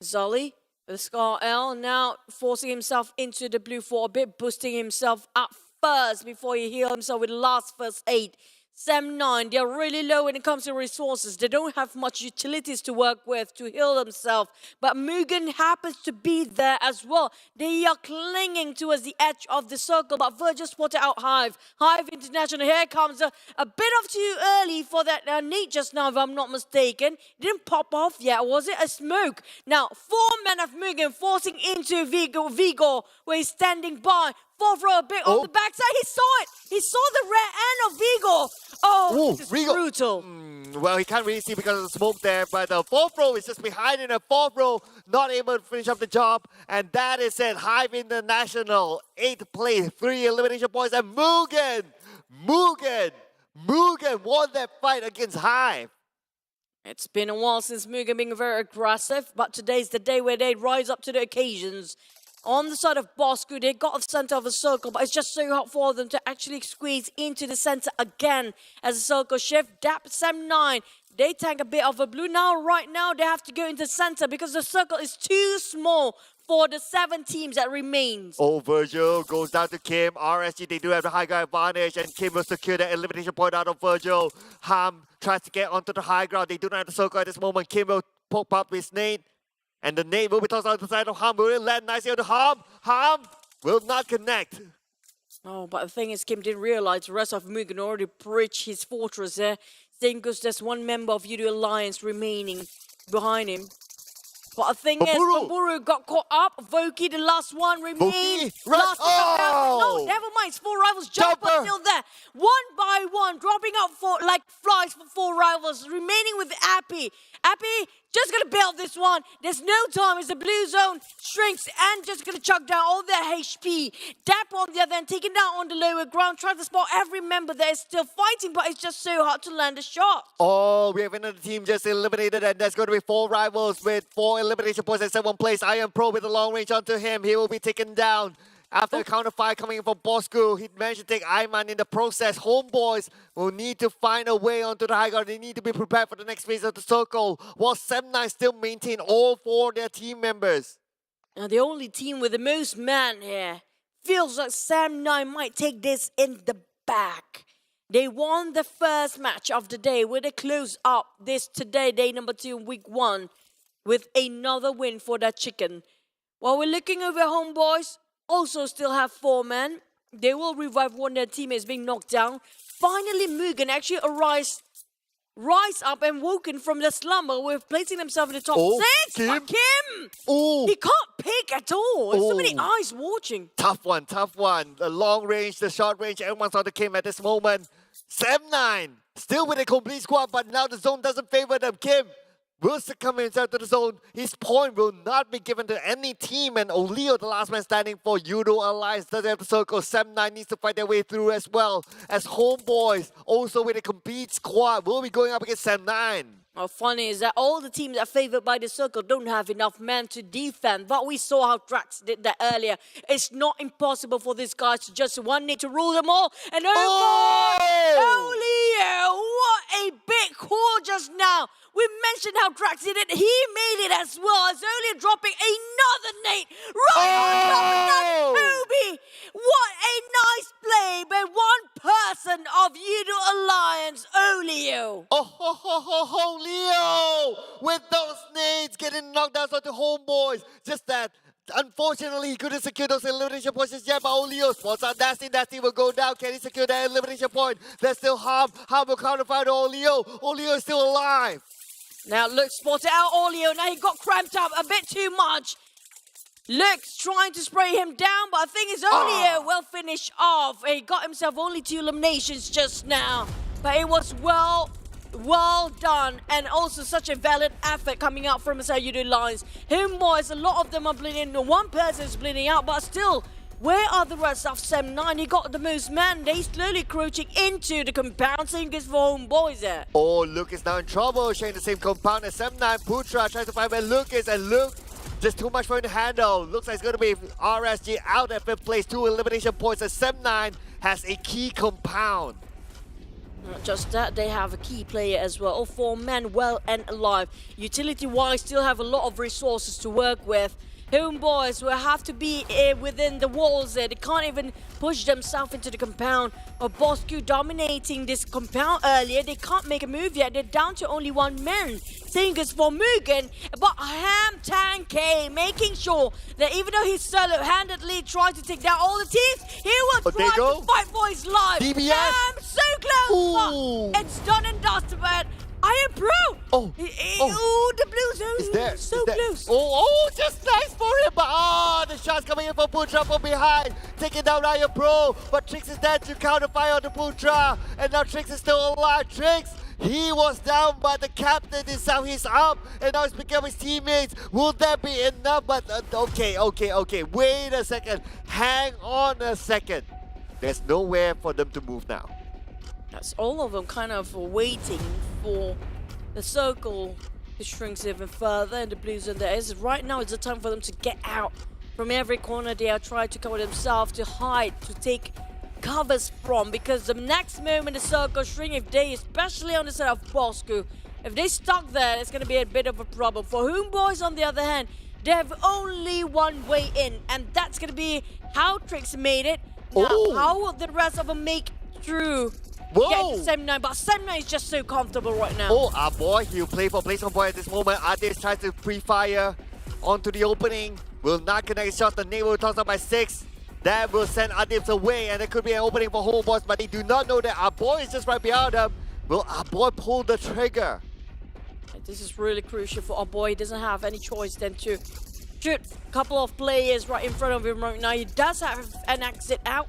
Zolly, the Scar L, now forcing himself into the blue for a bit, boosting himself up first before he heals himself with last first aid. Sam9, they're really low when it comes to resources. They don't have much utilities to work with to heal themselves. But MUGEN happens to be there as well. They are clinging towards the edge of the circle. But Virgil spotted out HYVE. HYVE International, here comes a bit of too early for that nade just now, if I'm not mistaken. It didn't pop off yet, was it? A smoke. Now, 4 men of MUGEN forcing into Vigo, where he's standing by. Fourth row, a bit on the backside. He saw it. He saw the rear end of Vigo. Oh, this is Vigo. brutal. Well, he can't really see because of the smoke there, but the fourth row is just behind in the fourth row, not able to finish up the job. And that is it. HYVE International, 8th place, 3 elimination points, and MUGEN won that fight against HYVE. It's been a while since MUGEN being very aggressive, but today's the day where they rise up to the occasions. On the side of Bosskurr, they got off center of the circle, but it's just so hard for them to actually squeeze into the center again as the circle shift. Dap Sam9, they tank a bit of a blue. Now, right now, they have to go into center because the circle is too small for the 7 teams that remains. Oh, Virgil goes down to Kim. RSG, they do have the high ground advantage, and Kim will secure the elimination point out of Virgil. Ham tries to get onto the high ground. They do not have the circle at this moment. Kim will poke up with Nate. And the nade will be tossed out the side of Ham. Will it land nicely on the Ham? Ham will not connect. Oh, but the thing is, Kim didn't realize the rest of MUGEN already breached his fortress there. Dingoz, there's 1 member of Yoodo Alliance remaining behind him. But the thing is, Bamburu got caught up. Voki, the last one, remains. Run! No, never mind. It's 4 rivals. Jumper still there. 1 by 1, dropping out for like flies for 4 rivals, remaining with Appy. Appy just gonna bail this one. There's no time as the blue zone shrinks and just gonna chuck down all their HP. Dap on the other end, taking down on the lower ground, trying to spot every member that is still fighting, but it's just so hard to land a shot. Oh, we have another team just eliminated, and there's going to be 4 rivals with 4 elimination points at 7th place. Iron Pro with a long range onto him. He will be taken down. After a counter fire coming in from Bosskurr, he managed to take Ayman in the process. HomeBois will need to find a way onto the high ground. They need to be prepared for the next phase of the circle, while Sam9 still maintain all 4 of their team members. Now, the only team with the most man here feels like Sam9 might take this in the back. They won the first match of the day with a close up this today, day number 2, week 1, with another win for that chicken. While we're looking over HomeBois, also still have 4 men. They will revive one of their teammates being knocked down. Finally, MUGEN actually rise up and woken from the slumber with placing themselves in the top 6. Kim. But Kim! Oh, He can't pick at all. There's so many eyes watching. tough one. The long range, the short range, everyone's on the Kim at this moment. Sam9 still with a complete squad, but now the zone doesn't favor them. Kim will succumb himself to the zone. His point will not be given to any team, and Olio, the last man standing for Yoodo Alliance, doesn't have the circle. Sam9 needs to fight their way through as well, as HomeBois, also with a complete squad, will be going up against Sam9. What's funny is that all the teams that are favored by the circle don't have enough men to defend. But we saw how Drax did that earlier. It's not impossible for these guys to just need to rule them all. And Olio, what a big call just now. We mention how Trax did it. He made it as well. It's only dropping another nade right on top of that Toby. What a nice play by one person of Yoodo Alliance, Olio. Oh, Leo! With those nades getting knocked down onto HomeBois. Just that. Unfortunately, he couldn't secure those elimination points just yet, but Olio spots out Nasty. Nasty will go down. Can he secure that elimination point? There's still Harm. Harm will counterfire to Olio. Olio is still alive. Now Luke spotted out Olio. Now he got cramped up a bit too much. Luke's trying to spray him down, but I think it's Olio will finish off. He got himself only 2 eliminations just now, but it was well done, and also such a valid effort coming out from Yoodo Alliance. HomeBois, a lot of them are bleeding. One person is bleeding out, but still, where are the rest of Sem9? He got the most man. They slowly crouching into the compound. Same goes for HomeBois there. Oh, Luke is now in trouble, sharing the same compound as Sem9. Putra tries to find where Luke is, and Luke just too much for him to handle. Looks like it's going to be RSG out at 5th place. 2 elimination points as Sem9 has a key compound. Not just that, they have a key player as well. All 4 men well and alive. Utility-wise, still have a lot of resources to work with. HomeBois will have to be within the walls there. They can't even push themselves into the compound. Bosskurr dominating this compound earlier. They can't make a move yet. They're down to only 1 man. Same goes for MUGEN, but HamTanK making sure that even though he's solo-handedly trying to take down all the teams, he will try to fight for his life. DBS. So close, but it's done and dusted, but Iron Pro! The blue zone Is there? so close. Just nice for him, but the shots coming in from Putra from behind, taking down Iron Pro, but Trix is there to counterfire on the Putra, and now Trix is still alive. Trix, he was down, but the captain is now he's up, and now he's picking up his teammates. Will that be enough? But okay, wait a second, hang on a second. There's nowhere for them to move now. That's all of them kind of waiting for the circle to shrink even further, and the blue zone there is. Right now it's the time for them to get out from every corner they are trying to cover themselves, to hide, to take covers from, because the next moment the circle shrink, if they, especially on the side of Bosskurr, if they stuck there, it's going to be a bit of a problem. For HomeBois, on the other hand, they have only 1 way in, and that's going to be how Trix made it. Now, how will the rest of them make through? Get to Sem9, but Sem9 is just so comfortable right now. Our boy, he'll play for place on boy at this moment. Adis tries to pre-fire onto the opening. Will not connect his shot. The neighbor will toss up by 6. That will send Adibs away, and it could be an opening for HomeBois, but they do not know that our boy is just right behind them. Will our boy pull the trigger? This is really crucial for our boy. He doesn't have any choice than to shoot a couple of players right in front of him right now. He does have an exit out.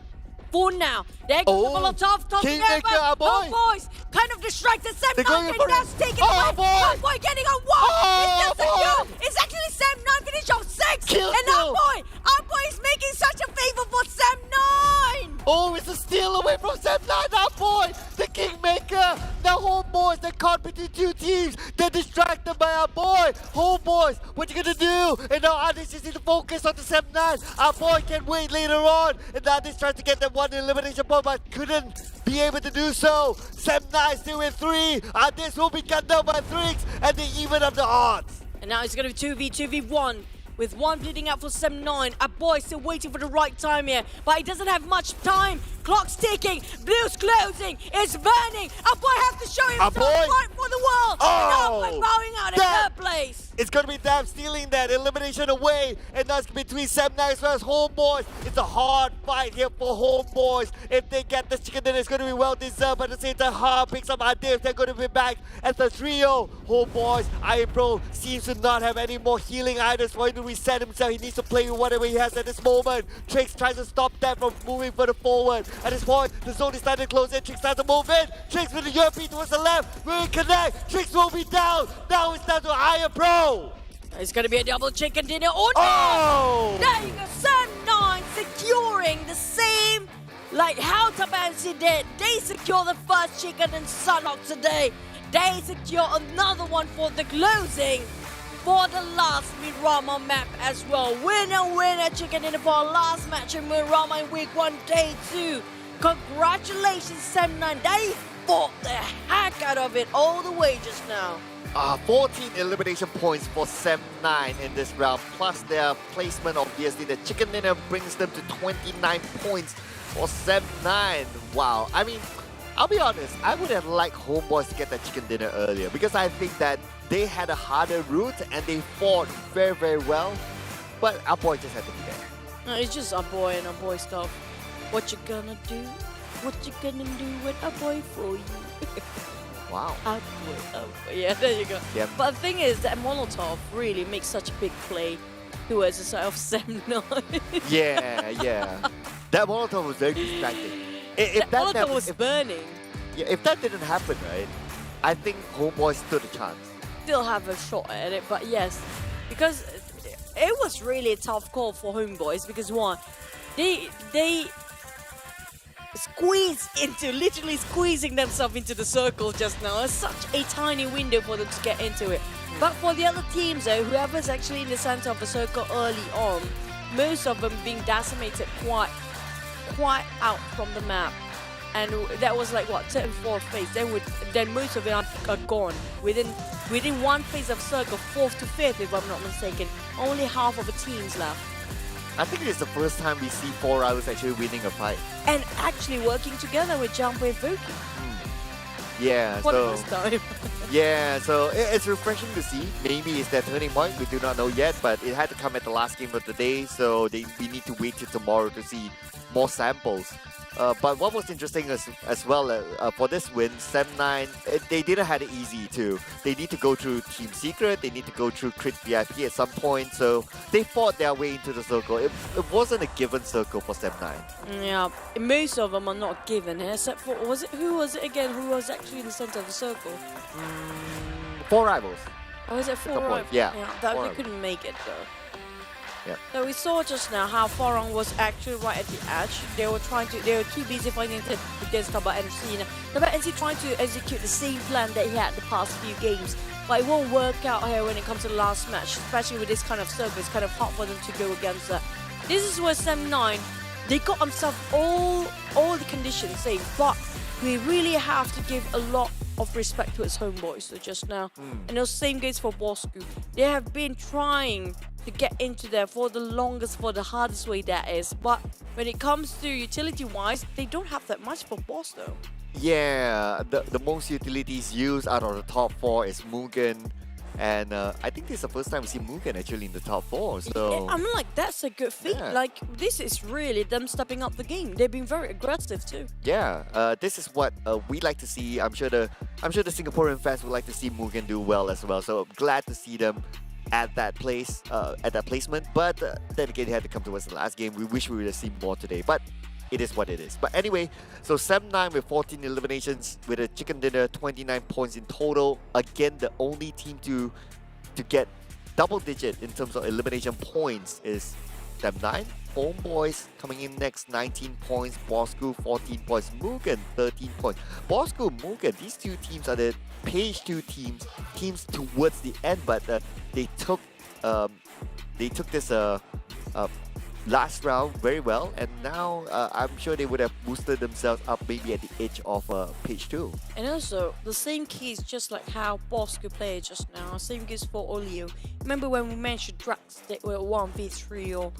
For now, they're going to Molotov, tossing over. HomeBois kind of distracted. Sem9 that's taken away. Boy getting on 1. It's still secure. It's actually Sem9 finish off 6. And our boy is making such a favor for Sem9. It's a steal away from Sem9. Our boy, the Kingmaker. Now HomeBois, they're caught between 2 teams. They're distracted by our boy. HomeBois, what you gonna do? And now Adis is in the focus on the Sem9. Our boy can wait later on. And Adis tries to get them 1 elimination point, but couldn't be able to do so. Sem9 still with 3. Adis will be cut down by 3, and they even up the odds. And now it's going to be 2v1. With 1 bleeding out for Sem9. Our boy still waiting for the right time here, but he doesn't have much time. Clock's ticking, blue's closing, it's burning. Our boy has to show himself fight for the world. Now by bowing out in 3rd place. It's going to be them stealing that elimination away, and that's between Sem9 as well as HomeBois. It's a hard fight here for HomeBois. If they get this chicken, then it's going to be well deserved, but at the same time, Harm picks up Adif. They're going to be back at the trio. HomeBois, Iron Pro seems to not have any more healing items for him to reset himself. He needs to play with whatever he has at this moment. Trix tries to stop that from moving further forward. At this point, the zone is starting to close in. Trix starts to move in. Trix with the European towards the left. Will connect. Trix will be down. Now it's down to Iron Pro. It's going to be a double chicken dinner. Oh no! There you go. Sem9 securing the same like how Tabah NSEA did. They secure the first chicken in Sunlock today. They secure another one for the closing for the last Miramar map as well. Winner chicken dinner for our last match in Miramar in week 1, day 2. Congratulations, Sem9. They fought the heck out of it all the way just now. 14 elimination points for Sem9 in this round, plus their placement, obviously. The chicken dinner brings them to 29 points for Sem9. Wow. I mean, I'll be honest, I would have liked HomeBois to get that chicken dinner earlier because I think that they had a harder route and they fought very, very well. But our boy just had to be there. No, it's just a boy and a boy stuff. What you gonna do? What you gonna do with a boy for you? Wow. A boy. Yeah, there you go. Yeah. But the thing is that Molotov really makes such a big play towards the side of Sem9. Yeah. That Molotov was very distracting. Molotov never- was burning. if that didn't happen, right, I think HomeBois stood a chance. Still have a shot at it, but yes, because it was really a tough call for HomeBois because one, they literally squeezing themselves into the circle just now. It's such a tiny window for them to get into it. But for the other teams though, whoever's actually in the center of the circle early on, most of them being decimated quite out from the map. And that was like what, third and fourth phase. Then most of them are gone. Within one phase of circle, fourth to fifth if I'm not mistaken. Only half of the teams left. I think it's the first time we see 4 rivals actually winning a fight. And actually working together with Jumper and Voki. Yeah, For the so first time. yeah, so it's refreshing to see. Maybe it's their turning point. We do not know yet, but it had to come at the last game of the day, so we need to wait till tomorrow to see more samples. But what was interesting as well for this win, Sem9, they didn't have it easy too. They need to go through Team Secret, they need to go through Crit VIP at some point, so they fought their way into the circle. It wasn't a given circle for Sem9. Yeah, most of them are not given, except for, who was it again who was actually in the center of the circle? 4 rivals. Or was it 4 Couple, right? yeah, that 4 we couldn't make it though. Yeah. So we saw just now how Farang was actually right at the edge. They were too busy fighting against Tabah NSEA. Tabah NSEA trying to execute the same plan that he had the past few games, but it won't work out here when it comes to the last match, especially with this kind of circle. It's kind of hard for them to go against that. This is where Sem9, they got themselves all the conditions safe, but we really have to give a lot of respect to its HomeBois so just now. And the same goes for Bosskurr. They have been trying to get into there for the longest, for the hardest way that is. But when it comes to utility-wise, they don't have that much for Boss though. Yeah, the most utilities used out of the top 4 is MUGEN. And I think this is the first time we see MUGEN actually in the top 4. So Yeah, I'm like, that's a good feat. Yeah. Like, this is really them stepping up the game. They've been very aggressive too. yeah, this is what we like to see. I'm sure the Singaporean fans would like to see MUGEN do well as well. So glad to see them at that place, at that placement. But then again, it had to come towards the last game. We wish we would have seen more today, but it is what it is. But anyway, so Sem9 with 14 eliminations with a chicken dinner, 29 points in total. Again, the only team to get double digit in terms of elimination points is Sem9. HomeBois coming in next, 19 points. Bosskurr 14 points. MUGEN 13 points. Bosskurr, MUGEN, these two teams are the page 2 teams towards the end, but they took this last round very well, and now I'm sure they would have boosted themselves up maybe at the edge of page 2. And also, the same case, just like how Bosskurr played just now, same goes for Olio. Remember when we mentioned Drax that were 1v3 or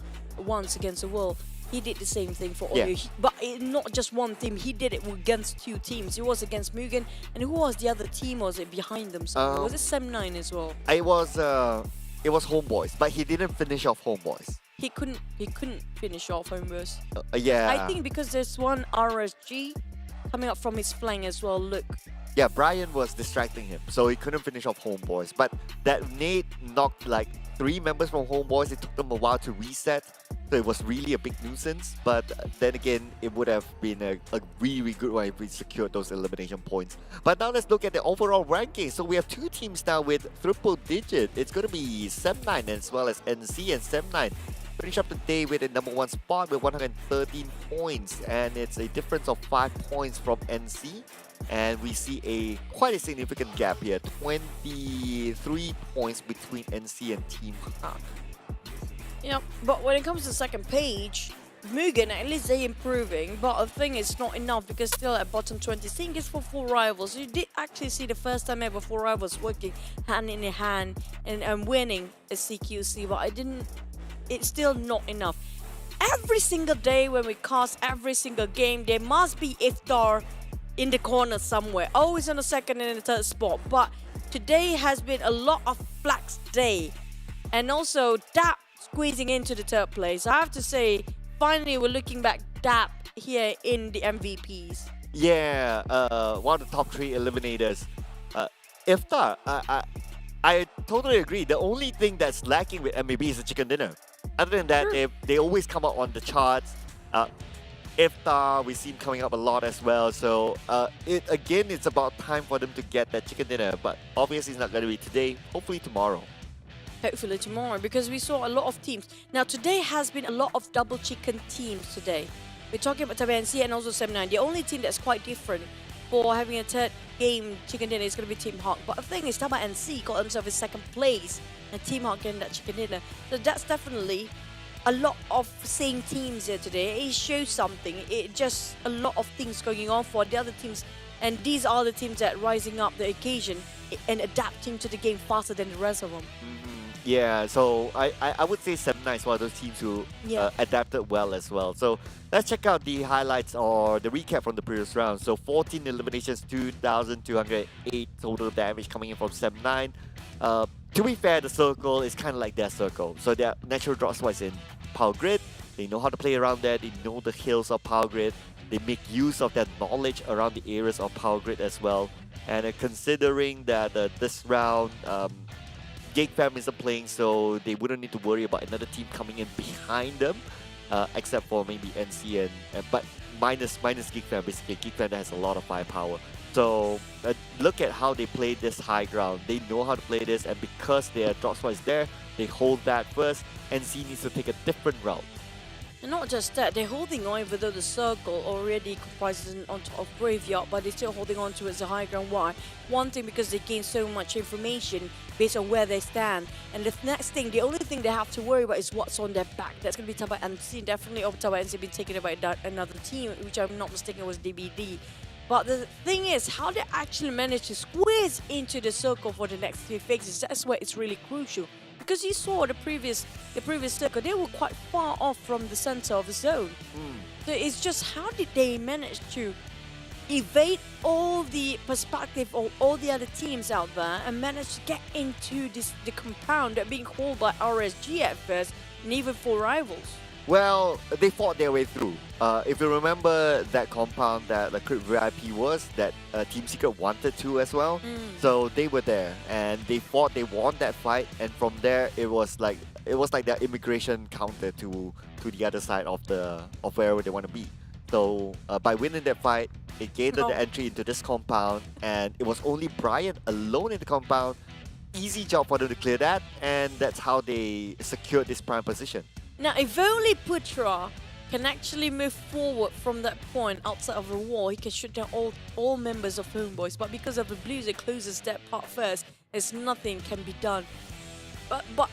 once against the world? He did the same thing for Olio. Yeah. But not just one team, he did it against 2 teams. It was against MUGEN, and who was the other team? Was it behind them? Was it Sem9 as well? It was HomeBois, but he didn't finish off HomeBois. He couldn't finish off HomeBois. Yeah. I think because there's one RSG coming up from his flank as well. Look. Yeah, Brian was distracting him, so he couldn't finish off HomeBois. But that nade knocked like 3 members from HomeBois. It took them a while to reset, so it was really a big nuisance. But then again, it would have been a really good one if we secured those elimination points. But now let's look at the overall ranking. So we have 2 teams now with triple digit. It's going to be Sem9 as well as NC, and Sem9 finish up the day with a #1 spot with 113 points, and it's a difference of 5 points from NC. And we see quite a significant gap here, 23 points between NC and Team HAK. Yeah, but when it comes to the second page, Mugen, at least they improving, but I think it's not enough because still at bottom 20. Same is for 4 rivals. You did actually see the first time ever 4 rivals working hand in hand and winning a CQC, but it's still not enough. Every single day when we cast every single game, there must be Iftar in the corner somewhere, always on the second and the third spot. But today has been a lot of flax day, and also DAP squeezing into the third place. I have to say, finally we're looking back DAP here in the MVPs. Yeah, one of the top 3 eliminators. Iftar, I totally agree. The only thing that's lacking with MAB is the chicken dinner. Other than that, they always come up on the charts. Iftar, we see him coming up a lot as well. So it's about time for them to get that chicken dinner. But obviously, it's not going to be today. Hopefully tomorrow. Hopefully tomorrow, because we saw a lot of teams. Now today has been a lot of double chicken teams today. We're talking about Tabah NSEA and also 79. The only team that's quite different for having a third game chicken dinner is going to be Team Hawk. But the thing is, Tabah NSEA got themselves in second place, and Team Hawk getting that chicken dinner. So that's definitely a lot of same teams here today. It shows something. It just a lot of things going on for the other teams, and these are the teams that rising up the occasion and adapting to the game faster than the rest of them. Yeah, so I would say 79 is one of those teams who adapted well as well. So let's check out the highlights or the recap from the previous round. So 14 eliminations, 2,208 total damage coming in from 79. To be fair, the circle is kind of like their circle. So their natural drop spot is in Power Grid. They know how to play around that. They know the hills of Power Grid. They make use of that knowledge around the areas of Power Grid as well. And considering that this round, GEEK fam isn't playing, so they wouldn't need to worry about another team coming in behind them, except for maybe NC but minus GEEK fam. Basically, GEEK fam has a lot of firepower. So look at how they play this high ground. They know how to play this, and because their drop spot is there, they hold that first. NC needs to take a different route. And not just that, they're holding on even though the circle already comprises on top of Graveyard, but they're still holding on to it as a high ground. Why? One thing, because they gain so much information based on where they stand. And the next thing, the only thing they have to worry about is what's on their back. That's going to be Tabah NSEA. Definitely over Tabah NSEA being taken by another team, which I'm not mistaken was DBD. But the thing is, how they actually manage to squeeze into the circle for the next 3 phases, that's where it's really crucial. Because you saw the previous circle, they were quite far off from the center of the zone. So it's just how did they manage to evade all the perspective of all the other teams out there and manage to get into the compound that being called by RSG at first, and even 4 rivals. Well, they fought their way through. If you remember that compound that the Crypt VIP was, that Team Secret wanted to as well. So they were there and they fought, they won that fight, and from there it was like their immigration counter to the other side of wherever they want to be. So by winning that fight, it gave them the entry into this compound, and it was only Brian alone in the compound. Easy job for them to clear that, and that's how they secured this prime position. Now, if only Putra can actually move forward from that point outside of the wall, he can shoot down all members of HomeBois. But because of the Blues, it closes that part first. There's nothing can be done. But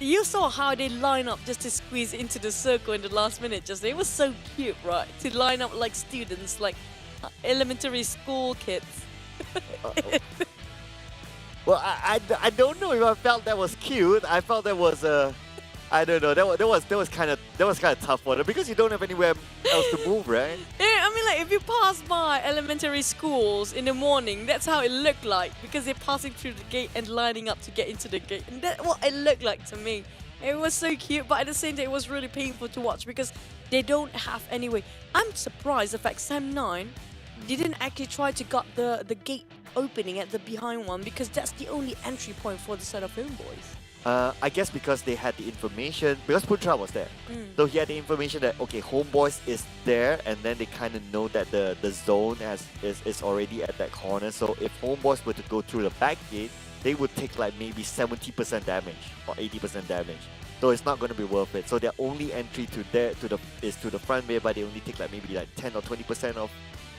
you saw how they line up just to squeeze into the circle in the last minute. Just it was so cute, right? To line up like students, like elementary school kids. Well, I don't know if I felt that was cute. I felt that was I don't know. That was kind of tough for them because you don't have anywhere else to move, right? Yeah, I mean, like if you pass by elementary schools in the morning, that's how it looked like because they're passing through the gate and lining up to get into the gate, and that's what it looked like to me. It was so cute, but at the same time, it was really painful to watch because they don't have any way. I'm surprised the fact Sam 9 didn't actually try to gut the gate opening at the behind one because that's the only entry point for the set of HomeBois. I guess because they had the information, because Putra was there. So he had the information that, okay, HomeBois is there, and then they kind of know that the zone is already at that corner. So if HomeBois were to go through the back gate, they would take like maybe 70% damage or 80% damage. So it's not going to be worth it. So their only entry is to the front, whereby they only take like maybe like 10 or 20% of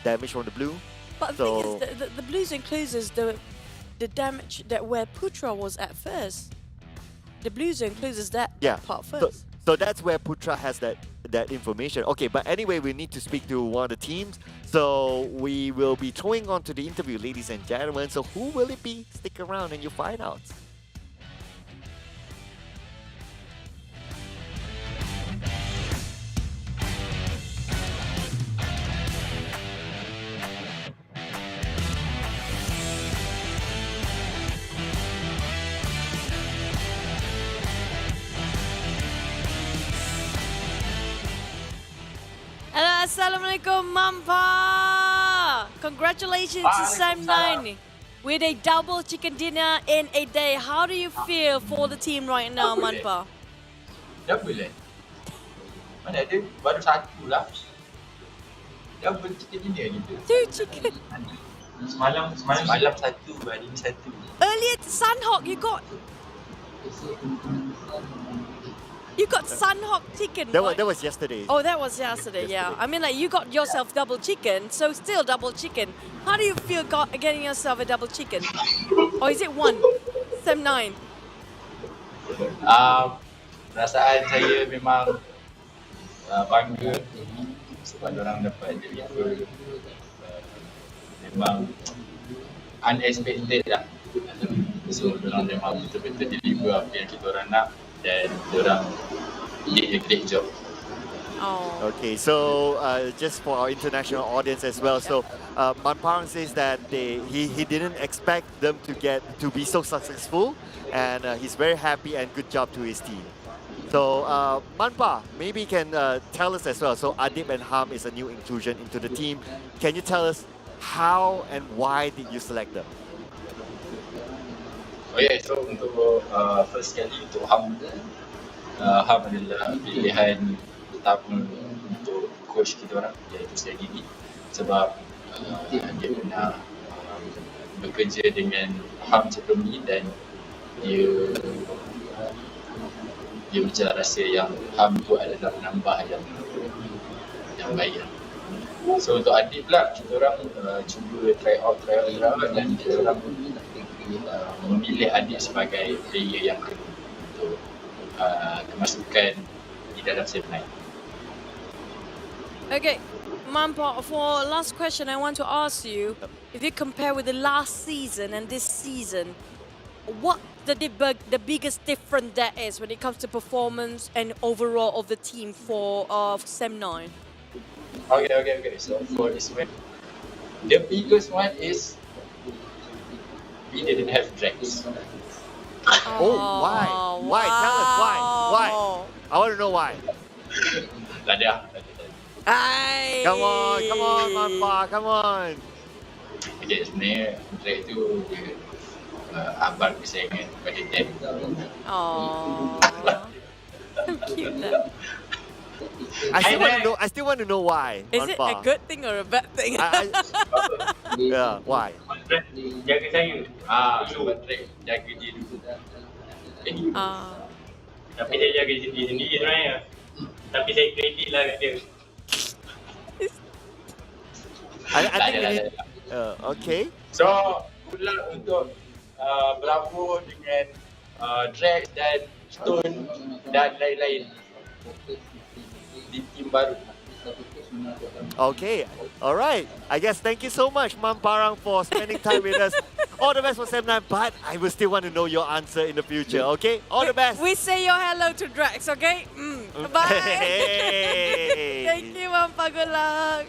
damage from the blue. But the thing is, the Blues includes the damage that where Putra was at first. The Blues includes that part first. So that's where Putra has that information. Okay, but anyway, we need to speak to one of the teams. So we will be throwing on to the interview, ladies and gentlemen. So who will it be? Stick around and you'll find out. Hello, Assalamualaikum, Mampa. Congratulations to Sam9 with a double chicken dinner in a day. How do you feel for the team right now, Mampa? Double eh? Mana ada? Baru satu lah. Double chicken dinner gitu. 2 chicken. Semalam satu, hari ni satu. Earlier, Sunhawk, you got Sunhawk chicken, That right? was yesterday. Oh, that was yesterday, yeah. I mean, like, you got yourself double chicken, so still double chicken. How do you feel getting yourself a double chicken? Or is it one? Sam9. Perasaan saya memang bangga sebab orang dapat deliver memang unexpected lah. So orang memang betul-betul deliver apa yang kita orang nak dan orang did a great job. Oh. Okay, so just for our international audience as well. So Manparang says that he didn't expect them to be so successful, and he's very happy and good job to his team. So Manpa, maybe you can tell us as well. So Adib and Ham is a new inclusion into the team. Can you tell us how and why did you select them? Okay, so untuk first kali untuk Ham adalah pilihan pertama untuk coach kita orang, iaitu saya Gigi, sebab dia pernah bekerja dengan Ham sebelum ni dan dia macam rasa yang Ham tu adalah penambah yang baik. So untuk Adib pula, kita orang cuba try out dan kita orang memilih Adib sebagai player yang kedua untuk kemasukan di dalam Sam9. Okay, Mampa, for last question, I want to ask you, if you compare with the last season and this season, what the biggest difference that is when it comes to performance and overall of the team for Sam9? Okay. So for this one, the biggest one is we didn't have Drax. Oh, why? Why? Tell us why. Why? I want to know why. Tak ada. Ay. Come on, Manpa, come on. Okay, sebenarnya Drax tu abang kesayangan pada Dad. Oh, so cute lah. I still want to know why. Is it a good thing or a bad thing? Yeah, why? Jaga saya. Sebab Drax jaga dia dulu. Tapi dia jaga diri sendiri sebenarnya. Tapi saya kredit lah kat dia. I think we need... okay. So, good luck untuk berlabuh dengan Drax dan Stone dan lain-lain di tim baru. Okay, alright. I guess thank you so much, Mamparang, for spending time with us. All the best for Sam9, but I will still want to know your answer in the future, okay? All the best. We say your hello to Drax, okay? Bye. Hey. Thank you, Mampa. Good luck.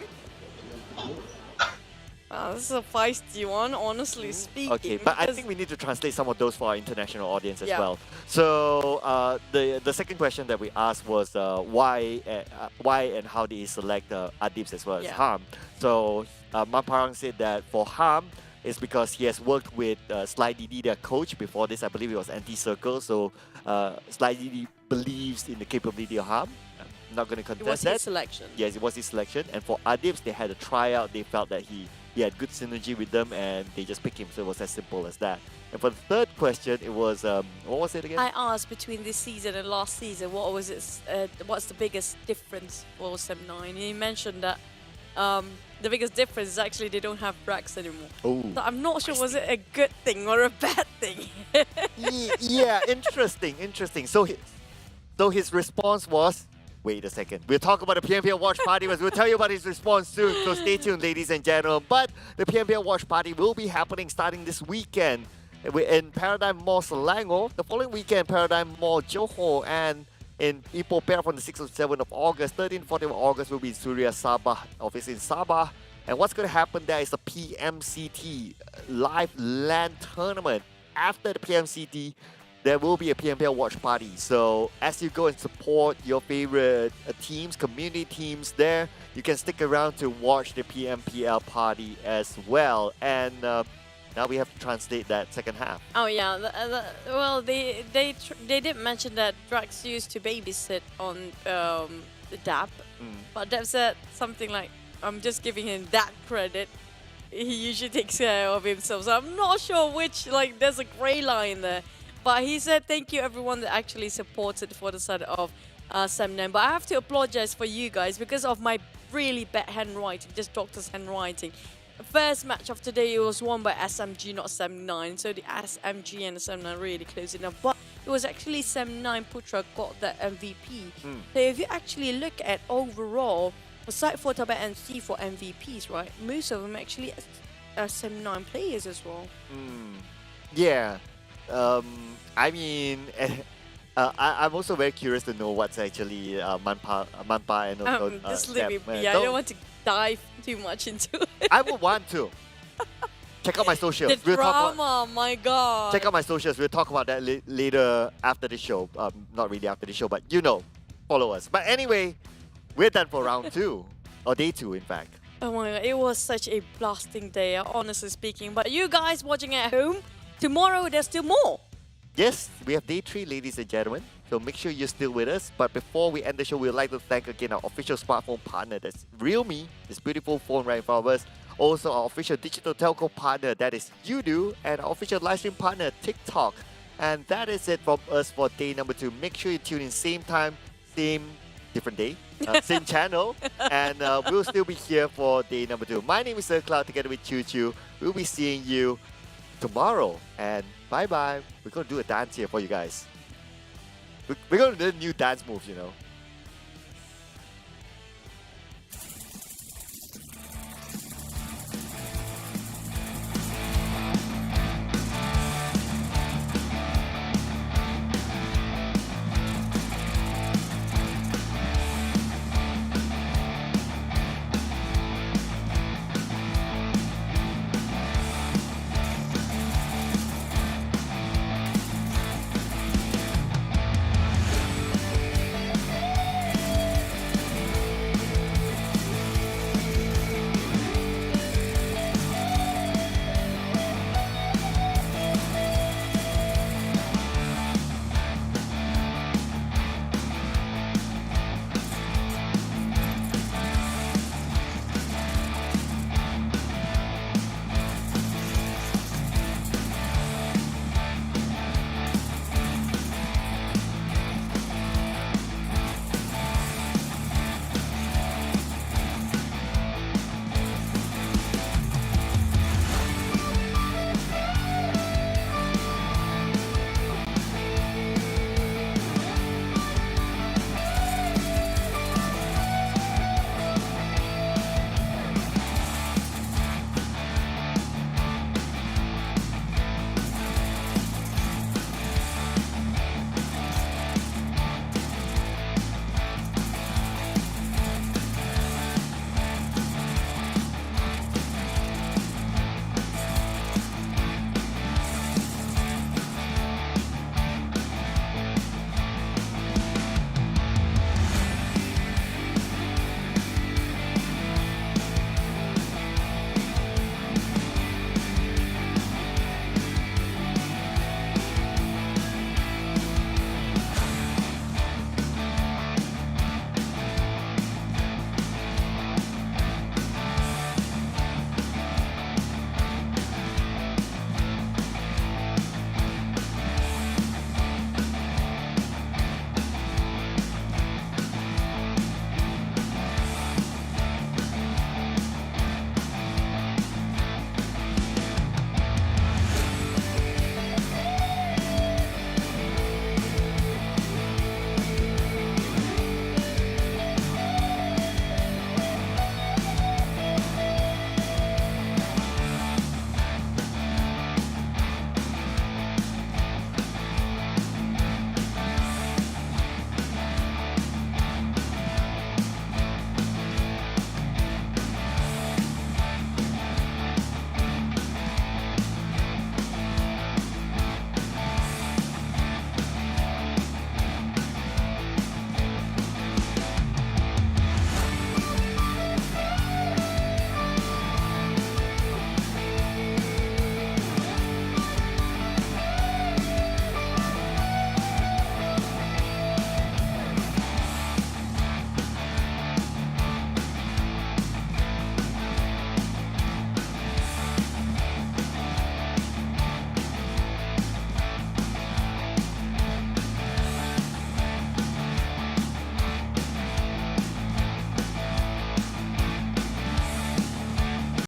This is a feisty one, honestly speaking. Okay, but I think we need to translate some of those for our international audience as Yeah. well. So the second question that we asked was why and how did he select Adibs as well as Yeah. Ham? So Mamparang said that for Ham, it's because he has worked with Sly Didi, their coach. Before this, I believe it was Anti-Circle. So Sly Didi believes in the capability of Ham. I'm not going to It was contest that. his selection. Yes, it was his selection. And for Adibs, they had a tryout. They felt that he had good synergy with them and they just picked him. So it was as simple as that. And for the third question, it was, what was it again? I asked between this season and last season, what was it? What's the biggest difference for Sam9? He mentioned that the biggest difference is actually they don't have Brax anymore. Oh, So I'm not sure, was it a good thing or a bad thing? yeah, interesting. So So his response was, wait a second. We'll talk about the PMPL Watch Party, but we'll tell you about his response soon. So stay tuned, ladies and gentlemen. But the PMPL Watch Party will be happening starting this weekend in Paradigm Mall Selangor. The following weekend, Paradigm Mall Johor, and in Ipoh Perak from the 6th and 7th of August. 13th, 14th of August will be in Suria Sabah, office in Sabah. And what's going to happen there is the PMCT live LAN tournament. After the PMCT, there will be a PMPL Watch Party. So as you go and support your favorite teams, community teams there, you can stick around to watch the PMPL party as well. And now we have to translate that second half. Oh yeah, well they did mention that Drax used to babysit on the DAP, but Dap said something like, "I'm just giving him that credit. He usually takes care of himself." So I'm not sure which, like, there's a grey line there. But he said thank you everyone that actually supported for the side of Sem9. But I have to apologize for you guys because of my really bad handwriting, just doctor's handwriting. First match of today, it was won by SMG, not Sem9. So the SMG and the Sem9 really close enough. But it was actually Sem9 Putra got the MVP. So if you actually look at overall, aside for Tabah NSEA for MVPs, right, most of them actually are Sem9 players as well. Yeah. I mean, I'm also very curious to know what's actually Manpa and also just Dap. leave it be. I don't want to dive too much into it. I would want to. Check out my socials. The drama, my god. Check out my socials. We'll talk about that later after the show. Not really after the show, but you know, follow us. But anyway, we're done for round 2. Or day 2, in fact. Oh my god, it was such a blasting day, honestly speaking. But you guys watching at home, tomorrow there's still more. Yes, we have day 3, ladies and gentlemen. So make sure you're still with us. But before we end the show, we'd like to thank again our official smartphone partner, that's Realme, this beautiful phone right in front of us. Also our official digital telco partner, that is Yoodo, and our official live stream partner, TikTok. And that is it from us for day number 2. Make sure you tune in same time, same different day, same channel, and we'll still be here for day number 2. My name is Sir Cloud, together with Choo Choo. We'll be seeing you tomorrow, and bye bye. We're gonna do a dance here for you guys. We're gonna do new dance moves, you know.